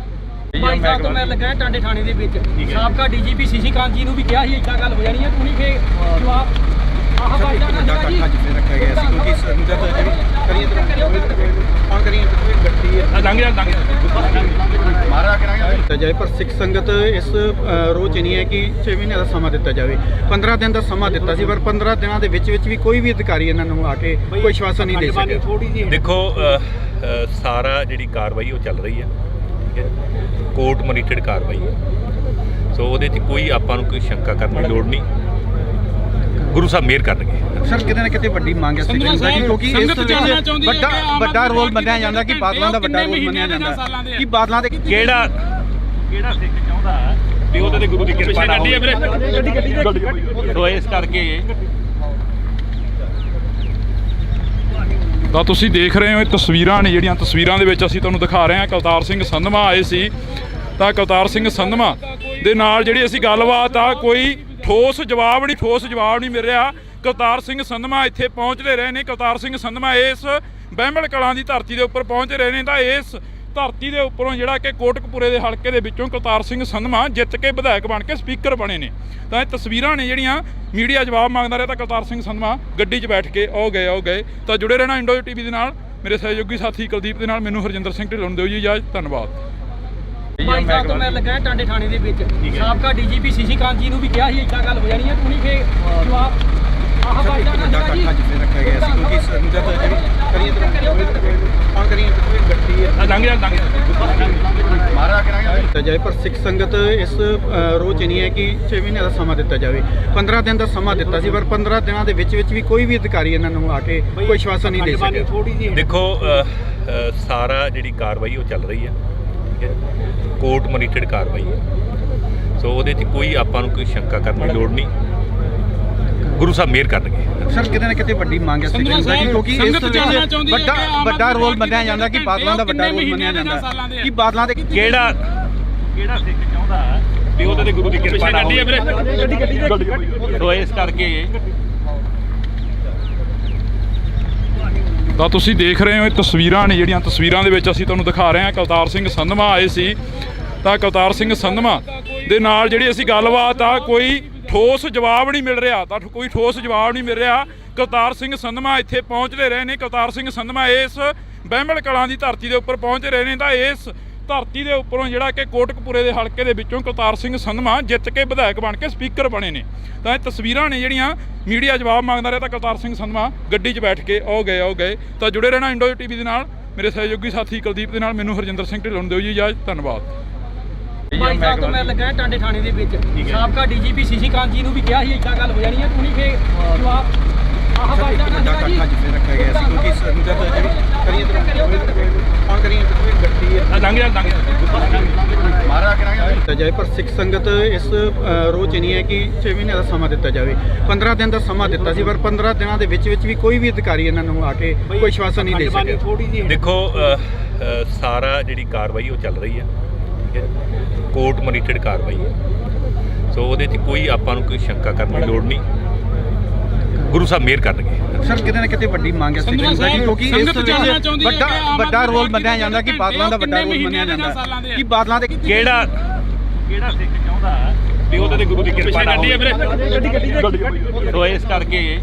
22 ਸਾਲ ਤੋਂ ਮੈਂ ਲੱਗਾ ਟਾਂਡੇ ਥਾਣੇ ਦੇ ਵਿੱਚ। ਸਾਬਕਾ ਡੀਜੀਪੀ ਸੀਸੀ ਕਾਂਤ ਜੀ ਨੂੰ ਵੀ ਕਿਹਾ ਸੀ ਇੱਦਾਂ ਗੱਲ ਹੋ ਜਾਣੀ ਹੈ, ਤੁਸੀਂ ਫੇਰ ਜਵਾਬ ਸਰ ਇੱਕ ਵੱਡਾ ਇਕੱਠ ਅੱਜ ਫਿਰ ਰੱਖਿਆ ਗਿਆ ਸੀ ਕਿਉਂਕਿ ਸੰਗਤ ਜਿਹੜੀ ਕਰੀਏ ਹੁਣ ਕਰੀਏ ਗੱਡੀ ਮਾਰਾ ਕਰਾਂਗੇ ਜਾਏ ਪਰ ਸਿੱਖ ਸੰਗਤ ਇਸ ਰੋਜ਼ ਨਹੀਂ ਹੈ ਕਿ 6 ਮਹੀਨੇ ਦਾ ਸਮਾਂ ਦਿੱਤਾ ਜਾਵੇ 15 ਦਿਨ ਦਾ ਸਮਾਂ ਦਿੱਤਾ ਸੀ ਪਰ 15 ਦਿਨਾਂ ਦੇ ਵਿੱਚ ਵੀ ਕੋਈ ਵੀ ਅਧਿਕਾਰੀ ਇਹਨਾਂ ਨੂੰ ਆ ਕੇ ਕੋਈ ਆਸ਼ਵਾਸਨ ਨਹੀਂ ਦੇ ਸਕਿਆ। ਦੇਖੋ ਸਾਰਾ ਜਿਹੜੀ ਕਾਰਵਾਈ ਉਹ ਚੱਲ ਰਹੀ ਹੈ, ਠੀਕ ਹੈ, ਕੋਰਟ ਮੋਨੀਟਰਡ ਕਾਰਵਾਈ ਹੈ। ਸੋ ਉਹਦੇ 'ਚ ਕੋਈ ਆਪਾਂ ਨੂੰ ਕੋਈ ਸ਼ੰਕਾ ਕਰਨ ਦੀ ਲੋੜ ਨਹੀਂ। ਗੁਰੂ ਸਾਹਿਬ ਮਿਹਰ ਕਰਨਗੇ। ਸਰ ਕਿਤੇ ਨਾ ਕਿਤੇ ਵੱਡੀ ਮੰਗ ਹੈ ਸਿੱਖਾਂ ਦੀ, ਕਿਉਂਕਿ ਇਸ ਵਿੱਚ ਵੱਡਾ ਰੋਲ ਮੰਨਿਆ ਜਾਂਦਾ ਕਿ ਬਾਦਲਾਂ ਦਾ ਵੱਡਾ ਰੋਲ ਮੰਨਿਆ ਜਾਂਦਾ ਕਿ ਬਾਦਲਾਂ ਦੇ ਕਿਹੜਾ ਸਿੱਖ ਚਾਹੁੰਦਾ ਵੀ ਉਹਦੇ ਤੇ ਗੁਰੂ ਦੀ ਕਿਰਪਾ ਨਾ ਹੋਵੇ। ਸੋ ਇਸ ਕਰਕੇ ਤਾਂ ਤੁਸੀਂ ਦੇਖ ਰਹੇ ਹੋ ਇਹ ਤਸਵੀਰਾਂ ਨੇ ਜਿਹੜੀਆਂ ਤਸਵੀਰਾਂ ਦੇ ਵਿੱਚ ਅਸੀਂ ਤੁਹਾਨੂੰ ਦਿਖਾ ਰਹੇ ਹਾਂ। ਕੁਲਤਾਰ ਸਿੰਘ ਸੰਧਵਾ ਆਏ ਸੀ ਤਾਂ ਕੁਲਤਾਰ ਸਿੰਘ ਸੰਧਵਾ ਦੇ ਨਾਲ ਜਿਹੜੀ ਅਸੀਂ ਗੱਲਬਾਤ ਆ ਕੋਈ ਠੋਸ ਜਵਾਬ ਨਹੀਂ ਮਿਲ ਰਿਹਾ। ਕੁਲਤਾਰ ਸਿੰਘ ਸੰਧਵਾ ਇੱਥੇ ਪਹੁੰਚਦੇ ਰਹੇ ਨੇ। ਕੁਲਤਾਰ ਸਿੰਘ ਸੰਧਵਾ ਇਸ ਬਹਿਮਲ ਕਲਾਂ ਦੀ ਧਰਤੀ ਦੇ ਉੱਪਰ ਪਹੁੰਚ ਰਹੇ ਨੇ ਤਾਂ ਇਸ ਧਰਤੀ ਦੇ ਉੱਪਰੋਂ ਜਿਹੜਾ ਕਿ ਕੋਟਕਪੂਰੇ ਦੇ ਹਲਕੇ ਦੇ ਵਿੱਚੋਂ ਕੁਲਤਾਰ ਸਿੰਘ ਸੰਧਵਾ ਜਿੱਤ ਕੇ ਵਿਧਾਇਕ ਬਣ ਕੇ ਸਪੀਕਰ ਬਣੇ ਨੇ। ਤਾਂ ਇਹ ਤਸਵੀਰਾਂ ਨੇ ਜਿਹੜੀਆਂ ਮੀਡੀਆ ਜਵਾਬ ਮੰਗਦਾ ਰਿਹਾ ਤਾਂ ਕੁਲਤਾਰ ਸਿੰਘ ਸੰਧਵਾ ਗੱਡੀ 'ਚ ਬੈਠ ਕੇ ਆਓ ਗਏ। ਤਾਂ ਜੁੜੇ ਰਹਿਣਾ ਇੰਡੋ ਟੀਵੀ ਦੇ ਨਾਲ। ਮੇਰੇ ਸਹਿਯੋਗੀ ਸਾਥੀ ਕੁਲਦੀਪ ਦੇ ਨਾਲ ਮੈਨੂੰ ਹਰਜਿੰਦਰ ਸਿੰਘ ਢਿੱਲੋਂ ਨੂੰ ਦਿਓ ਜੀ ਇਜਾਜ਼ਤ। ਧੰਨਵਾਦ। ਭਾਈ ਸਾਹਿਬ ਤੋਂ ਮੈਂ ਲੱਗਾ ਟਾਂਡੇ ਥਾਣੇ ਦੇ ਵਿੱਚ ਸਾਬਕਾ ਡੀਜੀਪੀ ਸੀਸੀ ਕਾਂਤ ਜੀ ਨੂੰ ਵੀ ਕਿਹਾ ਸੀ ਇੱਦਾਂ ਗੱਲ ਹੋ ਜਾਣੀ ਹੈ, ਤੂੰ ਨਹੀਂ ਫੇ ਜਵਾਬ ਆਹ ਬਾਈਦਾ ਨਾ ਵੱਡਾ ਇਕੱਠਾ ਜਿੱਥੇ ਰੱਖਿਆ ਗਿਆ ਸੀ, ਕਿਉਂਕਿ ਸੰਗਤ ਜਿਹੜੀ ਕਰੀਏ ਗੱਡੀ ਮਾਰਾ ਕਰਾਂਗੇ ਜਾਏ, ਪਰ ਸਿੱਖ ਸੰਗਤ ਇਸ ਰੋਜ਼ ਨਹੀਂ ਹੈ ਕਿ 6 ਮਹੀਨੇ ਦਾ ਸਮਾਂ ਦਿੱਤਾ ਜਾਵੇ। 15 ਦਿਨ ਦਾ ਸਮਾਂ ਦਿੱਤਾ ਸੀ, ਪਰ 15 ਦਿਨਾਂ ਦੇ ਵਿੱਚ ਵੀ ਕੋਈ ਵੀ ਅਧਿਕਾਰੀ ਇਹਨਾਂ ਨੂੰ ਆ ਕੇ ਕੋਈ ਆਸ਼ਵਾਸਨ ਨਹੀਂ ਦੇ ਸਕਿਆ। ਦੇਖੋ ਸਾਰਾ ਜਿਹੜੀ ਕਾਰਵਾਈ ਉਹ ਚੱਲ ਰਹੀ ਹੈ, ਕੋਰਟ ਮੋਨੀਟਰਡ ਕਾਰਵਾਈ ਹੈ। ਸੋ ਉਹਦੇ 'ਚ ਕੋਈ ਆਪਾਂ ਨੂੰ ਕੋਈ ਸ਼ੰਕਾ ਕਰਨ ਦੀ ਲੋੜ ਨਹੀਂ। ਗੁਰੂ ਸਾਹਿਬ ਮਿਹਰ ਕਰਨਗੇ। ਸਰ ਕਿਤੇ ਨਾ ਕਿਤੇ ਵੱਡੀ ਮੰਗ ਹੈ ਸਿੱਖਾਂ ਦੀ, ਕਿਉਂਕਿ ਇਸ ਵਿੱਚ ਵੱਡਾ ਰੋਲ ਮੰਨਿਆ ਜਾਂਦਾ ਕਿ ਬਾਦਲਾਂ ਦਾ ਵੱਡਾ ਰੋਲ ਮੰਨਿਆ ਜਾਂਦਾ ਕਿ ਬਾਦਲਾਂ ਦੇ ਕਿਹੜਾ ਸਿੱਖ ਚਾਹੁੰਦਾ ਵੀ ਉਹਦੇ ਤੇ ਗੁਰੂ ਦੀ ਕਿਰਪਾ ਨਾ ਹੋਵੇ। ਸੋ ਇਸ ਕਰਕੇ ਤਾਂ ਤੁਸੀਂ ਦੇਖ ਰਹੇ ਹੋ ਇਹ ਤਸਵੀਰਾਂ ਨੇ ਜਿਹੜੀਆਂ ਤਸਵੀਰਾਂ ਦੇ ਵਿੱਚ ਅਸੀਂ ਤੁਹਾਨੂੰ ਦਿਖਾ ਰਹੇ ਹਾਂ। ਕੁਲਤਾਰ ਸਿੰਘ ਸੰਧਵਾ ਆਏ ਸੀ ਤਾਂ ਕੁਲਤਾਰ ਸਿੰਘ ਸੰਧਵਾ ਦੇ ਨਾਲ ਜਿਹੜੀ ਅਸੀਂ ਗੱਲਬਾਤ ਆ ਕੋਈ ਠੋਸ ਜਵਾਬ ਨਹੀਂ ਮਿਲ ਰਿਹਾ ਕੁਲਤਾਰ ਸਿੰਘ ਸੰਧਵਾ ਇੱਥੇ ਪਹੁੰਚਦੇ ਰਹੇ ਨੇ। ਕੁਲਤਾਰ ਸਿੰਘ ਸੰਧਵਾ ਇਸ ਬਹਿਮਲ ਕਲਾਂ ਦੀ ਧਰਤੀ ਦੇ ਉੱਪਰ ਪਹੁੰਚ ਰਹੇ ਨੇ ਤਾਂ ਇਸ ਧਰਤੀ ਦੇ ਉੱਪਰੋਂ ਜਿਹੜਾ ਕਿ ਕੋਟਕਪੂਰੇ ਦੇ ਹਲਕੇ ਦੇ ਵਿੱਚੋਂ ਕੁਲਤਾਰ ਸਿੰਘ ਸੰਧਵਾ ਜਿੱਤ ਕੇ ਵਿਧਾਇਕ ਬਣ ਕੇ ਸਪੀਕਰ ਬਣੇ ਨੇ। ਤਾਂ ਇਹ ਤਸਵੀਰਾਂ ਨੇ ਜਿਹੜੀਆਂ ਮੀਡੀਆ ਜਵਾਬ ਮੰਗਦਾ ਰਿਹਾ ਤਾਂ ਕੁਲਤਾਰ ਸਿੰਘ ਸੰਧਵਾ ਗੱਡੀ 'ਚ ਬੈਠ ਕੇ ਆਓ ਗਏ। ਤਾਂ ਜੁੜੇ ਰਹਿਣਾ ਇੰਡੋ ਟੀਵੀ ਦੇ ਨਾਲ। ਮੇਰੇ ਸਹਿਯੋਗੀ ਸਾਥੀ ਕੁਲਦੀਪ ਦੇ ਨਾਲ ਮੈਨੂੰ ਹਰਜਿੰਦਰ ਸਿੰਘ ਢਿੱਲੋਂ ਨੂੰ ਦਿਓ ਜੀ ਇਜਾਜ਼ਤ। ਧੰਨਵਾਦ। ਭਾਈ ਸਾਹਿਬ ਤੋਂ ਮੈਂ ਲੱਗਾ ਟਾਂਡੇ ਥਾਣੇ ਦੇ ਵਿੱਚ ਸਾਬਕਾ ਡੀਜੀਪੀ ਸੀਸੀ ਕਾਂਤ ਜੀ ਨੂੰ ਵੀ ਕਿਹਾ ਸੀ ਇੱਦਾਂ ਗੱਲ ਹੋ ਜਾਣੀ ਹੈ, ਤੂੰ ਨਹੀਂ ਫੇ ਜਵਾਬ ਆਹ ਬਾਈਦਾ ਨਾ ਵੱਡਾ ਇਕੱਠਾ ਜਿੱਥੇ ਰੱਖਿਆ ਗਿਆ ਸੀ, ਕਿਉਂਕਿ ਸੰਗਤ ਜਿਹੜੀ ਕਰੀਏ ਗੱਡੀ ਮਾਰਾ ਕਰਾਂਗੇ ਜਾਏ, ਪਰ ਸਿੱਖ ਸੰਗਤ ਇਸ ਰੋਜ਼ ਨਹੀਂ ਹੈ ਕਿ 6 ਮਹੀਨੇ ਦਾ ਸਮਾਂ ਦਿੱਤਾ ਜਾਵੇ। 15 ਦਿਨ ਦਾ ਸਮਾਂ ਦਿੱਤਾ ਸੀ, ਪਰ 15 ਦਿਨਾਂ ਦੇ ਵਿੱਚ ਵੀ ਕੋਈ ਵੀ ਅਧਿਕਾਰੀ ਇਹਨਾਂ ਨੂੰ ਆ ਕੇ ਕੋਈ ਆਸ਼ਵਾਸਨ ਨਹੀਂ ਦੇ ਸਕਿਆ। ਦੇਖੋ ਸਾਰਾ ਜਿਹੜੀ ਕਾਰਵਾਈ ਉਹ ਚੱਲ ਰਹੀ ਹੈ, ਕੋਰਟ ਮੋਨੀਟਰਡ ਕਾਰਵਾਈ ਹੈ। ਸੋ ਉਹਦੇ 'ਚ ਕੋਈ ਆਪਾਂ ਨੂੰ ਕੋਈ ਸ਼ੰਕਾ ਕਰਨ ਦੀ ਲੋੜ ਨਹੀਂ। ਗੁਰੂ ਸਾਹਿਬ ਮਿਹਰ ਕਰਨਗੇ। ਸਰ ਕਿਤੇ ਨਾ ਕਿਤੇ ਵੱਡੀ ਮੰਗ ਹੈ ਸਿੱਖਾਂ ਦੀ, ਕਿਉਂਕਿ ਇਸ ਵਿੱਚ ਵੱਡਾ ਰੋਲ ਮੰਨਿਆ ਜਾਂਦਾ ਕਿ ਬਾਦਲਾਂ ਦਾ ਵੱਡਾ ਰੋਲ ਮੰਨਿਆ ਜਾਂਦਾ ਕਿ ਬਾਦਲਾਂ ਦੇ ਕਿਹੜਾ ਸਿੱਖ ਚਾਹੁੰਦਾ ਵੀ ਉਹਦੇ ਤੇ ਗੁਰੂ ਦੀ ਕਿਰਪਾ ਨਾ ਹੋਵੇ। ਸੋ ਇਸ ਕਰਕੇ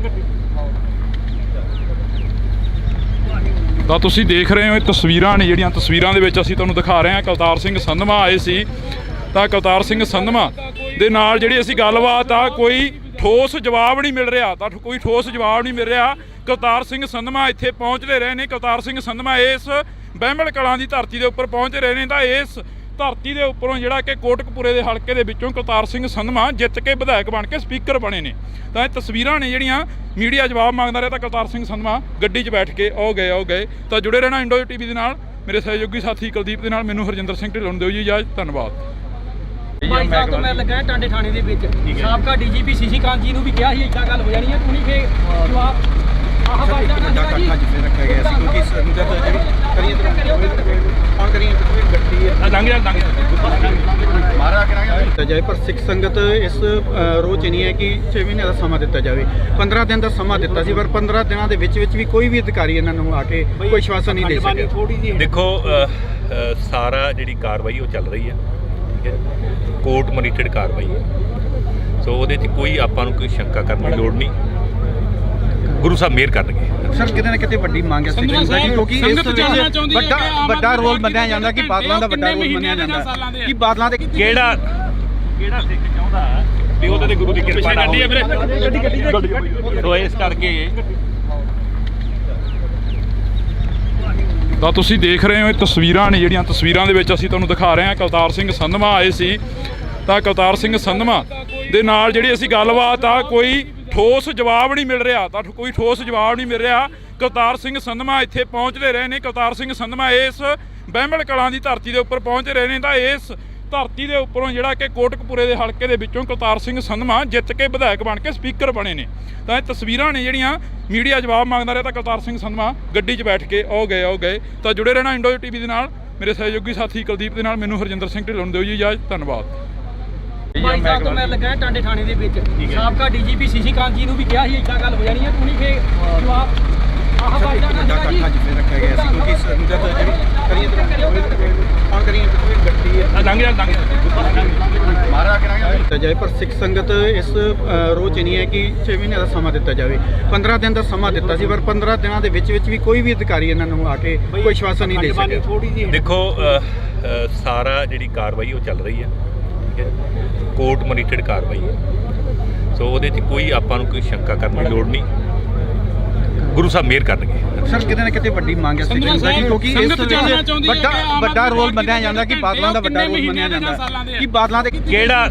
ਤਾਂ ਤੁਸੀਂ ਦੇਖ ਰਹੇ ਹੋ ਇਹ ਤਸਵੀਰਾਂ ਨੇ ਜਿਹੜੀਆਂ ਤਸਵੀਰਾਂ ਦੇ ਵਿੱਚ ਅਸੀਂ ਤੁਹਾਨੂੰ ਦਿਖਾ ਰਹੇ ਹਾਂ। ਕੁਲਤਾਰ ਸਿੰਘ ਸੰਧਵਾ ਆਏ ਸੀ ਤਾਂ ਕੁਲਤਾਰ ਸਿੰਘ ਸੰਧਵਾ ਦੇ ਨਾਲ ਜਿਹੜੀ ਅਸੀਂ ਗੱਲਬਾਤ ਆ ਕੋਈ ਠੋਸ ਜਵਾਬ ਨਹੀਂ ਮਿਲ ਰਿਹਾ। ਕੁਲਤਾਰ ਸਿੰਘ ਸੰਧਵਾ ਇੱਥੇ ਪਹੁੰਚਦੇ ਰਹੇ ਨੇ। ਕੁਲਤਾਰ ਸਿੰਘ ਸੰਧਵਾ ਇਸ ਬਹਿਮਲ ਕਲਾਂ ਦੀ ਧਰਤੀ ਦੇ ਉੱਪਰ ਪਹੁੰਚ ਰਹੇ ਨੇ ਤਾਂ ਇਸ ਧਰਤੀ ਦੇ ਉੱਪਰੋਂ ਜਿਹੜਾ ਕਿ ਕੋਟਕਪੂਰੇ ਦੇ ਹਲਕੇ ਦੇ ਵਿੱਚੋਂ ਕੁਲਤਾਰ ਸਿੰਘ ਸੰਧਵਾ ਜਿੱਤ ਕੇ ਵਿਧਾਇਕ ਬਣ ਕੇ ਸਪੀਕਰ ਬਣੇ ਨੇ। ਤਾਂ ਇਹ ਤਸਵੀਰਾਂ ਨੇ ਜਿਹੜੀਆਂ ਮੀਡੀਆ ਜਵਾਬ ਮੰਗਦਾ ਰਿਹਾ ਤਾਂ ਕੁਲਤਾਰ ਸਿੰਘ ਸੰਧਵਾ ਗੱਡੀ 'ਚ ਬੈਠ ਕੇ ਆਓ ਗਏ। ਤਾਂ ਜੁੜੇ ਰਹਿਣਾ ਇੰਡੋ ਟੀਵੀ ਦੇ ਨਾਲ। ਮੇਰੇ ਸਹਿਯੋਗੀ ਸਾਥੀ ਕੁਲਦੀਪ ਦੇ ਨਾਲ ਮੈਨੂੰ ਹਰਜਿੰਦਰ ਸਿੰਘ ਢਿੱਲੋਂ ਨੂੰ ਦਿਓ ਜੀ ਇਜਾਜ਼ਤ। ਧੰਨਵਾਦ। ਭਾਈ ਸਾਹਿਬ ਤੋਂ ਮੈਂ ਲੱਗਾ ਟਾਂਡੇ ਥਾਣੇ ਦੇ ਵਿੱਚ ਸਾਬਕਾ ਡੀਜੀਪੀ ਸੀਸੀ ਕਾਂਤ ਜੀ ਨੂੰ ਵੀ ਕਿਹਾ ਸੀ ਇੱਦਾਂ ਗੱਲ ਹੋ ਜਾਣੀ ਹੈ, ਤੂੰ ਨਹੀਂ ਫੇ ਜਵਾਬ ਆਹ ਬਾਈਦਾ ਨਾ ਵੱਡਾ ਇਕੱਠਾ ਜਿੱਥੇ ਰੱਖਿਆ ਗਿਆ ਸੀ, ਕਿਉਂਕਿ ਸੰਗਤ ਜਿਹੜੀ ਕਰੀਏ ਗੱਡੀ ਮਾਰਾ ਕਰਾਂਗੇ ਜਾਏ, ਪਰ ਸਿੱਖ ਸੰਗਤ ਇਸ ਰੋਜ਼ ਨਹੀਂ ਹੈ ਕਿ 6 ਮਹੀਨੇ ਦਾ ਸਮਾਂ ਦਿੱਤਾ ਜਾਵੇ। 15 ਦਿਨ ਦਾ ਸਮਾਂ ਦਿੱਤਾ ਸੀ, ਪਰ 15 ਦਿਨਾਂ ਦੇ ਵਿੱਚ ਵੀ ਕੋਈ ਵੀ ਅਧਿਕਾਰੀ ਇਹਨਾਂ ਨੂੰ ਆ ਕੇ ਕੋਈ ਆਸ਼ਵਾਸਨ ਨਹੀਂ ਦੇ ਸਕਿਆ। ਦੇਖੋ ਸਾਰਾ ਜਿਹੜੀ ਕਾਰਵਾਈ ਉਹ ਚੱਲ ਰਹੀ ਹੈ, ਕੋਰਟ ਮੋਨੀਟਰਡ ਕਾਰਵਾਈ ਹੈ। ਸੋ ਉਹਦੇ 'ਚ ਕੋਈ ਆਪਾਂ ਨੂੰ ਕੋਈ ਸ਼ੰਕਾ ਕਰਨ ਦੀ ਲੋੜ ਨਹੀਂ। ਗੁਰੂ ਸਾਹਿਬ ਮਿਹਰ ਕਰਨਗੇ। ਸਰ ਕਿਤੇ ਨਾ ਕਿਤੇ ਵੱਡੀ ਮੰਗ ਹੈ ਸਿੱਖਾਂ ਦੀ, ਕਿਉਂਕਿ ਇਸ ਵਿੱਚ ਵੱਡਾ ਰੋਲ ਮੰਨਿਆ ਜਾਂਦਾ ਕਿ ਬਾਦਲਾਂ ਦਾ ਵੱਡਾ ਰੋਲ ਮੰਨਿਆ ਜਾਂਦਾ ਕਿ ਬਾਦਲਾਂ ਦੇ ਕਿਹੜਾ ਸਿੱਖ ਚਾਹੁੰਦਾ ਵੀ ਉਹਦੇ ਤੇ ਗੁਰੂ ਦੀ ਕਿਰਪਾ ਨਾ ਹੋਵੇ। ਸੋ ਇਸ ਕਰਕੇ ਤਾਂ ਤੁਸੀਂ ਦੇਖ ਰਹੇ ਹੋ ਇਹ ਤਸਵੀਰਾਂ ਨੇ ਜਿਹੜੀਆਂ ਤਸਵੀਰਾਂ ਦੇ ਵਿੱਚ ਅਸੀਂ ਤੁਹਾਨੂੰ ਦਿਖਾ ਰਹੇ ਹਾਂ। ਕੁਲਤਾਰ ਸਿੰਘ ਸੰਧਵਾ ਆਏ ਸੀ ਤਾਂ ਕਰਤਾਰ ਸਿੰਘ ਸੰਧਵਾ ਦੇ ਨਾਲ ਜਿਹੜੀ ਅਸੀਂ ਗੱਲਬਾਤ ਆ ਕੋਈ ਠੋਸ ਜਵਾਬ ਨਹੀਂ ਮਿਲ ਰਿਹਾ, ਤਾਂ ਕੋਈ ਠੋਸ ਜਵਾਬ ਨਹੀਂ ਮਿਲ ਰਿਹਾ। ਕਰਤਾਰ ਸਿੰਘ ਸੰਧਵਾ ਇੱਥੇ ਪਹੁੰਚਦੇ ਰਹੇ ਨੇ। ਕਰਤਾਰ ਸਿੰਘ ਸੰਧਵਾ ਇਸ ਬਹਿਮਲ ਕਲਾਂ ਦੀ ਧਰਤੀ ਦੇ ਉੱਪਰ ਪਹੁੰਚ ਰਹੇ ਨੇ। ਤਾਂ ਇਸ ਧਰਤੀ ਦੇ ਉੱਪਰੋਂ ਜਿਹੜਾ ਕਿ ਕੋਟਕਪੂਰੇ ਦੇ ਹਲਕੇ ਦੇ ਵਿੱਚੋਂ ਕਰਤਾਰ ਸਿੰਘ ਸੰਧਵਾ ਜਿੱਤ ਕੇ ਵਿਧਾਇਕ ਬਣ ਕੇ ਸਪੀਕਰ ਬਣੇ ਨੇ। ਤਾਂ ਇਹ ਤਸਵੀਰਾਂ ਨੇ ਜਿਹੜੀਆਂ ਮੀਡੀਆ ਜਵਾਬ ਮੰਗਦਾ ਰਿਹਾ, ਤਾਂ ਕਰਤਾਰ ਸਿੰਘ ਸੰਧਵਾ ਗੱਡੀ 'ਚ ਬੈਠ ਕੇ ਉਹ ਗਏ। ਤਾਂ ਜੁੜੇ ਰਹਿਣਾ ਇੰਡੋ ਟੀਵੀ ਦੇ ਨਾਲ। ਮੇਰੇ ਸਹਿਯੋਗੀ ਸਾਥੀ ਕੁਲਦੀਪ ਦੇ ਨਾਲ ਮੈਨੂੰ ਹਰਜਿੰਦਰ ਸਿੰਘ ਢਿੱਲੋਂ ਨੂੰ ਦਿਓ ਜੀ ਇਜਾਜ਼ਤ। ਧੰਨਵਾਦ। 22 ਸਾਲ ਤੋਂ ਮੈਂ ਲੱਗਾ ਟਾਂਡੇ ਥਾਣੇ ਦੇ ਵਿੱਚ। ਸਾਬਕਾ ਡੀਜੀਪੀ ਸੀਸੀ ਕਾਂਤ ਜੀ ਨੂੰ ਵੀ ਕਿਹਾ ਸੀ ਇੱਦਾਂ ਗੱਲ ਹੋ ਜਾਣੀ ਹੈ, ਤੂੰ ਨਹੀਂ ਫੇ ਜਵਾਬ ਆਹ ਬਾਜਾ ਨਾ ਵੱਡਾ ਇਕੱਠਾ ਜਿੱਥੇ ਰੱਖਿਆ ਗਿਆ ਸੀ ਕਿਉਂਕਿ ਸੰਗਤ ਜਿਹੜੀ ਕਰੀਏ ਕੌਣ ਕਰੀਏ ਗੱਡੀ ਮਾਰਾ ਕਰਾਂਗੇ ਜਾਏ, ਪਰ ਸਿੱਖ ਸੰਗਤ ਇਸ ਰੋਜ਼ ਨਹੀਂ ਹੈ ਕਿ 6 ਮਹੀਨੇ ਦਾ ਸਮਾਂ ਦਿੱਤਾ ਜਾਵੇ। 15 ਦਿਨ ਦਾ ਸਮਾਂ ਦਿੱਤਾ ਸੀ, ਪਰ 15 ਦਿਨਾਂ ਦੇ ਵਿੱਚ ਵੀ ਕੋਈ ਵੀ ਅਧਿਕਾਰੀ ਇਹਨਾਂ ਨੂੰ ਆ ਕੇ ਕੋਈ ਆਸ਼ਵਾਸਨ ਨਹੀਂ ਦੇ ਸਕਿਆ। ਦੇਖੋ ਸਾਰਾ ਜਿਹੜੀ ਕਾਰਵਾਈ ਉਹ ਚੱਲ ਰਹੀ ਹੈ, ਕੋਰਟ ਮੋਨੀਟਰਡ ਕਾਰਵਾਈ ਹੈ। ਸੋ ਉਹਦੇ 'ਚ ਕੋਈ ਆਪਾਂ ਨੂੰ ਕੋਈ ਸ਼ੰਕਾ ਕਰਨ ਦੀ ਲੋੜ ਨਹੀਂ। ਗੁਰੂ ਸਾਹਿਬ ਮਿਹਰ ਕਰਨਗੇ। ਸਰ ਕਿਤੇ ਨਾ ਕਿਤੇ ਵੱਡੀ ਮੰਗ ਹੈ ਸਿੱਖ ਸੰਗਤ ਦੀ, ਕਿਉਂਕਿ ਇਸ ਵੱਡਾ ਰੋਲ ਮੰਨਿਆ ਜਾਂਦਾ ਕਿ ਬਾਦਲਾਂ ਦਾ ਵੱਡਾ ਰੋਲ ਮੰਨਿਆ ਜਾਂਦਾ ਕਿ ਬਾਦਲਾਂ ਦੇ ਕਿਹੜਾ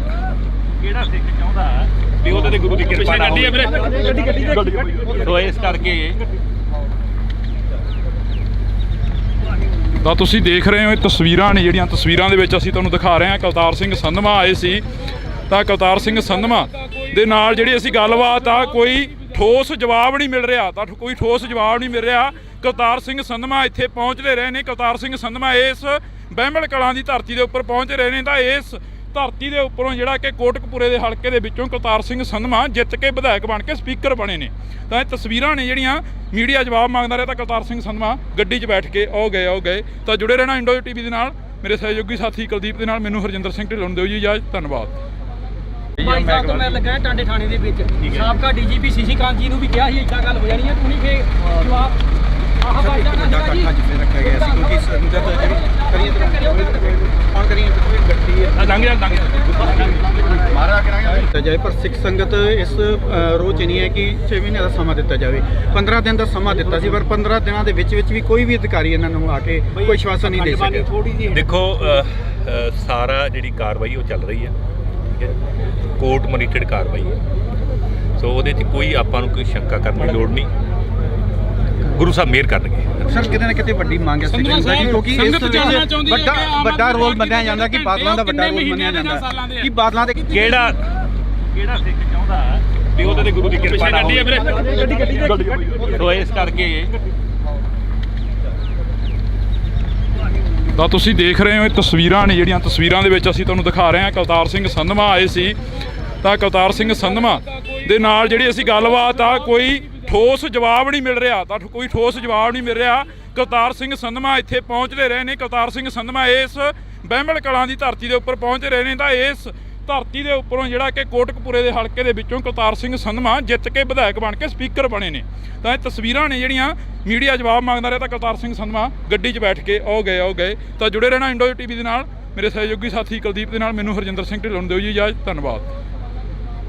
ਸਿੱਖ ਚਾਹੁੰਦਾ ਵੀ ਉਹਦੇ ਤੇ ਗੁਰੂ ਦੀ ਕਿਰਪਾ ਨਾ ਹੋਵੇ। ਸੋ ਇਸ ਕਰਕੇ ਤਾਂ ਤੁਸੀਂ ਦੇਖ ਰਹੇ ਹੋ ਇਹ ਤਸਵੀਰਾਂ ਨੇ ਜਿਹੜੀਆਂ ਤਸਵੀਰਾਂ ਦੇ ਵਿੱਚ ਅਸੀਂ ਤੁਹਾਨੂੰ ਦਿਖਾ ਰਹੇ ਹਾਂ। ਕਰਤਾਰ ਸਿੰਘ ਸੰਧਵਾ ਆਏ ਸੀ। ਤਾਂ ਕਰਤਾਰ ਸਿੰਘ ਸੰਧਵਾ ਦੇ ਨਾਲ ਜਿਹੜੀ ਅਸੀਂ ਗੱਲਬਾਤ ਆ ਕੋਈ ਠੋਸ ਜਵਾਬ ਨਹੀਂ ਮਿਲ ਰਿਹਾ, ਤਾਂ ਕੋਈ ਠੋਸ ਜਵਾਬ ਨਹੀਂ ਮਿਲ ਰਿਹਾ। ਕਰਤਾਰ ਸਿੰਘ ਸੰਧਵਾ ਇੱਥੇ ਪਹੁੰਚਦੇ ਰਹੇ ਨੇ। ਕਰਤਾਰ ਸਿੰਘ ਸੰਧਵਾ ਇਸ ਬਹਿਮਲ ਕਲਾਂ ਦੀ ਧਰਤੀ ਦੇ ਉੱਪਰ ਪਹੁੰਚ ਰਹੇ ਨੇ। ਤਾਂ ਇਸ ਧਰਤੀ ਦੇ ਉੱਪਰੋਂ ਜਿਹੜਾ ਕਿ ਕੋਟਕਪੂਰੇ ਦੇ ਹਲਕੇ ਦੇ ਵਿੱਚੋਂ ਕਰਤਾਰ ਸਿੰਘ ਸੰਧਵਾ ਜਿੱਤ ਕੇ ਵਿਧਾਇਕ ਬਣ ਕੇ ਸਪੀਕਰ ਬਣੇ ਨੇ। ਤਾਂ ਇਹ ਤਸਵੀਰਾਂ ਨੇ ਜਿਹੜੀਆਂ ਮੀਡੀਆ ਜਵਾਬ ਮੰਗਦਾ ਰਿਹਾ, ਤਾਂ ਕਰਤਾਰ ਸਿੰਘ ਸੰਧਵਾ ਗੱਡੀ 'ਚ ਬੈਠ ਕੇ ਉਹ ਗਏ। ਤਾਂ ਜੁੜੇ ਰਹਿਣਾ ਇੰਡੋ ਟੀਵੀ ਦੇ ਨਾਲ। ਮੇਰੇ ਸਹਿਯੋਗੀ ਸਾਥੀ ਕੁਲਦੀਪ ਦੇ ਨਾਲ ਮੈਨੂੰ ਹਰਜਿੰਦਰ ਸਿੰਘ ਢਿੱਲੋਂ ਨੂੰ ਦਿਓ ਜੀ ਇਜਾਜ਼ਤ। ਧੰਨਵਾਦ। 22 ਸਾਲ ਤੋਂ ਮੈਂ ਲੱਗਾ ਟਾਂਡੇ ਥਾਣੇ ਦੇ ਵਿੱਚ। ਸਾਬਕਾ ਡੀਜੀਪੀ ਸੀਸੀ ਕਾਂਤ ਜੀ ਨੂੰ ਵੀ ਕਿਹਾ ਸੀ ਇੱਦਾਂ ਗੱਲ ਹੋ ਜਾਣੀ ਹੈ, ਤੂੰ ਨਹੀਂ ਫੇ ਜਵਾਬ ਆਹ ਬਾਜਾ ਨਾ ਵੱਡਾ ਇਕੱਠਾ ਜਿੱਥੇ ਰੱਖਿਆ ਗਿਆ ਸੀ ਕਿਉਂਕਿ ਸੰਗਤ ਜਿਹੜੀ ਕਰੀਏ ਕੌਣ ਕਰੀਏ ਗੱਡੀ ਮਾਰਾ ਕਰਾਂਗੇ ਜਾਏ, ਪਰ ਸਿੱਖ ਸੰਗਤ ਇਸ ਰੋਜ਼ ਨਹੀਂ ਹੈ ਕਿ 6 ਮਹੀਨੇ ਦਾ ਸਮਾਂ ਦਿੱਤਾ ਜਾਵੇ। 15 ਦਿਨ ਦਾ ਸਮਾਂ ਦਿੱਤਾ ਸੀ, ਪਰ 15 ਦਿਨਾਂ ਦੇ ਵਿੱਚ ਵੀ ਕੋਈ ਵੀ ਅਧਿਕਾਰੀ ਇਹਨਾਂ ਨੂੰ ਆ ਕੇ ਕੋਈ ਆਸ਼ਵਾਸਨ ਨਹੀਂ ਦੇ ਸਕਿਆ। ਦੇਖੋ ਸਾਰਾ ਜਿਹੜੀ ਕਾਰਵਾਈ ਉਹ ਚੱਲ ਰਹੀ ਹੈ, ਕੋਰਟ ਮੋਨੀਟਰਡ ਕਾਰਵਾਈ ਹੈ। ਸੋ ਉਹਦੇ 'ਚ ਕੋਈ ਆਪਾਂ ਨੂੰ ਕੋਈ ਸ਼ੰਕਾ ਕਰਨ ਦੀ ਲੋੜ ਨਹੀਂ। ਗੁਰੂ ਸਾਹਿਬ ਮਿਹਰ ਕਰਨਗੇ। ਸਰ ਕਿਤੇ ਨਾ ਕਿਤੇ ਵੱਡੀ ਮੰਗ ਹੈ ਸਿੱਖ ਸੰਗਤ ਦੀ, ਕਿਉਂਕਿ ਇਸ ਵੱਡਾ ਰੋਲ ਮੰਨਿਆ ਜਾਂਦਾ ਕਿ ਬਾਦਲਾਂ ਦਾ ਵੱਡਾ ਰੋਲ ਮੰਨਿਆ ਜਾਂਦਾ ਕਿ ਬਾਦਲਾਂ ਦੇ ਕਿਹੜਾ ਸਿੱਖ ਚਾਹੁੰਦਾ ਵੀ ਉਹਦੇ ਤੇ ਗੁਰੂ ਦੀ ਕਿਰਪਾ ਨਾ ਹੋਵੇ। ਸੋ ਇਸ ਕਰਕੇ ਤਾਂ ਤੁਸੀਂ ਦੇਖ ਰਹੇ ਹੋ ਇਹ ਤਸਵੀਰਾਂ ਨੇ ਜਿਹੜੀਆਂ ਤਸਵੀਰਾਂ ਦੇ ਵਿੱਚ ਅਸੀਂ ਤੁਹਾਨੂੰ ਦਿਖਾ ਰਹੇ ਹਾਂ। ਕਰਤਾਰ ਸਿੰਘ ਸੰਧਵਾ ਆਏ ਸੀ। ਤਾਂ ਕਰਤਾਰ ਸਿੰਘ ਸੰਧਵਾ ਦੇ ਨਾਲ ਜਿਹੜੀ ਅਸੀਂ ਗੱਲਬਾਤ ਆ ਕੋਈ ਠੋਸ ਜਵਾਬ ਨਹੀਂ ਮਿਲ ਰਿਹਾ, ਤਾਂ ਕੋਈ ਠੋਸ ਜਵਾਬ ਨਹੀਂ ਮਿਲ ਰਿਹਾ। ਕਰਤਾਰ ਸਿੰਘ ਸੰਧਵਾ ਇੱਥੇ ਪਹੁੰਚਦੇ ਰਹੇ ਨੇ। ਕਰਤਾਰ ਸਿੰਘ ਸੰਧਵਾ ਇਸ ਬਹਿਮਲ ਕਲਾਂ ਦੀ ਧਰਤੀ ਦੇ ਉੱਪਰ ਪਹੁੰਚ ਰਹੇ ਨੇ। ਤਾਂ ਇਸ ਧਰਤੀ ਦੇ ਉੱਪਰੋਂ ਜਿਹੜਾ ਕਿ ਕੋਟਕਪੂਰੇ ਦੇ ਹਲਕੇ ਦੇ ਵਿੱਚੋਂ ਕਰਤਾਰ ਸਿੰਘ ਸੰਧਵਾ ਜਿੱਤ ਕੇ ਵਿਧਾਇਕ ਬਣ ਕੇ ਸਪੀਕਰ ਬਣੇ ਨੇ। ਤਾਂ ਇਹ ਤਸਵੀਰਾਂ ਨੇ ਜਿਹੜੀਆਂ ਮੀਡੀਆ ਜਵਾਬ ਮੰਗਦਾ ਰਿਹਾ, ਤਾਂ ਕਰਤਾਰ ਸਿੰਘ ਸੰਧਵਾ ਗੱਡੀ 'ਚ ਬੈਠ ਕੇ ਉਹ ਗਏ। ਤਾਂ ਜੁੜੇ ਰਹਿਣਾ ਇੰਡੋ ਟੀਵੀ ਦੇ ਨਾਲ। ਮੇਰੇ ਸਹਿਯੋਗੀ ਸਾਥੀ ਕੁਲਦੀਪ ਦੇ ਨਾਲ ਮੈਨੂੰ ਹਰਜਿੰਦਰ ਸਿੰਘ ਢਿੱਲੋਂ ਨੂੰ ਦਿਓ ਜੀ ਇਜਾਜ਼ਤ। ਧੰਨਵਾਦ।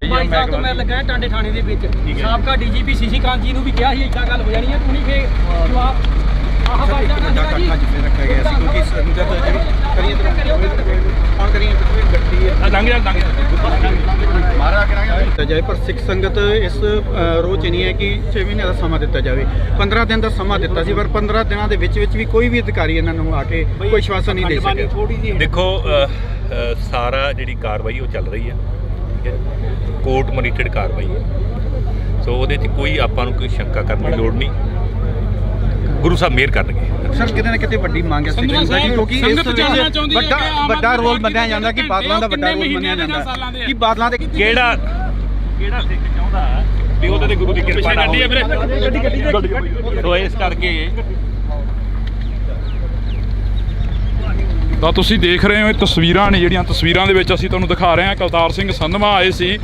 22 ਸਾਲ ਤੋਂ ਮੈਂ ਲੱਗਾ ਟਾਂਡੇ ਥਾਣੇ ਦੇ ਵਿੱਚ। ਸਾਬਕਾ ਡੀਜੀਪੀ ਸੀਸੀ ਕਾਂਤ ਜੀ ਨੂੰ ਵੀ ਕਿਹਾ ਸੀ ਇੱਦਾਂ ਗੱਲ ਹੋ ਜਾਣੀ ਹੈ, ਤੂੰ ਨਹੀਂ ਫੇ ਜਵਾਬ ਆਹ ਬਾਜਾ ਨਾ ਵੱਡਾ ਇਕੱਠਾ ਜਿੱਥੇ ਰੱਖਿਆ ਗਿਆ ਸੀ ਕਿਉਂਕਿ ਸੰਗਤ ਜਿਹੜੀ ਕਰੀਏ ਕੌਣ ਕਰੀਏ ਗੱਡੀ ਮਾਰਾ ਕਰਾਂਗੇ ਜਾਏ, ਪਰ ਸਿੱਖ ਸੰਗਤ ਇਸ ਰੋਜ਼ ਨਹੀਂ ਹੈ ਕਿ 6 ਮਹੀਨੇ ਦਾ ਸਮਾਂ ਦਿੱਤਾ ਜਾਵੇ। 15 ਦਿਨ ਦਾ ਸਮਾਂ ਦਿੱਤਾ ਸੀ, ਪਰ 15 ਦਿਨਾਂ ਦੇ ਵਿੱਚ ਵੀ ਕੋਈ ਵੀ ਅਧਿਕਾਰੀ ਇਹਨਾਂ ਨੂੰ ਆ ਕੇ ਕੋਈ ਆਸ਼ਵਾਸਨ ਨਹੀਂ ਦੇ ਸਕਿਆ। ਦੇਖੋ ਸਾਰਾ ਜਿਹੜੀ ਕਾਰਵਾਈ ਉਹ ਚੱਲ ਰਹੀ ਹੈ, ਕੋਰਟ ਮੋਨੀਟਰਡ ਕਾਰਵਾਈ ਹੈ। ਸੋ ਉਹਦੇ 'ਚ ਕੋਈ ਆਪਾਂ ਨੂੰ ਕੋਈ ਸ਼ੰਕਾ ਕਰਨ ਦੀ ਲੋੜ ਨਹੀਂ। ਗੁਰੂ ਸਾਹਿਬ ਮਿਹਰ ਕਰਨਗੇ। ਸਰ ਕਿਤੇ ਨਾ ਕਿਤੇ ਵੱਡੀ ਮੰਗ ਹੈ ਸਿੱਖ ਸੰਗਤ ਦੀ, ਕਿਉਂਕਿ ਇਸ ਵੱਡਾ ਰੋਲ ਮੰਨਿਆ ਜਾਂਦਾ ਕਿ ਬਾਦਲਾਂ ਦਾ ਵੱਡਾ ਰੋਲ ਮੰਨਿਆ ਜਾਂਦਾ ਕਿ ਬਾਦਲਾਂ ਦੇ ਕਿਹੜਾ ਸਿੱਖ ਚਾਹੁੰਦਾ ਵੀ ਉਹਦੇ ਤੇ ਗੁਰੂ ਦੀ ਕਿਰਪਾ ਨਾ ਹੋਵੇ। ਸੋ ਇਸ ਕਰਕੇ ਤਾਂ ਤੁਸੀਂ ਦੇਖ ਰਹੇ ਹੋ ਇਹ ਤਸਵੀਰਾਂ ਨੇ ਜਿਹੜੀਆਂ ਤਸਵੀਰਾਂ ਦੇ ਵਿੱਚ ਅਸੀਂ ਤੁਹਾਨੂੰ ਦਿਖਾ ਰਹੇ ਹਾਂ। ਕਰਤਾਰ ਸਿੰਘ ਸੰਧਵਾ ਆਏ ਸੀ।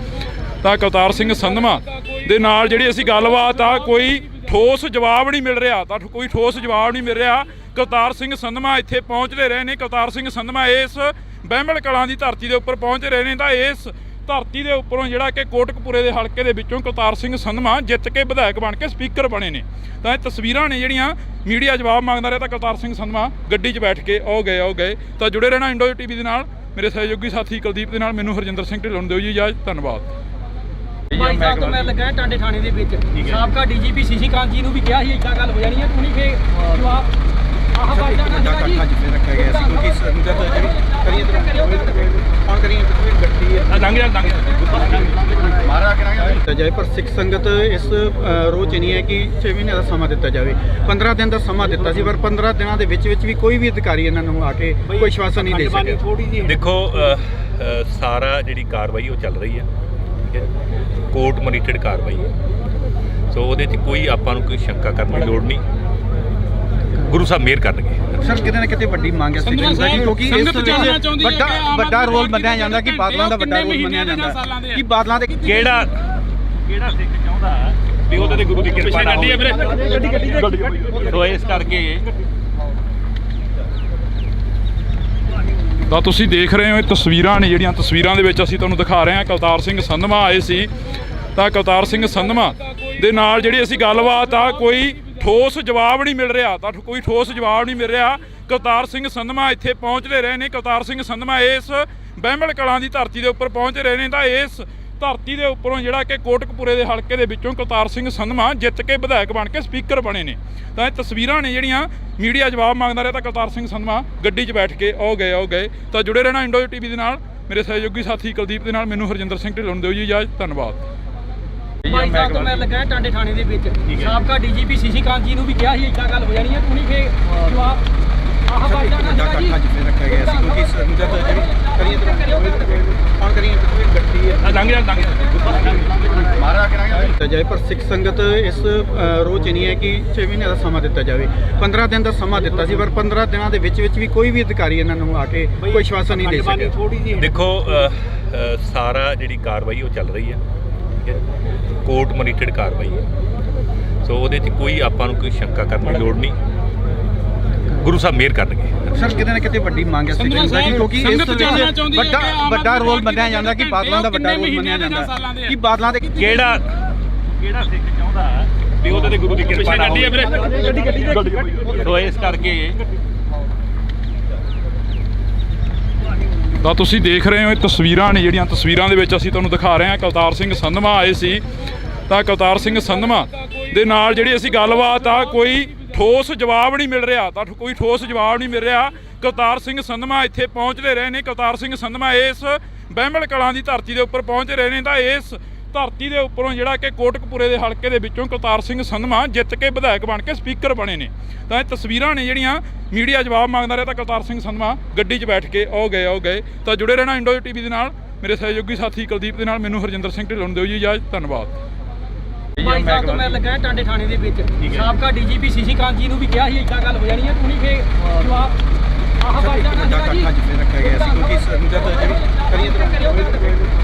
ਤਾਂ ਕਰਤਾਰ ਸਿੰਘ ਸੰਧਵਾ ਦੇ ਨਾਲ ਜਿਹੜੀ ਅਸੀਂ ਗੱਲਬਾਤ ਆ ਕੋਈ ਠੋਸ ਜਵਾਬ ਨਹੀਂ ਮਿਲ ਰਿਹਾ, ਤਾਂ ਕੋਈ ਠੋਸ ਜਵਾਬ ਨਹੀਂ ਮਿਲ ਰਿਹਾ। ਕਰਤਾਰ ਸਿੰਘ ਸੰਧਵਾ ਇੱਥੇ ਪਹੁੰਚਦੇ ਰਹੇ ਨੇ। ਕਰਤਾਰ ਸਿੰਘ ਸੰਧਵਾ ਇਸ ਬਹਿਮਲ ਕਲਾਂ ਦੀ ਧਰਤੀ ਦੇ ਉੱਪਰ ਪਹੁੰਚ ਰਹੇ ਨੇ। ਤਾਂ ਇਸ ਧਰਤੀ ਦੇ ਉੱਪਰੋਂ ਜਿਹੜਾ ਕਿ ਕੋਟਕਪੂਰੇ ਦੇ ਹਲਕੇ ਦੇ ਵਿੱਚੋਂ ਕਰਤਾਰ ਸਿੰਘ ਸੰਧਵਾ ਜਿੱਤ ਕੇ ਵਿਧਾਇਕ ਬਣ ਕੇ ਸਪੀਕਰ ਬਣੇ ਨੇ। ਤਾਂ ਇਹ ਤਸਵੀਰਾਂ ਨੇ ਜਿਹੜੀਆਂ ਮੀਡੀਆ ਜਵਾਬ ਮੰਗਦਾ ਰਿਹਾ, ਤਾਂ ਕਰਤਾਰ ਸਿੰਘ ਸੰਧਵਾ ਗੱਡੀ 'ਚ ਬੈਠ ਕੇ ਉਹ ਗਏ। ਤਾਂ ਜੁੜੇ ਰਹਿਣਾ ਇੰਡੋ ਟੀਵੀ ਦੇ ਨਾਲ। ਮੇਰੇ ਸਹਿਯੋਗੀ ਸਾਥੀ ਕੁਲਦੀਪ ਦੇ ਨਾਲ ਮੈਨੂੰ ਹਰਜਿੰਦਰ ਸਿੰਘ ਢਿੱਲੋਂ ਨੂੰ ਦਿਓ ਜੀ ਇਜਾਜ਼ਤ। ਧੰਨਵਾਦ। ਬਾਈ ਸਾਹਿਬ ਤੋਂ ਮੈਂ ਲੱਗਾ ਟਾਂਡੇ ਥਾਣੇ ਦੇ ਵਿੱਚ ਸਾਬਕਾ ਡੀਜੀਪੀ ਸੀਸੀ ਕਾਂਤ ਜੀ ਨੂੰ ਵੀ ਕਿਹਾ ਸੀ ਇਦਾਂ ਗੱਲ ਹੋ ਜਾਣੀ ਹੈ, ਤੂੰ ਨਹੀਂ ਫੇ ਜਵਾਬ ਆਹ ਬਾਈ ਦਾ ਵੱਡਾ ਇਕੱਠਾ ਜਿੱਥੇ ਰੱਖਿਆ ਗਿਆ ਸੀ ਕਿਉਂਕਿ ਸੰਗਤ ਜਿਹੜੀ ਕਰੀਏ ਕੌਣ ਕਰੀਏ ਗੱਡੀ ਹੈ ਮਾਰਾ ਕਰਾਂਗੇ ਜਾਏ ਪਰ ਸਿੱਖ ਸੰਗਤ ਇਸ ਰੋਜ਼ ਨਹੀਂ ਹੈ ਕਿ 6 ਮਹੀਨੇ ਦਾ ਸਮਾਂ ਦਿੱਤਾ ਜਾਵੇ। 15 ਦਿਨ ਦਾ ਸਮਾਂ ਦਿੱਤਾ ਸੀ, ਪਰ 15 ਦਿਨਾਂ ਦੇ ਵਿੱਚ ਵੀ ਕੋਈ ਵੀ ਅਧਿਕਾਰੀ ਇਹਨਾਂ ਨੂੰ ਆ ਕੇ ਕੋਈ ਆਸ਼ਵਾਸਨ ਨਹੀਂ ਦੇ ਸਕਿਆ। ਦੇਖੋ ਸਾਰਾ ਜਿਹੜੀ ਕਾਰਵਾਈ ਉਹ ਚੱਲ ਰਹੀ ਹੈ, ਠੀਕ ਹੈ, ਕੋਰਟ ਮੋਨੀਟਰਡ ਕਾਰਵਾਈ ਹੈ। ਸੋ ਉਹਦੇ 'ਚ ਕੋਈ ਆਪਾਂ ਨੂੰ ਕੋਈ ਸ਼ੰਕਾ ਕਰਨ ਦੀ ਲੋੜ ਨਹੀਂ, ਗੁਰੂ ਸਾਹਿਬ ਮਿਹਰ ਕਰਨਗੇ। ਸਰ ਕਿਤੇ ਨਾ ਕਿਤੇ ਵੱਡੀ ਮੰਗ ਹੈ ਸਿੱਖ ਸੰਗਤ ਦੀ, ਕਿਉਂਕਿ ਇਸ ਵੱਡਾ ਰੋਲ ਮੰਨਿਆ ਜਾਂਦਾ ਕਿ ਬਾਦਲਾਂ ਦਾ ਵੱਡਾ ਰੋਲ ਮੰਨਿਆ ਜਾਂਦਾ ਕਿ ਬਾਦਲਾਂ ਦੇ ਕਿਹੜਾ ਸਿੱਖ ਚਾਹੁੰਦਾ ਵੀ ਉਹਦੇ ਤੇ ਗੁਰੂ ਦੀ ਕਿਰਪਾ ਨਾ ਹੋਵੇ। ਸੋ ਇਸ ਕਰਕੇ ਤਾਂ ਤੁਸੀਂ ਦੇਖ ਰਹੇ ਹੋ ਇਹ ਤਸਵੀਰਾਂ ਨੇ ਜਿਹੜੀਆਂ ਤਸਵੀਰਾਂ ਦੇ ਵਿੱਚ ਅਸੀਂ ਤੁਹਾਨੂੰ ਦਿਖਾ ਰਹੇ ਹਾਂ। ਕੁਲਤਾਰ ਸਿੰਘ ਸੰਧਵਾ ਆਏ ਸੀ, ਤਾਂ ਕੁਲਤਾਰ ਸਿੰਘ ਸੰਧਵਾ ਦੇ ਨਾਲ ਜਿਹੜੀ ਅਸੀਂ ਗੱਲਬਾਤ ਆ ਕੋਈ ਠੋਸ ਜਵਾਬ ਨਹੀਂ ਮਿਲ ਰਿਹਾ, ਤਾਂ ਕੋਈ ਠੋਸ ਜਵਾਬ ਨਹੀਂ ਮਿਲ ਰਿਹਾ। ਕੁਲਤਾਰ ਸਿੰਘ ਸੰਧਵਾ ਇੱਥੇ ਪਹੁੰਚਦੇ ਰਹੇ ਨੇ। ਕੁਲਤਾਰ ਸਿੰਘ ਸੰਧਵਾ ਇਸ ਬਹਿਮਲ ਕਲਾਂ ਦੀ ਧਰਤੀ ਦੇ ਉੱਪਰ ਪਹੁੰਚ ਰਹੇ ਨੇ, ਤਾਂ ਇਸ ਧਰਤੀ ਦੇ ਉੱਪਰੋਂ ਜਿਹੜਾ ਕਿ ਕੋਟਕਪੂਰੇ ਦੇ ਹਲਕੇ ਦੇ ਵਿੱਚੋਂ ਕੁਲਤਾਰ ਸਿੰਘ ਸੰਧਵਾ ਜਿੱਤ ਕੇ ਵਿਧਾਇਕ ਬਣ ਕੇ ਸਪੀਕਰ ਬਣੇ ਨੇ। ਤਾਂ ਇਹ ਤਸਵੀਰਾਂ ਨੇ ਜਿਹੜੀਆਂ ਮੀਡੀਆ ਜਵਾਬ ਮੰਗਦਾ ਰਿਹਾ, ਤਾਂ ਕੁਲਤਾਰ ਸਿੰਘ ਸੰਧਵਾ ਗੱਡੀ 'ਚ ਬੈਠ ਕੇ ਆਓ ਗਏ। ਤਾਂ ਜੁੜੇ ਰਹਿਣਾ ਇੰਡੋ ਟੀਵੀ ਦੇ ਨਾਲ, ਮੇਰੇ ਸਹਿਯੋਗੀ ਸਾਥੀ ਕੁਲਦੀਪ ਦੇ ਨਾਲ ਮੈਨੂੰ ਹਰਜਿੰਦਰ ਸਿੰਘ ਢਿੱਲੋਂ ਨੂੰ ਦਿਓ ਜੀ ਇਜਾਜ਼ਤ। ਧੰਨਵਾਦ। ਬਾਈ ਸਾਹਿਬ ਤੋਂ ਮੈਂ ਲੱਗਾ ਟਾਂਡੇ ਥਾਣੇ ਦੇ ਵਿੱਚ ਸਾਬਕਾ ਡੀਜੀਪੀ ਸੀਸੀ ਕਾਂਤ ਜੀ ਨੂੰ ਵੀ ਕਿਹਾ ਸੀ ਇਦਾਂ ਗੱਲ ਹੋ ਜਾਣੀ ਹੈ, ਤੂੰ ਨਹੀਂ ਫੇ ਜਵਾਬ ਆਹ ਬਾਈ ਦਾ ਵੱਡਾ ਇਕੱਠਾ ਜਿੱਥੇ ਰੱਖਿਆ ਗਿਆ ਸੀ ਕਿਉਂਕਿ ਸੰਗਤ ਜਿਹੜੀ ਕਰੀਏ ਕੌਣ ਕਰੀਏ ਗੱਡੀ ਹੈ ਮਾਰਾ ਕਰਾਂਗੇ ਜਾਏ ਪਰ ਸਿੱਖ ਸੰਗਤ ਇਸ ਰੋਜ਼ ਨਹੀਂ ਹੈ ਕਿ 6 ਮਹੀਨੇ ਦਾ ਸਮਾਂ ਦਿੱਤਾ ਜਾਵੇ। 15 ਦਿਨ ਦਾ ਸਮਾਂ ਦਿੱਤਾ ਸੀ, ਪਰ 15 ਦਿਨਾਂ ਦੇ ਵਿੱਚ ਵੀ ਕੋਈ ਵੀ ਅਧਿਕਾਰੀ ਇਹਨਾਂ ਨੂੰ ਆ ਕੇ ਕੋਈ ਆਸ਼ਵਾਸਨ ਨਹੀਂ ਦੇ ਸਕਿਆ। ਦੇਖੋ ਸਾਰਾ ਜਿਹੜੀ ਕਾਰਵਾਈ ਉਹ ਚੱਲ ਰਹੀ ਹੈ, ਠੀਕ ਹੈ, ਕੋਰਟ ਮੋਨੀਟਰਡ ਕਾਰਵਾਈ ਹੈ। ਸੋ ਉਹਦੇ 'ਚ ਕੋਈ ਆਪਾਂ ਨੂੰ ਕੋਈ ਸ਼ੰਕਾ ਕਰਨ ਦੀ ਲੋੜ ਨਹੀਂ, ਗੁਰੂ ਸਾਹਿਬ ਮਿਹਰ ਕਰਨਗੇ। ਸਰ ਕਿਤੇ ਨਾ ਕਿਤੇ ਵੱਡੀ ਮੰਗ ਹੈ ਸਿੱਖ ਸੰਗਤ ਦੀ, ਕਿਉਂਕਿ ਇਸ ਵੱਡਾ ਰੋਲ ਮੰਨਿਆ ਜਾਂਦਾ ਕਿ ਬਾਦਲਾਂ ਦਾ ਵੱਡਾ ਰੋਲ ਮੰਨਿਆ ਜਾਂਦਾ ਕਿ ਬਾਦਲਾਂ ਦੇ ਕਿਹੜਾ ਸਿੱਖ ਚਾਹੁੰਦਾ ਵੀ ਉਹਦੇ ਤੇ ਗੁਰੂ ਦੀ ਕਿਰਪਾ ਨਾ ਹੋਵੇ। ਸੋ ਇਸ ਕਰਕੇ ਤਾਂ ਤੁਸੀਂ ਦੇਖ ਰਹੇ ਹੋ ਇਹ ਤਸਵੀਰਾਂ ਨੇ ਜਿਹੜੀਆਂ ਤਸਵੀਰਾਂ ਦੇ ਵਿੱਚ ਅਸੀਂ ਤੁਹਾਨੂੰ ਦਿਖਾ ਰਹੇ ਹਾਂ। ਕੁਲਤਾਰ ਸਿੰਘ ਸੰਧਵਾ ਆਏ ਸੀ, ਤਾਂ ਕੁਲਤਾਰ ਸਿੰਘ ਸੰਧਵਾ ਦੇ ਨਾਲ ਜਿਹੜੀ ਅਸੀਂ ਗੱਲਬਾਤ ਆ ਕੋਈ ਠੋਸ ਜਵਾਬ ਨਹੀਂ ਮਿਲ ਰਿਹਾ, ਤਾਂ ਕੋਈ ਠੋਸ ਜਵਾਬ ਨਹੀਂ ਮਿਲ ਰਿਹਾ। ਕੁਲਤਾਰ ਸਿੰਘ ਸੰਧਵਾ ਇੱਥੇ ਪਹੁੰਚਦੇ ਰਹੇ ਨੇ। ਕੁਲਤਾਰ ਸਿੰਘ ਸੰਧਵਾ ਇਸ ਬਹਿਮਲ ਕਲਾਂ ਦੀ ਧਰਤੀ ਦੇ ਉੱਪਰ ਪਹੁੰਚ ਰਹੇ ਨੇ, ਤਾਂ ਇਸ ਧਰਤੀ ਦੇ ਉੱਪਰੋਂ ਜਿਹੜਾ ਕਿ ਕੋਟਕਪੂਰੇ ਦੇ ਹਲਕੇ ਦੇ ਵਿੱਚੋਂ ਕੁਲਤਾਰ ਸਿੰਘ ਸੰਧਵਾ ਜਿੱਤ ਕੇ ਵਿਧਾਇਕ ਬਣ ਕੇ ਸਪੀਕਰ ਬਣੇ ਨੇ। ਤਾਂ ਇਹ ਤਸਵੀਰਾਂ ਨੇ ਜਿਹੜੀਆਂ ਮੀਡੀਆ ਜਵਾਬ ਮੰਗਦਾ ਰਿਹਾ, ਤਾਂ ਕੁਲਤਾਰ ਸਿੰਘ ਸੰਧਵਾ ਗੱਡੀ 'ਚ ਬੈਠ ਕੇ ਆਓ ਗਏ। ਤਾਂ ਜੁੜੇ ਰਹਿਣਾ ਇੰਡੋ ਟੀਵੀ ਦੇ ਨਾਲ, ਮੇਰੇ ਸਹਿਯੋਗੀ ਸਾਥੀ ਕੁਲਦੀਪ ਦੇ ਨਾਲ ਮੈਨੂੰ ਹਰਜਿੰਦਰ ਸਿੰਘ ਢਿੱਲੋਂ ਨੂੰ ਦਿਓ ਜੀ ਇਜਾਜ਼ਤ। ਧੰਨਵਾਦ। ਬਾਈ ਸਾਹਿਬ ਤੋਂ ਮੈਂ ਲੱਗਾ ਟਾਂਡੇ ਥਾਣੇ ਦੇ ਵਿੱਚ ਸਾਬਕਾ ਡੀਜੀਪੀ ਸੀਸੀ ਕਾਂਤ ਜੀ ਨੂੰ ਵੀ ਕਿਹਾ ਸੀ ਇਦਾਂ ਗੱਲ ਹੋ ਜਾਣੀ ਹੈ, ਤੂੰ ਨਹੀਂ ਫੇ ਜਵਾਬ ਆਹ ਬਾਈ ਦਾ ਵੱਡਾ ਇਕੱਠਾ ਜਿੱਥੇ ਰੱਖਿਆ ਗਿਆ ਸੀ ਕਿਉਂਕਿ ਸੰਗਤ ਜਿਹੜੀ ਕਰੀਏ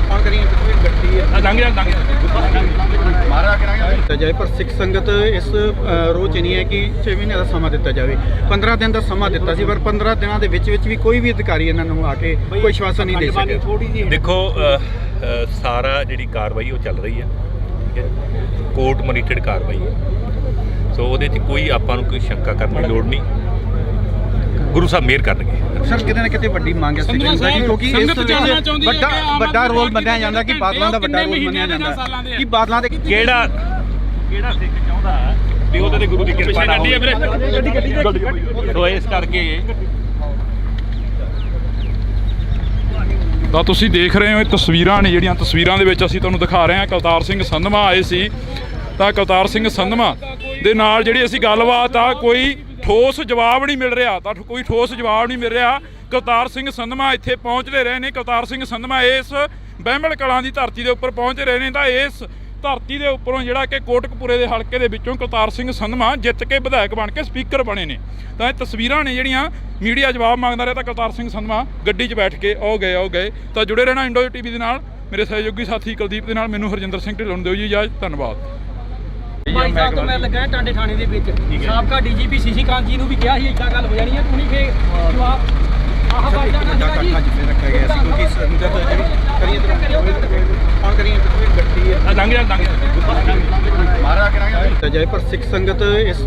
ਕੌਣ ਕਰੀਏ ਗੱਡੀ ਹੈ ਮਾਰਾ ਕਰਾਂਗੇ ਜਾਏ ਪਰ ਸਿੱਖ ਸੰਗਤ ਇਸ ਰੋਜ਼ ਨਹੀਂ ਹੈ ਕਿ 6 ਮਹੀਨੇ ਦਾ ਸਮਾਂ ਦਿੱਤਾ ਜਾਵੇ। 15 ਦਿਨ ਦਾ ਸਮਾਂ ਦਿੱਤਾ ਸੀ, ਪਰ 15 ਦਿਨਾਂ ਦੇ ਵਿੱਚ ਵੀ ਕੋਈ ਵੀ ਅਧਿਕਾਰੀ ਇਹਨਾਂ ਨੂੰ ਆ ਕੇ ਕੋਈ ਆਸ਼ਵਾਸਨ ਨਹੀਂ ਦੇ ਸਕਿਆ। ਦੇਖੋ ਸਾਰਾ ਜਿਹੜੀ ਕਾਰਵਾਈ ਉਹ ਚੱਲ ਰਹੀ ਹੈ, ਠੀਕ ਹੈ, ਕੋਰਟ ਮੋਨੀਟਰਡ ਕਾਰਵਾਈ ਹੈ। ਸੋ ਉਹਦੇ 'ਚ ਕੋਈ ਆਪਾਂ ਨੂੰ ਕੋਈ ਸ਼ੰਕਾ ਕਰਨ ਦੀ ਲੋੜ ਨਹੀਂ, ਗੁਰੂ ਸਾਹਿਬ ਮਿਹਰ ਕਰਨਗੇ। ਸਰ ਕਿਤੇ ਨਾ ਕਿਤੇ ਵੱਡੀ ਮੰਗ ਹੈ ਸਿੱਖ ਸੰਗਤ ਦੀ, ਕਿਉਂਕਿ ਇਸ ਵੱਡਾ ਰੋਲ ਮੰਨਿਆ ਜਾਂਦਾ ਕਿ ਬਾਦਲਾਂ ਦਾ ਵੱਡਾ ਰੋਲ ਮੰਨਿਆ ਜਾਂਦਾ ਕਿ ਬਾਦਲਾਂ ਦੇ ਕਿਹੜਾ ਸਿੱਖ ਚਾਹੁੰਦਾ ਵੀ ਉਹਦੇ ਤੇ ਗੁਰੂ ਦੀ ਕਿਰਪਾ ਨਾ ਹੋਵੇ। ਸੋ ਇਸ ਕਰਕੇ ਤਾਂ ਤੁਸੀਂ ਦੇਖ ਰਹੇ ਹੋ ਇਹ ਤਸਵੀਰਾਂ ਨੇ ਜਿਹੜੀਆਂ ਤਸਵੀਰਾਂ ਦੇ ਵਿੱਚ ਅਸੀਂ ਤੁਹਾਨੂੰ ਦਿਖਾ ਰਹੇ ਹਾਂ। ਕੁਲਤਾਰ ਸਿੰਘ ਸੰਧਵਾ ਆਏ ਸੀ, ਤਾਂ ਕੁਲਤਾਰ ਸਿੰਘ ਸੰਧਵਾ ਦੇ ਨਾਲ ਜਿਹੜੀ ਅਸੀਂ ਗੱਲਬਾਤ ਆ ਕੋਈ ਠੋਸ ਜਵਾਬ ਨਹੀਂ ਮਿਲ ਰਿਹਾ, ਤਾਂ ਕੋਈ ਠੋਸ ਜਵਾਬ ਨਹੀਂ ਮਿਲ ਰਿਹਾ। ਕੁਲਤਾਰ ਸਿੰਘ ਸੰਧਵਾ ਇੱਥੇ ਪਹੁੰਚਦੇ ਰਹੇ ਨੇ। ਕੁਲਤਾਰ ਸਿੰਘ ਸੰਧਵਾ ਇਸ ਬਹਿਮਲ ਕਲਾਂ ਦੀ ਧਰਤੀ ਦੇ ਉੱਪਰ ਪਹੁੰਚ ਰਹੇ ਨੇ, ਤਾਂ ਇਸ ਧਰਤੀ ਦੇ ਉੱਪਰੋਂ ਜਿਹੜਾ ਕਿ ਕੋਟਕਪੂਰੇ ਦੇ ਹਲਕੇ ਦੇ ਵਿੱਚੋਂ ਕੁਲਤਾਰ ਸਿੰਘ ਸੰਧਵਾ ਜਿੱਤ ਕੇ ਵਿਧਾਇਕ ਬਣ ਕੇ ਸਪੀਕਰ ਬਣੇ ਨੇ। ਤਾਂ ਇਹ ਤਸਵੀਰਾਂ ਨੇ ਜਿਹੜੀਆਂ ਮੀਡੀਆ ਜਵਾਬ ਮੰਗਦਾ ਰਿਹਾ, ਤਾਂ ਕੁਲਤਾਰ ਸਿੰਘ ਸੰਧਵਾ ਗੱਡੀ 'ਚ ਬੈਠ ਕੇ ਆਓ ਗਏ। ਤਾਂ ਜੁੜੇ ਰਹਿਣਾ ਇੰਡੋ ਟੀਵੀ ਦੇ ਨਾਲ, ਮੇਰੇ ਸਹਿਯੋਗੀ ਸਾਥੀ ਕੁਲਦੀਪ ਦੇ ਨਾਲ ਮੈਨੂੰ ਹਰਜਿੰਦਰ ਸਿੰਘ ਢਿੱਲੋਂ ਨੂੰ ਦਿਓ ਜੀ ਇਜਾਜ਼ਤ। ਧੰਨਵਾਦ। ਬਾਈ ਸਾਹਿਬ ਤੋਂ ਮੈਂ ਲੱਗਾ ਟਾਂਡੇ ਥਾਣੇ ਦੇ ਵਿੱਚ ਸਾਬਕਾ ਡੀਜੀਪੀ ਸੀਸੀ ਕਾਂਤ ਜੀ ਨੂੰ ਵੀ ਕਿਹਾ ਸੀ ਇਦਾਂ ਗੱਲ ਹੋ ਜਾਣੀ ਹੈ, ਤੂੰ ਨਹੀਂ ਫੇ ਜਵਾਬ ਆਹ ਬਾਈ ਦਾ ਵੱਡਾ ਇਕੱਠਾ ਜਿੱਥੇ ਰੱਖਿਆ ਗਿਆ ਸੀ ਕਿਉਂਕਿ ਸੰਗਤ ਜਿਹੜੀ ਕਰੀਏ ਹੁਣ ਕਰੀਏ ਗੱਡੀ ਹੈ ਲੰਘ ਜਾ ਦਿੱਤਾ ਜਾਏ ਪਰ ਸਿੱਖ ਸੰਗਤ ਇਸ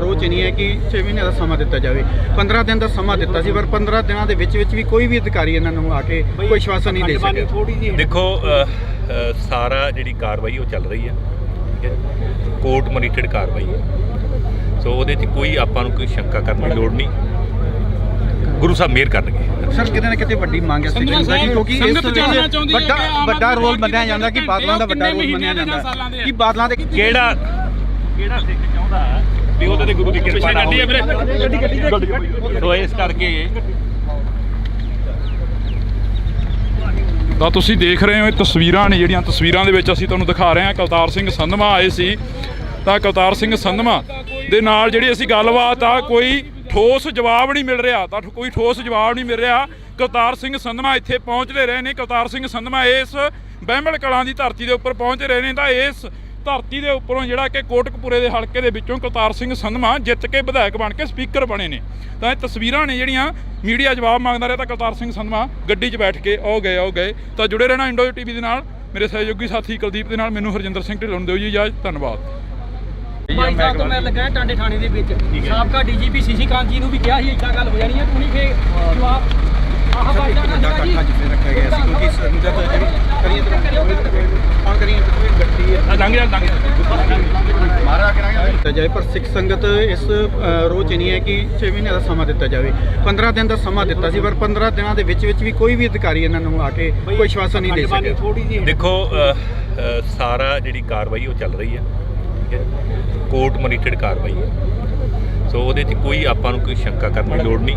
ਰੋਹ 'ਚ ਨਹੀਂ ਹੈ ਕਿ 6 ਮਹੀਨੇ ਦਾ ਸਮਾਂ ਦਿੱਤਾ ਜਾਵੇ 15 ਦਿਨ ਦਾ ਸਮਾਂ ਦਿੱਤਾ ਸੀ ਪਰ 15 ਦਿਨਾਂ ਦੇ ਵਿੱਚ ਵੀ ਕੋਈ ਵੀ ਅਧਿਕਾਰੀ ਇਹਨਾਂ ਨੂੰ ਆ ਕੇ ਕੋਈ ਆਸ਼ਵਾਸਨ ਨਹੀਂ ਦੇ ਸਕਿਆ। ਦੇਖੋ ਸਾਰਾ ਜਿਹੜੀ ਕਾਰਵਾਈ ਉਹ ਚੱਲ ਰਹੀ ਹੈ, ਠੀਕ ਹੈ, ਕੋਰਟ ਮੋਨੀਟਰਡ ਕਾਰਵਾਈ ਹੈ। ਸੋ ਉਹਦੇ 'ਚ ਕੋਈ ਆਪਾਂ ਨੂੰ ਕੋਈ ਸ਼ੰਕਾ ਕਰਨ ਦੀ ਲੋੜ ਨਹੀਂ, ਗੁਰੂ ਸਾਹਿਬ ਮਿਹਰ ਕਰਨਗੇ। ਸਰ ਕਿਤੇ ਨਾ ਕਿਤੇ ਵੱਡੀ ਮੰਗ ਹੈ ਸਿੱਖ ਸੰਗਤ ਦੀ, ਕਿਉਂਕਿ ਇਸ ਵੱਡਾ ਰੋਲ ਮੰਨਿਆ ਜਾਂਦਾ ਕਿ ਬਾਦਲਾਂ ਦਾ ਵੱਡਾ ਰੋਲ ਮੰਨਿਆ ਜਾਂਦਾ ਕਿ ਬਾਦਲਾਂ ਦੇ ਕਿਹੜਾ ਸਿੱਖ ਚਾਹੁੰਦਾ ਵੀ ਉਹਦੇ ਤੇ ਗੁਰੂ ਦੀ ਕਿਰਪਾ ਨਾ ਹੋਵੇ। ਸੋ ਇਸ ਕਰਕੇ ਤਾਂ ਤੁਸੀਂ ਦੇਖ ਰਹੇ ਹੋ ਇਹ ਤਸਵੀਰਾਂ ਨੇ ਜਿਹੜੀਆਂ ਤਸਵੀਰਾਂ ਦੇ ਵਿੱਚ ਅਸੀਂ ਤੁਹਾਨੂੰ ਦਿਖਾ ਰਹੇ ਹਾਂ। ਕੁਲਤਾਰ ਸਿੰਘ ਸੰਧਵਾ ਆਏ ਸੀ ਤਾਂ ਕੁਲਤਾਰ ਸਿੰਘ ਸੰਧਵਾ ਦੇ ਨਾਲ ਜਿਹੜੀ ਅਸੀਂ ਗੱਲਬਾਤ ਆ ਕੋਈ ਠੋਸ ਜਵਾਬ ਨਹੀਂ ਮਿਲ ਰਿਹਾ, ਤਾਂ ਕੋਈ ਠੋਸ ਜਵਾਬ ਨਹੀਂ ਮਿਲ ਰਿਹਾ। ਕੁਲਤਾਰ ਸਿੰਘ ਸੰਧਵਾ ਇੱਥੇ ਪਹੁੰਚਦੇ ਰਹੇ ਨੇ। ਕੁਲਤਾਰ ਸਿੰਘ ਸੰਧਵਾ ਇਸ ਬਹਿਮਲ ਕਲਾਂ ਦੀ ਧਰਤੀ ਦੇ ਉੱਪਰ ਪਹੁੰਚ ਰਹੇ ਨੇ ਤਾਂ ਇਸ ਧਰਤੀ ਦੇ ਉੱਪਰੋਂ ਜਿਹੜਾ ਕਿ ਕੋਟਕਪੂਰੇ ਦੇ ਹਲਕੇ ਦੇ ਵਿੱਚੋਂ ਕੁਲਤਾਰ ਸਿੰਘ ਸੰਧਵਾ ਜਿੱਤ ਕੇ ਵਿਧਾਇਕ ਬਣ ਕੇ ਸਪੀਕਰ ਬਣੇ ਨੇ। ਤਾਂ ਇਹ ਤਸਵੀਰਾਂ ਨੇ ਜਿਹੜੀਆਂ ਮੀਡੀਆ ਜਵਾਬ ਮੰਗਦਾ ਰਿਹਾ ਤਾਂ ਕੁਲਤਾਰ ਸਿੰਘ ਸੰਧਵਾ ਗੱਡੀ 'ਚ ਬੈਠ ਕੇ ਆਓ ਗਏ। ਤਾਂ ਜੁੜੇ ਰਹਿਣਾ ਇੰਡੋ ਟੀਵੀ ਦੇ ਨਾਲ। ਮੇਰੇ ਸਹਿਯੋਗੀ ਸਾਥੀ ਕੁਲਦੀਪ ਦੇ ਨਾਲ ਮੈਨੂੰ ਹਰਜਿੰਦਰ ਸਿੰਘ ਢਿੱਲੋਂ ਨੂੰ ਦਿਓ ਜੀ ਇਜਾਜ਼ਤ। ਧੰਨਵਾਦ। ਭਾਈ ਸਾਹਿਬ ਤੋਂ ਮੈਂ ਲੱਗਾ ਟਾਂਡੇ ਥਾਣੇ ਦੇ ਵਿੱਚ ਸਾਬਕਾ ਡੀਜੀਪੀ ਸੀਸੀ ਕਾਂਤ ਜੀ ਨੂੰ ਵੀ ਕਿਹਾ ਸੀ ਇੱਦਾਂ ਗੱਲ ਹੋ ਜਾਣੀ ਹੈ, ਤੁਸੀਂ ਫੇ ਜਵਾਬ ਆਹ ਬਾਈ ਦਾ ਨਾ ਜੀ ਰੱਖਿਆ ਗਿਆ ਸੀ ਕਿਉਂਕਿ ਸੰਗਤ ਜਿਹੜੀ ਕਰੀਏ ਹੁਣ ਕਰੀਏ ਗੱਡੀ ਹੈ ਲੰਘ ਜਾ ਦਿੱਤਾ ਜਾਏ ਪਰ ਸਿੱਖ ਸੰਗਤ ਇਸ ਰੋਹ 'ਚ ਨਹੀਂ ਹੈ ਕਿ 6 ਮਹੀਨੇ ਦਾ ਸਮਾਂ ਦਿੱਤਾ ਜਾਵੇ 15 ਦਿਨ ਦਾ ਸਮਾਂ ਦਿੱਤਾ ਸੀ ਪਰ 15 ਦਿਨਾਂ ਦੇ ਵਿੱਚ ਵੀ ਕੋਈ ਵੀ ਅਧਿਕਾਰੀ ਇਹਨਾਂ ਨੂੰ ਆ ਕੇ ਕੋਈ ਆਸ਼ਵਾਸਨ ਨਹੀਂ ਦੇ ਸਕਿਆ। ਦੇਖੋ ਸਾਰਾ ਜਿਹੜੀ ਕਾਰਵਾਈ ਉਹ ਚੱਲ ਰਹੀ ਹੈ, ਠੀਕ ਹੈ, ਕੋਰਟ ਮੋਨੀਟਰਡ ਕਾਰਵਾਈ ਹੈ। ਸੋ ਉਹਦੇ 'ਚ ਕੋਈ ਆਪਾਂ ਨੂੰ ਕੋਈ ਸ਼ੰਕਾ ਕਰਨ ਦੀ ਲੋੜ ਨਹੀਂ,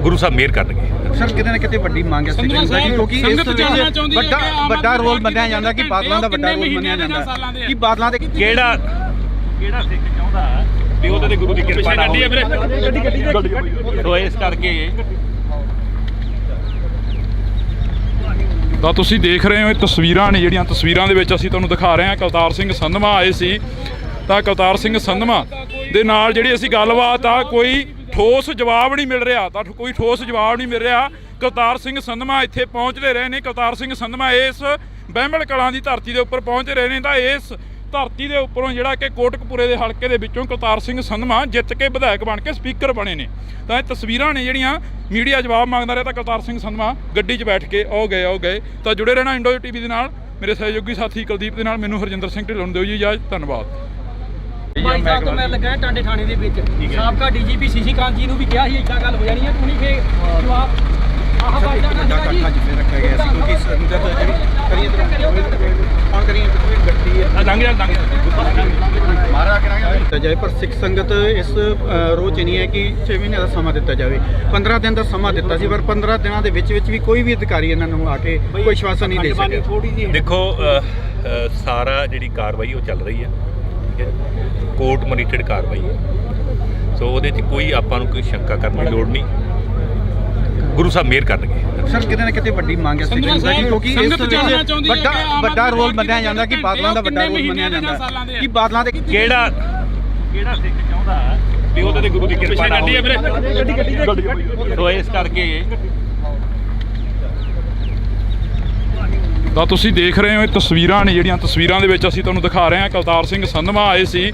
ਗੁਰੂ ਸਾਹਿਬ ਮਿਹਰ ਕਰਨਗੇ। ਸਰ ਕਿਤੇ ਨਾ ਕਿਤੇ ਵੱਡੀ ਮੰਗ ਹੈ ਸਿੱਖ ਸੰਗਤ ਦੀ, ਕਿਉਂਕਿ ਇਸ ਵੱਡਾ ਰੋਲ ਮੰਨਿਆ ਜਾਂਦਾ ਕਿ ਬਾਦਲਾਂ ਦਾ ਵੱਡਾ ਰੋਲ ਮੰਨਿਆ ਜਾਂਦਾ ਕਿ ਬਾਦਲਾਂ ਦੇ ਕਿਹੜਾ ਸਿੱਖ ਚਾਹੁੰਦਾ ਵੀ ਉਹਦੇ ਤੇ ਗੁਰੂ ਦੀ ਕਿਰਪਾ ਨਾ ਹੋਵੇ। ਸੋ ਇਸ ਕਰਕੇ ਤਾਂ ਤੁਸੀਂ ਦੇਖ ਰਹੇ ਹੋ ਇਹ ਤਸਵੀਰਾਂ ਨੇ ਜਿਹੜੀਆਂ ਤਸਵੀਰਾਂ ਦੇ ਵਿੱਚ ਅਸੀਂ ਤੁਹਾਨੂੰ ਦਿਖਾ ਰਹੇ ਹਾਂ। ਕੁਲਤਾਰ ਸਿੰਘ ਸੰਧਵਾ ਆਏ ਸੀ ਤਾਂ ਕੁਲਤਾਰ ਸਿੰਘ ਸੰਧਵਾ ਦੇ ਨਾਲ ਜਿਹੜੀ ਅਸੀਂ ਗੱਲਬਾਤ ਆ ਕੋਈ ਠੋਸ ਜਵਾਬ ਨਹੀਂ ਮਿਲ ਰਿਹਾ, ਤਾਂ ਕੋਈ ਠੋਸ ਜਵਾਬ ਨਹੀਂ ਮਿਲ ਰਿਹਾ। ਕੁਲਤਾਰ ਸਿੰਘ ਸੰਧਵਾ ਇੱਥੇ ਪਹੁੰਚਦੇ ਰਹੇ ਨੇ। ਕੁਲਤਾਰ ਸਿੰਘ ਸੰਧਵਾ ਇਸ ਬਹਿਮਲ ਕਲਾਂ ਦੀ ਧਰਤੀ ਦੇ ਉੱਪਰ ਪਹੁੰਚ ਰਹੇ ਨੇ ਤਾਂ ਇਸ ਧਰਤੀ ਦੇ ਉੱਪਰੋਂ ਜਿਹੜਾ ਕਿ ਕੋਟਕਪੂਰੇ ਦੇ ਹਲਕੇ ਦੇ ਵਿੱਚੋਂ ਕੁਲਤਾਰ ਸਿੰਘ ਸੰਧਵਾ ਜਿੱਤ ਕੇ ਵਿਧਾਇਕ ਬਣ ਕੇ ਸਪੀਕਰ ਬਣੇ ਨੇ। ਤਾਂ ਇਹ ਤਸਵੀਰਾਂ ਨੇ ਜਿਹੜੀਆਂ ਮੀਡੀਆ ਜਵਾਬ ਮੰਗਦਾ ਰਿਹਾ ਤਾਂ ਕੁਲਤਾਰ ਸਿੰਘ ਸੰਧਵਾ ਗੱਡੀ 'ਚ ਬੈਠ ਕੇ ਆਓ ਗਏ। ਤਾਂ ਜੁੜੇ ਰਹਿਣਾ ਇੰਡੋ ਟੀਵੀ ਦੇ ਨਾਲ। ਮੇਰੇ ਸਹਿਯੋਗੀ ਸਾਥੀ ਕੁਲਦੀਪ ਦੇ ਨਾਲ ਮੈਨੂੰ ਹਰਜਿੰਦਰ ਸਿੰਘ ਢਿੱਲੋਂ ਨੂੰ ਦਿਓ ਜੀ ਇਜਾਜ਼ਤ। ਧੰਨਵਾਦ। ਭਾਈ ਸਾਹਿਬ ਤੋਂ ਮੈਂ ਲੱਗਾ ਟਾਂਡੇ ਥਾਣੇ ਦੇ ਵਿੱਚ ਸਾਬਕਾ ਡੀਜੀਪੀ ਸੀਸੀ ਕਾਂਤ ਜੀ ਨੂੰ ਵੀ ਕਿਹਾ ਸੀ ਇੱਦਾਂ ਗੱਲ ਹੋ ਜਾਣੀ ਹੈ, ਤੁਸੀਂ ਫੇ ਜਵਾਬ ਆਹ ਬਾਈ ਦਾ ਨਾ ਜੀ ਰੱਖਿਆ ਗਿਆ ਸੀ ਕਿਉਂਕਿ ਸੰਗਤ ਜਿਹੜੀ ਕਰੀਏ ਹੁਣ ਕਰੀਏ ਗੱਡੀ ਹੈ ਲੰਘ ਜਾ ਦਿੱਤਾ ਜਾਏ ਪਰ ਸਿੱਖ ਸੰਗਤ ਇਸ ਰੋਹ 'ਚ ਨਹੀਂ ਹੈ ਕਿ 6 ਮਹੀਨੇ ਦਾ ਸਮਾਂ ਦਿੱਤਾ ਜਾਵੇ 15 ਦਿਨ ਦਾ ਸਮਾਂ ਦਿੱਤਾ ਸੀ ਪਰ 15 ਦਿਨਾਂ ਦੇ ਵਿੱਚ ਵੀ ਕੋਈ ਵੀ ਅਧਿਕਾਰੀ ਇਹਨਾਂ ਨੂੰ ਆ ਕੇ ਕੋਈ ਆਸ਼ਵਾਸਨ ਨਹੀਂ ਦੇ ਸਕਿਆ। ਦੇਖੋ ਸਾਰਾ ਜਿਹੜੀ ਕਾਰਵਾਈ ਉਹ ਚੱਲ ਰਹੀ ਹੈ, ਠੀਕ ਹੈ, ਕੋਰਟ ਮੋਨੀਟਰਡ ਕਾਰਵਾਈ ਹੈ। ਸੋ ਉਹਦੇ 'ਚ ਕੋਈ ਆਪਾਂ ਨੂੰ ਕੋਈ ਸ਼ੰਕਾ ਕਰਨ ਦੀ ਲੋੜ ਨਹੀਂ, ਗੁਰੂ ਸਾਹਿਬ ਮਿਹਰ ਕਰਨਗੇ। ਸਰ ਕਿਤੇ ਨਾ ਕਿਤੇ ਵੱਡੀ ਮੰਗ ਹੈ ਸਿੱਖ ਸੰਗਤ ਦੀ, ਕਿਉਂਕਿ ਇਸ ਵੱਡਾ ਰੋਲ ਮੰਨਿਆ ਜਾਂਦਾ ਕਿ ਬਾਦਲਾਂ ਦਾ ਵੱਡਾ ਰੋਲ ਮੰਨਿਆ ਜਾਂਦਾ ਕਿ ਬਾਦਲਾਂ ਦੇ ਕਿਹੜਾ ਸਿੱਖ ਚਾਹੁੰਦਾ ਵੀ ਉਹਦੇ ਤੇ ਗੁਰੂ ਦੀ ਕਿਰਪਾ ਨਾ ਹੋਵੇ। ਗੁਰੂ ਸਾਹਿਬ ਮਿਹਰ ਕਰਨਗੇ। ਸਰ ਕਿਤੇ ਨਾ ਕਿਤੇ ਵੱਡੀ ਮੰਗ ਹੈ ਸਿੱਖ ਸੰਗਤ ਦੀ, ਕਿਉਂਕਿ ਇਸ ਵੱਡਾ ਰੋਲ ਮੰਨਿਆ ਜਾਂਦਾ ਕਿ ਬਾਦਲਾਂ ਦਾ ਵੱਡਾ ਰੋਲ ਮੰਨਿਆ ਜਾਂਦਾ ਕਿ ਬਾਦਲਾਂ ਦੇ ਕਿਹੜਾ ਸਿੱਖ ਚਾਹੁੰਦਾ ਵੀ ਉਹਦੇ ਤੇ ਗੁਰੂ ਦੀ ਕਿਰਪਾ ਨਾ ਹੋਵੇ। ਸੋ ਇਸ ਕਰਕੇ ਤਾਂ ਤੁਸੀਂ ਦੇਖ ਰਹੇ ਹੋ ਇਹ ਤਸਵੀਰਾਂ ਨੇ ਜਿਹੜੀਆਂ ਤਸਵੀਰਾਂ ਦੇ ਵਿੱਚ ਅਸੀਂ ਤੁਹਾਨੂੰ ਦਿਖਾ ਰਹੇ ਹਾਂ। ਕੁਲਤਾਰ ਸਿੰਘ ਸੰਧਵਾ ਆਏ ਸੀ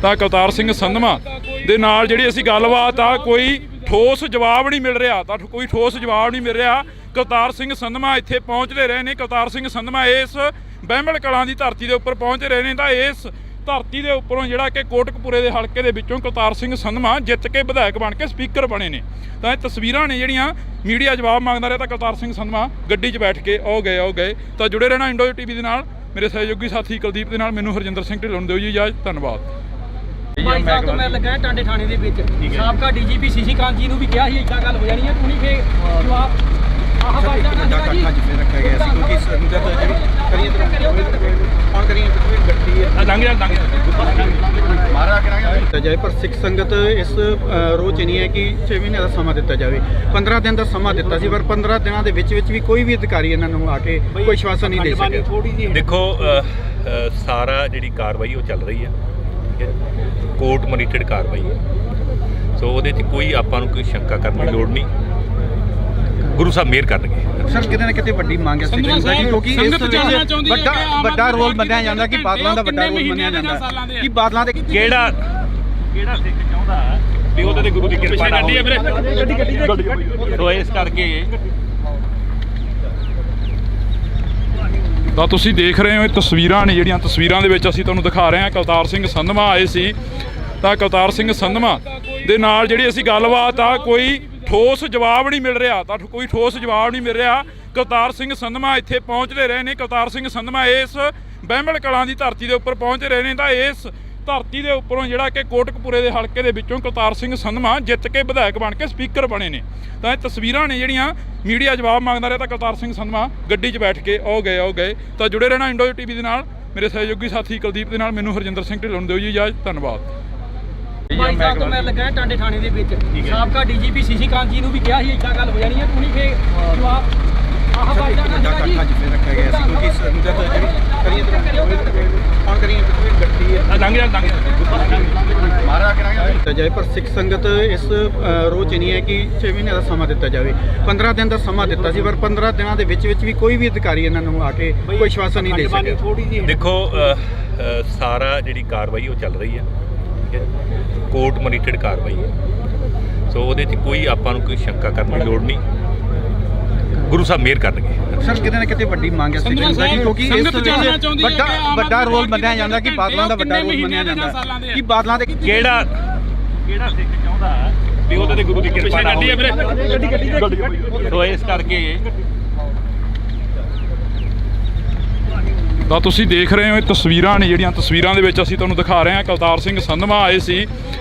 ਤਾਂ ਕੁਲਤਾਰ ਸਿੰਘ ਸੰਧਵਾ ਦੇ ਨਾਲ ਜਿਹੜੀ ਅਸੀਂ ਗੱਲਬਾਤ ਆ ਕੋਈ ਠੋਸ ਜਵਾਬ ਨਹੀਂ ਮਿਲ ਰਿਹਾ, ਤਾਂ ਕੋਈ ਠੋਸ ਜਵਾਬ ਨਹੀਂ ਮਿਲ ਰਿਹਾ। ਕੁਲਤਾਰ ਸਿੰਘ ਸੰਧਵਾ ਇੱਥੇ ਪਹੁੰਚਦੇ ਰਹੇ ਨੇ। ਕੁਲਤਾਰ ਸਿੰਘ ਸੰਧਵਾ ਇਸ ਬਹਿਮਲ ਕਲਾਂ ਦੀ ਧਰਤੀ ਦੇ ਉੱਪਰ ਪਹੁੰਚ ਰਹੇ ਨੇ ਤਾਂ ਇਸ ਧਰਤੀ ਦੇ ਉੱਪਰੋਂ ਜਿਹੜਾ ਕਿ ਕੋਟਕਪੂਰੇ ਦੇ ਹਲਕੇ ਦੇ ਵਿੱਚੋਂ ਕੁਲਤਾਰ ਸਿੰਘ ਸੰਧਵਾ ਜਿੱਤ ਕੇ ਵਿਧਾਇਕ ਬਣ ਕੇ ਸਪੀਕਰ ਬਣੇ ਨੇ। ਤਾਂ ਇਹ ਤਸਵੀਰਾਂ ਨੇ ਜਿਹੜੀਆਂ ਮੀਡੀਆ ਜਵਾਬ ਮੰਗਦਾ ਰਿਹਾ ਤਾਂ ਕੁਲਤਾਰ ਸਿੰਘ ਸੰਧਵਾ ਗੱਡੀ 'ਚ ਬੈਠ ਕੇ ਆਓ ਗਏ। ਤਾਂ ਜੁੜੇ ਰਹਿਣਾ ਇੰਡੋ ਟੀਵੀ ਦੇ ਨਾਲ। ਮੇਰੇ ਸਹਿਯੋਗੀ ਸਾਥੀ ਕੁਲਦੀਪ ਦੇ ਨਾਲ ਮੈਨੂੰ ਹਰਜਿੰਦਰ ਸਿੰਘ ਢਿੱਲੋਂ ਨੂੰ ਦਿਓ ਜੀ ਇਜਾਜ਼ਤ। ਧੰਨਵਾਦ। ਭਾਈ ਸਾਹਿਬ ਤੋਂ ਮੈਂ ਲੱਗਾ ਟਾਂਡੇ ਥਾਣੇ ਦੇ ਵਿੱਚ ਸਾਬਕਾ ਡੀਜੀਪੀ ਸੀਸੀ ਕਾਂਤ ਜੀ ਨੂੰ ਵੀ ਕਿਹਾ ਸੀ ਇੱਦਾਂ ਗੱਲ ਹੋ ਜਾਣੀ ਹੈ, ਤੁਸੀਂ ਫੇ ਜਵਾਬ ਆਹ ਬਾਈ ਦਾ ਨਾ ਜੀ ਰੱਖਿਆ ਗਿਆ ਸੀ ਕਿਉਂਕਿ ਸੰਗਤ ਜਿਹੜੀ ਕਰੀਏ ਹੁਣ ਕਰੀਏ ਗੱਡੀ ਹੈ ਲੰਘ ਜਾ ਦਿੱਤਾ ਜਾਏ ਪਰ ਸਿੱਖ ਸੰਗਤ ਇਸ ਰੋਹ 'ਚ ਨਹੀਂ ਹੈ ਕਿ 6 ਮਹੀਨੇ ਦਾ ਸਮਾਂ ਦਿੱਤਾ ਜਾਵੇ 15 ਦਿਨ ਦਾ ਸਮਾਂ ਦਿੱਤਾ ਸੀ ਪਰ 15 ਦਿਨਾਂ ਦੇ ਵਿੱਚ ਵੀ ਕੋਈ ਵੀ ਅਧਿਕਾਰੀ ਇਹਨਾਂ ਨੂੰ ਆ ਕੇ ਕੋਈ ਆਸ਼ਵਾਸਨ ਨਹੀਂ ਦੇ ਸਕਿਆ। ਦੇਖੋ ਸਾਰਾ ਜਿਹੜੀ ਕਾਰਵਾਈ ਉਹ ਚੱਲ ਰਹੀ ਹੈ, ਠੀਕ ਹੈ, ਕੋਰਟ ਮੋਨੀਟਰਡ ਕਾਰਵਾਈ ਹੈ। ਸੋ ਉਹਦੇ 'ਚ ਕੋਈ ਆਪਾਂ ਨੂੰ ਕੋਈ ਸ਼ੰਕਾ ਕਰਨ ਦੀ ਲੋੜ ਨਹੀਂ, ਗੁਰੂ ਸਾਹਿਬ ਮਿਹਰ ਕਰਨਗੇ। ਸਰ ਕਿਤੇ ਨਾ ਕਿਤੇ ਵੱਡੀ ਮੰਗ ਹੈ ਸਿੱਖ ਸੰਗਤ ਦੀ, ਕਿਉਂਕਿ ਇਸ ਵਿੱਚ ਵੱਡਾ ਰੋਲ ਮੰਨਿਆ ਜਾਂਦਾ ਕਿ ਬਾਦਲਾਂ ਦਾ ਵੱਡਾ ਰੋਲ ਮੰਨਿਆ ਜਾਂਦਾ ਕਿ ਬਾਦਲਾਂ ਦੇ ਕਿਹੜਾ ਸਿੱਖ ਚਾਹੁੰਦਾ ਵੀ ਉਹਦੇ ਤੇ ਗੁਰੂ ਦੀ ਕਿਰਪਾ ਨਾ ਹੋਵੇ। ਸੋ ਇਸ ਕਰਕੇ ਤਾਂ ਤੁਸੀਂ ਦੇਖ ਰਹੇ ਹੋ ਇਹ ਤਸਵੀਰਾਂ ਨੇ ਜਿਹੜੀਆਂ ਤਸਵੀਰਾਂ ਦੇ ਵਿੱਚ ਅਸੀਂ ਤੁਹਾਨੂੰ ਦਿਖਾ ਰਹੇ ਹਾਂ। ਕੁਲਤਾਰ ਸਿੰਘ ਸੰਧਵਾ ਆਏ ਸੀ ਤਾਂ ਕੁਲਤਾਰ ਸਿੰਘ ਸੰਧਵਾ ਦੇ ਨਾਲ ਜਿਹੜੀ ਅਸੀਂ ਗੱਲਬਾਤ ਆ ਕੋਈ ਠੋਸ ਜਵਾਬ ਨਹੀਂ ਮਿਲ ਰਿਹਾ, ਤਾਂ ਕੋਈ ਠੋਸ ਜਵਾਬ ਨਹੀਂ ਮਿਲ ਰਿਹਾ। ਕੁਲਤਾਰ ਸਿੰਘ ਸੰਧਵਾ ਇੱਥੇ ਪਹੁੰਚਦੇ ਰਹੇ ਨੇ। ਕੁਲਤਾਰ ਸਿੰਘ ਸੰਧਵਾ ਇਸ ਬਹਿਮਲ ਕਲਾਂ ਦੀ ਧਰਤੀ ਦੇ ਉੱਪਰ ਪਹੁੰਚ ਰਹੇ ਨੇ ਤਾਂ ਇਸ ਧਰਤੀ ਦੇ ਉੱਪਰੋਂ ਜਿਹੜਾ ਕਿ ਕੋਟਕਪੂਰੇ ਦੇ ਹਲਕੇ ਦੇ ਵਿੱਚੋਂ ਕੁਲਤਾਰ ਸਿੰਘ ਸੰਧਵਾ ਜਿੱਤ ਕੇ ਵਿਧਾਇਕ ਬਣ ਕੇ ਸਪੀਕਰ ਬਣੇ ਨੇ। ਤਾਂ ਇਹ ਤਸਵੀਰਾਂ ਨੇ ਜਿਹੜੀਆਂ ਮੀਡੀਆ ਜਵਾਬ ਮੰਗਦਾ ਰਿਹਾ ਤਾਂ ਕੁਲਤਾਰ ਸਿੰਘ ਸੰਧਵਾ ਗੱਡੀ 'ਚ ਬੈਠ ਕੇ ਆਓ ਗਏ। ਤਾਂ ਜੁੜੇ ਰਹਿਣਾ ਇੰਡੋ ਟੀਵੀ ਦੇ ਨਾਲ। ਮੇਰੇ ਸਹਿਯੋਗੀ ਸਾਥੀ ਕੁਲਦੀਪ ਦੇ ਨਾਲ ਮੈਨੂੰ ਹਰਜਿੰਦਰ ਸਿੰਘ ਢਿੱਲੋਂ ਨੂੰ ਦਿਓ ਜੀ ਇਜਾਜ਼ਤ। ਧੰਨਵਾਦ। ਭਾਈ ਸਾਹਿਬ ਤੋਂ ਮੈਂ ਲੱਗਾ ਟਾਂਡੇ ਥਾਣੇ ਦੇ ਵਿੱਚ ਸਾਬਕਾ ਡੀਜੀਪੀ ਸੀਸੀ ਕਾਂਤ ਜੀ ਨੂੰ ਵੀ ਕਿਹਾ ਸੀ ਇੱਦਾਂ ਗੱਲ ਹੋ ਜਾਣੀ ਹੈ, ਤੂੰ ਨਹੀਂ ਫੇ ਜਵਾਬ ਆਹ ਬਾਈ ਜਾਣਾ ਸੀਗਾ ਜੀ। ਅੱਜ ਫਿਰ ਰੱਖਿਆ ਗਿਆ ਸੀ ਕਿਉਂਕਿ ਸੰਗਤ ਜਿਹੜੀ ਕਰੀਏ ਕੌਣ ਕਰੀਏ ਗੱਡੀ ਹੈ ਲੰਘ ਜਾ ਮਾਰਾ ਕਰਾਂਗੇ ਜਾਏ, ਪਰ ਸਿੱਖ ਸੰਗਤ ਇਸ ਰੋਜ਼ ਨਹੀਂ ਹੈ ਕਿ 6 ਮਹੀਨੇ ਦਾ ਸਮਾਂ ਦਿੱਤਾ ਜਾਵੇ। 15 ਦਿਨ ਦਾ ਸਮਾਂ ਦਿੱਤਾ ਸੀ, ਪਰ 15 ਦਿਨਾਂ ਦੇ ਵਿੱਚ ਵੀ ਕੋਈ ਵੀ ਅਧਿਕਾਰੀ ਇਹਨਾਂ ਨੂੰ ਆ ਕੇ ਕੋਈ ਆਸ਼ਵਾਸਨ ਨਹੀਂ ਦੇ ਸਕਿਆ। ਦੇਖੋ ਸਾਰਾ ਜਿਹੜੀ ਕਾਰਵਾਈ ਉਹ ਚੱਲ ਰਹੀ ਹੈ, ਕੋਰਟ ਮੋਨੀਟਰਡ ਕਾਰਵਾਈ ਹੈ। ਸੋ ਉਹਦੇ 'ਚ ਕੋਈ ਆਪਾਂ ਨੂੰ ਕੋਈ ਸ਼ੰਕਾ ਕਰਨ ਦੀ ਲੋੜ ਨਹੀਂ। ਗੁਰੂ ਸਾਹਿਬ ਮਿਹਰ ਕਰਨਗੇ। ਸਰ ਕਿਤੇ ਨਾ ਕਿਤੇ ਵੱਡੀ ਮੰਗ ਹੈ ਸਿੱਖ ਸੰਗਤ ਦੀ, ਕਿਉਂਕਿ ਇਸ ਵਿੱਚ ਵੱਡਾ ਰੋਲ ਮੰਨਿਆ ਜਾਂਦਾ ਕਿ ਬਾਦਲਾਂ ਦਾ ਵੱਡਾ ਰੋਲ ਮੰਨਿਆ ਜਾਂਦਾ ਕਿ ਬਾਦਲਾਂ ਦੇ ਕਿਹੜਾ ਸਿੱਖ ਚਾਹੁੰਦਾ ਵੀ ਉਹਦੇ ਤੇ ਗੁਰੂ ਦੀ ਕਿਰਪਾ ਨਾ ਹੋਵੇ। ਸੋ ਇਸ ਕਰਕੇ ਤਾਂ ਤੁਸੀਂ ਦੇਖ ਰਹੇ ਹੋ ਇਹ ਤਸਵੀਰਾਂ ਨੇ ਜਿਹੜੀਆਂ ਤਸਵੀਰਾਂ ਦੇ ਵਿੱਚ ਅਸੀਂ ਤੁਹਾਨੂੰ ਦਿਖਾ ਰਹੇ ਹਾਂ। ਕੁਲਤਾਰ ਸਿੰਘ ਸੰਧਵਾ ਆਏ ਸੀ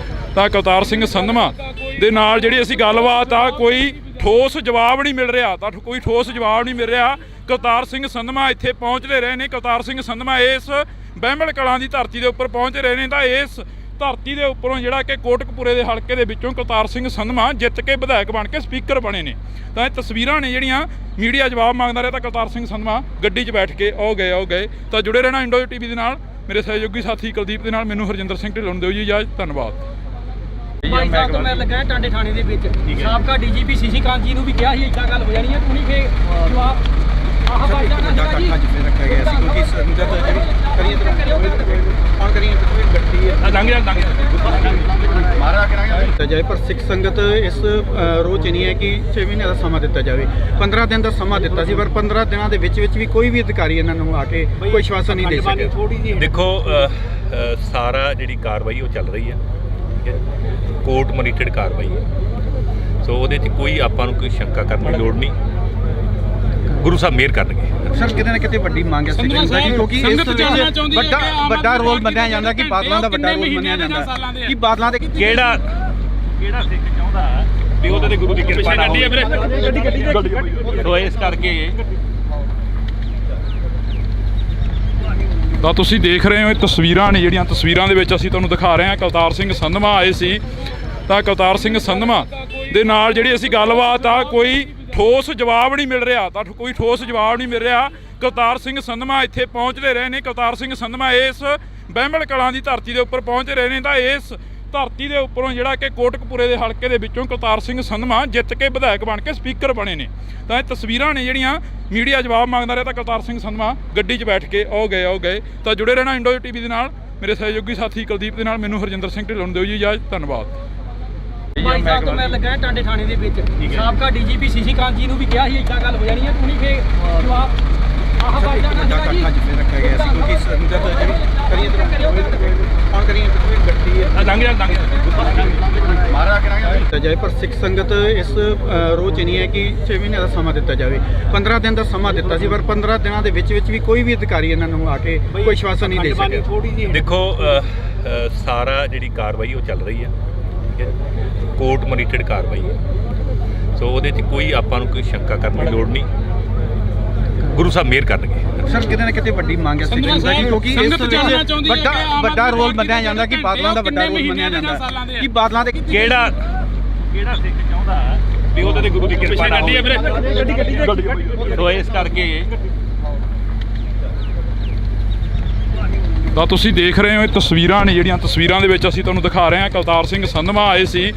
ਤਾਂ ਕੁਲਤਾਰ ਸਿੰਘ ਸੰਧਵਾ ਦੇ ਨਾਲ ਜਿਹੜੀ ਅਸੀਂ ਗੱਲਬਾਤ ਆ ਕੋਈ ਠੋਸ ਜਵਾਬ ਨਹੀਂ ਮਿਲ ਰਿਹਾ, ਤਾਂ ਕੋਈ ਠੋਸ ਜਵਾਬ ਨਹੀਂ ਮਿਲ ਰਿਹਾ। ਕੁਲਤਾਰ ਸਿੰਘ ਸੰਧਵਾ ਇੱਥੇ ਪਹੁੰਚਦੇ ਰਹੇ ਨੇ। ਕੁਲਤਾਰ ਸਿੰਘ ਸੰਧਵਾ ਇਸ ਬਹਿਮਲ ਕਲਾਂ ਦੀ ਧਰਤੀ ਦੇ ਉੱਪਰ ਪਹੁੰਚ ਰਹੇ ਨੇ ਤਾਂ ਇਸ ਧਰਤੀ ਦੇ ਉੱਪਰੋਂ ਜਿਹੜਾ ਕਿ ਕੋਟਕਪੂਰੇ ਦੇ ਹਲਕੇ ਦੇ ਵਿੱਚੋਂ ਕੁਲਤਾਰ ਸਿੰਘ ਸੰਧਵਾ ਜਿੱਤ ਕੇ ਵਿਧਾਇਕ ਬਣ ਕੇ ਸਪੀਕਰ ਬਣੇ ਨੇ। ਤਾਂ ਇਹ ਤਸਵੀਰਾਂ ਨੇ ਜਿਹੜੀਆਂ ਮੀਡੀਆ ਜਵਾਬ ਮੰਗਦਾ ਰਿਹਾ ਤਾਂ ਕੁਲਤਾਰ ਸਿੰਘ ਸੰਧਵਾ ਗੱਡੀ 'ਚ ਬੈਠ ਕੇ ਆਓ ਗਏ। ਤਾਂ ਜੁੜੇ ਰਹਿਣਾ ਇੰਡੋ ਟੀਵੀ ਦੇ ਨਾਲ। ਮੇਰੇ ਸਹਿਯੋਗੀ ਸਾਥੀ ਕੁਲਦੀਪ ਦੇ ਨਾਲ ਮੈਨੂੰ ਹਰਜਿੰਦਰ ਸਿੰਘ ਢਿੱਲੋਂ ਨੂੰ ਦਿਓ ਜੀ ਇਜਾਜ਼ਤ। ਧੰਨਵਾਦ। ਭਾਈ ਸਾਹਿਬ ਤੋਂ ਮੈਂ ਲੱਗਾ ਟਾਂਡੇ ਥਾਣੇ ਦੇ ਵਿੱਚ ਸਾਬਕਾ ਡੀਜੀਪੀ ਸੀਸੀ ਕਾਂਤ ਜੀ ਨੂੰ ਵੀ ਕਿਹਾ ਸੀ ਇੱਦਾਂ ਗੱਲ ਹੋ ਜਾਣੀ ਹੈ, ਤੂੰ ਨਹੀਂ ਫੇ ਜਵਾਬ ਆਹ ਬਾਈ ਜਾਣਾ ਸੀਗਾ ਜੀ। ਅੱਜ ਫਿਰ ਰੱਖਿਆ ਗਿਆ ਸੀ ਕਿਉਂਕਿ ਸੰਗਤ ਜਿਹੜੀ ਕਰੀਏ ਕੌਣ ਕਰੀਏ ਗੱਡੀ ਹੈ ਲੰਘ ਜਾ ਮਾਰਾ ਕਰਾਂਗੇ ਜਾਏ, ਪਰ ਸਿੱਖ ਸੰਗਤ ਇਸ ਰੋਜ਼ ਨਹੀਂ ਹੈ ਕਿ 6 ਮਹੀਨੇ ਦਾ ਸਮਾਂ ਦਿੱਤਾ ਜਾਵੇ। 15 ਦਿਨ ਦਾ ਸਮਾਂ ਦਿੱਤਾ ਸੀ, ਪਰ 15 ਦਿਨਾਂ ਦੇ ਵਿੱਚ ਵੀ ਕੋਈ ਵੀ ਅਧਿਕਾਰੀ ਇਹਨਾਂ ਨੂੰ ਆ ਕੇ ਕੋਈ ਆਸ਼ਵਾਸਨ ਨਹੀਂ ਦੇ ਸਕਿਆ। ਦੇਖੋ ਸਾਰਾ ਜਿਹੜੀ ਕਾਰਵਾਈ ਉਹ ਚੱਲ ਰਹੀ ਹੈ, ਕੋਰਟ ਮੋਨੀਟਰਡ ਕਾਰਵਾਈ ਹੈ। ਸੋ ਉਹਦੇ 'ਚ ਕੋਈ ਆਪਾਂ ਨੂੰ ਕੋਈ ਸ਼ੰਕਾ ਕਰਨ ਦੀ ਲੋੜ ਨਹੀਂ। ਗੁਰੂ ਸਾਹਿਬ ਮਿਹਰ ਕਰਨਗੇ। ਸਰ ਕਿਤੇ ਨਾ ਕਿਤੇ ਵੱਡੀ ਮੰਗ ਹੈ ਸਿੱਖ ਸੰਗਤ ਦੀ, ਕਿਉਂਕਿ ਇਸ ਵਿੱਚ ਵੱਡਾ ਰੋਲ ਮੰਨਿਆ ਜਾਂਦਾ ਕਿ ਬਾਦਲਾਂ ਦਾ ਵੱਡਾ ਰੋਲ ਮੰਨਿਆ ਜਾਂਦਾ ਕਿ ਬਾਦਲਾਂ ਦੇ ਕਿਹੜਾ ਸਿੱਖ ਚਾਹੁੰਦਾ ਵੀ ਉਹਦੇ ਤੇ ਗੁਰੂ ਦੀ ਕਿਰਪਾ ਨਾ ਹੋਵੇ। ਸੋ ਇਸ ਕਰਕੇ ਤਾਂ ਤੁਸੀਂ ਦੇਖ ਰਹੇ ਹੋ ਇਹ ਤਸਵੀਰਾਂ ਨੇ ਜਿਹੜੀਆਂ ਤਸਵੀਰਾਂ ਦੇ ਵਿੱਚ ਅਸੀਂ ਤੁਹਾਨੂੰ ਦਿਖਾ ਰਹੇ ਹਾਂ। ਕੁਲਤਾਰ ਸਿੰਘ ਸੰਧਵਾ ਆਏ ਸੀ ਤਾਂ ਕੁਲਤਾਰ ਸਿੰਘ ਸੰਧਵਾ ਦੇ ਨਾਲ ਜਿਹੜੀ ਅਸੀਂ ਗੱਲਬਾਤ ਆ ਕੋਈ ਠੋਸ ਜਵਾਬ ਨਹੀਂ ਮਿਲ ਰਿਹਾ, ਤਾਂ ਕੋਈ ਠੋਸ ਜਵਾਬ ਨਹੀਂ ਮਿਲ ਰਿਹਾ। ਕੁਲਤਾਰ ਸਿੰਘ ਸੰਧਵਾ ਇੱਥੇ ਪਹੁੰਚਦੇ ਰਹੇ ਨੇ। ਕੁਲਤਾਰ ਸਿੰਘ ਸੰਧਵਾ ਇਸ ਬਹਿਮਲ ਕਲਾਂ ਦੀ ਧਰਤੀ ਦੇ ਉੱਪਰ ਪਹੁੰਚ ਰਹੇ ਨੇ ਤਾਂ ਇਸ ਧਰਤੀ ਦੇ ਉੱਪਰੋਂ ਜਿਹੜਾ ਕਿ ਕੋਟਕਪੂਰੇ ਦੇ ਹਲਕੇ ਦੇ ਵਿੱਚੋਂ ਕੁਲਤਾਰ ਸਿੰਘ ਸੰਧਵਾ ਜਿੱਤ ਕੇ ਵਿਧਾਇਕ ਬਣ ਕੇ ਸਪੀਕਰ ਬਣੇ ਨੇ। ਤਾਂ ਇਹ ਤਸਵੀਰਾਂ ਨੇ ਜਿਹੜੀਆਂ ਮੀਡੀਆ ਜਵਾਬ ਮੰਗਦਾ ਰਿਹਾ ਤਾਂ ਕੁਲਤਾਰ ਸਿੰਘ ਸੰਧਵਾ ਗੱਡੀ 'ਚ ਬੈਠ ਕੇ ਆਓ ਗਏ। ਤਾਂ ਜੁੜੇ ਰਹਿਣਾ ਇੰਡੋ ਟੀਵੀ ਦੇ ਨਾਲ। ਮੇਰੇ ਸਹਿਯੋਗੀ ਸਾਥੀ ਕੁਲਦੀਪ ਦੇ ਨਾਲ ਮੈਨੂੰ ਹਰਜਿੰਦਰ ਸਿੰਘ ਢਿੱਲੋਂ ਨੂੰ ਦਿਓ ਜੀ ਇਜਾਜ਼ਤ। ਧੰਨਵਾਦ। ਭਾਈ ਸਾਹਿਬ ਤੋਂ ਮੈਂ ਲੱਗਾ ਟਾਂਡੇ ਥਾਣੇ ਦੇ ਵਿੱਚ ਸਾਬਕਾ ਡੀਜੀਪੀ ਸੀਸੀ ਕਾਂਤ ਜੀ ਨੂੰ ਵੀ ਕਿਹਾ ਸੀ ਇੱਦਾਂ ਗੱਲ ਹੋ ਜਾਣੀ ਹੈ, ਤੂੰ ਨਹੀਂ ਫੇ ਜਵਾਬ ਆਹ ਬਾਈ ਜਾਣਾ ਸੀਗਾ ਜੀ। ਅੱਜ ਫਿਰ ਰੱਖਿਆ ਗਿਆ ਸੀ ਕਿਉਂਕਿ ਸੰਗਤ ਜਿਹੜੀ ਕਰੀਏ ਕੌਣ ਕਰੀਏ ਗੱਡੀ ਹੈ ਲੰਘ ਜਾ ਮਾਰਾ ਕਰਾਂਗੇ ਜਾਏ, ਪਰ ਸਿੱਖ ਸੰਗਤ ਇਸ ਰੋਜ਼ ਨਹੀਂ ਹੈ ਕਿ 6 ਮਹੀਨੇ ਦਾ ਸਮਾਂ ਦਿੱਤਾ ਜਾਵੇ। 15 ਦਿਨ ਦਾ ਸਮਾਂ ਦਿੱਤਾ ਸੀ, ਪਰ 15 ਦਿਨਾਂ ਦੇ ਵਿੱਚ ਵੀ ਕੋਈ ਵੀ ਅਧਿਕਾਰੀ ਇਹਨਾਂ ਨੂੰ ਆ ਕੇ ਕੋਈ ਆਸ਼ਵਾਸਨ ਨਹੀਂ ਦੇ ਸਕਿਆ। ਦੇਖੋ ਸਾਰਾ ਜਿਹੜੀ ਕਾਰਵਾਈ ਉਹ ਚੱਲ ਰਹੀ ਹੈ, ਕੋਰਟ ਮੋਨੀਟਰਡ ਕਾਰਵਾਈ ਹੈ। ਸੋ ਉਹਦੇ 'ਚ ਕੋਈ ਆਪਾਂ ਨੂੰ ਕੋਈ ਸ਼ੰਕਾ ਕਰਨ ਦੀ ਲੋੜ ਨਹੀਂ। ਗੁਰੂ ਸਾਹਿਬ ਮਿਹਰ ਕਰਨਗੇ। ਸਰ ਕਿਤੇ ਨਾ ਕਿਤੇ ਵੱਡੀ ਮੰਗ ਹੈ ਸਿੱਖ ਸੰਗਤ ਦੀ, ਕਿਉਂਕਿ ਇਸ ਵਿੱਚ ਵੱਡਾ ਰੋਲ ਮੰਨਿਆ ਜਾਂਦਾ ਕਿ ਬਾਦਲਾਂ ਦਾ ਵੱਡਾ ਰੋਲ ਮੰਨਿਆ ਜਾਂਦਾ ਕਿ ਬਾਦਲਾਂ ਦੇ ਕਿਹੜਾ ਸਿੱਖ ਚਾਹੁੰਦਾ ਵੀ ਉਹਦੇ ਤੇ ਗੁਰੂ ਦੀ ਕਿਰਪਾ ਨਾ ਹੋਵੇ। ਸੋ ਇਸ ਕਰਕੇ ਤਾਂ ਤੁਸੀਂ ਦੇਖ ਰਹੇ ਹੋ ਇਹ ਤਸਵੀਰਾਂ ਨੇ ਜਿਹੜੀਆਂ ਤਸਵੀਰਾਂ ਦੇ ਵਿੱਚ ਅਸੀਂ ਤੁਹਾਨੂੰ ਦਿਖਾ ਰਹੇ ਹਾਂ। ਕੁਲਤਾਰ ਸਿੰਘ ਸੰਧਵਾ ਆਏ ਸੀ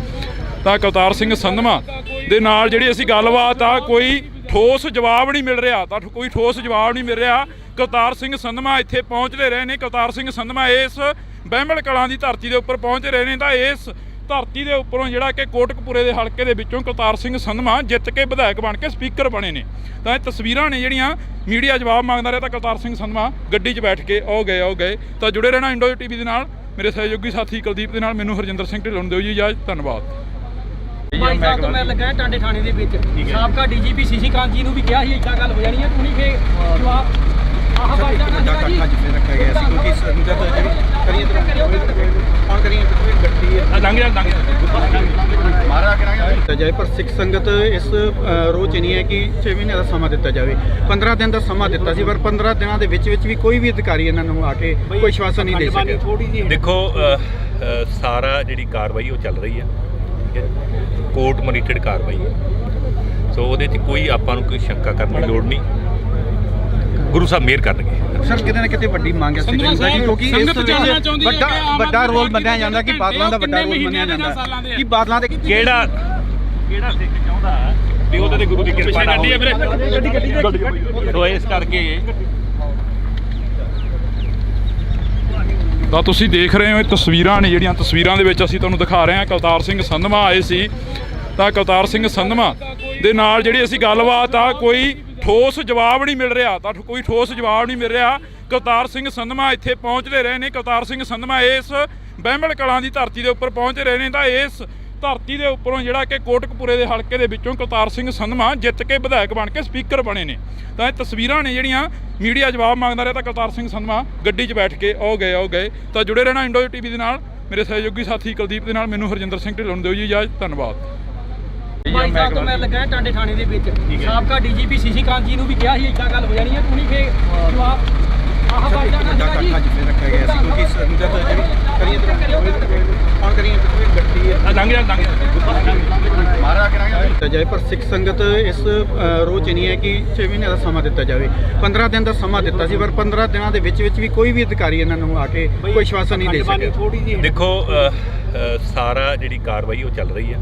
ਤਾਂ ਕੁਲਤਾਰ ਸਿੰਘ ਸੰਧਵਾਂ ਦੇ ਨਾਲ ਜਿਹੜੀ ਅਸੀਂ ਗੱਲਬਾਤ ਆ ਕੋਈ ਠੋਸ ਜਵਾਬ ਨਹੀਂ ਮਿਲ ਰਿਹਾ ਤਾਂ ਕੋਈ ਠੋਸ ਜਵਾਬ ਨਹੀਂ ਮਿਲ ਰਿਹਾ। ਕੁਲਤਾਰ ਸਿੰਘ ਸੰਧਵਾਂ ਇੱਥੇ ਪਹੁੰਚਦੇ ਰਹੇ ਨੇ। ਕੁਲਤਾਰ ਸਿੰਘ ਸੰਧਵਾਂ ਇਸ ਬਹਿਮਲ ਕਲਾਂ ਦੀ ਧਰਤੀ ਦੇ ਉੱਪਰ ਪਹੁੰਚ ਰਹੇ ਨੇ ਤਾਂ ਇਸ ਧਰਤੀ ਦੇ ਉੱਪਰੋਂ ਜਿਹੜਾ ਕਿ ਕੋਟਕਪੂਰੇ ਦੇ ਹਲਕੇ ਦੇ ਵਿੱਚੋਂ ਕੁਲਤਾਰ ਸਿੰਘ ਸੰਧਵਾਂ ਜਿੱਤ ਕੇ ਵਿਧਾਇਕ ਬਣ ਕੇ ਸਪੀਕਰ ਬਣੇ ਨੇ। ਤਾਂ ਇਹ ਤਸਵੀਰਾਂ ਨੇ ਜਿਹੜੀਆਂ ਮੀਡੀਆ ਜਵਾਬ ਮੰਗਦਾ ਰਿਹਾ ਤਾਂ ਕੁਲਤਾਰ ਸਿੰਘ ਸੰਧਵਾਂ ਗੱਡੀ 'ਚ ਬੈਠ ਕੇ ਆਓ ਗਏ। ਤਾਂ ਜੁੜੇ ਰਹਿਣਾ ਇੰਡੋ ਟੀਵੀ ਦੇ ਨਾਲ। ਮੇਰੇ ਸਹਿਯੋਗੀ ਸਾਥੀ ਕੁਲਦੀਪ ਦੇ ਨਾਲ ਮੈਨੂੰ ਹਰਜਿੰਦਰ ਸਿੰਘ ਢਿੱਲੋਂ ਨੂੰ ਦਿਓ ਜੀ ਇਜਾਜ਼ਤ। ਧੰਨਵਾਦ। ਬਾਈ ਸਾਹਿਬ ਤੋਂ ਮੈਂ ਲੱਗਾ ਟਾਂਡੇ ਥਾਣੇ ਦੇ ਵਿੱਚ ਸਾਬਕਾ ਡੀਜੀਪੀ ਸੀਸੀ ਕਾਂਤ ਜੀ ਨੂੰ ਵੀ ਕਿਹਾ ਸੀ ਇੱਦਾਂ ਗੱਲ ਹੋ ਜਾਣੀ ਹੈ ਤੂੰ ਨਹੀਂ ਫੇ ਜਵਾਬ ਆਹ ਬਾਈ ਦਾ ਨਾ ਅੱਜ ਫਿਰ ਰੱਖਿਆ ਗਿਆ ਸੀ ਕਿਉਂਕਿ ਸੰਗਤ ਜਿਹੜੀ ਕਰੀਏ ਕੌਣ ਕਰੀਏ ਗੱਡੀ ਮਾਰਾ ਕਰਾਂਗੇ ਜਾਏ ਪਰ ਸਿੱਖ ਸੰਗਤ ਇਸ ਰੋਹ 'ਚ ਨਹੀਂ ਹੈ ਕਿ 6 ਮਹੀਨੇ ਦਾ ਸਮਾਂ ਦਿੱਤਾ ਜਾਵੇ। 15 ਦਿਨ ਦਾ ਸਮਾਂ ਦਿੱਤਾ ਸੀ ਪਰ 15 ਦਿਨਾਂ ਦੇ ਵਿੱਚ ਵੀ ਕੋਈ ਵੀ ਅਧਿਕਾਰੀ ਇਹਨਾਂ ਨੂੰ ਆ ਕੇ ਕੋਈ ਆਸ਼ਵਾਸਨ ਨਹੀਂ ਦੇ ਸਕਿਆ। ਦੇਖੋ ਸਾਰਾ ਜਿਹੜੀ ਕਾਰਵਾਈ ਉਹ ਚੱਲ ਰਹੀ ਹੈ, ਕੋਰਟ ਮੋਨੀਟਰਡ ਕਾਰਵਾਈ ਹੈ। ਸੋ ਉਹਦੇ 'ਚ ਕੋਈ ਆਪਾਂ ਨੂੰ ਕੋਈ ਸ਼ੰਕਾ ਕਰਨ ਦੀ ਲੋੜ ਨਹੀਂ। ਗੁਰੂ ਸਾਹਿਬ ਮਿਹਰ ਕਰਨਗੇ। ਸਰ ਕਿਤੇ ਨਾ ਕਿਤੇ ਵੱਡੀ ਮੰਗ ਹੈ ਕਿਉਂਕਿ ਇਸ ਵੱਡਾ ਰੋਲ ਮੰਨਿਆ ਜਾਂਦਾ ਕਿ ਬਾਦਲਾਂ ਦਾ ਵੱਡਾ ਰੋਲ ਮੰਨਿਆ ਜਾਂਦਾ ਕਿ ਬਾਦਲਾਂ ਦੇ ਕਿਹੜਾ ਸਿੱਖ ਚਾਹੁੰਦਾ ਵੀ ਉਹਦੇ ਤੇ ਗੁਰੂ ਦੀ ਕਿਰਪਾ ਨਾ ਹੋਵੇ। ਸੋ ਇਸ ਕਰਕੇ ਤਾਂ ਤੁਸੀਂ ਦੇਖ ਰਹੇ ਹੋ ਇਹ ਤਸਵੀਰਾਂ ਨੇ ਜਿਹੜੀਆਂ ਤਸਵੀਰਾਂ ਦੇ ਵਿੱਚ ਅਸੀਂ ਤੁਹਾਨੂੰ ਦਿਖਾ ਰਹੇ ਹਾਂ। ਕੁਲਤਾਰ ਸਿੰਘ ਸੰਧਵਾਂ ਆਏ ਸੀ ਤਾਂ ਕੁਲਤਾਰ ਸਿੰਘ ਸੰਧਵਾਂ ਦੇ ਨਾਲ ਜਿਹੜੀ ਅਸੀਂ ਗੱਲਬਾਤ ਆ ਕੋਈ ਠੋਸ ਜਵਾਬ ਨਹੀਂ ਮਿਲ ਰਿਹਾ ਤਾਂ ਕੋਈ ਠੋਸ ਜਵਾਬ ਨਹੀਂ ਮਿਲ ਰਿਹਾ। ਕੁਲਤਾਰ ਸਿੰਘ ਸੰਧਵਾਂ ਇੱਥੇ ਪਹੁੰਚਦੇ ਰਹੇ ਨੇ। ਕੁਲਤਾਰ ਸਿੰਘ ਸੰਧਵਾਂ ਇਸ ਬਹਿਮਲ ਕਲਾਂ ਦੀ ਧਰਤੀ ਦੇ ਉੱਪਰ ਪਹੁੰਚ ਰਹੇ ਨੇ ਤਾਂ ਇਸ ਧਰਤੀ ਦੇ ਉੱਪਰੋਂ ਜਿਹੜਾ ਕਿ ਕੋਟਕਪੂਰੇ ਦੇ ਹਲਕੇ ਦੇ ਵਿੱਚੋਂ ਕੁਲਤਾਰ ਸਿੰਘ ਸੰਧਵਾਂ ਜਿੱਤ ਕੇ ਵਿਧਾਇਕ ਬਣ ਕੇ ਸਪੀਕਰ ਬਣੇ ਨੇ। ਤਾਂ ਇਹ ਤਸਵੀਰਾਂ ਨੇ ਜਿਹੜੀਆਂ ਮੀਡੀਆ ਜਵਾਬ ਮੰਗਦਾ ਰਿਹਾ ਤਾਂ ਕੁਲਤਾਰ ਸਿੰਘ ਸੰਧਵਾਂ ਗੱਡੀ 'ਚ ਬੈਠ ਕੇ ਆਓ ਗਏ। ਤਾਂ ਜੁੜੇ ਰਹਿਣਾ ਇੰਡੋ ਟੀਵੀ ਦੇ ਨਾਲ। ਮੇਰੇ ਸਹਿਯੋਗੀ ਸਾਥੀ ਕੁਲਦੀਪ ਦੇ ਨਾਲ ਮੈਨੂੰ ਹਰਜਿੰਦਰ ਸਿੰਘ ਢਿੱਲੋਂ ਨੂੰ ਦਿਓ ਜੀ ਇਜਾਜ਼ਤ। ਧੰਨਵਾਦ। ਬਾਈ ਸਾਹਿਬ ਤੋਂ ਮੈਂ ਲੱਗਾ ਟਾਂਡੇ ਥਾਣੇ ਦੇ ਵਿੱਚ ਸਾਬਕਾ ਡੀਜੀਪੀ ਸੀਸੀ ਕਾਂਤ ਜੀ ਨੂੰ ਵੀ ਕਿਹਾ ਸੀ ਇੱਦਾਂ ਗੱਲ ਹੋ ਜਾਣੀ ਹੈ ਤੂੰ ਨਹੀਂ ਫੇ ਜਵਾਬ ਆਹ ਬਾਈ ਦਾ ਨਾ ਅੱਜ ਫਿਰ ਰੱਖਿਆ ਗਿਆ ਸੀ ਕਿਉਂਕਿ ਸੰਗਤ ਜਿਹੜੀ ਕਰੀਏ ਕੌਣ ਕਰੀਏ ਗੱਡੀ ਮਾਰਾ ਕਰਾਂਗੇ ਜਾਏ ਪਰ ਸਿੱਖ ਸੰਗਤ ਇਸ ਰੋਹ 'ਚ ਨਹੀਂ ਹੈ ਕਿ 6 ਮਹੀਨੇ ਦਾ ਸਮਾਂ ਦਿੱਤਾ ਜਾਵੇ। 15 ਦਿਨ ਦਾ ਸਮਾਂ ਦਿੱਤਾ ਸੀ ਪਰ 15 ਦਿਨਾਂ ਦੇ ਵਿੱਚ ਵੀ ਕੋਈ ਵੀ ਅਧਿਕਾਰੀ ਇਹਨਾਂ ਨੂੰ ਆ ਕੇ ਕੋਈ ਆਸ਼ਵਾਸਨ ਨਹੀਂ ਦੇ ਸਕਿਆ। ਦੇਖੋ ਸਾਰਾ ਜਿਹੜੀ ਕਾਰਵਾਈ ਉਹ ਚੱਲ ਰਹੀ ਹੈ,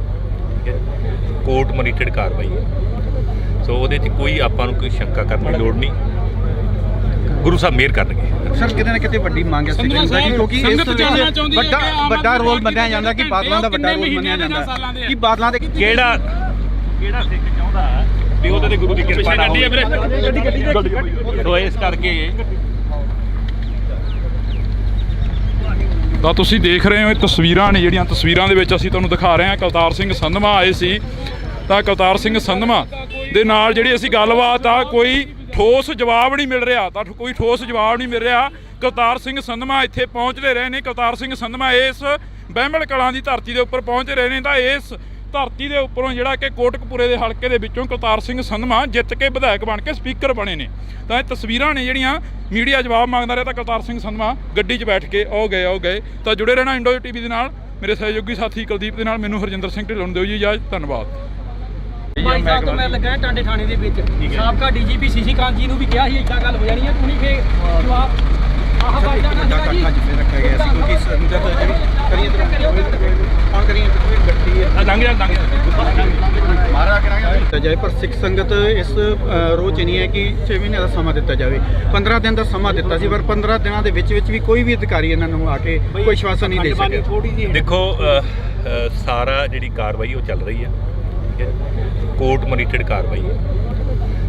ਕੋਰਟ ਮੋਨੀਟਰਡ ਕਾਰਵਾਈ ਹੈ। ਸੋ ਉਹਦੇ 'ਚ ਕੋਈ ਆਪਾਂ ਨੂੰ ਕੋਈ ਸ਼ੰਕਾ ਕਰਨ ਦੀ ਲੋੜ ਨਹੀਂ। ਗੁਰੂ ਸਾਹਿਬ ਮਿਹਰ ਕਰਨਗੇ। ਸਰ ਕਿਤੇ ਨਾ ਕਿਤੇ ਵੱਡੀ ਮੰਗ ਹੈ ਕਿਉਂਕਿ ਇਸ ਵੱਡਾ ਰੋਲ ਮੰਨਿਆ ਜਾਂਦਾ ਕਿ ਬਾਦਲਾਂ ਦਾ ਵੱਡਾ ਰੋਲ ਮੰਨਿਆ ਜਾਂਦਾ ਕਿ ਬਾਦਲਾਂ ਦੇ ਕਿਹੜਾ ਸਿੱਖ ਚਾਹੁੰਦਾ ਵੀ ਉਹਦੇ ਤੇ ਗੁਰੂ ਦੀ ਕਿਰਪਾ ਨਾ ਹੋਵੇ। ਸੋ ਇਸ ਕਰਕੇ ਤਾਂ ਤੁਸੀਂ ਦੇਖ ਰਹੇ ਹੋ ਇਹ ਤਸਵੀਰਾਂ ਨੇ ਜਿਹੜੀਆਂ ਤਸਵੀਰਾਂ ਦੇ ਵਿੱਚ ਅਸੀਂ ਤੁਹਾਨੂੰ ਦਿਖਾ ਰਹੇ ਹਾਂ। ਕੁਲਤਾਰ ਸਿੰਘ ਸੰਧਵਾਂ ਆਏ ਸੀ ਤਾਂ ਕੁਲਤਾਰ ਸਿੰਘ ਸੰਧਵਾਂ ਦੇ ਨਾਲ ਜਿਹੜੀ ਅਸੀਂ ਗੱਲਬਾਤ ਆ ਕੋਈ ਠੋਸ ਜਵਾਬ ਨਹੀਂ ਮਿਲ ਰਿਹਾ ਤਾਂ ਕੋਈ ਠੋਸ ਜਵਾਬ ਨਹੀਂ ਮਿਲ ਰਿਹਾ। ਕੁਲਤਾਰ ਸਿੰਘ ਸੰਧਵਾਂ ਇੱਥੇ ਪਹੁੰਚਦੇ ਰਹੇ ਨੇ। ਕੁਲਤਾਰ ਸਿੰਘ ਸੰਧਵਾਂ ਇਸ ਬਹਿਮਲ ਕਲਾਂ ਦੀ ਧਰਤੀ ਦੇ ਉੱਪਰ ਪਹੁੰਚ ਰਹੇ ਨੇ ਤਾਂ ਇਸ ਧਰਤੀ ਦੇ ਉੱਪਰੋਂ ਜਿਹੜਾ ਕਿ ਕੋਟਕਪੂਰੇ ਦੇ ਹਲਕੇ ਦੇ ਵਿੱਚੋਂ ਕੁਲਤਾਰ ਸਿੰਘ ਸੰਧਵਾਂ ਜਿੱਤ ਕੇ ਵਿਧਾਇਕ ਬਣ ਕੇ ਸਪੀਕਰ ਬਣੇ ਨੇ। ਤਾਂ ਇਹ ਤਸਵੀਰਾਂ ਨੇ ਜਿਹੜੀਆਂ ਮੀਡੀਆ ਜਵਾਬ ਮੰਗਦਾ ਰਿਹਾ ਤਾਂ ਕੁਲਤਾਰ ਸਿੰਘ ਸੰਧਵਾਂ ਗੱਡੀ 'ਚ ਬੈਠ ਕੇ ਆਓ ਗਏ। ਤਾਂ ਜੁੜੇ ਰਹਿਣਾ ਇੰਡੋ ਟੀਵੀ ਦੇ ਨਾਲ। ਮੇਰੇ ਸਹਿਯੋਗੀ ਸਾਥੀ ਕੁਲਦੀਪ ਦੇ ਨਾਲ ਮੈਨੂੰ ਹਰਜਿੰਦਰ ਸਿੰਘ ਢਿੱਲੋਂ ਨੂੰ ਦਿਓ ਜੀ ਇਜਾਜ਼ਤ। ਧੰਨਵਾਦ। ਬਾਈ ਸਾਹਿਬ ਤੋਂ ਮੈਂ ਲੱਗਾ ਟਾਂਡੇ ਥਾਣੇ ਦੇ ਵਿੱਚ ਸਾਬਕਾ ਡੀਜੀਪੀ ਸੀਸੀ ਕਾਂਤ ਜੀ ਨੂੰ ਵੀ ਕਿਹਾ ਸੀ ਇੱਦਾਂ ਗੱਲ ਹੋ ਜਾਣੀ ਹੈ ਤੂੰ ਨਹੀਂ ਫੇ ਜਵਾਬ ਆਹ ਬਾਈ ਦਾ ਨਾ ਅੱਜ ਫਿਰ ਰੱਖਿਆ ਗਿਆ ਸੀ ਕਿਉਂਕਿ ਸੰਗਤ ਜਿਹੜੀ ਕਰੀਏ ਕੌਣ ਕਰੀਏ ਗੱਡੀ ਮਾਰਾ ਕਰਾਂਗੇ ਜਾਏ ਪਰ ਸਿੱਖ ਸੰਗਤ ਇਸ ਰੋਹ 'ਚ ਨਹੀਂ ਹੈ ਕਿ 6 ਮਹੀਨੇ ਦਾ ਸਮਾਂ ਦਿੱਤਾ ਜਾਵੇ। 15 ਦਿਨ ਦਾ ਸਮਾਂ ਦਿੱਤਾ ਸੀ ਪਰ 15 ਦਿਨਾਂ ਦੇ ਵਿੱਚ ਵੀ ਕੋਈ ਵੀ ਅਧਿਕਾਰੀ ਇਹਨਾਂ ਨੂੰ ਆ ਕੇ ਕੋਈ ਆਸ਼ਵਾਸਨ ਨਹੀਂ ਦੇ ਸਕਿਆ। ਦੇਖੋ ਸਾਰਾ ਜਿਹੜੀ ਕਾਰਵਾਈ ਉਹ ਚੱਲ ਰਹੀ ਹੈ, ਕੋਰਟ ਮੋਨੀਟਰਡ ਕਾਰਵਾਈ ਹੈ।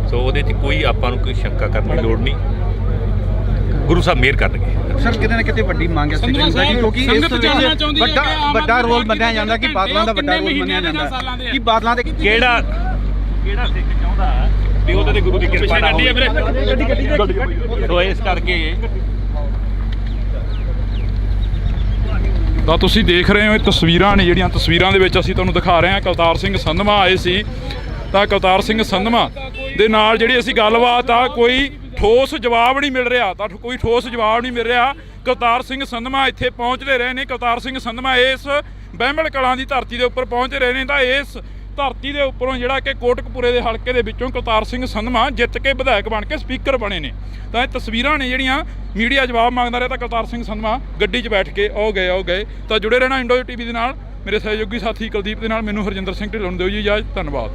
ਸੋ ਉਹਦੇ 'ਚ ਕੋਈ ਆਪਾਂ ਨੂੰ ਕੋਈ ਸ਼ੰਕਾ ਕਰਨ ਦੀ ਲੋੜ ਨਹੀਂ। ਗੁਰੂ ਸਾਹਿਬ ਮਿਹਰ ਕਰਨਗੇ। ਸਰ ਕਿਤੇ ਨਾ ਕਿਤੇ ਵੱਡੀ ਮੰਗ ਹੈ ਕਿਉਂਕਿ ਇਸ ਵੱਡਾ ਰੋਲ ਮੰਨਿਆ ਜਾਂਦਾ ਕਿ ਬਾਦਲਾਂ ਦਾ ਵੱਡਾ ਰੋਲ ਮੰਨਿਆ ਜਾਂਦਾ ਕਿ ਬਾਦਲਾਂ ਦੇ ਕਿਹੜਾ ਸਿੱਖ ਚਾਹੁੰਦਾ ਵੀ ਉਹਦੇ ਤੇ ਗੁਰੂ ਦੀ ਕਿਰਪਾ ਨਾ ਹੋਵੇ। ਸੋ ਇਸ ਕਰਕੇ ਤਾਂ ਤੁਸੀਂ ਦੇਖ ਰਹੇ ਹੋ ਇਹ ਤਸਵੀਰਾਂ ਨੇ ਜਿਹੜੀਆਂ ਤਸਵੀਰਾਂ ਦੇ ਵਿੱਚ ਅਸੀਂ ਤੁਹਾਨੂੰ ਦਿਖਾ ਰਹੇ ਹਾਂ। ਕੁਲਤਾਰ ਸਿੰਘ ਸੰਧਵਾਂ ਆਏ ਸੀ ਤਾਂ ਕੁਲਤਾਰ ਸਿੰਘ ਸੰਧਵਾਂ ਦੇ ਨਾਲ ਜਿਹੜੀ ਅਸੀਂ ਗੱਲਬਾਤ ਆ ਕੋਈ ਠੋਸ ਜਵਾਬ ਨਹੀਂ ਮਿਲ ਰਿਹਾ ਤਾਂ ਕੋਈ ਠੋਸ ਜਵਾਬ ਨਹੀਂ ਮਿਲ ਰਿਹਾ। ਕੁਲਤਾਰ ਸਿੰਘ ਸੰਧਵਾਂ ਇੱਥੇ ਪਹੁੰਚਦੇ ਰਹੇ ਨੇ। ਕੁਲਤਾਰ ਸਿੰਘ ਸੰਧਵਾਂ ਇਸ ਬਹਿਮਲ ਕਲਾਂ ਦੀ ਧਰਤੀ ਦੇ ਉੱਪਰ ਪਹੁੰਚ ਰਹੇ ਨੇ ਤਾਂ ਇਸ ਧਰਤੀ ਦੇ ਉੱਪਰੋਂ ਜਿਹੜਾ ਕਿ ਕੋਟਕਪੂਰੇ ਦੇ ਹਲਕੇ ਦੇ ਵਿੱਚੋਂ ਕੁਲਤਾਰ ਸਿੰਘ ਸੰਧਵਾਂ ਜਿੱਤ ਕੇ ਵਿਧਾਇਕ ਬਣ ਕੇ ਸਪੀਕਰ ਬਣੇ ਨੇ। ਤਾਂ ਇਹ ਤਸਵੀਰਾਂ ਨੇ ਜਿਹੜੀਆਂ ਮੀਡੀਆ ਜਵਾਬ ਮੰਗਦਾ ਰਿਹਾ ਤਾਂ ਕੁਲਤਾਰ ਸਿੰਘ ਸੰਧਵਾਂ ਗੱਡੀ 'ਚ ਬੈਠ ਕੇ ਆਓ ਗਏ। ਤਾਂ ਜੁੜੇ ਰਹਿਣਾ ਇੰਡੋ ਟੀਵੀ ਦੇ ਨਾਲ। ਮੇਰੇ ਸਹਿਯੋਗੀ ਸਾਥੀ ਕੁਲਦੀਪ ਦੇ ਨਾਲ ਮੈਨੂੰ ਹਰਜਿੰਦਰ ਸਿੰਘ ਢਿੱਲੋਂ ਨੂੰ ਦਿਓ ਜੀ ਇਜਾਜ਼ਤ। ਧੰਨਵਾਦ।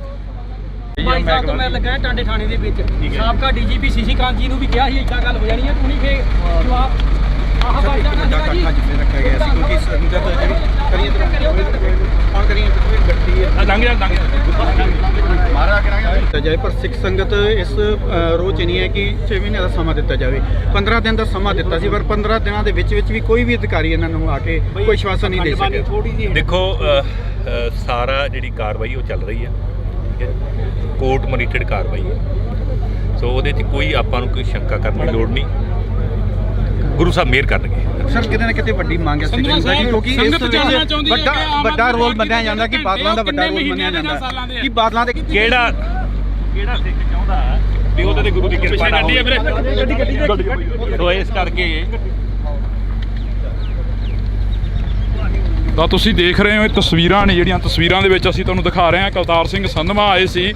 ਬਾਈ ਸਾਹਿਬ ਤੋਂ ਮੈਂ ਲੱਗਾ ਟਾਂਡੇ ਥਾਣੇ ਦੇ ਵਿੱਚ ਸਾਬਕਾ ਡੀਜੀਪੀ ਸੀਸੀ ਕਾਂਤ ਜੀ ਨੂੰ ਵੀ ਕਿਹਾ ਸੀ ਇੱਦਾਂ ਗੱਲ ਹੋ ਜਾਣੀ ਹੈ, ਤੂੰ ਨਹੀਂ ਫੇਰ ਜਵਾਬ ਆਹ ਬਾਈ ਜਾਨਾ ਸੀਗਾ ਜੀ ਅੱਜ ਫੇਰ ਰੱਖਿਆ ਗਿਆ ਸੀ ਕਿਉਂਕਿ ਸੰਗਤ ਜਿਹੜੀ ਕਰੀਏ ਕੌਣ ਕਰੀਏ ਗੱਡੀ ਹੈ ਲੰਘ ਜਾ ਮਾਰਾ ਕਰਾਂਗੇ ਜਾਏ, ਪਰ ਸਿੱਖ ਸੰਗਤ ਇਸ ਰੋਜ਼ ਨਹੀਂ ਹੈ ਕਿ 6 ਮਹੀਨੇ ਦਾ ਸਮਾਂ ਦਿੱਤਾ ਜਾਵੇ। 15 ਦਿਨ ਦਾ ਸਮਾਂ ਦਿੱਤਾ ਸੀ, ਪਰ 15 ਦਿਨਾਂ ਦੇ ਵਿੱਚ ਵੀ ਕੋਈ ਵੀ ਅਧਿਕਾਰੀ ਇਹਨਾਂ ਨੂੰ ਆ ਕੇ ਕੋਈ ਆਸ਼ਵਾਸਨ ਨਹੀਂ ਦੇ ਸਕਿਆ। ਦੇਖੋ ਸਾਰਾ ਜਿਹੜੀ ਕਾਰਵਾਈ ਉਹ ਚੱਲ ਰਹੀ ਹੈ, ਠੀਕ ਹੈ, ਕੋਰਟ ਮੋਨੀਟਰਡ ਕਾਰਵਾਈ ਹੈ। ਸੋ ਉਹਦੇ 'ਚ ਕੋਈ ਆਪਾਂ ਨੂੰ ਕੋਈ ਸ਼ੰਕਾ ਕਰਨ ਦੀ ਲੋੜ ਨਹੀਂ, ਗੁਰੂ ਸਾਹਿਬ ਮਿਹਰ ਕਰਨਗੇ। ਸਰ ਕਿਤੇ ਨਾ ਕਿਤੇ ਵੱਡੀ ਮੰਗ ਹੈ ਸਿੱਖ ਸੰਗਤ ਦੀ, ਕਿਉਂਕਿ ਇਸ ਵੱਡਾ ਰੋਲ ਮੰਨਿਆ ਜਾਂਦਾ ਕਿ ਬਾਦਲਾਂ ਦਾ ਵੱਡਾ ਰੋਲ ਮੰਨਿਆ ਜਾਂਦਾ ਕਿ ਬਾਦਲਾਂ ਦੇ ਕਿਹੜਾ ਸਿੱਖ ਚਾਹੁੰਦਾ ਵੀ ਉਹਦੇ ਤੇ ਗੁਰੂ ਦੀ ਕਿਰਪਾ ਨਾ ਹੋਵੇ। ਸੋ ਇਸ ਕਰਕੇ ਤਾਂ ਤੁਸੀਂ ਦੇਖ ਰਹੇ ਹੋ ਇਹ ਤਸਵੀਰਾਂ ਨੇ ਜਿਹੜੀਆਂ ਤਸਵੀਰਾਂ ਦੇ ਵਿੱਚ ਅਸੀਂ ਤੁਹਾਨੂੰ ਦਿਖਾ ਰਹੇ ਹਾਂ। ਕੁਲਤਾਰ ਸਿੰਘ ਸੰਧਵਾ ਆਏ ਸੀ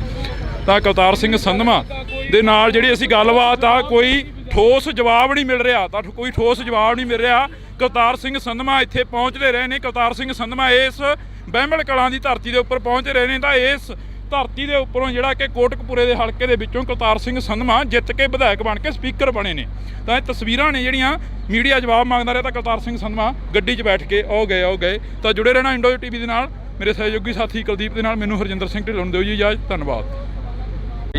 ਤਾਂ ਕੁਲਤਾਰ ਸਿੰਘ ਸੰਧਵਾ ਦੇ ਨਾਲ ਜਿਹੜੀ ਅਸੀਂ ਗੱਲਬਾਤ ਆ ਕੋਈ ਠੋਸ ਜਵਾਬ ਨਹੀਂ ਮਿਲ ਰਿਹਾ, ਤਾਂ ਕੋਈ ਠੋਸ ਜਵਾਬ ਨਹੀਂ ਮਿਲ ਰਿਹਾ। ਕੁਲਤਾਰ ਸਿੰਘ ਸੰਧਵਾ ਇੱਥੇ ਪਹੁੰਚਦੇ ਰਹੇ ਨੇ। ਕੁਲਤਾਰ ਸਿੰਘ ਸੰਧਵਾ ਇਸ ਬਹਿਮਲ ਕਲਾਂ ਦੀ ਧਰਤੀ ਦੇ ਉੱਪਰ ਪਹੁੰਚਦੇ ਰਹੇ ਨੇ। ਤਾਂ ਇਸ ਧਰਤੀ ਦੇ ਉੱਪਰੋਂ ਜਿਹੜਾ ਕਿ ਕੋਟਕਪੂਰੇ ਦੇ ਹਲਕੇ ਦੇ ਵਿੱਚੋਂ ਕੁਲਤਾਰ ਸਿੰਘ ਸੰਧਵਾ ਜਿੱਤ ਕੇ ਵਿਧਾਇਕ ਬਣ ਕੇ ਸਪੀਕਰ ਬਣੇ ਨੇ। ਤਾਂ ਇਹ ਤਸਵੀਰਾਂ ਨੇ ਜਿਹੜੀਆਂ ਮੀਡੀਆ ਜਵਾਬ ਮੰਗਦਾ ਰਿਹਾ, ਤਾਂ ਕੁਲਤਾਰ ਸਿੰਘ ਸੰਧਵਾ ਗੱਡੀ 'ਚ ਬੈਠ ਕੇ ਉਹ ਗਏ। ਤਾਂ ਜੁੜੇ ਰਹਿਣਾ ਇੰਡੋ ਟੀਵੀ ਦੇ ਨਾਲ। ਮੇਰੇ ਸਹਿਯੋਗੀ ਸਾਥੀ ਕੁਲਦੀਪ ਦੇ ਨਾਲ ਮੈਨੂੰ ਹਰਜਿੰਦਰ ਸਿੰਘ ਢਿੱਲੋਂ ਨੂੰ ਦਿਓ ਜੀ ਇਜਾਜ਼ਤ। ਧੰਨਵਾਦ।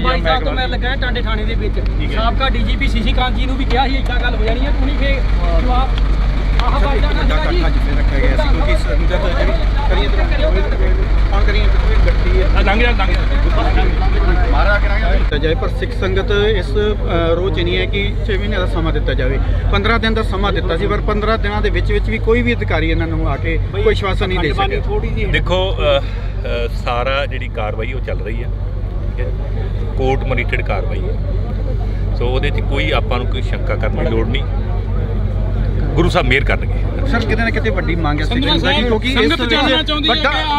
ਬਾਈ ਸਾਹਿਬ ਤੋਂ ਮੈਂ ਲੱਗਾ ਟਾਂਡੇ ਥਾਣੇ ਦੇ ਵਿੱਚ ਸਾਬਕਾ ਡੀਜੀਪੀ ਸੀਸੀ ਕਾਂਤ ਜੀ ਨੂੰ ਵੀ ਕਿਹਾ ਸੀ ਇੱਦਾਂ ਗੱਲ ਹੋ ਜਾਣੀ ਹੈ, ਤੂੰ ਨਹੀਂ ਫੇਰ ਜਵਾਬ ਆਹ ਬਾਈ ਜਾਨਾ ਸੀਗਾ ਜੀ ਅੱਜ ਫੇਰ ਰੱਖਿਆ ਗਿਆ ਸੀ ਕਿਉਂਕਿ ਸੰਗਤ ਜਿਹੜੀ ਕਰੀਏ ਕੌਣ ਕਰੀਏ ਗੱਡੀ ਹੈ ਲੰਘ ਜਾ ਮਾਰਾ ਕਰਾਂਗੇ ਜਾਏ, ਪਰ ਸਿੱਖ ਸੰਗਤ ਇਸ ਰੋਜ਼ ਨਹੀਂ ਹੈ ਕਿ 6 ਮਹੀਨੇ ਦਾ ਸਮਾਂ ਦਿੱਤਾ ਜਾਵੇ। 15 ਦਿਨ ਦਾ ਸਮਾਂ ਦਿੱਤਾ ਸੀ, ਪਰ 15 ਦਿਨਾਂ ਦੇ ਵਿੱਚ ਵੀ ਕੋਈ ਵੀ ਅਧਿਕਾਰੀ ਇਹਨਾਂ ਨੂੰ ਆ ਕੇ ਕੋਈ ਆਸ਼ਵਾਸਨ ਨਹੀਂ ਦੇ ਸਕਿਆ। ਦੇਖੋ ਸਾਰਾ ਜਿਹੜੀ ਕਾਰਵਾਈ ਉਹ ਚੱਲ ਰਹੀ ਹੈ, ਠੀਕ ਹੈ, ਕੋਰਟ ਮੋਨੀਟਰਡ ਕਾਰਵਾਈ ਹੈ। ਸੋ ਉਹਦੇ 'ਚ ਕੋਈ ਆਪਾਂ ਨੂੰ ਕੋਈ ਸ਼ੰਕਾ ਕਰਨ ਦੀ ਲੋੜ ਨਹੀਂ, ਗੁਰੂ ਸਾਹਿਬ ਮਿਹਰ ਕਰਨਗੇ। ਸਰ ਕਿਤੇ ਨਾ ਕਿਤੇ ਵੱਡੀ ਮੰਗ ਹੈ ਸਿੱਖ ਸੰਗਤ ਦੀ, ਕਿਉਂਕਿ ਇਸ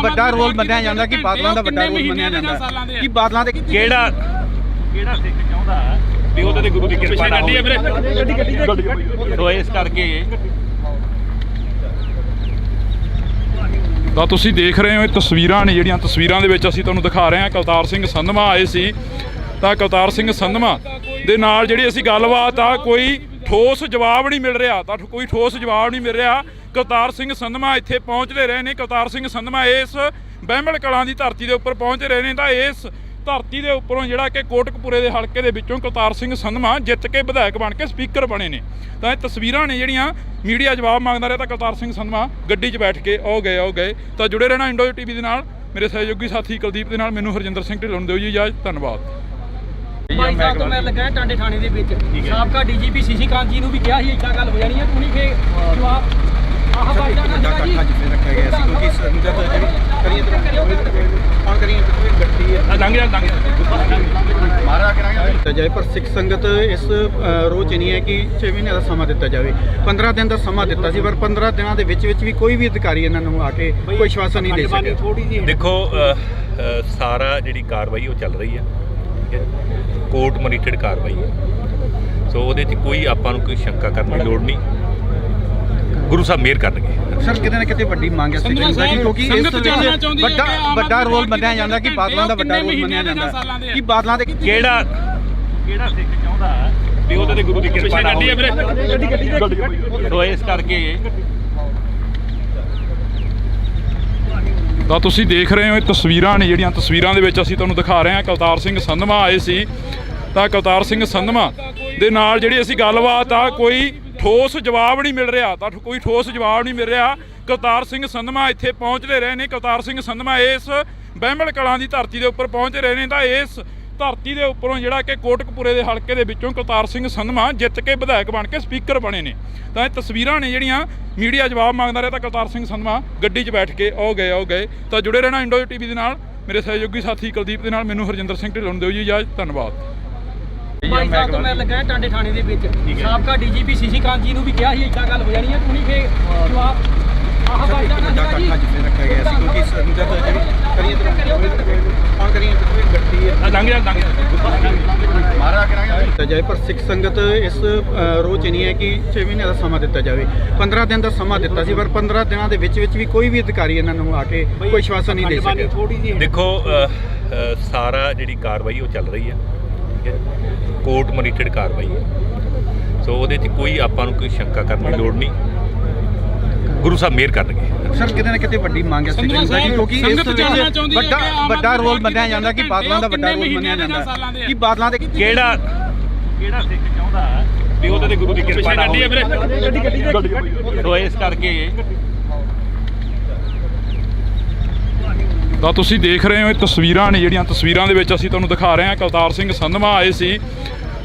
ਵੱਡਾ ਰੋਲ ਮੰਨਿਆ ਜਾਂਦਾ ਕਿ ਬਾਦਲਾਂ ਦਾ ਵੱਡਾ ਰੋਲ ਮੰਨਿਆ ਜਾਂਦਾ ਕਿ ਬਾਦਲਾਂ ਦੇ ਕਿਹੜਾ ਸਿੱਖ ਚਾਹੁੰਦਾ ਵੀ ਉਹਦੇ ਤੇ ਗੁਰੂ ਦੀ ਕਿਰਪਾ ਨਾ ਹੋਵੇ। ਸੋ ਇਸ ਕਰਕੇ ਤਾਂ ਤੁਸੀਂ ਦੇਖ ਰਹੇ ਹੋ ਇਹ ਤਸਵੀਰਾਂ ਨੇ ਜਿਹੜੀਆਂ ਤਸਵੀਰਾਂ ਦੇ ਵਿੱਚ ਅਸੀਂ ਤੁਹਾਨੂੰ ਦਿਖਾ ਰਹੇ ਹਾਂ। ਕੁਲਤਾਰ ਸਿੰਘ ਸੰਧਵਾ ਆਏ ਸੀ ਤਾਂ ਕੁਲਤਾਰ ਸਿੰਘ ਸੰਧਵਾ ਦੇ ਨਾਲ ਜਿਹੜੀ ਅਸੀਂ ਗੱਲਬਾਤ ਆ ਕੋਈ ਠੋਸ ਜਵਾਬ ਨਹੀਂ ਮਿਲ ਰਿਹਾ, ਤਾਂ ਕੋਈ ਠੋਸ ਜਵਾਬ ਨਹੀਂ ਮਿਲ ਰਿਹਾ। ਕੁਲਤਾਰ ਸਿੰਘ ਸੰਧਵਾ ਇੱਥੇ ਪਹੁੰਚਦੇ ਰਹੇ ਨੇ। ਕੁਲਤਾਰ ਸਿੰਘ ਸੰਧਵਾ ਇਸ ਬਹਿਮਲ ਕਲਾਂ ਦੀ ਧਰਤੀ ਦੇ ਉੱਪਰ ਪਹੁੰਚਦੇ ਰਹੇ ਨੇ। ਤਾਂ ਇਸ ਧਰਤੀ ਦੇ ਉੱਪਰੋਂ ਜਿਹੜਾ ਕਿ ਕੋਟਕਪੂਰੇ ਦੇ ਹਲਕੇ ਦੇ ਵਿੱਚੋਂ ਕੁਲਤਾਰ ਸਿੰਘ ਸੰਧਵਾ ਜਿੱਤ ਕੇ ਵਿਧਾਇਕ ਬਣ ਕੇ ਸਪੀਕਰ ਬਣੇ ਨੇ। ਤਾਂ ਇਹ ਤਸਵੀਰਾਂ ਨੇ ਜਿਹੜੀਆਂ ਮੀਡੀਆ ਜਵਾਬ ਮੰਗਦਾ ਰਿਹਾ, ਤਾਂ ਕੁਲਤਾਰ ਸਿੰਘ ਸੰਧਵਾ ਗੱਡੀ 'ਚ ਬੈਠ ਕੇ ਉਹ ਗਏ। ਤਾਂ ਜੁੜੇ ਰਹਿਣਾ ਇੰਡੋ ਟੀਵੀ ਦੇ ਨਾਲ। ਮੇਰੇ ਸਹਿਯੋਗੀ ਸਾਥੀ ਕੁਲਦੀਪ ਦੇ ਨਾਲ ਮੈਨੂੰ ਹਰਜਿੰਦਰ ਸਿੰਘ ਢਿੱਲੋਂ ਨੂੰ ਦਿਓ ਜੀ ਇਜਾਜ਼ਤ। ਧੰਨਵਾਦ। ਬਾਈ ਸਾਹਿਬ ਤੋਂ ਮੈਂ ਲੱਗਾ ਟਾਂਡੇ ਥਾਣੇ ਦੇ ਵਿੱਚ ਸਾਬਕਾ ਡੀਜੀਪੀ ਸੀਸੀ ਕਾਂਤ ਜੀ ਨੂੰ ਵੀ ਕਿਹਾ ਸੀ ਇੱਦਾਂ ਗੱਲ ਹੋ ਜਾਣੀ ਹੈ, ਤੂੰ ਨਹੀਂ ਫੇਰ ਜਵਾਬ ਆਹ ਬਾਈ ਜਾਨਾ ਸੀਗਾ ਜੀ ਅੱਜ ਫੇਰ ਰੱਖਿਆ ਗਿਆ ਸੀ ਕਿਉਂਕਿ ਸੰਗਤ ਜਿਹੜੀ ਕਰੀਏ ਕੌਣ ਕਰੀਏ ਗੱਡੀ ਹੈ ਲੰਘ ਜਾ ਮਾਰਾ ਕਰਾਂਗੇ ਜਾਏ, ਪਰ ਸਿੱਖ ਸੰਗਤ ਇਸ ਰੋਜ਼ ਨਹੀਂ ਹੈ ਕਿ 6 ਮਹੀਨੇ ਦਾ ਸਮਾਂ ਦਿੱਤਾ ਜਾਵੇ। 15 ਦਿਨ ਦਾ ਸਮਾਂ ਦਿੱਤਾ ਸੀ, ਪਰ 15 ਦਿਨਾਂ ਦੇ ਵਿੱਚ ਵੀ ਕੋਈ ਵੀ ਅਧਿਕਾਰੀ ਇਹਨਾਂ ਨੂੰ ਆ ਕੇ ਕੋਈ ਆਸ਼ਵਾਸਨ ਨਹੀਂ ਦੇ ਸਕਿਆ। ਦੇਖੋ ਸਾਰਾ ਜਿਹੜੀ ਕਾਰਵਾਈ ਉਹ ਚੱਲ ਰਹੀ ਹੈ, ਠੀਕ ਹੈ, ਕੋਰਟ ਮੋਨੀਟਰਡ ਕਾਰਵਾਈ ਹੈ। ਸੋ ਉਹਦੇ 'ਚ ਕੋਈ ਆਪਾਂ ਨੂੰ ਕੋਈ ਸ਼ੰਕਾ ਕਰਨ ਦੀ ਲੋੜ ਨਹੀਂ, ਗੁਰੂ ਸਾਹਿਬ ਮਿਹਰ ਕਰਨਗੇ। ਸਰ ਕਿਤੇ ਨਾ ਕਿਤੇ ਵੱਡੀ ਮੰਗ ਹੈ ਸਿੱਖ ਸੰਗਤ ਦੀ, ਕਿਉਂਕਿ ਇਸ ਵੱਡਾ ਰੋਲ ਮੰਨਿਆ ਜਾਂਦਾ ਕਿ ਬਾਦਲਾਂ ਦਾ ਵੱਡਾ ਰੋਲ ਮੰਨਿਆ ਜਾਂਦਾ ਕਿ ਬਾਦਲਾਂ ਦੇ ਕਿਹੜਾ ਸਿੱਖ ਚਾਹੁੰਦਾ ਵੀ ਉਹਦੇ ਤੇ ਗੁਰੂ ਦੀ ਕਿਰਪਾ ਨਾ ਹੋਵੇ। ਸੋ ਇਸ ਕਰਕੇ ਤਾਂ ਤੁਸੀਂ ਦੇਖ ਰਹੇ ਹੋ ਇਹ ਤਸਵੀਰਾਂ ਨੇ ਜਿਹੜੀਆਂ ਤਸਵੀਰਾਂ ਦੇ ਵਿੱਚ ਅਸੀਂ ਤੁਹਾਨੂੰ ਦਿਖਾ ਰਹੇ ਹਾਂ। ਕੁਲਤਾਰ ਸਿੰਘ ਸੰਧਵਾ ਆਏ ਸੀ ਤਾਂ ਕੁਲਤਾਰ ਸਿੰਘ ਸੰਧਵਾ ਦੇ ਨਾਲ ਜਿਹੜੀ ਅਸੀਂ ਗੱਲਬਾਤ ਆ ਕੋਈ ਠੋਸ ਜਵਾਬ ਨਹੀਂ ਮਿਲ ਰਿਹਾ, ਤਾਂ ਕੋਈ ਠੋਸ ਜਵਾਬ ਨਹੀਂ ਮਿਲ ਰਿਹਾ। ਕੁਲਤਾਰ ਸਿੰਘ ਸੰਧਵਾ ਇੱਥੇ ਪਹੁੰਚਦੇ ਰਹੇ ਨੇ। ਕੁਲਤਾਰ ਸਿੰਘ ਸੰਧਵਾ ਇਸ ਬਹਿਮਲ ਕਲਾਂ ਦੀ ਧਰਤੀ ਦੇ ਉੱਪਰ ਪਹੁੰਚਦੇ ਰਹੇ ਨੇ। ਤਾਂ ਇਸ ਧਰਤੀ ਦੇ ਉੱਪਰੋਂ ਜਿਹੜਾ ਕਿ ਕੋਟਕਪੂਰੇ ਦੇ ਹਲਕੇ ਦੇ ਵਿੱਚੋਂ ਕੁਲਤਾਰ ਸਿੰਘ ਸੰਧਵਾ ਜਿੱਤ ਕੇ ਵਿਧਾਇਕ ਬਣ ਕੇ ਸਪੀਕਰ ਬਣੇ ਨੇ। ਤਾਂ ਇਹ ਤਸਵੀਰਾਂ ਨੇ ਜਿਹੜੀਆਂ ਮੀਡੀਆ ਜਵਾਬ ਮੰਗਦਾ ਰਿਹਾ, ਤਾਂ ਕੁਲਤਾਰ ਸਿੰਘ ਸੰਧਵਾ ਗੱਡੀ 'ਚ ਬੈਠ ਕੇ ਉਹ ਗਏ। ਤਾਂ ਜੁੜੇ ਰਹਿਣਾ ਇੰਡੋ ਟੀਵੀ ਦੇ ਨਾਲ। ਮੇਰੇ ਸਹਿਯੋਗੀ ਸਾਥੀ ਕੁਲਦੀਪ ਦੇ ਨਾਲ ਮੈਨੂੰ ਹਰਜਿੰਦਰ ਸਿੰਘ ਢਿੱਲੋਂ ਨੂੰ ਦਿਓ ਜੀ ਇਜਾਜ਼ਤ। ਧੰਨਵਾਦ। ਬਾਈ ਸਾਹਿਬ ਤੋਂ ਮੈਂ ਲੱਗਾ ਟਾਂਡੇ ਥਾਣੇ ਦੇ ਵਿੱਚ ਸਾਬਕਾ ਡੀਜੀਪੀ ਸੀਸੀ ਕਾਂਤ ਜੀ ਨੂੰ ਵੀ ਕਿਹਾ ਸੀ ਇੱਦਾਂ ਗੱਲ ਹੋ ਜਾਣੀ ਹੈ, ਤੂੰ ਨਹੀਂ ਫੇਰ ਜਵਾਬ ਆਹ ਬਾਈ ਜਾਨਾ ਸੀਗਾ ਜੀ ਅੱਜ ਫੇਰ ਰੱਖਿਆ ਗਿਆ ਸੀ ਕਿਉਂਕਿ ਸੰਗਤ ਜਿਹੜੀ ਕਰੀਏ ਕੌਣ ਕਰੀਏ ਗੱਡੀ ਹੈ ਲੰਘ ਜਾ ਦਿੱਤਾ ਜਾਏ, ਪਰ ਸਿੱਖ ਸੰਗਤ ਇਸ ਰੋਹ 'ਚ ਨਹੀਂ ਹੈ ਕਿ 6 ਮਹੀਨੇ ਦਾ ਸਮਾਂ ਦਿੱਤਾ ਜਾਵੇ। 15 ਦਿਨ ਦਾ ਸਮਾਂ ਦਿੱਤਾ ਸੀ, ਪਰ 15 ਦਿਨਾਂ ਦੇ ਵਿੱਚ ਵੀ ਕੋਈ ਵੀ ਅਧਿਕਾਰੀ ਇਹਨਾਂ ਨੂੰ ਆ ਕੇ ਕੋਈ ਆਸ਼ਵਾਸਨ ਨਹੀਂ ਦੇ ਸਕਿਆ। ਦੇਖੋ ਸਾਰਾ ਜਿਹੜੀ ਕਾਰਵਾਈ ਉਹ ਚੱਲ ਰਹੀ ਹੈ, ਠੀਕ ਹੈ, ਕੋਰਟ ਮੋਨੀਟਰਡ ਕਾਰਵਾਈ ਹੈ। ਸੋ ਉਹਦੇ 'ਚ ਕੋਈ ਆਪਾਂ ਨੂੰ ਕੋਈ ਸ਼ੰਕਾ ਕਰਨ ਦੀ ਲੋੜ ਨਹੀਂ, ਗੁਰੂ ਸਾਹਿਬ ਮਿਹਰ ਕਰਨਗੇ। ਸਰ ਕਿਤੇ ਨਾ ਕਿਤੇ ਵੱਡੀ ਮੰਗ ਹੈ ਸਿੱਖ ਸੰਗਤ ਦੀ, ਕਿਉਂਕਿ ਇਸ ਵਿੱਚ ਵੱਡਾ ਰੋਲ ਮੰਨਿਆ ਜਾਂਦਾ ਕਿ ਬਾਦਲਾਂ ਦਾ ਵੱਡਾ ਰੋਲ ਮੰਨਿਆ ਜਾਂਦਾ ਕਿ ਬਾਦਲਾਂ ਦੇ ਕਿਹੜਾ ਸਿੱਖ ਚਾਹੁੰਦਾ ਵੀ ਉਹਦੇ ਤੇ ਗੁਰੂ ਦੀ ਕਿਰਪਾ ਨਾ ਹੋਵੇ। ਸੋ ਇਸ ਕਰਕੇ ਤਾਂ ਤੁਸੀਂ ਦੇਖ ਰਹੇ ਹੋ ਇਹ ਤਸਵੀਰਾਂ ਨੇ ਜਿਹੜੀਆਂ ਤਸਵੀਰਾਂ ਦੇ ਵਿੱਚ ਅਸੀਂ ਤੁਹਾਨੂੰ ਦਿਖਾ ਰਹੇ ਹਾਂ। ਕਲਤਾਰ ਸਿੰਘ ਸੰਧਵਾ ਆਏ ਸੀ,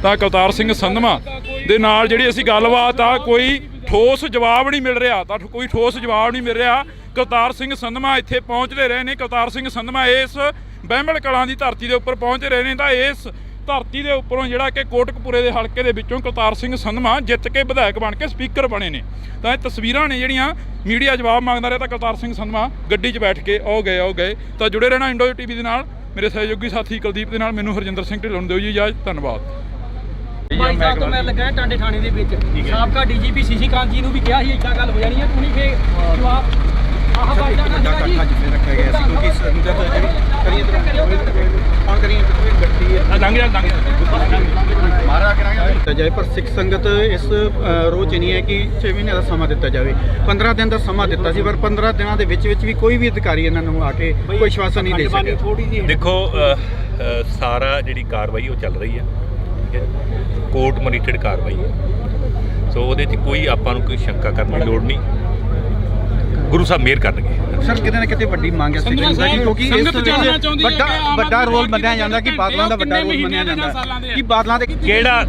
ਤਾਂ ਕਲਤਾਰ ਸਿੰਘ ਸੰਧਵਾ ਦੇ ਨਾਲ ਜਿਹੜੀ ਅਸੀਂ ਗੱਲਬਾਤ ਆ ਕੋਈ ਠੋਸ ਜਵਾਬ ਨਹੀਂ ਮਿਲ ਰਿਹਾ, ਤਾਂ ਕੋਈ ਠੋਸ ਜਵਾਬ ਨਹੀਂ ਮਿਲ ਰਿਹਾ। ਕਲਤਾਰ ਸਿੰਘ ਸੰਧਵਾ ਇੱਥੇ ਪਹੁੰਚਦੇ ਰਹੇ ਨੇ। ਕਲਤਾਰ ਸਿੰਘ ਸੰਧਵਾ ਇਸ ਬਹਿਮਲ ਕਲਾਂ ਦੀ ਧਰਤੀ ਦੇ ਉੱਪਰ ਪਹੁੰਚੇ ਰਹੇ ਨੇ, ਤਾਂ ਇਸ ਧਰਤੀ ਦੇ ਉੱਪਰੋਂ ਜਿਹੜਾ ਕਿ ਕੋਟਕਪੂਰੇ ਦੇ ਹਲਕੇ ਦੇ ਵਿੱਚੋਂ ਕਲਤਾਰ ਸਿੰਘ ਸੰਧਵਾ ਜਿੱਤ ਕੇ ਵਿਧਾਇਕ ਬਣ ਕੇ ਸਪੀਕਰ ਬਣੇ ਨੇ। ਤਾਂ ਇਹ ਤਸਵੀਰਾਂ ਨੇ ਜਿਹੜੀਆਂ ਮੀਡੀਆ ਜਵਾਬ ਮੰਗਦਾ ਰਿਹਾ, ਤਾਂ ਕਲਤਾਰ ਸਿੰਘ ਸੰਧਵਾ ਗੱਡੀ 'ਚ ਬੈਠ ਕੇ ਆਓ ਗਏ। ਤਾਂ ਜੁੜੇ ਰਹਿਣਾ ਇੰਡੋ ਟੀਵੀ ਦੇ ਨਾਲ, ਮੇਰੇ ਸਹਿਯੋਗੀ ਸਾਥੀ ਕੁਲਦੀਪ ਦੇ ਨਾਲ। ਮੈਨੂੰ ਹਰਜਿੰਦਰ ਸਿੰਘ ਢਿੱਲੋਂ ਨੂੰ ਦਿਓ ਜੀ ਇਜਾਜ਼ਤ, ਧੰਨਵਾਦ। 22 ਸਾਲ ਤੋਂ ਮੈਂ ਲੱਗਾ ਟਾਂਡੇ ਥਾਣੇ ਦੇ ਵਿੱਚ। ਸਾਬਕਾ ਡੀਜੀਪੀ ਸੀਸੀ ਕਾਂਤ ਜੀ ਨੂੰ ਵੀ ਕਿਹਾ ਸੀ ਇੱਦਾਂ ਗੱਲ ਹੋ ਜਾਣੀ ਹੈ, ਤੁਸੀਂ ਫੇਰ ਜਵਾਬ ਆਹ ਬਾਜਾ ਨਾ ਰੱਖਿਆ ਗਿਆ ਸੀ, ਕਿਉਂਕਿ ਸੰਗਤ ਦਿੱਤਾ ਜਾਏ, ਪਰ ਸਿੱਖ ਸੰਗਤ ਇਸ ਰੋਹ 'ਚ ਨਹੀਂ ਹੈ ਕਿ 6 ਮਹੀਨੇ ਦਾ ਸਮਾਂ ਦਿੱਤਾ ਜਾਵੇ। 15 ਦਿਨ ਦਾ ਸਮਾਂ ਦਿੱਤਾ ਸੀ, ਪਰ 15 ਦਿਨਾਂ ਦੇ ਵਿੱਚ ਵੀ ਕੋਈ ਵੀ ਅਧਿਕਾਰੀ ਇਹਨਾਂ ਨੂੰ ਆ ਕੇ ਕੋਈ ਆਸ਼ਵਾਸਨ ਨਹੀਂ ਦੇ ਸਕਿਆ। ਦੇਖੋ ਸਾਰਾ ਜਿਹੜੀ ਕਾਰਵਾਈ ਉਹ ਚੱਲ ਰਹੀ ਹੈ, ਠੀਕ ਹੈ, ਕੋਰਟ ਮੋਨੀਟਰਡ ਕਾਰਵਾਈ ਹੈ। ਸੋ ਉਹਦੇ 'ਚ ਕੋਈ ਆਪਾਂ ਨੂੰ ਕੋਈ ਸ਼ੰਕਾ ਕਰਨ ਦੀ ਲੋੜ ਨਹੀਂ, ਗੁਰੂ ਸਾਹਿਬ ਮਿਹਰ ਕਰਨਗੇ। ਸਰ ਕਿਤੇ ਨਾ ਕਿਤੇ ਵੱਡੀ ਮੰਗ ਹੈ ਸਿੱਖ ਸੰਗਤ ਦੀ, ਕਿਉਂਕਿ ਇਸ ਵਿੱਚ ਵੱਡਾ ਰੋਲ ਮੰਨਿਆ ਜਾਂਦਾ ਕਿ ਬਾਦਲਾਂ ਦਾ ਵੱਡਾ ਰੋਲ ਮੰਨਿਆ ਜਾਂਦਾ ਕਿ ਬਾਦਲਾਂ ਦੇ ਕਿਹੜਾ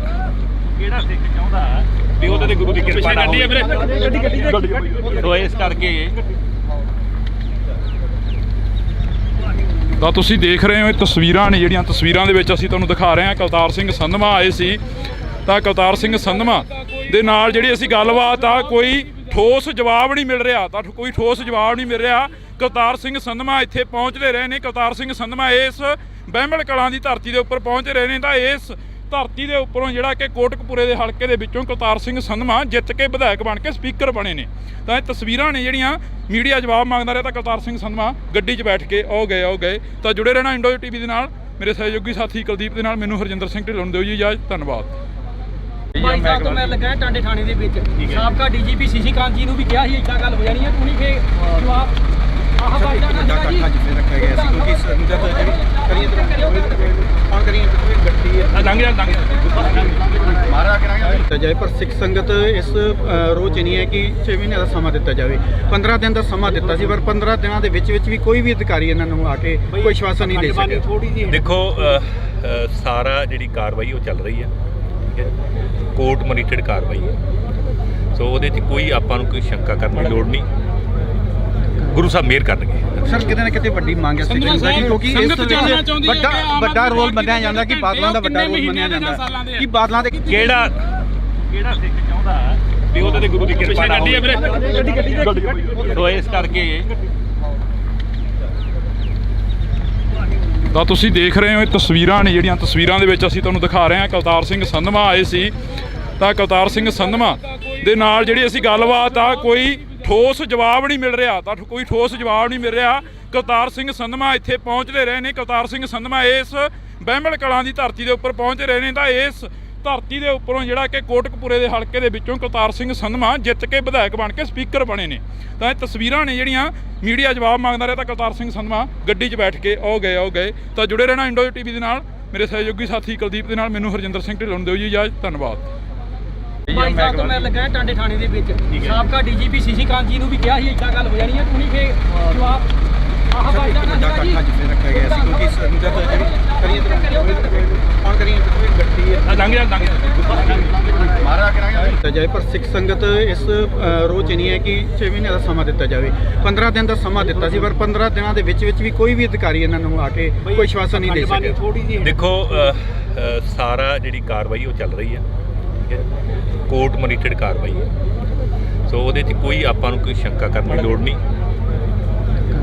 ਸਿੱਖ ਚਾਹੁੰਦਾ ਵੀ ਉਹਦੇ ਤੇ ਗੁਰੂ ਦੀ ਕਿਰਪਾ ਨਾ ਹੋਵੇ। ਸੋ ਇਸ ਕਰਕੇ ਤਾਂ ਤੁਸੀਂ ਦੇਖ ਰਹੇ ਹੋ ਇਹ ਤਸਵੀਰਾਂ ਨੇ ਜਿਹੜੀਆਂ ਤਸਵੀਰਾਂ ਦੇ ਵਿੱਚ ਅਸੀਂ ਤੁਹਾਨੂੰ ਦਿਖਾ ਰਹੇ ਹਾਂ। ਕਲਤਾਰ ਸਿੰਘ ਸੰਧਵਾ ਆਏ ਸੀ, ਤਾਂ ਕਲਤਾਰ ਸਿੰਘ ਸੰਧਵਾ ਦੇ ਨਾਲ ਜਿਹੜੀ ਅਸੀਂ ਗੱਲਬਾਤ ਆ ਕੋਈ ਠੋਸ ਜਵਾਬ ਨਹੀਂ ਮਿਲ ਰਿਹਾ, ਤਾਂ ਕੋਈ ਠੋਸ ਜਵਾਬ ਨਹੀਂ ਮਿਲ ਰਿਹਾ। ਕਲਤਾਰ ਸਿੰਘ ਸੰਧਵਾ ਇੱਥੇ ਪਹੁੰਚਦੇ ਰਹੇ ਨੇ। ਕਲਤਾਰ ਸਿੰਘ ਸੰਧਵਾ ਇਸ ਬਹਿਮਲ ਕਲਾਂ ਦੀ ਧਰਤੀ ਦੇ ਉੱਪਰ ਪਹੁੰਚੇ ਰਹੇ ਨੇ, ਤਾਂ ਇਸ ਧਰਤੀ ਦੇ ਉੱਪਰੋਂ ਜਿਹੜਾ ਕਿ ਕੋਟਕਪੂਰੇ ਦੇ ਹਲਕੇ ਦੇ ਵਿੱਚੋਂ ਕਲਤਾਰ ਸਿੰਘ ਸੰਧਵਾ ਜਿੱਤ ਕੇ ਵਿਧਾਇਕ ਬਣ ਕੇ ਸਪੀਕਰ ਬਣੇ ਨੇ। ਤਾਂ ਇਹ ਤਸਵੀਰਾਂ ਨੇ ਜਿਹੜੀਆਂ ਮੀਡੀਆ ਜਵਾਬ ਮੰਗਦਾ ਰਿਹਾ, ਤਾਂ ਕਲਤਾਰ ਸਿੰਘ ਸੰਧਵਾ ਗੱਡੀ 'ਚ ਬੈਠ ਕੇ ਆਓ ਗਏ। ਤਾਂ ਜੁੜੇ ਰਹਿਣਾ ਇੰਡੋ ਟੀਵੀ ਦੇ ਨਾਲ, ਮੇਰੇ ਸਹਿਯੋਗੀ ਸਾਥੀ ਕੁਲਦੀਪ ਦੇ ਨਾਲ। ਮੈਨੂੰ ਹਰਜਿੰਦਰ ਸਿੰਘ ਢਿੱਲੋਂ ਨੂੰ ਦਿਓ ਜੀ ਇਜਾਜ਼ਤ, ਧੰਨਵਾਦ। 22 ਸਾਲ ਤੋਂ ਮੈਂ ਲੱਗਾ ਟਾਂਡੇ ਥਾਣੇ ਦੇ ਵਿੱਚ। ਸਾਬਕਾ ਡੀਜੀਪੀ ਸੀਸੀ ਕਾਂਤ ਜੀ ਨੂੰ ਵੀ ਕਿਹਾ ਸੀ ਇੱਦਾਂ ਗੱਲ ਹੋ ਜਾਣੀ ਹੈ, ਤੁਸੀਂ ਫੇਰ ਜਵਾਬ ਆਹ ਬਾਜਾ ਨਾ ਰੱਖਿਆ ਗਿਆ ਸੀ, ਕਿਉਂਕਿ ਸੰਗਤ ਦਿੱਤਾ ਜਾਏ, ਪਰ ਸਿੱਖ ਸੰਗਤ ਇਸ ਰੋਹ 'ਚ ਨਹੀਂ ਹੈ ਕਿ 6 ਮਹੀਨੇ ਦਾ ਸਮਾਂ ਦਿੱਤਾ ਜਾਵੇ। 15 ਦਿਨ ਦਾ ਸਮਾਂ ਦਿੱਤਾ ਸੀ, ਪਰ 15 ਦਿਨਾਂ ਦੇ ਵਿੱਚ ਵੀ ਕੋਈ ਵੀ ਅਧਿਕਾਰੀ ਇਹਨਾਂ ਨੂੰ ਆ ਕੇ ਕੋਈ ਆਸ਼ਵਾਸਨ ਨਹੀਂ ਦੇ ਸਕਿਆ। ਦੇਖੋ ਸਾਰਾ ਜਿਹੜੀ ਕਾਰਵਾਈ ਉਹ ਚੱਲ ਰਹੀ ਹੈ, ਠੀਕ ਹੈ, ਕੋਰਟ ਮੋਨੀਟਰਡ ਕਾਰਵਾਈ ਹੈ। ਸੋ ਉਹਦੇ 'ਚ ਕੋਈ ਆਪਾਂ ਨੂੰ ਕੋਈ ਸ਼ੰਕਾ ਕਰਨ ਦੀ ਲੋੜ ਨਹੀਂ, ਗੁਰੂ ਸਾਹਿਬ ਮਿਹਰ ਕਰਨਗੇ। ਸਰ ਕਿਤੇ ਨਾ ਕਿਤੇ ਵੱਡੀ ਮੰਗ ਹੈ ਸਿੱਖ ਸੰਗਤ ਦੀ, ਕਿਉਂਕਿ ਇਸ ਵਿੱਚ ਵੱਡਾ ਰੋਲ ਮੰਨਿਆ ਜਾਂਦਾ ਕਿ ਬਾਦਲਾਂ ਦਾ ਵੱਡਾ ਰੋਲ ਮੰਨਿਆ ਜਾਂਦਾ ਕਿ ਬਾਦਲਾਂ ਦੇ ਕਿਹੜਾ ਸਿੱਖ ਚਾਹੁੰਦਾ ਵੀ ਉਹਦੇ ਤੇ ਗੁਰੂ ਦੀ ਕਿਰਪਾ ਨਾ ਹੋਵੇ। ਸੋ ਇਸ ਕਰਕੇ ਤਾਂ ਤੁਸੀਂ ਦੇਖ ਰਹੇ ਹੋ ਇਹ ਤਸਵੀਰਾਂ ਨੇ ਜਿਹੜੀਆਂ ਤਸਵੀਰਾਂ ਦੇ ਵਿੱਚ ਅਸੀਂ ਤੁਹਾਨੂੰ ਦਿਖਾ ਰਹੇ ਹਾਂ। ਕਲਤਾਰ ਸਿੰਘ ਸੰਧਵਾ ਆਏ ਸੀ, ਤਾਂ ਕਲਤਾਰ ਸਿੰਘ ਸੰਧਵਾ ਦੇ ਨਾਲ ਜਿਹੜੀ ਅਸੀਂ ਗੱਲਬਾਤ ਆ ਕੋਈ ਠੋਸ ਜਵਾਬ ਨਹੀਂ ਮਿਲ ਰਿਹਾ, ਤਾਂ ਕੋਈ ਠੋਸ ਜਵਾਬ ਨਹੀਂ ਮਿਲ ਰਿਹਾ। ਕਲਤਾਰ ਸਿੰਘ ਸੰਧਵਾ ਇੱਥੇ ਪਹੁੰਚਦੇ ਰਹੇ ਨੇ। ਕਲਤਾਰ ਸਿੰਘ ਸੰਧਵਾ ਇਸ ਬਹਿਮਲ ਕਲਾਂ ਦੀ ਧਰਤੀ ਦੇ ਉੱਪਰ ਪਹੁੰਚੇ ਰਹੇ ਨੇ, ਤਾਂ ਇਸ ਧਰਤੀ ਦੇ ਉੱਪਰੋਂ ਜਿਹੜਾ ਕਿ ਕੋਟਕਪੂਰੇ ਦੇ ਹਲਕੇ ਦੇ ਵਿੱਚੋਂ ਕਲਤਾਰ ਸਿੰਘ ਸੰਧਵਾ ਜਿੱਤ ਕੇ ਵਿਧਾਇਕ ਬਣ ਕੇ ਸਪੀਕਰ ਬਣੇ ਨੇ। ਤਾਂ ਇਹ ਤਸਵੀਰਾਂ ਨੇ ਜਿਹੜੀਆਂ ਮੀਡੀਆ ਜਵਾਬ ਮੰਗਦਾ ਰਿਹਾ, ਤਾਂ ਕਲਤਾਰ ਸਿੰਘ ਸੰਧਵਾ ਗੱਡੀ 'ਚ ਬੈਠ ਕੇ ਆਓ ਗਏ। ਤਾਂ ਜੁੜੇ ਰਹਿਣਾ ਇੰਡੋ ਟੀਵੀ ਦੇ ਨਾਲ, ਮੇਰੇ ਸਹਿਯੋਗੀ ਸਾਥੀ ਕੁਲਦੀਪ ਦੇ ਨਾਲ। ਮੈਨੂੰ ਹਰਜਿੰਦਰ ਸਿੰਘ ਢਿੱਲੋਂ ਨੂੰ ਦਿਓ ਜੀ ਇਜਾਜ਼ਤ, ਧੰਨਵਾਦ। 22 ਸਾਲ ਤੋਂ ਮੈਂ ਲੱਗਾ ਟਾਂਡੇ ਥਾਣੇ ਦੇ ਵਿੱਚ। ਸਾਬਕਾ ਡੀਜੀਪੀ ਸੀਸੀ ਕਾਂਤ ਜੀ ਨੂੰ ਵੀ ਕਿਹਾ ਸੀ ਇੱਦਾਂ ਗੱਲ ਹੋ ਜਾਣੀ ਹੈ, ਤੁਸੀਂ ਫੇਰ ਜਵਾਬ ਆਹ ਬਾਜਾ ਨਾ ਰੱਖਿਆ ਗਿਆ ਸੀ, ਕਿਉਂਕਿ ਸੰਗਤ ਦਿੱਤਾ ਜਾਏ, ਪਰ ਸਿੱਖ ਸੰਗਤ ਇਸ ਰੋਹ 'ਚ ਨਹੀਂ ਹੈ ਕਿ 6 ਮਹੀਨੇ ਦਾ ਸਮਾਂ ਦਿੱਤਾ ਜਾਵੇ। 15 ਦਿਨ ਦਾ ਸਮਾਂ ਦਿੱਤਾ ਸੀ, ਪਰ 15 ਦਿਨਾਂ ਦੇ ਵਿੱਚ ਵੀ ਕੋਈ ਵੀ ਅਧਿਕਾਰੀ ਇਹਨਾਂ ਨੂੰ ਆ ਕੇ ਕੋਈ ਆਸ਼ਵਾਸਨ ਨਹੀਂ ਦੇ ਸਕਿਆ। ਦੇਖੋ ਸਾਰਾ ਜਿਹੜੀ ਕਾਰਵਾਈ ਉਹ ਚੱਲ ਰਹੀ ਹੈ, ਠੀਕ ਹੈ, ਕੋਰਟ ਮੋਨੀਟਰਡ ਕਾਰਵਾਈ ਹੈ। ਸੋ ਉਹਦੇ 'ਚ ਕੋਈ ਆਪਾਂ ਨੂੰ ਕੋਈ ਸ਼ੰਕਾ ਕਰਨ ਦੀ ਲੋੜ ਨਹੀਂ,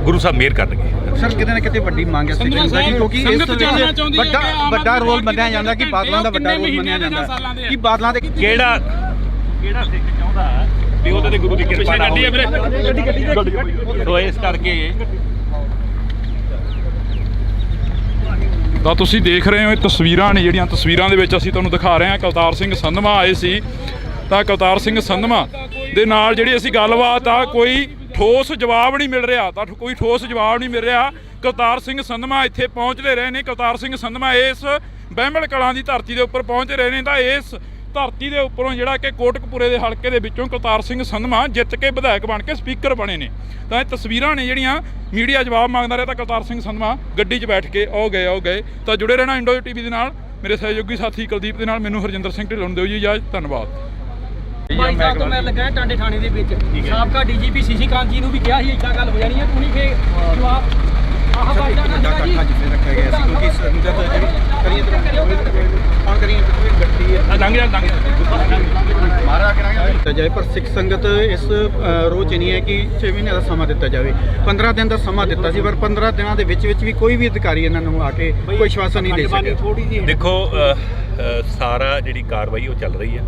ਗੁਰੂ ਸਾਹਿਬ ਮਿਹਰ ਕਰਨਗੇ। ਸਰ ਕਿਤੇ ਨਾ ਕਿਤੇ ਵੱਡੀ ਮੰਗ ਹੈ ਸਿੱਖ ਸੰਗਤ ਦੀ, ਕਿਉਂਕਿ ਇਸ ਵਿੱਚ ਵੱਡਾ ਰੋਲ ਮੰਨਿਆ ਜਾਂਦਾ ਕਿ ਬਾਦਲਾਂ ਦਾ ਵੱਡਾ ਰੋਲ ਮੰਨਿਆ ਜਾਂਦਾ ਕਿ ਬਾਦਲਾਂ ਦੇ ਕਿਹੜਾ ਸਿੱਖ ਚਾਹੁੰਦਾ ਵੀ ਉਹਦੇ ਤੇ ਗੁਰੂ ਦੀ ਕਿਰਪਾ ਨਾ ਹੋਵੇ। ਸੋ ਇਸ ਕਰਕੇ ਤਾਂ ਤੁਸੀਂ ਦੇਖ ਰਹੇ ਹੋ ਇਹ ਤਸਵੀਰਾਂ ਨੇ ਜਿਹੜੀਆਂ ਤਸਵੀਰਾਂ ਦੇ ਵਿੱਚ ਅਸੀਂ ਤੁਹਾਨੂੰ ਦਿਖਾ ਰਹੇ ਹਾਂ। ਕਲਤਾਰ ਸਿੰਘ ਸੰਧਵਾ ਆਏ ਸੀ ਤਾਂ ਕਲਤਾਰ ਸਿੰਘ ਸੰਧਵਾ ਦੇ ਨਾਲ ਜਿਹੜੀ ਅਸੀਂ ਗੱਲਬਾਤ ਆ ਕੋਈ ਠੋਸ ਜਵਾਬ ਨਹੀਂ ਮਿਲ ਰਿਹਾ, ਤਾਂ ਕੋਈ ਠੋਸ ਜਵਾਬ ਨਹੀਂ ਮਿਲ ਰਿਹਾ। ਕਲਤਾਰ ਸਿੰਘ ਸੰਧਵਾ ਇੱਥੇ ਪਹੁੰਚਦੇ ਰਹੇ ਨੇ। ਕਲਤਾਰ ਸਿੰਘ ਸੰਧਵਾ ਇਸ ਬਹਿਮਲ ਕਲਾਂ ਦੀ ਧਰਤੀ ਦੇ ਉੱਪਰ ਪਹੁੰਚ ਰਹੇ ਨੇ ਤਾਂ ਇਸ ਧਰਤੀ ਦੇ ਉੱਪਰੋਂ ਜਿਹੜਾ ਕਿ ਕੋਟਕਪੂਰੇ ਦੇ ਹਲਕੇ ਦੇ ਵਿੱਚੋਂ ਕਲਤਾਰ ਸਿੰਘ ਸੰਧਵਾ ਜਿੱਤ ਕੇ ਵਿਧਾਇਕ ਬਣ ਕੇ ਸਪੀਕਰ ਬਣੇ ਨੇ। ਤਾਂ ਇਹ ਤਸਵੀਰਾਂ ਨੇ ਜਿਹੜੀਆਂ ਮੀਡੀਆ ਜਵਾਬ ਮੰਗਦਾ ਰਿਹਾ ਤਾਂ ਕਲਤਾਰ ਸਿੰਘ ਸੰਧਵਾ ਗੱਡੀ 'ਚ ਬੈਠ ਕੇ ਆਓ ਗਏ। ਤਾਂ ਜੁੜੇ ਰਹਿਣਾ ਇੰਡੋ ਟੀਵੀ ਦੇ ਨਾਲ। ਮੇਰੇ ਸਹਿਯੋਗੀ ਸਾਥੀ ਕੁਲਦੀਪ ਦੇ ਨਾਲ ਮੈਨੂੰ ਹਰਜਿੰਦਰ ਸਿੰਘ ਢਿੱਲੋਂ ਨੂੰ ਦਿਓ ਜੀ ਇਜਾਜ਼ਤ। ਧੰਨਵਾਦ। ਬਾਈ ਸਾਹਿਬ ਤੋਂ ਮੈਂ ਲੱਗਾ ਟਾਂਡੇ ਥਾਣੇ ਦੇ ਵਿੱਚ ਸਾਬਕਾ ਡੀਜੀਪੀ ਸੀਸੀ ਕਾਂਤ ਜੀ ਨੂੰ ਵੀ ਕਿਹਾ ਸੀ ਇੱਦਾਂ ਗੱਲ ਹੋ ਜਾਣੀ ਹੈ, ਤੂੰ ਨਹੀਂ ਫੇ ਜਵਾਬ ਆਹ ਬਾਈ ਦਾ ਨਾ ਜੀ ਰੱਖਿਆ ਗਿਆ ਸੀ ਕਿਉਂਕਿ ਸੰਗਤ ਜਿਹੜੀ ਕਰੀਏ ਕੌਣ ਕਰੀਏ ਗੱਡੀ ਹੈ ਮਾਰਾ ਕਰਾਂਗੇ ਦਿੱਤਾ ਜਾਏ, ਪਰ ਸਿੱਖ ਸੰਗਤ ਇਸ ਰੋਹ 'ਚ ਨਹੀਂ ਹੈ ਕਿ 6 ਮਹੀਨੇ ਦਾ ਸਮਾਂ ਦਿੱਤਾ ਜਾਵੇ। 15 ਦਿਨ ਦਾ ਸਮਾਂ ਦਿੱਤਾ ਸੀ, ਪਰ 15 ਦਿਨਾਂ ਦੇ ਵਿੱਚ ਵੀ ਕੋਈ ਵੀ ਅਧਿਕਾਰੀ ਇਹਨਾਂ ਨੂੰ ਆ ਕੇ ਕੋਈ ਆਸ਼ਵਾਸਨ ਨਹੀਂ ਦੇ ਸਕਿਆ। ਦੇਖੋ ਸਾਰਾ ਜਿਹੜੀ ਕਾਰਵਾਈ ਉਹ ਚੱਲ ਰਹੀ ਹੈ,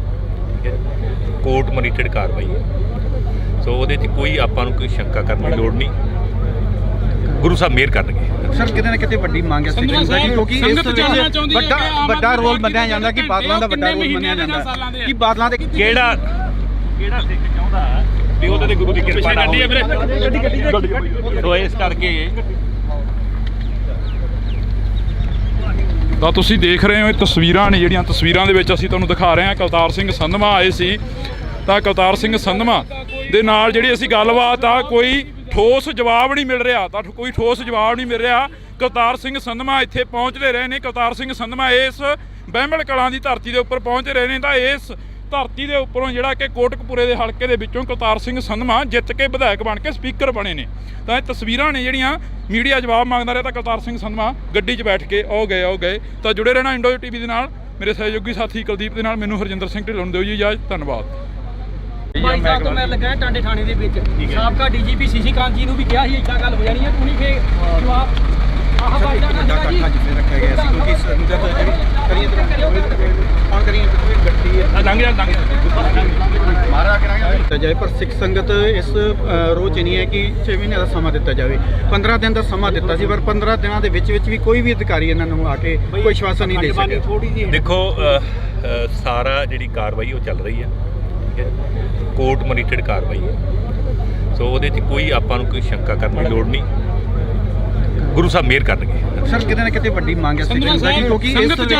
ਕੋਰਟ ਮੋਨੀਟਰਡ ਕਾਰਵਾਈ ਹੈ। ਸੋ ਉਹਦੇ 'ਚ ਕੋਈ ਆਪਾਂ ਨੂੰ ਕੋਈ ਸ਼ੰਕਾ ਕਰਨ ਦੀ ਲੋੜ ਨਹੀਂ। ਗੁਰੂ ਸਾਹਿਬ ਮਿਹਰ ਕਰਨਗੇ। ਸਰ ਕਿਤੇ ਨਾ ਕਿਤੇ ਵੱਡੀ ਮੰਗ ਹੈ ਸਿੱਖ ਸੰਗਤ ਦੀ, ਕਿਉਂਕਿ ਇਸ ਵਿੱਚ ਵੱਡਾ ਰੋਲ ਮੰਨਿਆ ਜਾਂਦਾ ਕਿ ਬਾਦਲਾਂ ਦਾ ਵੱਡਾ ਰੋਲ ਮੰਨਿਆ ਜਾਂਦਾ ਕਿ ਬਾਦਲਾਂ ਦੇ ਕਿਹੜਾ ਸਿੱਖ ਚਾਹੁੰਦਾ ਵੀ ਉਹਦੇ ਤੇ ਗੁਰੂ ਦੀ ਕਿਰਪਾ ਨਾ ਹੋਵੇ। ਸੋ ਇਸ ਕਰਕੇ ਤਾਂ ਤੁਸੀਂ ਦੇਖ ਰਹੇ ਹੋ ਇਹ ਤਸਵੀਰਾਂ ਨੇ ਜਿਹੜੀਆਂ ਤਸਵੀਰਾਂ ਦੇ ਵਿੱਚ ਅਸੀਂ ਤੁਹਾਨੂੰ ਦਿਖਾ ਰਹੇ ਹਾਂ। ਕਲਤਾਰ ਸਿੰਘ ਸੰਧਵਾ ਆਏ ਸੀ ਤਾਂ ਕਲਤਾਰ ਸਿੰਘ ਸੰਧਵਾ ਦੇ ਨਾਲ ਜਿਹੜੀ ਅਸੀਂ ਗੱਲਬਾਤ ਆ ਕੋਈ ਠੋਸ ਜਵਾਬ ਨਹੀਂ ਮਿਲ ਰਿਹਾ, ਤਾਂ ਕੋਈ ਠੋਸ ਜਵਾਬ ਨਹੀਂ ਮਿਲ ਰਿਹਾ। ਕਲਤਾਰ ਸਿੰਘ ਸੰਧਵਾ ਇੱਥੇ ਪਹੁੰਚਦੇ ਰਹੇ ਨੇ। ਕਲਤਾਰ ਸਿੰਘ ਸੰਧਵਾ ਇਸ ਬਹਿਮਲ ਕਲਾਂ ਦੀ ਧਰਤੀ ਦੇ ਉੱਪਰ ਪਹੁੰਚ ਰਹੇ ਨੇ ਤਾਂ ਇਸ ਧਰਤੀ ਦੇ ਉੱਪਰੋਂ ਜਿਹੜਾ ਕਿ ਕੋਟਕਪੂਰੇ ਦੇ ਹਲਕੇ ਦੇ ਵਿੱਚੋਂ ਕਲਤਾਰ ਸਿੰਘ ਸੰਧਵਾ ਜਿੱਤ ਕੇ ਵਿਧਾਇਕ ਬਣ ਕੇ ਸਪੀਕਰ ਬਣੇ ਨੇ। ਤਾਂ ਇਹ ਤਸਵੀਰਾਂ ਨੇ ਜਿਹੜੀਆਂ ਮੀਡੀਆ ਜਵਾਬ ਮੰਗਦਾ ਰਿਹਾ ਤਾਂ ਕਲਤਾਰ ਸਿੰਘ ਸੰਧਵਾ ਗੱਡੀ 'ਚ ਬੈਠ ਕੇ ਆਓ ਗਏ। ਤਾਂ ਜੁੜੇ ਰਹਿਣਾ ਇੰਡੋ ਟੀਵੀ ਦੇ ਨਾਲ। ਮੇਰੇ ਸਹਿਯੋਗੀ ਸਾਥੀ ਕੁਲਦੀਪ ਦੇ ਨਾਲ ਮੈਨੂੰ ਹਰਜਿੰਦਰ ਸਿੰਘ ਢਿੱਲੋਂ ਨੂੰ ਦਿਓ ਜੀ ਇਜਾਜ਼ਤ। ਧੰਨਵਾਦ। ਬਾਈ ਸਾਹਿਬ ਤੋਂ ਮੈਂ ਲੱਗਾ ਟਾਂਡੇ ਥਾਣੇ ਦੇ ਵਿੱਚ ਸਾਬਕਾ ਡੀਜੀਪੀ ਸੀਸੀ ਕਾਂਤ ਜੀ ਨੂੰ ਵੀ ਕਿਹਾ ਸੀ ਇੱਦਾਂ ਗੱਲ ਹੋ ਜਾਣੀ ਹੈ, ਤੂੰ ਨਹੀਂ ਫੇ ਜਵਾਬ ਆਹ ਬਾਈ ਦਾ ਨਾ ਜੀ ਰੱਖਿਆ ਗਿਆ ਸੀ ਕਿਉਂਕਿ ਸੰਗਤ ਜਿਹੜੀ ਕਰੀਏ ਕੌਣ ਕਰੀਏ ਗੱਡੀ ਹੈ ਮਾਰਾ ਕਰਾਂਗੇ ਦਿੱਤਾ ਜਾਏ, ਪਰ ਸਿੱਖ ਸੰਗਤ ਇਸ ਰੋਹ 'ਚ ਨਹੀਂ ਹੈ ਕਿ 6 ਮਹੀਨੇ ਦਾ ਸਮਾਂ ਦਿੱਤਾ ਜਾਵੇ। 15 ਦਿਨ ਦਾ ਸਮਾਂ ਦਿੱਤਾ ਸੀ, ਪਰ 15 ਦਿਨਾਂ ਦੇ ਵਿੱਚ ਵੀ ਕੋਈ ਵੀ ਅਧਿਕਾਰੀ ਇਹਨਾਂ ਨੂੰ ਆ ਕੇ ਕੋਈ ਆਸ਼ਵਾਸਨ ਨਹੀਂ ਦੇ ਸਕਿਆ। ਦੇਖੋ ਸਾਰਾ ਜਿਹੜੀ ਕਾਰਵਾਈ ਉਹ ਚੱਲ ਰਹੀ ਹੈ, ਕੋਰਟ ਮੋਨੀਟਰਡ ਕਾਰਵਾਈ ਹੈ। ਸੋ ਉਹਦੇ 'ਚ ਕੋਈ ਆਪਾਂ ਨੂੰ ਕੋਈ ਸ਼ੰਕਾ ਕਰਨ ਦੀ ਲੋੜ ਨਹੀਂ। ਗੁਰੂ ਸਾਹਿਬ ਮਿਹਰ ਕਰਨਗੇ। ਸਰ ਕਿਤੇ ਨਾ ਕਿਤੇ ਵੱਡੀ ਮੰਗ ਹੈ ਸਿੱਖ ਸੰਗਤ ਦੀ, ਕਿਉਂਕਿ ਇਸ ਵਿੱਚ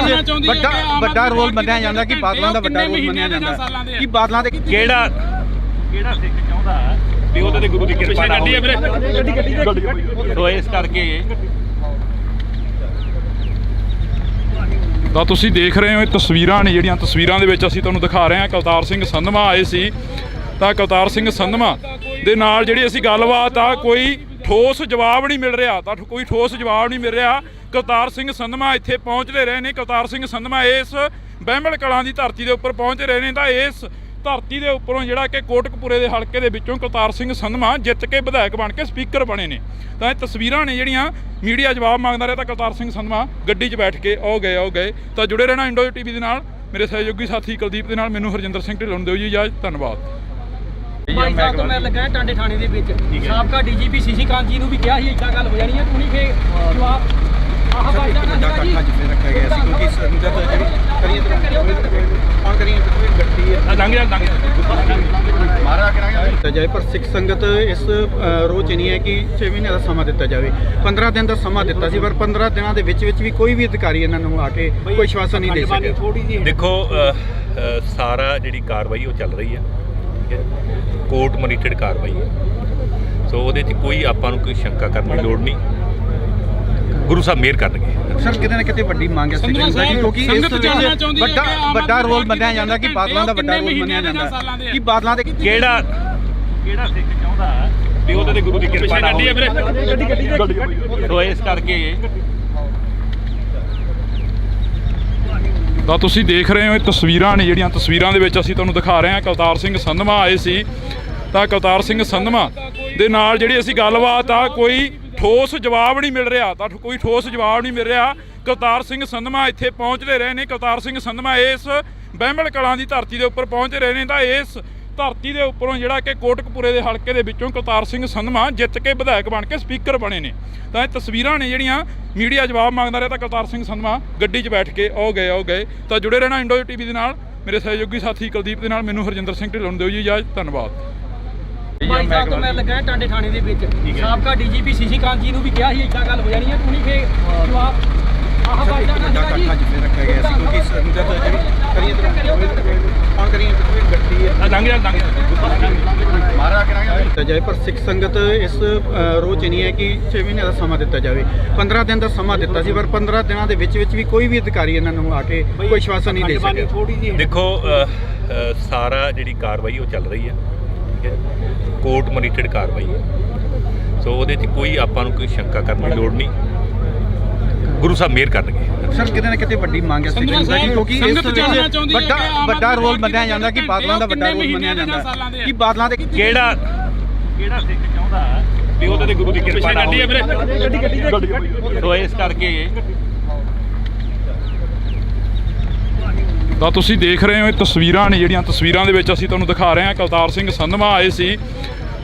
ਵੱਡਾ ਰੋਲ ਮੰਨਿਆ ਜਾਂਦਾ ਕਿ ਬਾਦਲਾਂ ਦਾ ਵੱਡਾ ਰੋਲ ਮੰਨਿਆ ਜਾਂਦਾ ਕਿ ਬਾਦਲਾਂ ਦੇ ਕਿਹੜਾ ਸਿੱਖ ਚਾਹੁੰਦਾ ਵੀ ਉਹਦੇ ਤੇ ਗੁਰੂ ਦੀ ਕਿਰਪਾ ਨਾ ਹੋਵੇ। ਸੋ ਇਸ ਕਰਕੇ ਤਾਂ ਤੁਸੀਂ ਦੇਖ ਰਹੇ ਹੋ ਇਹ ਤਸਵੀਰਾਂ ਨੇ ਜਿਹੜੀਆਂ ਤਸਵੀਰਾਂ ਦੇ ਵਿੱਚ ਅਸੀਂ ਤੁਹਾਨੂੰ ਦਿਖਾ ਰਹੇ ਹਾਂ। ਕਲਤਾਰ ਸਿੰਘ ਸੰਧਵਾ ਆਏ ਸੀ ਤਾਂ ਕਲਤਾਰ ਸਿੰਘ ਸੰਧਵਾ ਦੇ ਨਾਲ ਜਿਹੜੀ ਅਸੀਂ ਗੱਲਬਾਤ ਆ ਕੋਈ ਠੋਸ ਜਵਾਬ ਨਹੀਂ ਮਿਲ ਰਿਹਾ, ਤਾਂ ਕੋਈ ਠੋਸ ਜਵਾਬ ਨਹੀਂ ਮਿਲ ਰਿਹਾ। ਕਲਤਾਰ ਸਿੰਘ ਸੰਧਵਾ ਇੱਥੇ ਪਹੁੰਚਦੇ ਰਹੇ ਨੇ। ਕਲਤਾਰ ਸਿੰਘ ਸੰਧਵਾ ਇਸ ਬਹਿਮਲ ਕਲਾਂ ਦੀ ਧਰਤੀ ਦੇ ਉੱਪਰ ਪਹੁੰਚ ਰਹੇ ਨੇ ਤਾਂ ਇਸ ਧਰਤੀ ਦੇ ਉੱਪਰੋਂ ਜਿਹੜਾ ਕਿ ਕੋਟਕਪੂਰੇ ਦੇ ਹਲਕੇ ਦੇ ਵਿੱਚੋਂ ਕਲਤਾਰ ਸਿੰਘ ਸੰਧਵਾ ਜਿੱਤ ਕੇ ਵਿਧਾਇਕ ਬਣ ਕੇ ਸਪੀਕਰ ਬਣੇ ਨੇ। ਤਾਂ ਇਹ ਤਸਵੀਰਾਂ ਨੇ ਜਿਹੜੀਆਂ ਮੀਡੀਆ ਜਵਾਬ ਮੰਗਦਾ ਰਿਹਾ ਤਾਂ ਕਲਤਾਰ ਸਿੰਘ ਸੰਧਵਾ ਗੱਡੀ 'ਚ ਬੈਠ ਕੇ ਆਓ ਗਏ। ਤਾਂ ਜੁੜੇ ਰਹਿਣਾ ਇੰਡੋ ਟੀਵੀ ਦੇ ਨਾਲ। ਮੇਰੇ ਸਹਿਯੋਗੀ ਸਾਥੀ ਕੁਲਦੀਪ ਦੇ ਨਾਲ ਮੈਨੂੰ ਹਰਜਿੰਦਰ ਸਿੰਘ ਢਿੱਲੋਂ ਨੂੰ ਦਿਓ ਜੀ ਇਜਾਜ਼ਤ। ਧੰਨਵਾਦ। ਬਾਈ ਸਾਹਿਬ ਤੋਂ ਮੈਂ ਲੱਗਾ ਟਾਂਡੇ ਥਾਣੇ ਦੇ ਵਿੱਚ ਸਾਬਕਾ ਡੀਜੀਪੀ ਸੀਸੀ ਕਾਂਤ ਜੀ ਨੂੰ ਵੀ ਕਿਹਾ ਸੀ ਇੱਦਾਂ ਗੱਲ ਹੋ ਜਾਣੀ ਹੈ, ਤੂੰ ਨਹੀਂ ਫੇ ਜਵਾਬ ਆਹ ਬਾਈ ਦਾ ਨਾ ਜੀ ਰੱਖਿਆ ਗਿਆ ਸੀ ਕਿਉਂਕਿ ਸੰਗਤ ਜਿਹੜੀ ਕਰੀਏ ਕੌਣ ਕਰੀਏ ਗੱਡੀ ਹੈ ਮਾਰਾ ਕਰਾਂਗੇ ਦਿੱਤਾ ਜਾਏ, ਪਰ ਸਿੱਖ ਸੰਗਤ ਇਸ ਰੋਹ 'ਚ ਨਹੀਂ ਹੈ ਕਿ 6 ਮਹੀਨੇ ਦਾ ਸਮਾਂ ਦਿੱਤਾ ਜਾਵੇ। 15 ਦਿਨ ਦਾ ਸਮਾਂ ਦਿੱਤਾ ਸੀ, ਪਰ 15 ਦਿਨਾਂ ਦੇ ਵਿੱਚ ਵੀ ਕੋਈ ਵੀ ਅਧਿਕਾਰੀ ਇਹਨਾਂ ਨੂੰ ਆ ਕੇ ਕੋਈ ਆਸ਼ਵਾਸਨ ਨਹੀਂ ਦੇ ਸਕਿਆ। ਦੇਖੋ ਸਾਰਾ ਜਿਹੜੀ ਕਾਰਵਾਈ ਉਹ ਚੱਲ ਰਹੀ ਹੈ, ਕੋਰਟ ਮੋਨੀਟਰਡ ਕਾਰਵਾਈ ਹੈ। ਸੋ ਉਹਦੇ 'ਚ ਕੋਈ ਆਪਾਂ ਨੂੰ ਕੋਈ ਸ਼ੰਕਾ ਕਰਨ ਦੀ ਲੋੜ ਨਹੀਂ। ਗੁਰੂ ਸਾਹਿਬ ਮਿਹਰ ਕਰਨਗੇ। ਸਰ ਕਿਤੇ ਨਾ ਕਿਤੇ ਵੱਡੀ ਮੰਗ ਹੈ ਸਿੱਖ ਸੰਗਤ ਦੀ, ਕਿਉਂਕਿ ਇਸ ਵਿੱਚ ਵੱਡਾ ਰੋਲ ਮੰਨਿਆ ਜਾਂਦਾ ਕਿ ਬਾਦਲਾਂ ਦਾ ਵੱਡਾ ਰੋਲ ਮੰਨਿਆ ਜਾਂਦਾ ਕਿ ਬਾਦਲਾਂ ਦੇ ਕਿਹੜਾ ਸਿੱਖ ਚਾਹੁੰਦਾ ਵੀ ਉਹਦੇ ਤੇ ਗੁਰੂ ਦੀ ਕਿਰਪਾ ਨਾ ਹੋਵੇ। ਸੋ ਇਸ ਕਰਕੇ ਤਾਂ ਤੁਸੀਂ ਦੇਖ ਰਹੇ ਹੋ ਇਹ ਤਸਵੀਰਾਂ ਨੇ ਜਿਹੜੀਆਂ ਤਸਵੀਰਾਂ ਦੇ ਵਿੱਚ ਅਸੀਂ ਤੁਹਾਨੂੰ ਦਿਖਾ ਰਹੇ ਹਾਂ। ਕਲਤਾਰ ਸਿੰਘ ਸੰਧਵਾ ਆਏ ਸੀ ਤਾਂ ਕਲਤਾਰ ਸਿੰਘ ਸੰਧਵਾ ਦੇ ਨਾਲ ਜਿਹੜੀ ਅਸੀਂ ਗੱਲਬਾਤ ਆ ਕੋਈ ਠੋਸ ਜਵਾਬ ਨਹੀਂ ਮਿਲ ਰਿਹਾ ਤਾਂ ਕੋਈ ਠੋਸ ਜਵਾਬ ਨਹੀਂ ਮਿਲ ਰਿਹਾ। ਕਰਤਾਰ ਸਿੰਘ ਸੰਧਮਾ ਇੱਥੇ ਪਹੁੰਚਦੇ ਰਹੇ ਨੇ। ਕਰਤਾਰ ਸਿੰਘ ਸੰਧਮਾ ਇਸ ਬਹਿਮਲ ਕਲਾਂ ਦੀ ਧਰਤੀ ਦੇ ਉੱਪਰ ਪਹੁੰਚ ਰਹੇ ਨੇ ਤਾਂ ਇਸ ਧਰਤੀ ਦੇ ਉੱਪਰੋਂ ਜਿਹੜਾ ਕਿ ਕੋਟਕਪੂਰੇ ਦੇ ਹਲਕੇ ਦੇ ਵਿੱਚੋਂ ਕਰਤਾਰ ਸਿੰਘ ਸੰਧਮਾ ਜਿੱਤ ਕੇ ਵਿਧਾਇਕ ਬਣ ਕੇ ਸਪੀਕਰ ਬਣੇ ਨੇ। ਤਾਂ ਇਹ ਤਸਵੀਰਾਂ ਨੇ ਜਿਹੜੀਆਂ ਮੀਡੀਆ ਜਵਾਬ ਮੰਗਦਾ ਰਿਹਾ ਤਾਂ ਕਰਤਾਰ ਸਿੰਘ ਸੰਧਮਾ ਗੱਡੀ 'ਚ ਬੈਠ ਕੇ ਉਹ ਗਏ। ਤਾਂ ਜੁੜੇ ਰਹਿਣਾ ਇੰਡੋ ਟੀਵੀ ਦੇ ਨਾਲ। ਮੇਰੇ ਸਹਿਯੋਗੀ ਸਾਥੀ ਕੁਲਦੀਪ ਦੇ ਨਾਲ ਮੈਨੂੰ ਹਰਜਿੰਦਰ ਸਿੰਘ ਢਿੱਲੋਂ ਨੂੰ ਦਿਓ ਜੀ ਇਜਾਜ਼ਤ। ਧੰਨਵਾਦ। ਭਾਈ ਸਾਹਿਬ ਤੋਂ ਮੈਂ ਲੱਗਾ ਟਾਂਡੇ ਥਾਣੇ ਦੇ ਵਿੱਚ ਸਾਬਕਾ ਡੀਜੀਪੀ ਸੀਸੀ ਕਾਂਤ ਜੀ ਨੂੰ ਵੀ ਕਿਹਾ ਸੀ ਇੱਦਾਂ ਗੱਲ ਹੋ ਜਾਣੀ ਹੈ, ਤੂੰ ਨਹੀਂ ਫੇ ਜਵਾਬ ਆਹ ਭਾਈ ਦਾ ਵੱਡਾ ਇਕੱਠਾ ਜਿੱਥੇ ਰੱਖਿਆ ਗਿਆ ਸੀ ਕਿਉਂਕਿ ਸੰਗਤ ਜਿਹੜੀ ਕਰੀਏ ਕੌਣ ਕਰੀਏ ਗੱਡੀ ਹੈ ਮਾਰਾ ਕਰਾਂਗੇ ਦਿੱਤਾ ਜਾਏ। ਪਰ ਸਿੱਖ ਸੰਗਤ ਇਸ ਰੋਹ 'ਚ ਨਹੀਂ ਹੈ ਕਿ 6 ਮਹੀਨੇ ਦਾ ਸਮਾਂ ਦਿੱਤਾ ਜਾਵੇ। 15 ਦਿਨ ਦਾ ਸਮਾਂ ਦਿੱਤਾ ਸੀ ਪਰ 15 ਦਿਨਾਂ ਦੇ ਵਿੱਚ ਵੀ ਕੋਈ ਵੀ ਅਧਿਕਾਰੀ ਇਹਨਾਂ ਨੂੰ ਆ ਕੇ ਕੋਈ ਆਸ਼ਵਾਸਨ ਨਹੀਂ ਦੇ ਸਕਿਆ। ਦੇਖੋ ਸਾਰਾ ਜਿਹੜੀ ਕਾਰਵਾਈ ਉਹ ਚੱਲ ਰਹੀ ਹੈ, ਠੀਕ ਹੈ, ਕੋਰਟ ਮੋਨੀਟਰਡ ਕਾਰਵਾਈ ਹੈ। ਸੋ ਉਹਦੇ 'ਚ ਕੋਈ ਆਪਾਂ ਨੂੰ ਕੋਈ ਸ਼ੰਕਾ ਕਰਨ ਦੀ ਲੋੜ ਨਹੀਂ। ਗੁਰੂ ਸਾਹਿਬ ਮਿਹਰ ਕਰਨਗੇ। ਸਰ ਕਿਤੇ ਨਾ ਕਿਤੇ ਵੱਡੀ ਮੰਗ ਹੈ ਸਿੱਖ ਸੰਗਤ ਦੀ ਕਿਉਂਕਿ ਇਸ ਵਿੱਚ ਵੱਡਾ ਰੋਲ ਮੰਨਿਆ ਜਾਂਦਾ ਕਿ ਬਾਦਲਾਂ ਦਾ ਵੱਡਾ ਰੋਲ ਮੰਨਿਆ ਜਾਂਦਾ ਕਿ ਬਾਦਲਾਂ ਦੇ ਕਿਹੜਾ ਸਿੱਖ ਚਾਹੁੰਦਾ ਵੀ ਉਹਦੇ ਤੇ ਗੁਰੂ ਦੀ ਕਿਰਪਾ ਨਾ ਹੋਵੇ। ਸੋ ਇਸ ਕਰਕੇ ਤਾਂ ਤੁਸੀਂ ਦੇਖ ਰਹੇ ਹੋ ਇਹ ਤਸਵੀਰਾਂ ਨੇ ਜਿਹੜੀਆਂ ਤਸਵੀਰਾਂ ਦੇ ਵਿੱਚ ਅਸੀਂ ਤੁਹਾਨੂੰ ਦਿਖਾ ਰਹੇ ਹਾਂ। ਕਰਤਾਰ ਸਿੰਘ ਸੰਧਮਾ ਆਏ ਸੀ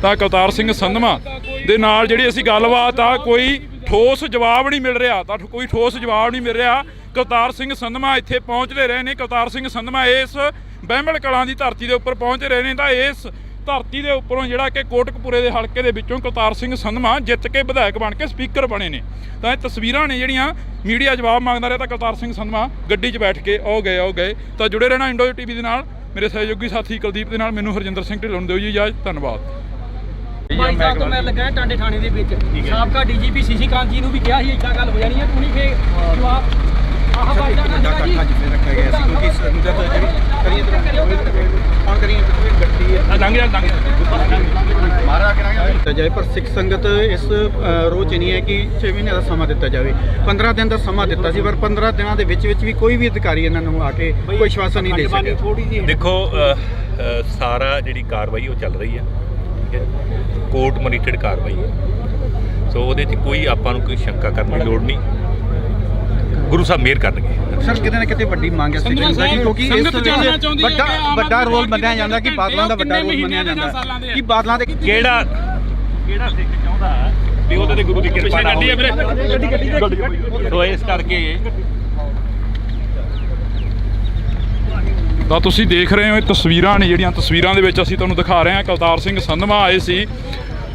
ਤਾਂ ਕਰਤਾਰ ਸਿੰਘ ਸੰਧਮਾ ਦੇ ਨਾਲ ਜਿਹੜੀ ਅਸੀਂ ਗੱਲਬਾਤ ਆ ਕੋਈ ਠੋਸ ਜਵਾਬ ਨਹੀਂ ਮਿਲ ਰਿਹਾ ਤਾਂ ਕੋਈ ਠੋਸ ਜਵਾਬ ਨਹੀਂ ਮਿਲ ਰਿਹਾ। ਕਰਤਾਰ ਸਿੰਘ ਸੰਧਮਾ ਇੱਥੇ ਪਹੁੰਚਦੇ ਰਹੇ ਨੇ। ਕਰਤਾਰ ਸਿੰਘ ਸੰਧਮਾ ਇਸ ਬਹਿਮਲ ਕਲਾਂ ਦੀ ਧਰਤੀ ਦੇ ਉੱਪਰ ਪਹੁੰਚ ਰਹੇ ਨੇ ਤਾਂ ਇਸ ਧਰਤੀ ਦੇ ਉੱਪਰੋਂ ਜਿਹੜਾ ਕਿ ਕੋਟਕਪੂਰੇ ਦੇ ਹਲਕੇ ਦੇ ਵਿੱਚੋਂ ਕਰਤਾਰ ਸਿੰਘ ਸੰਧਮਾ ਜਿੱਤ ਕੇ ਵਿਧਾਇਕ ਬਣ ਕੇ ਸਪੀਕਰ ਬਣੇ ਨੇ। ਤਾਂ ਇਹ ਤਸਵੀਰਾਂ ਨੇ ਜਿਹੜੀਆਂ ਮੀਡੀਆ ਜਵਾਬ ਮੰਗਦਾ ਰਿਹਾ ਤਾਂ ਕਰਤਾਰ ਸਿੰਘ ਸੰਧਮਾ ਗੱਡੀ 'ਚ ਬੈਠ ਕੇ ਉਹ ਗਏ। ਤਾਂ ਜੁੜੇ ਰਹਿਣਾ ਇੰਡੋ ਟੀਵੀ ਦੇ ਨਾਲ। ਮੇਰੇ ਸਹਿਯੋਗੀ ਸਾਥੀ ਕੁਲਦੀਪ ਦੇ ਨਾਲ ਮੈਨੂੰ ਹਰਜਿੰਦਰ ਸਿੰਘ ਢਿੱਲੋਂ ਨੂੰ ਦਿਓ ਜੀ ਇਜਾਜ਼ਤ। ਧੰਨਵਾਦ। ਭਾਈ ਸਾਹਿਬ ਤੋਂ ਮੈਂ ਲੱਗਾ ਟਾਂਡੇ ਥਾਣੇ ਦੇ ਵਿੱਚ ਸਾਬਕਾ ਡੀਜੀਪੀ ਸੀਸੀ ਕਾਂਤ ਜੀ ਨੂੰ ਵੀ ਕਿਹਾ ਸੀ ਇੱਦਾਂ ਗੱਲ ਹੋ ਜਾਣੀ ਹੈ, ਤੂੰ ਨਹੀਂ ਫੇ ਜਵਾਬ ਆਹ ਭਾਈ ਦਾ ਵੱਡਾ ਇਕੱਠਾ ਜਿੱਥੇ ਰੱਖਿਆ ਗਿਆ ਸੀ ਕਿਉਂਕਿ ਸੰਗਤ ਜਿਹੜੀ ਕਰੀਏ ਕੌਣ ਕਰੀਏ ਗੱਡੀ ਹੈ ਮਾਰਾ ਕਰਾਂਗੇ ਦਿੱਤਾ ਜਾਏ। ਪਰ ਸਿੱਖ ਸੰਗਤ ਇਸ ਰੋਹ 'ਚ ਨਹੀਂ ਹੈ ਕਿ 6 ਮਹੀਨੇ ਦਾ ਸਮਾਂ ਦਿੱਤਾ ਜਾਵੇ। 15 ਦਿਨ ਦਾ ਸਮਾਂ ਦਿੱਤਾ ਸੀ ਪਰ 15 ਦਿਨਾਂ ਦੇ ਵਿੱਚ ਵੀ ਕੋਈ ਵੀ ਅਧਿਕਾਰੀ ਇਹਨਾਂ ਨੂੰ ਆ ਕੇ ਕੋਈ ਆਸ਼ਵਾਸਨ ਨਹੀਂ ਦੇ ਸਕਿਆ। ਦੇਖੋ ਸਾਰਾ ਜਿਹੜੀ ਕਾਰਵਾਈ ਉਹ ਚੱਲ ਰਹੀ ਹੈ, ਠੀਕ ਹੈ, ਕੋਰਟ ਮੋਨੀਟਰਡ ਕਾਰਵਾਈ ਹੈ। ਸੋ ਉਹਦੇ 'ਚ ਕੋਈ ਆਪਾਂ ਨੂੰ ਕੋਈ ਸ਼ੰਕਾ ਕਰਨ ਦੀ ਲੋੜ ਨਹੀਂ। ਗੁਰੂ ਸਾਹਿਬ ਮਿਹਰ ਕਰਨਗੇ। ਸਰ ਕਿਤੇ ਨਾ ਕਿਤੇ ਵੱਡੀ ਮੰਗ ਹੈ ਸਿੱਖ ਸੰਗਤ ਦੀ ਕਿਉਂਕਿ ਇਸ ਵਿੱਚ ਵੱਡਾ ਰੋਲ ਮੰਨਿਆ ਜਾਂਦਾ ਕਿ ਬਾਦਲਾਂ ਦਾ ਵੱਡਾ ਰੋਲ ਮੰਨਿਆ ਜਾਂਦਾ ਕਿ ਬਾਦਲਾਂ ਦੇ ਕਿਹੜਾ ਸਿੱਖ ਚਾਹੁੰਦਾ ਵੀ ਉਹਦੇ ਤੇ ਗੁਰੂ ਦੀ ਕਿਰਪਾ ਨਾ ਹੋਵੇ। ਸੋ ਇਸ ਕਰਕੇ ਤਾਂ ਤੁਸੀਂ ਦੇਖ ਰਹੇ ਹੋ ਇਹ ਤਸਵੀਰਾਂ ਨੇ ਜਿਹੜੀਆਂ ਤਸਵੀਰਾਂ ਦੇ ਵਿੱਚ ਅਸੀਂ ਤੁਹਾਨੂੰ ਦਿਖਾ ਰਹੇ ਹਾਂ। ਕਰਤਾਰ ਸਿੰਘ ਸੰਧਮਾ ਆਏ ਸੀ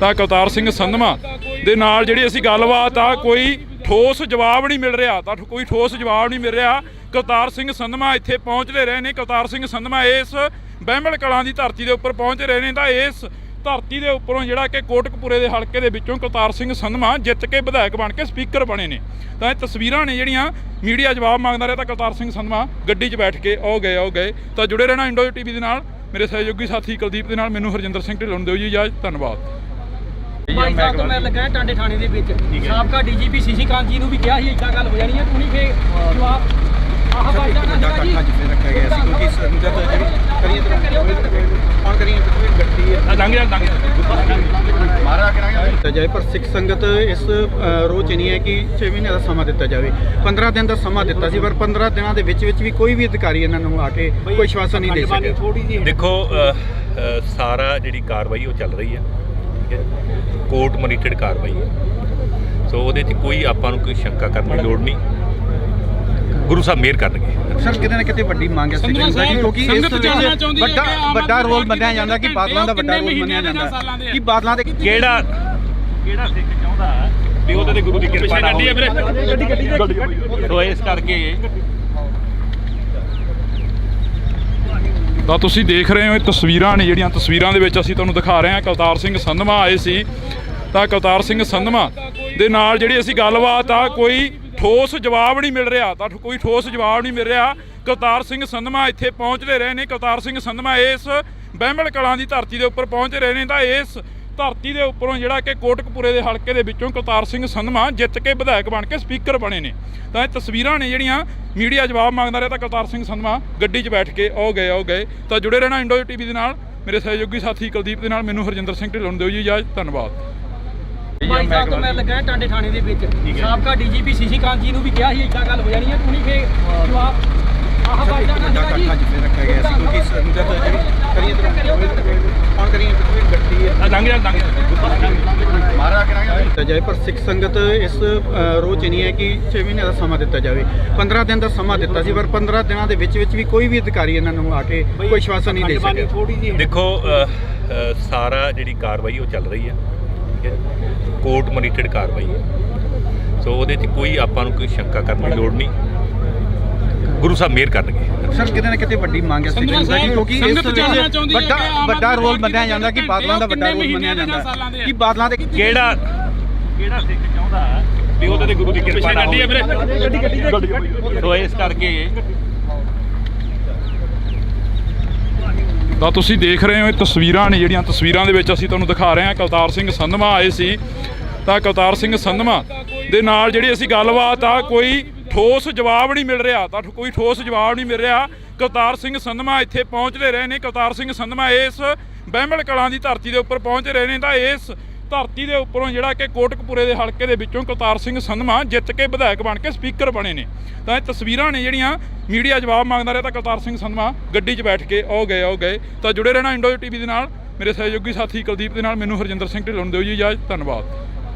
ਤਾਂ ਕਰਤਾਰ ਸਿੰਘ ਸੰਧਮਾ ਦੇ ਨਾਲ ਜਿਹੜੀ ਅਸੀਂ ਗੱਲਬਾਤ ਆ ਕੋਈ ਠੋਸ ਜਵਾਬ ਨਹੀਂ ਮਿਲ ਰਿਹਾ ਤਾਂ ਕੋਈ ਠੋਸ ਜਵਾਬ ਨਹੀਂ ਮਿਲ ਰਿਹਾ। ਕਰਤਾਰ ਸਿੰਘ ਸੰਧਮਾ ਇੱਥੇ ਪਹੁੰਚਦੇ ਰਹੇ ਨੇ। ਕਰਤਾਰ ਸਿੰਘ ਸੰਧਮਾ ਇਸ ਬਹਿਮਲ ਕਲਾਂ ਦੀ ਧਰਤੀ ਦੇ ਉੱਪਰ ਪਹੁੰਚ ਰਹੇ ਨੇ ਤਾਂ ਇਸ ਧਰਤੀ ਦੇ ਉੱਪਰੋਂ ਜਿਹੜਾ ਕਿ ਕੋਟਕਪੂਰੇ ਦੇ ਹਲਕੇ ਦੇ ਵਿੱਚੋਂ ਕਰਤਾਰ ਸਿੰਘ ਸੰਧਮਾ ਜਿੱਤ ਕੇ ਵਿਧਾਇਕ ਬਣ ਕੇ ਸਪੀਕਰ ਬਣੇ ਨੇ। ਤਾਂ ਇਹ ਤਸਵੀਰਾਂ ਨੇ ਜਿਹੜੀਆਂ ਮੀਡੀਆ ਜਵਾਬ ਮੰਗਦਾ ਰਿਹਾ ਤਾਂ ਕਰਤਾਰ ਸਿੰਘ ਸੰਧਮਾ ਗੱਡੀ 'ਚ ਬੈਠ ਕੇ ਉਹ ਗਏ। ਤਾਂ ਜੁੜੇ ਰਹਿਣਾ ਇੰਡੋ ਟੀਵੀ ਦੇ ਨਾਲ। ਮੇਰੇ ਸਹਿਯੋਗੀ ਸਾਥੀ ਕੁਲਦੀਪ ਦੇ ਨਾਲ ਮੈਨੂੰ ਹਰਜਿੰਦਰ ਸਿੰਘ ਢਿੱਲੋਂ ਨੂੰ ਦਿਓ ਜੀ ਇਜਾਜ਼ਤ। ਧੰਨਵਾਦ। ਭਾਈ ਸਾਹਿਬ ਤੋਂ ਮੈਂ ਲੱਗਾ ਟਾਂਡੇ ਥਾਣੇ ਦੇ ਵਿੱਚ ਸਾਬਕਾ ਡੀਜੀਪੀ ਸੀਸੀ ਕਾਂਤ ਜੀ ਨੂੰ ਵੀ ਕਿਹਾ ਸੀ ਇੱਦਾਂ ਗੱਲ ਹੋ ਜਾਣੀ ਹੈ, ਤੂੰ ਨਹੀਂ ਫੇ ਜਵਾਬ ਆਹ ਭਾਈ ਦਾ ਵੱਡਾ ਇਕੱਠਾ ਜਿੱਥੇ ਰੱਖਿਆ ਗਿਆ ਸੀ ਕਿਉਂਕਿ ਸੰਗਤ ਜਿਹੜੀ ਕਰੀਏ ਕੌਣ ਕਰੀਏ ਗੱਡੀ ਹੈ ਮਾਰਾ ਕਰਾਂਗੇ ਦਿੱਤਾ ਜਾਏ। ਪਰ ਸਿੱਖ ਸੰਗਤ ਇਸ ਰੋਹ 'ਚ ਨਹੀਂ ਹੈ ਕਿ 6 ਮਹੀਨੇ ਦਾ ਸਮਾਂ ਦਿੱਤਾ ਜਾਵੇ। 15 ਦਿਨ ਦਾ ਸਮਾਂ ਦਿੱਤਾ ਸੀ ਪਰ 15 ਦਿਨਾਂ ਦੇ ਵਿੱਚ ਵੀ ਕੋਈ ਵੀ ਅਧਿਕਾਰੀ ਇਹਨਾਂ ਨੂੰ ਆ ਕੇ ਕੋਈ ਆਸ਼ਵਾਸਨ ਨਹੀਂ ਦੇ ਸਕਿਆ। ਦੇਖੋ ਸਾਰਾ ਜਿਹੜੀ ਕਾਰਵਾਈ ਉਹ ਚੱਲ ਰਹੀ ਹੈ, ਠੀਕ ਹੈ, ਕੋਰਟ ਮੋਨੀਟਰਡ ਕਾਰਵਾਈ ਹੈ। ਸੋ ਉਹਦੇ 'ਚ ਕੋਈ ਆਪਾਂ ਨੂੰ ਕੋਈ ਸ਼ੰਕਾ ਕਰਨ ਦੀ ਲੋੜ ਨਹੀਂ। ਗੁਰੂ ਸਾਹਿਬ ਮਿਹਰ ਕਰਨਗੇ। ਸਰ ਕਿਤੇ ਨਾ ਕਿਤੇ ਵੱਡੀ ਮੰਗ ਹੈ ਸਿੱਖ ਸੰਗਤ ਦੀ ਕਿਉਂਕਿ ਇਸ ਵਿੱਚ ਵੱਡਾ ਰੋਲ ਮੰਨਿਆ ਜਾਂਦਾ ਕਿ ਬਾਦਲਾਂ ਦਾ ਵੱਡਾ ਰੋਲ ਮੰਨਿਆ ਜਾਂਦਾ ਕਿ ਬਾਦਲਾਂ ਦੇ ਕਿਹੜਾ ਸਿੱਖ ਚਾਹੁੰਦਾ ਵੀ ਉਹਦੇ ਤੇ ਗੁਰੂ ਦੀ ਕਿਰਪਾ ਨਾ ਹੋਵੇ। ਸੋ ਇਸ ਕਰਕੇ ਤਾਂ ਤੁਸੀਂ ਦੇਖ ਰਹੇ ਹੋ ਇਹ ਤਸਵੀਰਾਂ ਨੇ ਜਿਹੜੀਆਂ ਤਸਵੀਰਾਂ ਦੇ ਵਿੱਚ ਅਸੀਂ ਤੁਹਾਨੂੰ ਦਿਖਾ ਰਹੇ ਹਾਂ। ਕਰਤਾਰ ਸਿੰਘ ਸੰਧਮਾ ਆਏ ਸੀ ਤਾਂ ਕਰਤਾਰ ਸਿੰਘ ਸੰਧਮਾ ਦੇ ਨਾਲ ਜਿਹੜੀ ਅਸੀਂ ਗੱਲਬਾਤ ਆ ਕੋਈ ਠੋਸ ਜਵਾਬ ਨਹੀਂ ਮਿਲ ਰਿਹਾ ਤਾਂ ਕੋਈ ਠੋਸ ਜਵਾਬ ਨਹੀਂ ਮਿਲ ਰਿਹਾ। ਕਰਤਾਰ ਸਿੰਘ ਸੰਧਮਾ ਇੱਥੇ ਪਹੁੰਚਦੇ ਰਹੇ ਨੇ। ਕਰਤਾਰ ਸਿੰਘ ਸੰਧਮਾ ਇਸ ਬਹਿਮਲ ਕਲਾਂ ਦੀ ਧਰਤੀ ਦੇ ਉੱਪਰ ਪਹੁੰਚ ਰਹੇ ਨੇ ਤਾਂ ਇਸ ਧਰਤੀ ਦੇ ਉੱਪਰੋਂ ਜਿਹੜਾ ਕਿ ਕੋਟਕਪੂਰੇ ਦੇ ਹਲਕੇ ਦੇ ਵਿੱਚੋਂ ਕਰਤਾਰ ਸਿੰਘ ਸੰਧਮਾ ਜਿੱਤ ਕੇ ਵਿਧਾਇਕ ਬਣ ਕੇ ਸਪੀਕਰ ਬਣੇ ਨੇ। ਤਾਂ ਇਹ ਤਸਵੀਰਾਂ ਨੇ ਜਿਹੜੀਆਂ ਮੀਡੀਆ ਜਵਾਬ ਮੰਗਦਾ ਰਿਹਾ ਤਾਂ ਕਰਤਾਰ ਸਿੰਘ ਸੰਧਮਾ ਗੱਡੀ 'ਚ ਬੈਠ ਕੇ ਉਹ ਗਏ। ਤਾਂ ਜੁੜੇ ਰਹਿਣਾ ਇੰਡੋ ਟੀਵੀ ਦੇ ਨਾਲ। ਮੇਰੇ ਸਹਿਯੋਗੀ ਸਾਥੀ ਕੁਲਦੀਪ ਦੇ ਨਾਲ ਮੈਨੂੰ ਹਰਜਿੰਦਰ ਸਿੰਘ ਢਿੱਲੋਂ ਨੂੰ ਦਿਓ ਜੀ ਇਜਾਜ਼ਤ। ਧੰਨਵਾਦ। ਭਾਈ ਸਾਹਿਬ ਤੋਂ ਮੈਂ ਲੱਗਾ ਟਾਂਡੇ ਥਾਣੇ ਦੇ ਵਿੱਚ ਸਾਬਕਾ ਡੀਜੀਪੀ ਸੀਸੀ ਕਾਂਤ ਜੀ ਨੂੰ ਵੀ ਕਿਹਾ ਸੀ ਇੱਦਾਂ ਗੱਲ ਹੋ ਜਾਣੀ ਹੈ, ਤੁਸੀਂ ਫੇ ਜਵਾਬ ਆਹ ਬਾਈ ਜਾਣਾ ਸੀਗਾ ਜੀ। ਰੱਖਿਆ ਗਿਆ ਸੀ ਕਿਉਂਕਿ ਸੰਗਤ ਜਿਹੜੀ ਕਰੀਏ ਕੌਣ ਕਰੀਏ ਗੱਡੀ ਹੈ ਲੰਘ ਜਾ ਮਾਰਾ ਕਰਾਂਗੇ ਜਾਏ, ਪਰ ਸਿੱਖ ਸੰਗਤ ਇਸ ਰੋਹ 'ਚ ਨਹੀਂ ਹੈ ਕਿ 6 ਮਹੀਨੇ ਦਾ ਸਮਾਂ ਦਿੱਤਾ ਜਾਵੇ। 15 ਦਿਨ ਦਾ ਸਮਾਂ ਦਿੱਤਾ ਸੀ, ਪਰ 15 ਦਿਨਾਂ ਦੇ ਵਿੱਚ ਵੀ ਕੋਈ ਵੀ ਅਧਿਕਾਰੀ ਇਹਨਾਂ ਨੂੰ ਆ ਕੇ ਕੋਈ ਆਸ਼ਵਾਸਨ ਨਹੀਂ ਦੇ ਸਕਿਆ। ਦੇਖੋ ਸਾਰਾ ਜਿਹੜੀ ਕਾਰਵਾਈ ਉਹ ਚੱਲ ਰਹੀ ਹੈ, ਠੀਕ ਹੈ, ਕੋਰਟ ਮੋਨੀਟਰਡ ਕਾਰਵਾਈ ਹੈ। ਸੋ ਉਹਦੇ 'ਚ ਕੋਈ ਆਪਾਂ ਨੂੰ ਕੋਈ ਸ਼ੰਕਾ ਕਰਨ ਦੀ ਲੋੜ ਨਹੀਂ, ਗੁਰੂ ਸਾਹਿਬ ਮਿਹਰ ਕਰਨਗੇ। ਸਰ ਕਿਤੇ ਨਾ ਕਿਤੇ ਵੱਡੀ ਮੰਗ ਹੈ ਸਿੱਖ ਸੰਗਤ ਦੀ, ਕਿਉਂਕਿ ਇਸ ਵਿੱਚ ਵੱਡਾ ਰੋਲ ਮੰਨਿਆ ਜਾਂਦਾ ਕਿ ਬਾਦਲਾਂ ਦਾ ਵੱਡਾ ਰੋਲ ਮੰਨਿਆ ਜਾਂਦਾ ਕਿ ਬਾਦਲਾਂ ਦੇ ਕਿਹੜਾ ਸਿੱਖ ਚਾਹੁੰਦਾ ਵੀ ਉਹਦੇ ਤੇ ਗੁਰੂ ਦੀ ਕਿਰਪਾ ਨਾ ਹੋਵੇ। ਸੋ ਇਸ ਕਰਕੇ ਤਾਂ ਤੁਸੀਂ ਦੇਖ ਰਹੇ ਹੋ ਇਹ ਤਸਵੀਰਾਂ ਨੇ ਜਿਹੜੀਆਂ ਤਸਵੀਰਾਂ ਦੇ ਵਿੱਚ ਅਸੀਂ ਤੁਹਾਨੂੰ ਦਿਖਾ ਰਹੇ ਹਾਂ। ਕੁਲਤਾਰ ਸਿੰਘ ਸੰਧਵਾ ਆਏ ਸੀ ਤਾਂ ਕੁਲਤਾਰ ਸਿੰਘ ਸੰਧਵਾ ਦੇ ਨਾਲ ਜਿਹੜੀ ਅਸੀਂ ਗੱਲਬਾਤ ਆ ਕੋਈ ਠੋਸ ਜਵਾਬ ਨਹੀਂ ਮਿਲ ਰਿਹਾ, ਤਾਂ ਕੋਈ ਠੋਸ ਜਵਾਬ ਨਹੀਂ ਮਿਲ ਰਿਹਾ। ਕੁਲਤਾਰ ਸਿੰਘ ਸੰਧਵਾ ਇੱਥੇ ਪਹੁੰਚਦੇ ਰਹੇ ਨੇ। ਕੁਲਤਾਰ ਸਿੰਘ ਸੰਧਵਾ ਇਸ ਬਹਿਮਲ ਕਲਾਂ ਦੀ ਧਰਤੀ ਦੇ ਉੱਪਰ ਪਹੁੰਚ ਰਹੇ ਨੇ। ਤਾਂ ਇਸ ਧਰਤੀ ਦੇ ਉੱਪਰੋਂ ਜਿਹੜਾ ਕਿ ਕੋਟਕਪੂਰੇ ਦੇ ਹਲਕੇ ਦੇ ਵਿੱਚੋਂ ਕੁਲਤਾਰ ਸਿੰਘ ਸੰਧਵਾ ਜਿੱਤ ਕੇ ਵਿਧਾਇਕ ਬਣ ਕੇ ਸਪੀਕਰ ਬਣੇ ਨੇ। ਤਾਂ ਇਹ ਤਸਵੀਰਾਂ ਨੇ ਜਿਹੜੀਆਂ ਮੀਡੀਆ ਜਵਾਬ ਮੰਗਦਾ ਰਿਹਾ, ਤਾਂ ਕੁਲਤਾਰ ਸਿੰਘ ਸੰਧਵਾ ਗੱਡੀ 'ਚ ਬੈਠ ਕੇ ਆਓ ਗਏ। ਤਾਂ ਜੁੜੇ ਰਹਿਣਾ ਇੰਡੋ ਟੀਵੀ ਦੇ ਨਾਲ, ਮੇਰੇ ਸਹਿਯੋਗੀ ਸਾਥੀ ਕੁਲਦੀਪ ਦੇ ਨਾਲ ਮੈਨੂੰ ਹਰਜਿੰਦਰ ਸਿੰਘ ਢਿੱਲੋਂ ਨੂੰ ਦਿਓ ਜੀ ਇਜਾਜ਼ਤ। ਧੰਨਵਾਦ।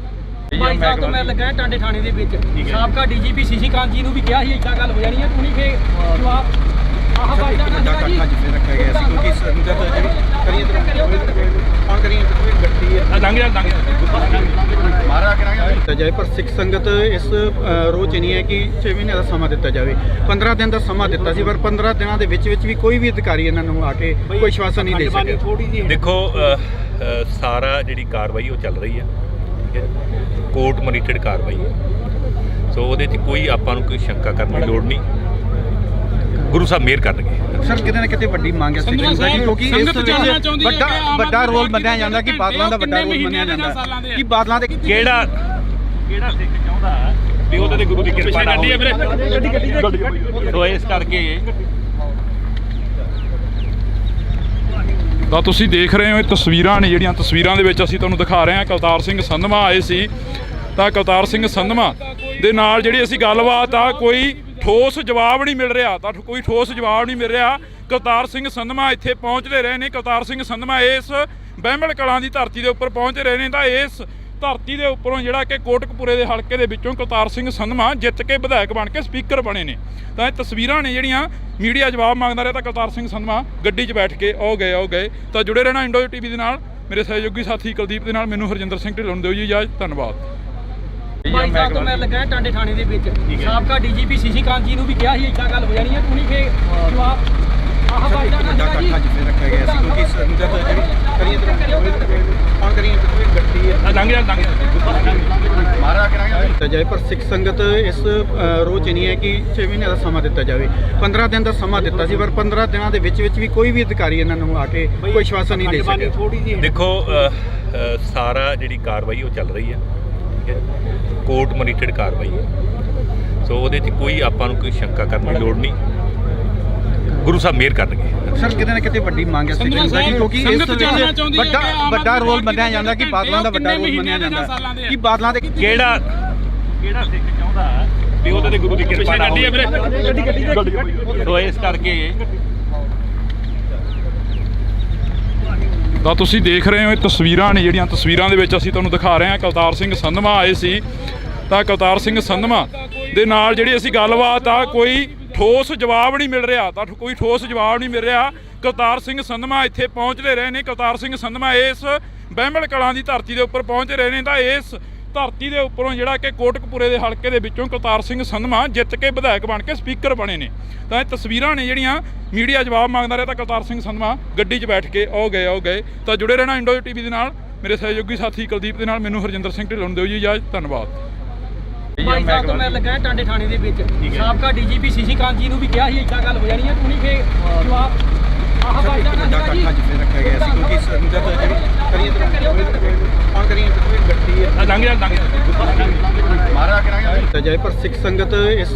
ਭਾਈ ਸਾਹਿਬ ਤੋਂ ਮੈਂ ਲੱਗਾ ਟਾਂਡੇ ਥਾਣੇ ਦੇ ਵਿੱਚ ਸਾਬਕਾ ਡੀਜੀਪੀ ਸੀਸੀ ਕਾਂਤ ਜੀ ਨੂੰ ਵੀ ਕਿਹਾ ਸੀ ਇੱਦਾਂ ਗੱਲ ਹੋ ਜਾਣੀ ਹੈ, ਤੁਸੀਂ ਫੇ ਜਵਾਬ ਆਹ ਬਾਈ ਜਾਣਾ ਸੀਗਾ ਜੀ। ਰੱਖਿਆ ਗਿਆ ਸੀ ਕਿਉਂਕਿ ਸੰਗਤ ਜਿਹੜੀ ਕਰੀਏ ਕੌਣ ਕਰੀਏ ਗੱਡੀ ਹੈ ਲੰਘ ਜਾ ਮਾਰਾ ਕਰਾਂਗੇ ਜਾਏ, ਪਰ ਸਿੱਖ ਸੰਗਤ ਇਸ ਰੋਹ 'ਚ ਨਹੀਂ ਹੈ ਕਿ 6 ਮਹੀਨੇ ਦਾ ਸਮਾਂ ਦਿੱਤਾ ਜਾਵੇ। 15 ਦਿਨ ਦਾ ਸਮਾਂ ਦਿੱਤਾ ਸੀ, ਪਰ 15 ਦਿਨਾਂ ਦੇ ਵਿੱਚ ਵੀ ਕੋਈ ਵੀ ਅਧਿਕਾਰੀ ਇਹਨਾਂ ਨੂੰ ਆ ਕੇ ਕੋਈ ਆਸ਼ਵਾਸਨ ਨਹੀਂ ਦੇ ਸਕਿਆ। ਦੇਖੋ ਸਾਰਾ ਜਿਹੜੀ ਕਾਰਵਾਈ ਉਹ ਚੱਲ ਰਹੀ ਹੈ, ਠੀਕ ਹੈ, ਕੋਰਟ ਮੋਨੀਟਰਡ ਕਾਰਵਾਈ ਹੈ। ਸੋ ਉਹਦੇ 'ਚ ਕੋਈ ਆਪਾਂ ਨੂੰ ਕੋਈ ਸ਼ੰਕਾ ਕਰਨ ਦੀ ਲੋੜ ਨਹੀਂ, ਗੁਰੂ ਸਾਹਿਬ ਮਿਹਰ ਕਰਨਗੇ। ਸਰ ਕਿਤੇ ਨਾ ਕਿਤੇ ਵੱਡੀ ਮੰਗ ਹੈ ਸਿੱਖ ਸੰਗਤ ਦੀ, ਕਿਉਂਕਿ ਇਸ ਵਿੱਚ ਵੱਡਾ ਰੋਲ ਮੰਨਿਆ ਜਾਂਦਾ ਕਿ ਬਾਦਲਾਂ ਦਾ ਵੱਡਾ ਰੋਲ ਮੰਨਿਆ ਜਾਂਦਾ ਕਿ ਬਾਦਲਾਂ ਦੇ ਕਿਹੜਾ ਸਿੱਖ ਚਾਹੁੰਦਾ ਵੀ ਉਹਦੇ ਤੇ ਗੁਰੂ ਦੀ ਕਿਰਪਾ ਨਾ ਹੋਵੇ। ਸੋ ਇਸ ਕਰਕੇ ਤਾਂ ਤੁਸੀਂ ਦੇਖ ਰਹੇ ਹੋ ਇਹ ਤਸਵੀਰਾਂ ਨੇ ਜਿਹੜੀਆਂ ਤਸਵੀਰਾਂ ਦੇ ਵਿੱਚ ਅਸੀਂ ਤੁਹਾਨੂੰ ਦਿਖਾ ਰਹੇ ਹਾਂ। ਕੁਲਤਾਰ ਸਿੰਘ ਸੰਧਵਾ ਆਏ ਸੀ ਤਾਂ ਕੁਲਤਾਰ ਸਿੰਘ ਸੰਧਵਾ ਦੇ ਨਾਲ ਜਿਹੜੀ ਅਸੀਂ ਗੱਲਬਾਤ ਆ ਕੋਈ ਠੋਸ ਜਵਾਬ ਨਹੀਂ ਮਿਲ ਰਿਹਾ, ਤਾਂ ਕੋਈ ਠੋਸ ਜਵਾਬ ਨਹੀਂ ਮਿਲ ਰਿਹਾ। ਕੁਲਤਾਰ ਸਿੰਘ ਸੰਧਵਾ ਇੱਥੇ ਪਹੁੰਚਦੇ ਰਹੇ ਨੇ। ਕੁਲਤਾਰ ਸਿੰਘ ਸੰਧਵਾ ਇਸ ਬਹਿਮਲ ਕਲਾਂ ਦੀ ਧਰਤੀ ਦੇ ਉੱਪਰ ਪਹੁੰਚ ਰਹੇ ਨੇ। ਤਾਂ ਇਸ ਧਰਤੀ ਦੇ ਉੱਪਰੋਂ ਜਿਹੜਾ ਕਿ ਕੋਟਕਪੂਰੇ ਦੇ ਹਲਕੇ ਦੇ ਵਿੱਚੋਂ ਕੁਲਤਾਰ ਸਿੰਘ ਸੰਧਵਾ ਜਿੱਤ ਕੇ ਵਿਧਾਇਕ ਬਣ ਕੇ ਸਪੀਕਰ ਬਣੇ ਨੇ। ਤਾਂ ਇਹ ਤਸਵੀਰਾਂ ਨੇ ਜਿਹੜੀਆਂ ਮੀਡੀਆ ਜਵਾਬ ਮੰਗਦਾ ਰਿਹਾ, ਤਾਂ ਕੁਲਤਾਰ ਸਿੰਘ ਸੰਧਵਾ ਗੱਡੀ 'ਚ ਬੈਠ ਕੇ ਆਓ ਗਏ। ਤਾਂ ਜੁੜੇ ਰਹਿਣਾ ਇੰਡੋ ਟੀਵੀ ਦੇ ਨਾਲ, ਮੇਰੇ ਸਹਿਯੋਗੀ ਸਾਥੀ ਕੁਲਦੀਪ ਦੇ ਨਾਲ ਮੈਨੂੰ ਹਰਜਿੰਦਰ ਸਿੰਘ ਢਿੱਲੋਂ ਨੂੰ ਦਿਓ ਜੀ ਇਜਾਜ਼ਤ। ਧੰਨਵਾਦ। ਭਾਈ ਸਾਹਿਬ ਤੋਂ ਮੈਂ ਲੱਗਾ ਟਾਂਡੇ ਥਾਣੇ ਦੇ ਵਿੱਚ ਸਾਬਕਾ ਡੀਜੀਪੀ ਸੀਸੀ ਕਾਂਤ ਜੀ ਨੂੰ ਵੀ ਕਿਹਾ ਸੀ ਇੱਦਾਂ ਗੱਲ ਹੋ ਜਾਣੀ ਹੈ, ਤੁਸੀਂ ਫੇ ਜਵਾਬ ਆਹ ਬਾਈ ਜਾਣਾ ਸੀਗਾ ਜੀ। ਰੱਖਿਆ ਗਿਆ ਸੀ ਕਿਉਂਕਿ ਸੰਗਤ ਜਿਹੜੀ ਕਰੀਏ ਕੌਣ ਕਰੀਏ ਗੱਡੀ ਹੈ ਲੰਘ ਜਾ ਮਾਰਾ ਕਰਾਂਗੇ ਜਾਏ, ਪਰ ਸਿੱਖ ਸੰਗਤ ਇਸ ਰੋਹ 'ਚ ਨਹੀਂ ਹੈ ਕਿ 6 ਮਹੀਨੇ ਦਾ ਸਮਾਂ ਦਿੱਤਾ ਜਾਵੇ। 15 ਦਿਨ ਦਾ ਸਮਾਂ ਦਿੱਤਾ ਸੀ, ਪਰ 15 ਦਿਨਾਂ ਦੇ ਵਿੱਚ ਵੀ ਕੋਈ ਵੀ ਅਧਿਕਾਰੀ ਇਹਨਾਂ ਨੂੰ ਆ ਕੇ ਕੋਈ ਆਸ਼ਵਾਸਨ ਨਹੀਂ ਦੇ ਸਕਿਆ। ਦੇਖੋ ਸਾਰਾ ਜਿਹੜੀ ਕਾਰਵਾਈ ਉਹ ਚੱਲ ਰਹੀ ਹੈ, ਠੀਕ ਹੈ, ਕੋਰਟ ਮੋਨੀਟਰਡ ਕਾਰਵਾਈ ਹੈ। ਸੋ ਉਹਦੇ 'ਚ ਕੋਈ ਆਪਾਂ ਨੂੰ ਕੋਈ ਸ਼ੰਕਾ ਕਰਨ ਦੀ ਲੋੜ ਨਹੀਂ, ਗੁਰੂ ਸਾਹਿਬ ਮਿਹਰ ਕਰਨਗੇ। ਸਰ ਕਿਤੇ ਨਾ ਕਿਤੇ ਵੱਡੀ ਮੰਗ ਹੈ ਸਿੱਖ ਸੰਗਤ ਦੀ, ਕਿਉਂਕਿ ਇਸ ਵਿੱਚ ਵੱਡਾ ਰੋਲ ਮੰਨਿਆ ਜਾਂਦਾ ਕਿ ਬਾਦਲਾਂ ਦਾ ਵੱਡਾ ਰੋਲ ਮੰਨਿਆ ਜਾਂਦਾ ਕਿ ਬਾਦਲਾਂ ਦੇ ਕਿਹੜਾ ਸਿੱਖ ਚਾਹੁੰਦਾ ਵੀ ਉਹਦੇ ਤੇ ਗੁਰੂ ਦੀ ਕਿਰਪਾ ਨਾ ਹੋਵੇ। ਸੋ ਇਸ ਕਰਕੇ ਤਾਂ ਤੁਸੀਂ ਦੇਖ ਰਹੇ ਹੋ ਇਹ ਤਸਵੀਰਾਂ ਨੇ ਜਿਹੜੀਆਂ ਤਸਵੀਰਾਂ ਦੇ ਵਿੱਚ ਅਸੀਂ ਤੁਹਾਨੂੰ ਦਿਖਾ ਰਹੇ ਹਾਂ। ਕੁਲਤਾਰ ਸਿੰਘ ਸੰਧਵਾ ਆਏ ਸੀ ਤਾਂ ਕੁਲਤਾਰ ਸਿੰਘ ਸੰਧਵਾ ਦੇ ਨਾਲ ਜਿਹੜੀ ਅਸੀਂ ਗੱਲਬਾਤ ਆ ਕੋਈ ਠੋਸ ਜਵਾਬ ਨਹੀਂ ਮਿਲ ਰਿਹਾ, ਤਾਂ ਕੋਈ ਠੋਸ ਜਵਾਬ ਨਹੀਂ ਮਿਲ ਰਿਹਾ। ਕੁਲਤਾਰ ਸਿੰਘ ਸੰਧਵਾ ਇੱਥੇ ਪਹੁੰਚਦੇ ਰਹੇ ਨੇ। ਕੁਲਤਾਰ ਸਿੰਘ ਸੰਧਵਾ ਇਸ ਬਹਿਮਲ ਕਲਾਂ ਦੀ ਧਰਤੀ ਦੇ ਉੱਪਰ ਪਹੁੰਚ ਰਹੇ ਨੇ। ਤਾਂ ਇਸ ਧਰਤੀ ਦੇ ਉੱਪਰੋਂ ਜਿਹੜਾ ਕਿ ਕੋਟਕਪੂਰੇ ਦੇ ਹਲਕੇ ਦੇ ਵਿੱਚੋਂ ਕੁਲਤਾਰ ਸਿੰਘ ਸੰਧਵਾ ਜਿੱਤ ਕੇ ਵਿਧਾਇਕ ਬਣ ਕੇ ਸਪੀਕਰ ਬਣੇ ਨੇ। ਤਾਂ ਇਹ ਤਸਵੀਰਾਂ ਨੇ ਜਿਹੜੀਆਂ ਮੀਡੀਆ ਜਵਾਬ ਮੰਗਦਾ ਰਿਹਾ, ਤਾਂ ਕੁਲਤਾਰ ਸਿੰਘ ਸੰਧਵਾ ਗੱਡੀ 'ਚ ਬੈਠ ਕੇ ਆਓ ਗਏ। ਤਾਂ ਜੁੜੇ ਰਹਿਣਾ ਇੰਡੋ ਟੀਵੀ ਦੇ ਨਾਲ, ਮੇਰੇ ਸਹਿਯੋਗੀ ਸਾਥੀ ਕੁਲਦੀਪ ਦੇ ਨਾਲ ਮੈਨੂੰ ਹਰਜਿੰਦਰ ਸਿੰਘ ਢਿੱਲੋਂ ਨੂੰ ਦਿਓ ਜੀ ਇਜਾਜ਼ਤ। ਧੰਨਵਾਦ। ਭਾਈ ਸਾਹਿਬ ਤੋਂ ਮੈਂ ਲੱਗਾ ਟਾਂਡੇ ਥਾਣੇ ਦੇ ਵਿੱਚ ਸਾਬਕਾ ਡੀਜੀਪੀ ਸੀਸੀ ਕਾਂਤ ਜੀ ਨੂੰ ਵੀ ਕਿਹਾ ਸੀ ਇੱਦਾਂ ਗੱਲ ਹੋ ਜਾਣੀ ਹੈ, ਤੁਸੀਂ ਫੇ ਜਵਾਬ ਆਹ ਸਰ ਇੱਕ ਬਾਈਕਾਂ ਵੱਡਾ ਦਾ ਜੀ ਇਕੱਠ ਜਿੱਥੇ ਰੱਖਿਆ ਗਿਆ ਸੀ ਕਿਉਂਕਿ ਸੰਗਤ ਜਿਹੜੀ ਕਰੀਏ ਕੌਣ ਕਰੀਏ ਕੋਈ ਗੱਡੀ ਹੈ ਲੰਘ ਜਾ ਮਾਰਾ ਕਰਾਂਗੇ ਦਿੱਤਾ ਜਾਏ ਪਰ ਸਿੱਖ ਸੰਗਤ ਇਸ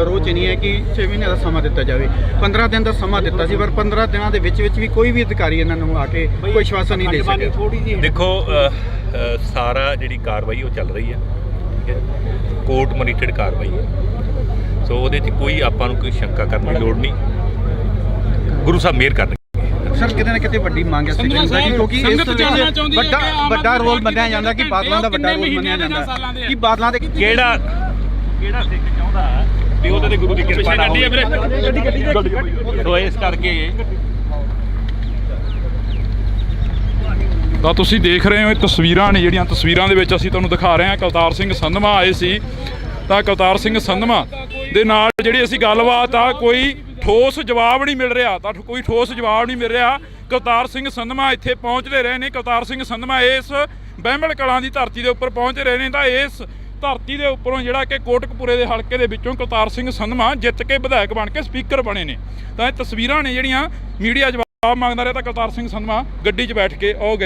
ਰੋਹ 'ਚ ਨਹੀਂ ਹੈ ਕਿ 6 ਮਹੀਨੇ ਦਾ ਸਮਾਂ ਦਿੱਤਾ ਜਾਵੇ 15 ਦਿਨ ਦਾ ਸਮਾਂ ਦਿੱਤਾ ਸੀ ਪਰ 15 ਦਿਨਾਂ ਦੇ ਵਿੱਚ ਵੀ ਕੋਈ ਵੀ ਅਧਿਕਾਰੀ ਇਹਨਾਂ ਨੂੰ ਆ ਕੇ ਕੋਈ ਆਸ਼ਵਾਸਨ ਨਹੀਂ ਦੇ ਸਕਿਆ ਥੋੜੀ ਜਿਹੀ ਦੇਖੋ ਸਾਰਾ ਜਿਹੜੀ ਕਾਰਵਾਈ ਉਹ ਚੱਲ ਰਹੀ ਹੈ ਠੀਕ ਹੈ ਕੋਰਟ ਮੋਨੀਟਰਡ ਕਾਰਵਾਈ ਹੈ ਸੋ ਉਹਦੇ 'ਚ ਕੋਈ ਆਪਾਂ ਨੂੰ ਕੋਈ ਸ਼ੰਕਾ ਕਰਨ ਦੀ ਲੋੜ ਨਹੀਂ ਗੁਰੂ ਸਾਹਿਬ ਮਿਹਰ ਕਰਨਗੇ ਸਰ ਕਿਤੇ ਨਾ ਕਿਤੇ ਵੱਡੀ ਮੰਗ ਹੈ ਸਿੱਖ ਸੰਗਤ ਦੀ ਕਿਉਂਕਿ ਇਸ ਵਿੱਚ ਵੱਡਾ ਰੋਲ ਮੰਨਿਆ ਜਾਂਦਾ ਕਿ ਬਾਦਲਾਂ ਦਾ ਵੱਡਾ ਰੋਲ ਮੰਨਿਆ ਜਾਂਦਾ ਕਿ ਬਾਦਲਾਂ ਦੇ ਕਿਹੜਾ ਸਿੱਖ ਚਾਹੁੰਦਾ ਵੀ ਉਹਦੇ ਤੇ ਗੁਰੂ ਦੀ ਕਿਰਪਾ ਨਾ ਹੋਵੇ ਸੋ ਇਸ ਕਰਕੇ ਤਾਂ ਤੁਸੀਂ ਦੇਖ ਰਹੇ ਹੋ ਇਹ ਤਸਵੀਰਾਂ ਨੇ ਜਿਹੜੀਆਂ ਤਸਵੀਰਾਂ ਦੇ ਵਿੱਚ ਅਸੀਂ ਤੁਹਾਨੂੰ ਦਿਖਾ ਰਹੇ ਹਾਂ ਕੁਲਤਾਰ ਸਿੰਘ ਸੰਧਵਾ ਆਏ ਸੀ ਤਾਂ ਕੁਲਤਾਰ ਸਿੰਘ ਸੰਧਵਾ ਦੇ ਨਾਲ ਜਿਹੜੀ ਅਸੀਂ ਗੱਲਬਾਤ ਆ ਕੋਈ ਠੋਸ ਜਵਾਬ ਨਹੀਂ ਮਿਲ ਰਿਹਾ ਤਾਂ ਕੋਈ ਠੋਸ ਜਵਾਬ ਨਹੀਂ ਮਿਲ ਰਿਹਾ ਕੁਲਤਾਰ ਸਿੰਘ ਸੰਧਵਾ ਇੱਥੇ ਪਹੁੰਚਦੇ ਰਹੇ ਨੇ ਕੁਲਤਾਰ ਸਿੰਘ ਸੰਧਵਾ ਇਸ ਬਹਿਮਲ ਕਲਾਂ ਦੀ ਧਰਤੀ ਦੇ ਉੱਪਰ ਪਹੁੰਚਦੇ ਰਹੇ ਨੇ ਤਾਂ ਇਸ ਧਰਤੀ ਦੇ ਉੱਪਰੋਂ ਜਿਹੜਾ ਕਿ ਕੋਟਕਪੂਰੇ ਦੇ ਹਲਕੇ ਦੇ ਵਿੱਚੋਂ ਕੁਲਤਾਰ ਸਿੰਘ ਸੰਧਵਾ ਜਿੱਤ ਕੇ ਵਿਧਾਇਕ ਬਣ ਕੇ ਸਪੀਕਰ ਬਣੇ ਨੇ ਤਾਂ ਇਹ ਤਸਵੀਰਾਂ ਨੇ ਜਿਹੜੀਆਂ ਮੀਡੀਆ ਜਵਾਬ ਮੰਗਦਾ ਰਿਹਾ ਤਾਂ ਕੁਲਤਾਰ ਸਿੰਘ ਸੰਧਵਾ ਗੱਡੀ 'ਚ ਬੈਠ ਕੇ ਉਹ ਗਏ